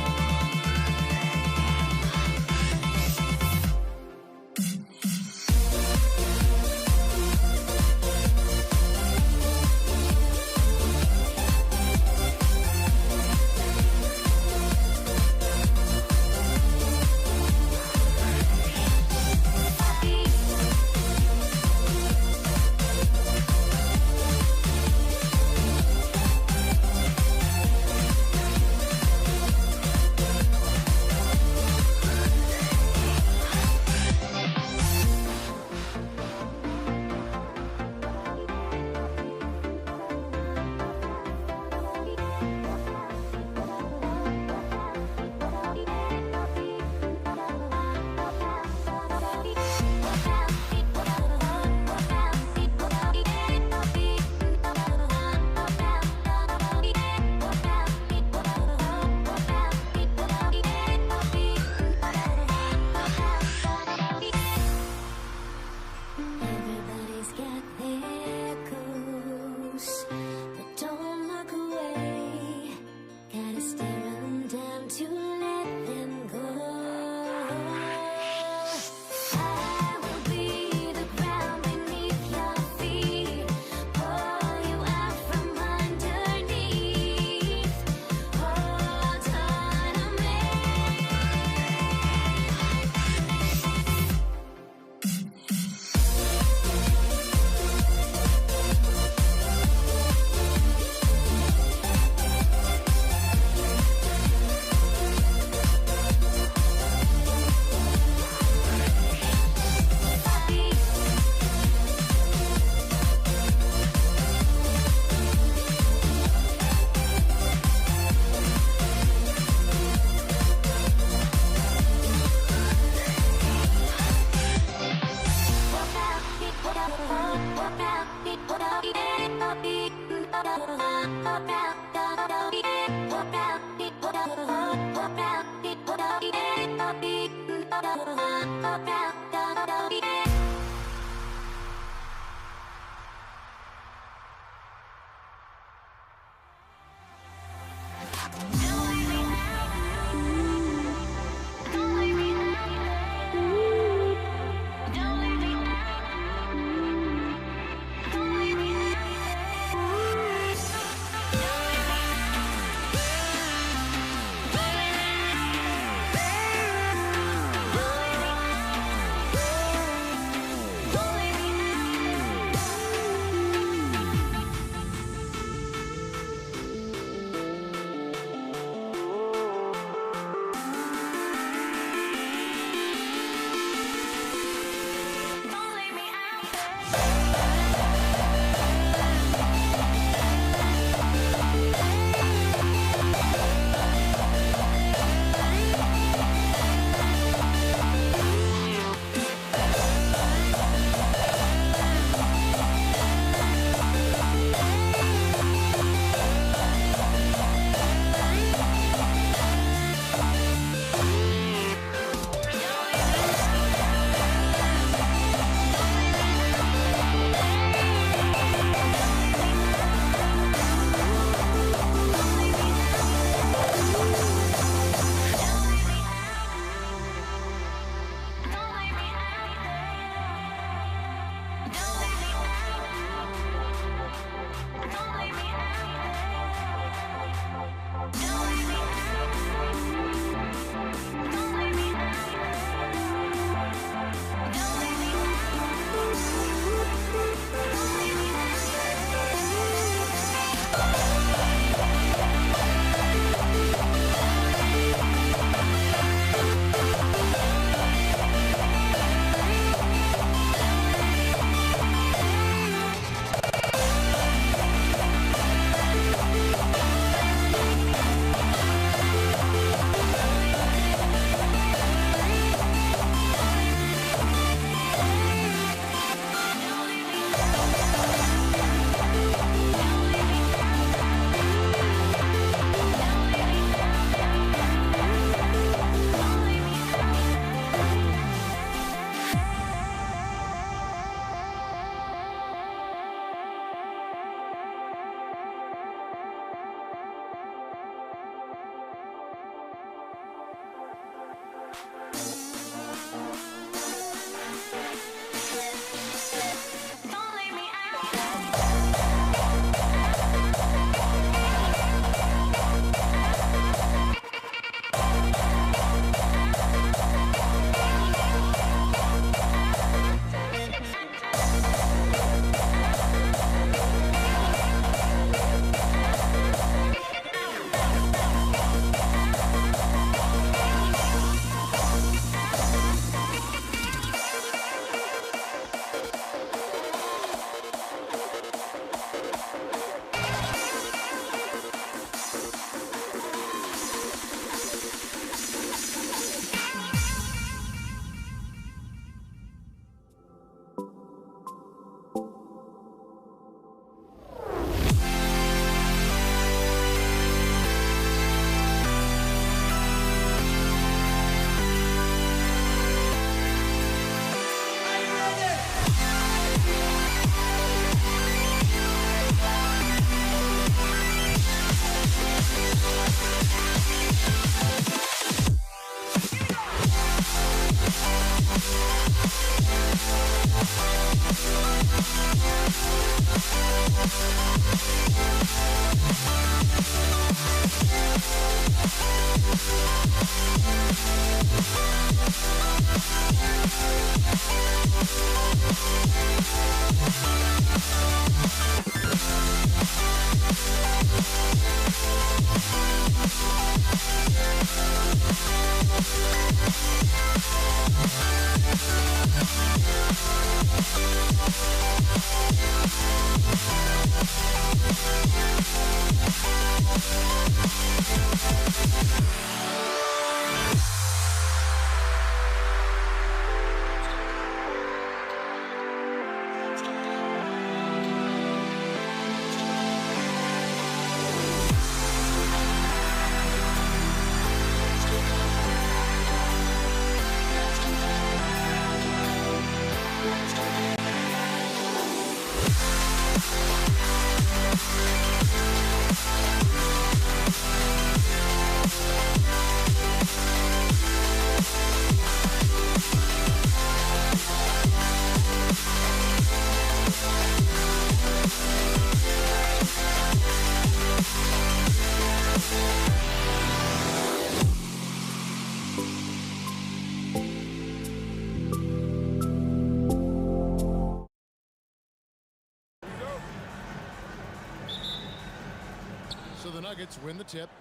the Nuggets win the tip.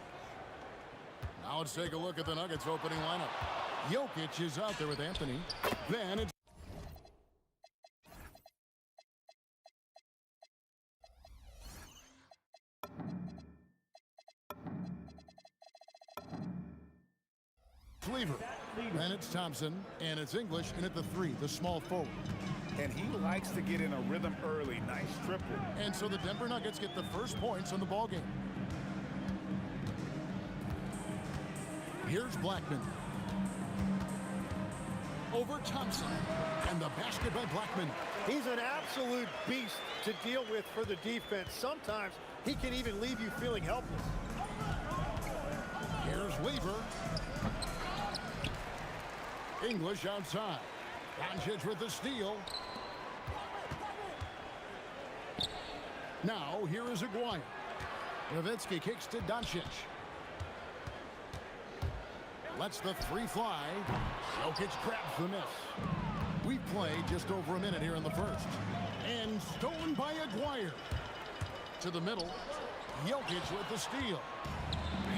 Now let's take a look at the Nuggets opening lineup. Jokic is out there with Anthony. Then it's Cleaver. Then it's Thompson, and it's English in at the 3, the small forward. And he likes to get in a rhythm early. Nice triple. And so the Denver Nuggets get the first points in the ballgame. Here's Blackman. Over Thompson. And the basket by Blackman. He's an absolute beast to deal with for the defense. Sometimes he can even leave you feeling helpless. Here's Weaver. English outside. Doncic with the steal. Now here is Aguirre. Nowitzki kicks to Doncic. Lets the 3 fly. Jokic grabs the miss. We played just over a minute here in the first. And stolen by Aguirre. To the middle. Jokic with the steal.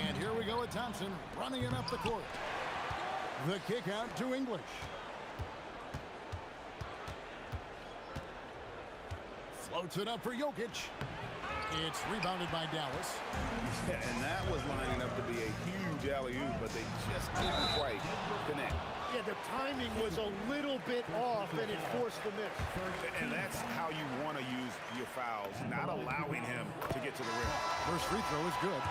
And here we go with Thompson running it up the court. The kick out to English. Floats it up for Jokic. It's rebounded by Dallas. Yeah, and that was lining up to be a huge alley-oop, but they just didn't quite connect. Yeah, the timing was a little bit off, and it forced the miss. And that's how you want to use your fouls, not allowing him to get to the rim. First free throw is good.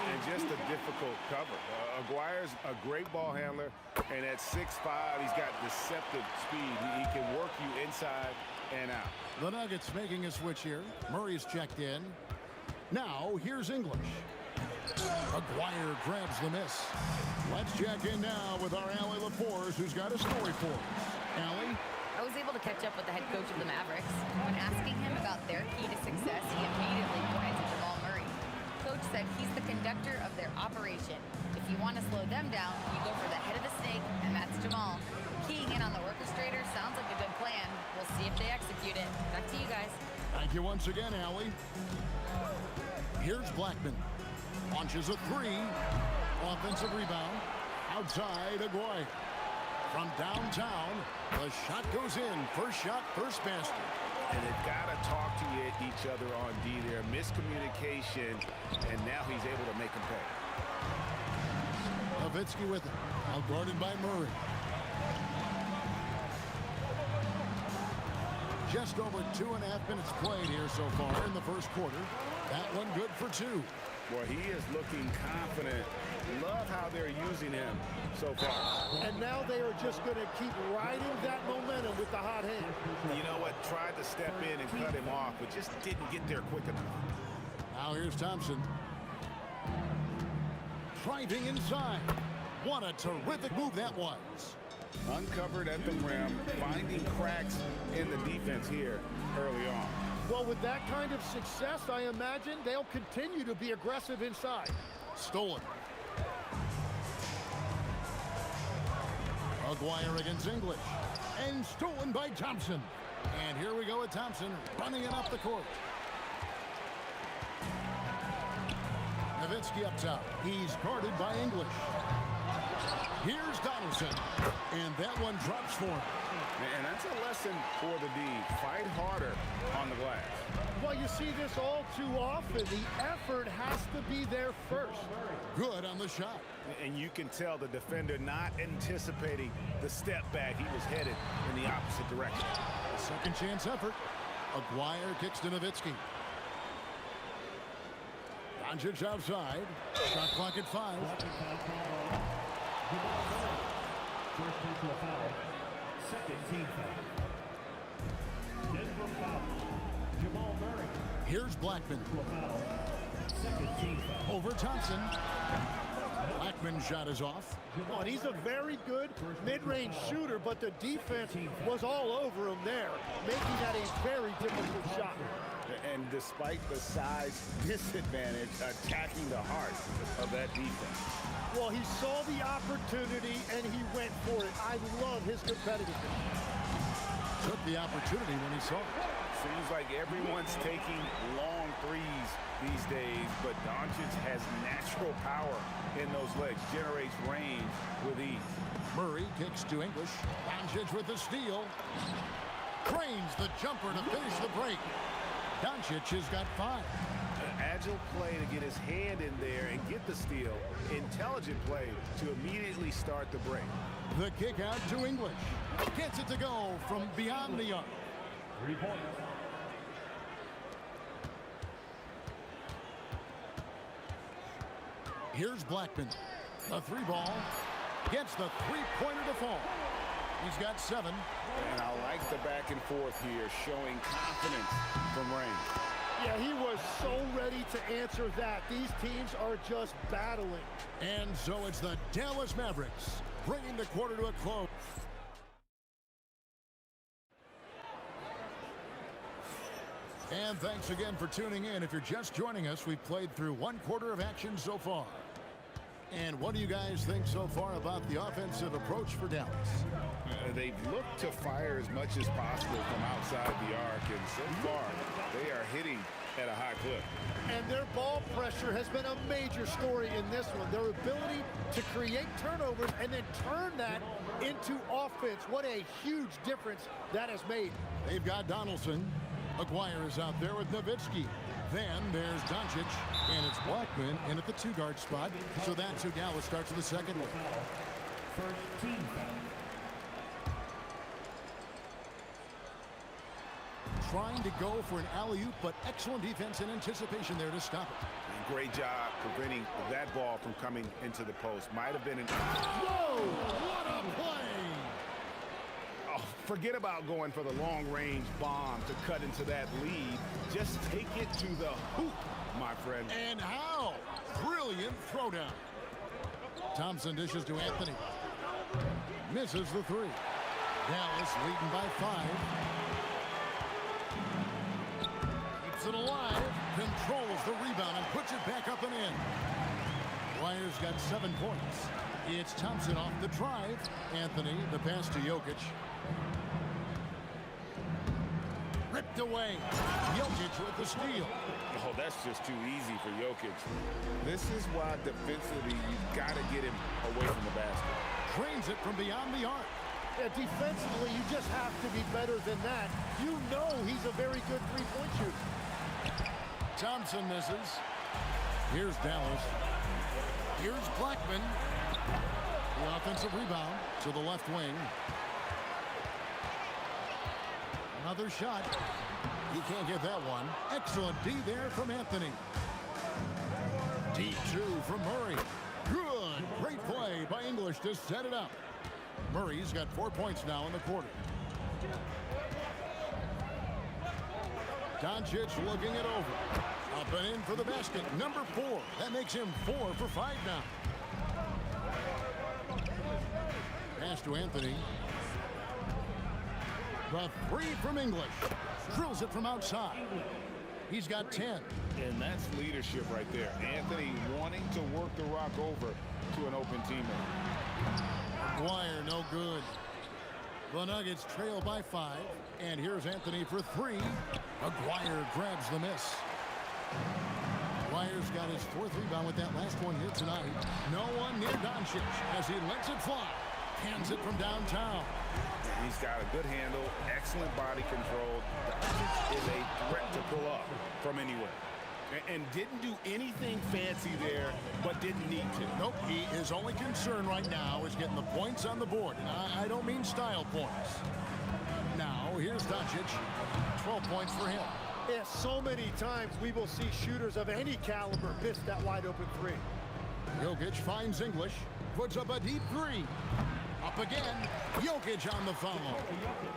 And just a difficult cover. Aguirre's a great ball handler, and at 6'5", he's got deceptive speed. He can work you inside and out. The Nuggets making a switch here. Murray's checked in. Now, here's English. Aguirre grabs the miss. Let's check in now with our Allie LaForce, who's got a story for us. Allie? I was able to catch up with the head coach of the Mavericks. When asking him about their key to success, he immediately pointed to Jamal Murray. Coach said he's the conductor of their operation. If you want to slow them down, you go for the head of the snake, and that's Jamal. Keying in on the orchestrator sounds like a good plan. We'll see if they execute it. Back to you guys. Thank you once again, Allie. Here's Blackman. Launches a 3. Offensive rebound. Outside Aguirre. From downtown, the shot goes in. First shot, first basket. And they've got to talk to each other on D there. Miscommunication, and now he's able to make him pay. Nowitzki with it. Now guarded by Murray. Just over 2.5 minutes played here so far in the first quarter. That one good for 2. Well, he is looking confident. Love how they're using him so far. And now they are just going to keep riding that momentum with the hot hand. You know what? Tried to step in and cut him off, but just didn't get there quick enough. Now here's Thompson. Driving inside. What a terrific move that was. Uncovered at the rim, finding cracks in the defense here early on. Well, with that kind of success, I imagine they'll continue to be aggressive inside. Stolen. Aguirre against English. And stolen by Thompson. And here we go with Thompson running it up the court. Nowitzki up top. He's guarded by English. Here's Donaldson. And that one drops for him. And that's a lesson for the D. Fight harder on the glass. Well, you see this all too often. The effort has to be there first. Good on the shot. And you can tell the defender not anticipating the step back. He was headed in the opposite direction. Second chance effort. Aguirre kicks to Nowitzki. Doncic outside. Shot clock at 5. First personal foul. Second team foul. Denver foul. Jamal Murray. Here's Blackman. Second team foul. Over Thompson. Blackman's shot is off. Oh, and he's a very good mid-range shooter, but the defense was all over him there, making that a very difficult shot. And despite the size disadvantage, attacking the heart of that defense. Well, he saw the opportunity, and he went for it. I love his competitiveness. Took the opportunity when he saw it. Seems like everyone's taking long threes these days, but Doncic has natural power in those legs, generates range with ease. Murray kicks to English. Doncic with the steal. Cranes the jumper to finish the break. Doncic has got 5. An agile play to get his hand in there and get the steal. Intelligent play to immediately start the break. The kick out to English. Gets it to go from beyond the arc. 3 points. Here's Blackman. A 3 ball. Gets the 3-pointer to fall. He's got 7. And I like the back and forth here, showing confidence from range. Yeah, he was so ready to answer that. These teams are just battling. And so it's the Dallas Mavericks bringing the quarter to a close. And thanks again for tuning in. If you're just joining us, we've played through 1 quarter of action so far. And what do you guys think so far about the offensive approach for Dallas? They've looked to fire as much as possible from outside the arc, and so far they are hitting at a high clip. And their ball pressure has been a major story in this one. Their ability to create turnovers and then turn that into offense. What a huge difference that has made. They've got Donaldson. Aguirre is out there with Nowitzki. Then there's Doncic, and it's Blackman in at the 2-guard spot. So that's who Dallas starts in the second one. First team foul. Trying to go for an alley-oop, but excellent defense and anticipation there to stop it. And great job preventing that ball from coming into the post. Might have been an... Whoa! What a play! Oh, forget about going for the long-range bomb to cut into that lead. Just take it to the hoop, my friend. And how? Brilliant throwdown. Thompson dishes to Anthony. Misses the 3. Dallas leading by 5. Keeps it alive. Controls the rebound and puts it back up and in. Dwyer's got 7 points. It's Thompson off the drive. Anthony, the pass to Jokic. Ripped away. Jokic with the steal. Oh, that's just too easy for Jokic. This is why defensively you've got to get him away from the basket. Drains it from beyond the arc. Yeah, defensively, you just have to be better than that. You know he's a very good three-point shooter. Thompson misses. Here's Dallas. Here's Blackman. The offensive rebound to the left wing. Another shot. He can't get that one. Excellent D there from Anthony. D2 from Murray. Good. Great play by English to set it up. Murray's got 4 points now in the quarter. Doncic looking it over. Up and in for the basket. Number 4. That makes him 4 for 5 now. Pass to Anthony. The 3 from English. Drills it from outside. He's got 10. And that's leadership right there. Anthony wanting to work the rock over to an open teammate. Aguirre, no good. The Nuggets trail by 5. And here's Anthony for 3. Aguirre grabs the miss. Aguirre's got his 4th rebound with that last one here tonight. No one near Doncic as he lets it fly. Hands it from downtown. He's got a good handle, excellent body control. Doncic is a threat to pull up from anywhere. And didn't do anything fancy there, but didn't need to. Nope, his only concern right now is getting the points on the board. And I don't mean style points. Now, here's Doncic. 12 points for him. Yeah, so many times we will see shooters of any caliber miss that wide open 3. Jokic finds English. Puts up a deep 3. Up again. Jokic on the follow.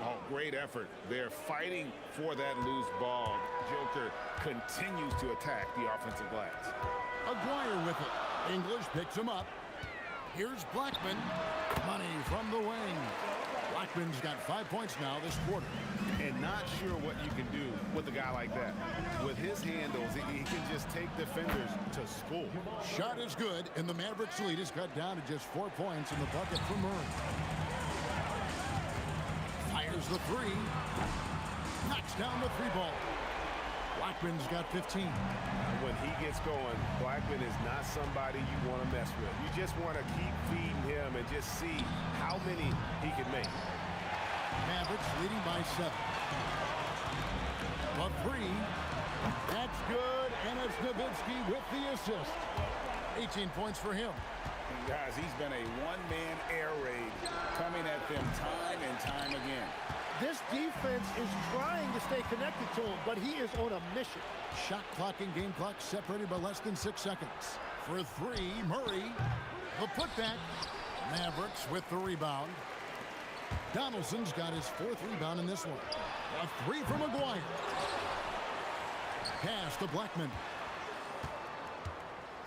Oh, great effort. They're fighting for that loose ball. Joker continues to attack the offensive glass. Aguirre with it. English picks him up. Here's Blackman. Money from the wing. Blackman's got 5 points now this quarter. And not sure what you can do with a guy like that. With his handles, he can just take defenders to school. Shot is good, and the Mavericks lead is cut down to just 4 points in the bucket for Murray. Fires the 3. Knocks down the 3 ball. Blackman's got 15. When he gets going, Blackman is not somebody you want to mess with. You just want to keep feeding him and just see how many he can make. Mavericks leading by 7. A 3. That's good, and it's Nowitzki with the assist. 18 points for him. Guys, he's been a one-man air raid coming at them time and time again. This defense is trying to stay connected to him, but he is on a mission. Shot clock and game clock separated by less than 6 seconds. For 3, Murray. The putback. Mavericks with the rebound. Donaldson's got his 4th rebound in this one. A 3 from McGuire. Pass to Blackman.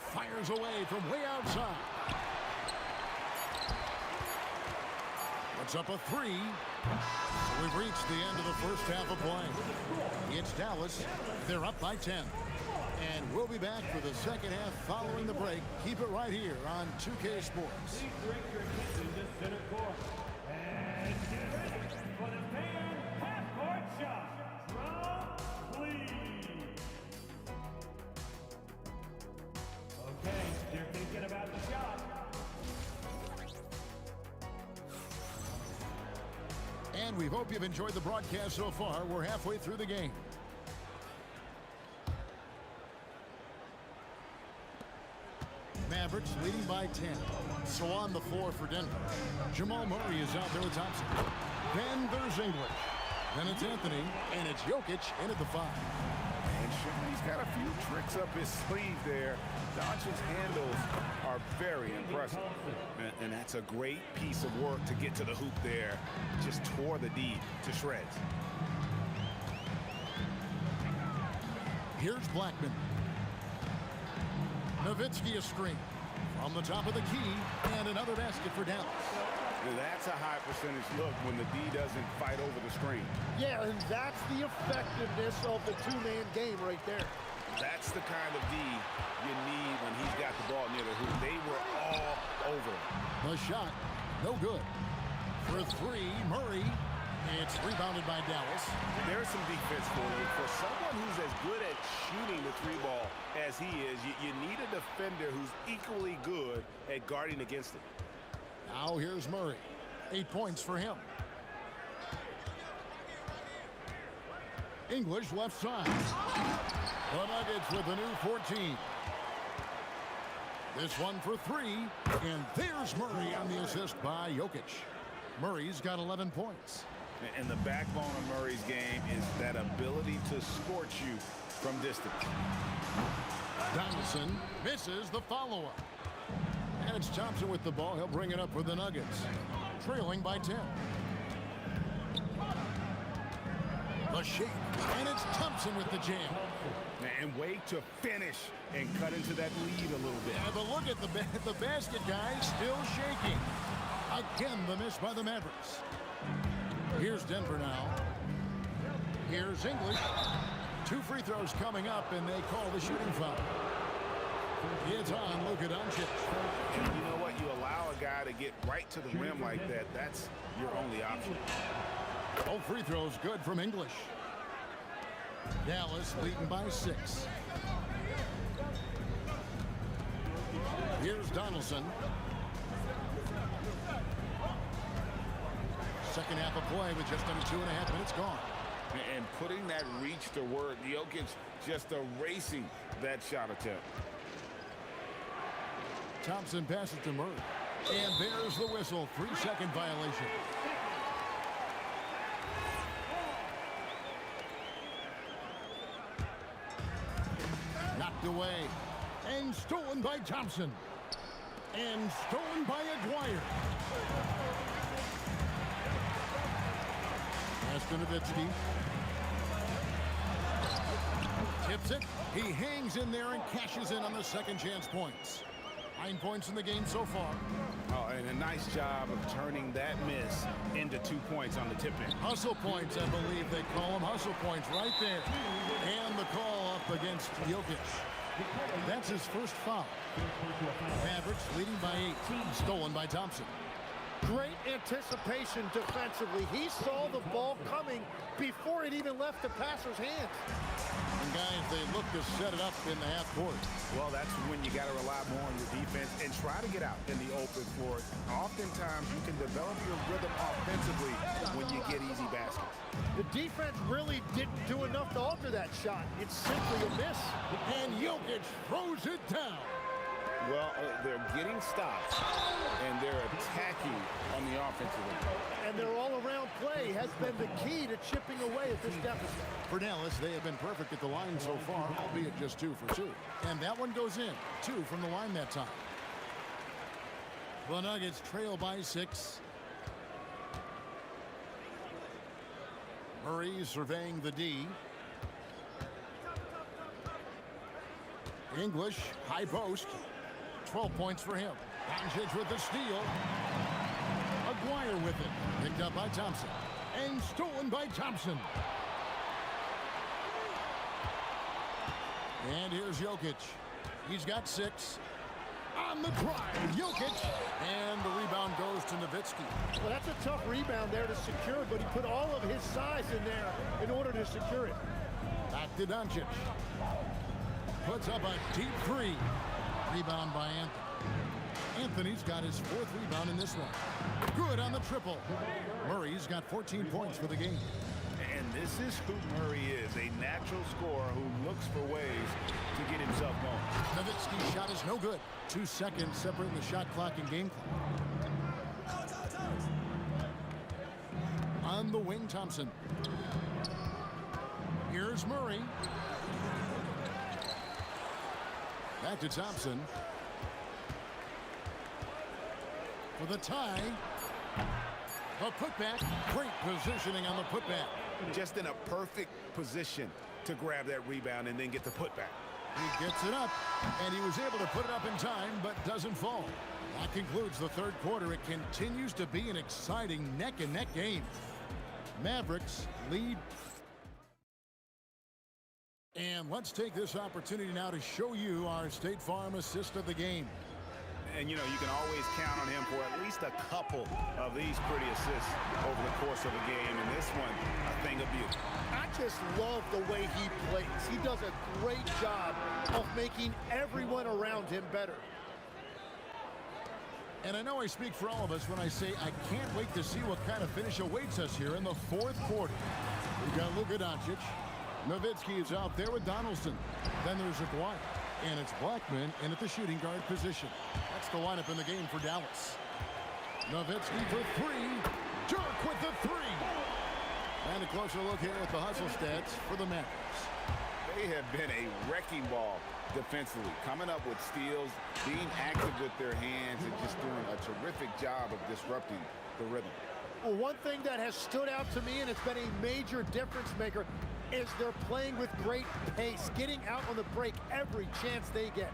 Fires away from way outside. Puts up a 3. We've reached the end of the first half of play. It's Dallas. They're up by 10. And we'll be back for the second half following the break. Keep it right here on 2K Sports. And we hope you've enjoyed the broadcast so far. We're halfway through the game. Mavericks leading by 10. So on the floor for Denver. Jamal Murray is out there with Thompson. Then there's English. Then it's Anthony, and it's Jokic in at the 5. And he's got a few tricks up his sleeve there. Doncic's handles are very impressive. And that's a great piece of work to get to the hoop there. Just tore the D to shreds. Here's Blackman. Nowitzki a screen. From the top of the key, and another basket for Dallas. That's a high percentage look when the D doesn't fight over the screen. Yeah, and that's the effectiveness of the 2-man game right there. That's the kind of D you need when he's got the ball near the hoop. They were all over him. The shot, no good. For 3, Murray. It's rebounded by Dallas. There's some defense for him. For someone who's as good at shooting the 3-ball as he is, you need a defender who's equally good at guarding against it. Now here's Murray. 8 points for him. English left side. The Nuggets with a new 14. This one for 3. And there's Murray on the assist by Jokic. Murray's got 11 points. And the backbone of Murray's game is that ability to scorch you from distance. Donaldson misses the follow-up. And it's Thompson with the ball. He'll bring it up for the Nuggets. Trailing by 10. The shake. And it's Thompson with the jam. And wait to finish and cut into that lead a little bit. Yeah, but look at the basket, guys. Still shaking. Again, the miss by the Mavericks. Here's Denver now. Here's English. 2 free throws coming up, and they call the shooting foul. It's on Luka Doncic. And you know what? You allow a guy to get right to the rim like that. That's your only option. Both free throws good from English. Dallas leading by 6. Here's Donaldson. Second half of play with just under 2.5 minutes gone. And putting that reach to work, Jokic just erasing that shot attempt. Thompson passes to Murray. And there's the whistle. 3-second violation. Knocked away. And stolen by Thompson. And stolen by Aguirre. Pass to Nowitzki. Tips it. He hangs in there and cashes in on the second chance points. 9 points in the game so far. Oh, and a nice job of turning that miss into 2 points on the tip-in. Hustle points, I believe they call them. Hustle points right there. And the call up against Jokic. That's his first foul. Mavericks leading by 8. Stolen by Thompson. Great anticipation defensively. He saw the ball coming before it even left the passer's hands. And guys, they look to set it up in the half court. Well, that's when you got to rely more on your defense and try to get out in the open floor. Oftentimes, you can develop your rhythm offensively when you get easy baskets. The defense really didn't do enough to alter that shot. It's simply a miss. And Jokic throws it down. Well, they're getting stops, and they're attacking on the offensive end. And their all-around play has been the key to chipping away at this deficit. For Dallas, they have been perfect at the line so far, albeit just 2 for 2. And that one goes in. 2 from the line that time. The Nuggets trail by 6. Murray surveying the D. English, high post. 12 points for him. Doncic with the steal. Aguirre with it. Picked up by Thompson. And stolen by Thompson. And here's Jokic. He's got 6. On the drive, Jokic. And the rebound goes to Nowitzki. Well, that's a tough rebound there to secure, but he put all of his size in there in order to secure it. Back to Doncic. Puts up a deep 3. Rebound by Anthony. Anthony's got his 4th rebound in this one. Good on the triple. Murray's got 14 points for the game. And this is who Murray is, a natural scorer who looks for ways to get himself going. Nowitzki's shot is no good. 2 seconds separating the shot clock and game clock. On the wing, Thompson. Here's Murray. Back to Thompson. For the tie. The putback. Great positioning on the putback. Just in a perfect position to grab that rebound and then get the putback. He gets it up, and he was able to put it up in time, but doesn't fall. That concludes the 3rd quarter. It continues to be an exciting neck-and-neck game. Mavericks lead. And let's take this opportunity now to show you our State Farm assist of the game. And, you know, you can always count on him for at least a couple of these pretty assists over the course of a game. And this one, a thing of beauty. I just love the way he plays. He does a great job of making everyone around him better. And I know I speak for all of us when I say I can't wait to see what kind of finish awaits us here in the 4th quarter. We've got Luka Doncic. Nowitzki is out there with Donaldson. Then there's Aguirre. And it's Blackman in at the shooting guard position. That's the lineup in the game for Dallas. Nowitzki for 3. Dirk with the 3. And a closer look here at the hustle stats for the Mavericks. They have been a wrecking ball defensively, coming up with steals, being active with their hands, and just doing a terrific job of disrupting the rhythm. Well, one thing that has stood out to me, and it's been a major difference maker, is they're playing with great pace, getting out on the break every chance they get.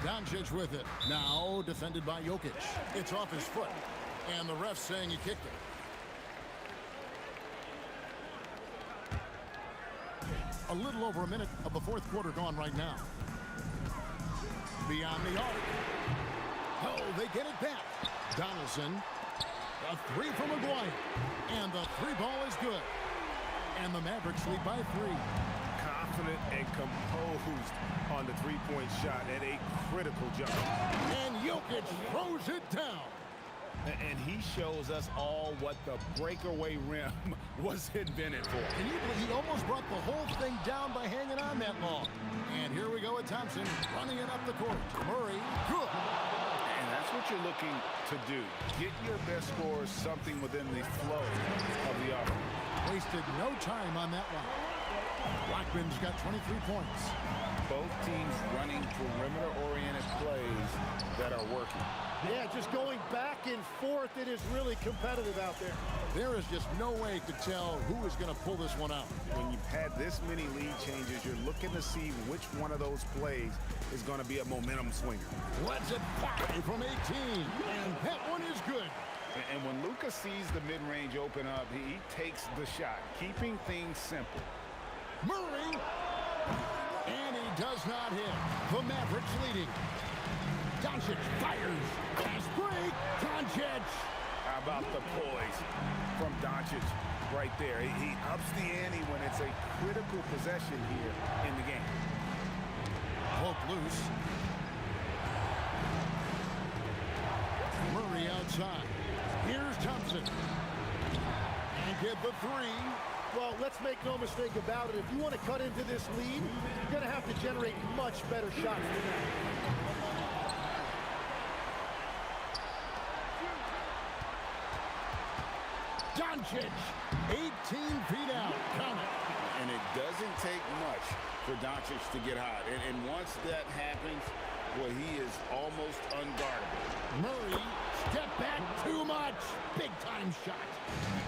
Doncic with it. Now defended by Jokic. It's off his foot. And the ref saying he kicked it. A little over a minute of the 4th quarter gone right now. Beyond the arc. Oh, they get it back. Donaldson. A 3 from Aguirre. And the 3-ball is good. And the Mavericks lead by 3. Confident and composed on the 3-point shot at a critical jump. And Jokic throws it down. And he shows us all what the breakaway rim was invented for. Can you believe he almost brought the whole thing down by hanging on that long? And here we go with Thompson running it up the court. Murray, good. And that's what you're looking to do. Get your best scorers something within the flow of the offense. Wasted no time on that one. Blackman's got 23 points. Both teams running perimeter-oriented plays that are working. Yeah, just going back and forth, it is really competitive out there. There is just no way to tell who is going to pull this one out. When you've had this many lead changes, you're looking to see which one of those plays is going to be a momentum swinger. What's it 5 from 18? And that one is good. And when Luka sees the mid-range open up, he takes the shot, keeping things simple. Murray, and he does not hit. The Mavericks leading. Doncic fires. Fast break. Doncic. How about the poise from Doncic right there? He ups the ante when it's a critical possession here in the game. Poke loose. Murray outside. Here's Thompson. And get the three. Well, let's make no mistake about it. If you want to cut into this lead, you're going to have to generate much better shots than that. Doncic, 18 feet out. Count it. And it doesn't take much for Doncic to get hot. And once that happens, well, he is almost unguardable. Murray, step back too much. Big time shot.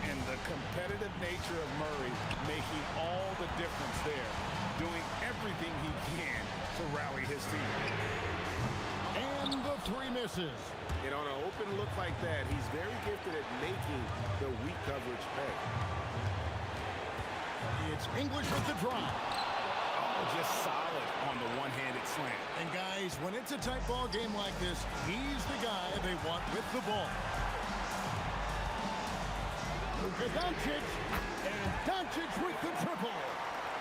And the competitive nature of Murray making all the difference there, doing everything he can to rally his team. And the three misses. And on an open look like that, he's very gifted at making the weak coverage pay. It's English with the drive. Oh, just solid on the one-handed slam. And guys, when it's a tight ball game like this, he's the guy they want with the ball. Luka Doncic, and Doncic with the triple.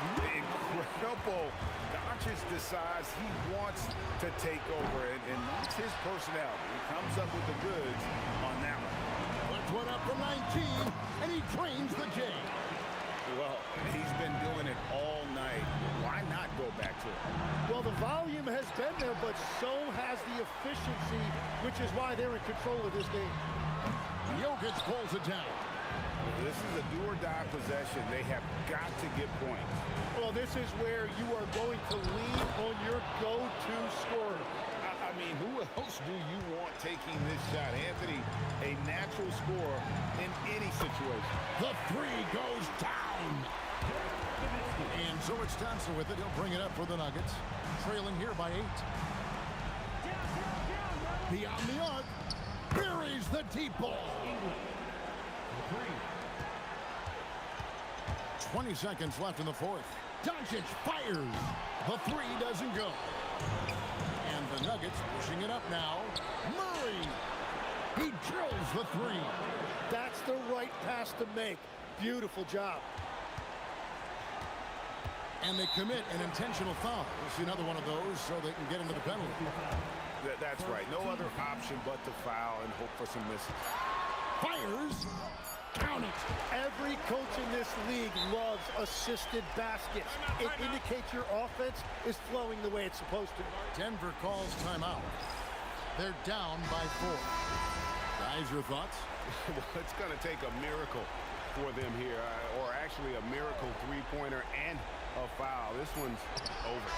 Incredible. Doncic decides he wants to take over, and that's his personality. He comes up with the goods on that one. Puts one up from 19, and he trains the J. Well, he's been doing it all night. Why not go back to it? Well, the volume has been there, but so has the efficiency, which is why they're in control of this game. Jokic pulls it down. This is a do-or-die possession. They have got to get points. Well, this is where you are going to lean on your go-to scorer. I mean, who else do you want taking this shot? Anthony, a natural scorer in any situation. The three goes down. And so it's Thompson with it. He'll bring it up for the Nuggets. Trailing here by 8. Beyond the arc. Buries the deep ball. 20 seconds left in the fourth. Doncic fires. The three doesn't go. And the Nuggets pushing it up now. Murray. He drills the three. That's the right pass to make. Beautiful job. And they commit an intentional foul. We'll see another one of those so they can get into the penalty. That's right. No other option but to foul and hope for some misses. Fires. Count it. Every coach in this league loves assisted baskets. It indicates your offense is flowing the way it's supposed to. Denver calls timeout. They're down by 4. Guys, your thoughts? Well, it's going to take a miracle for them here, or actually a miracle three-pointer and a foul. This one's over.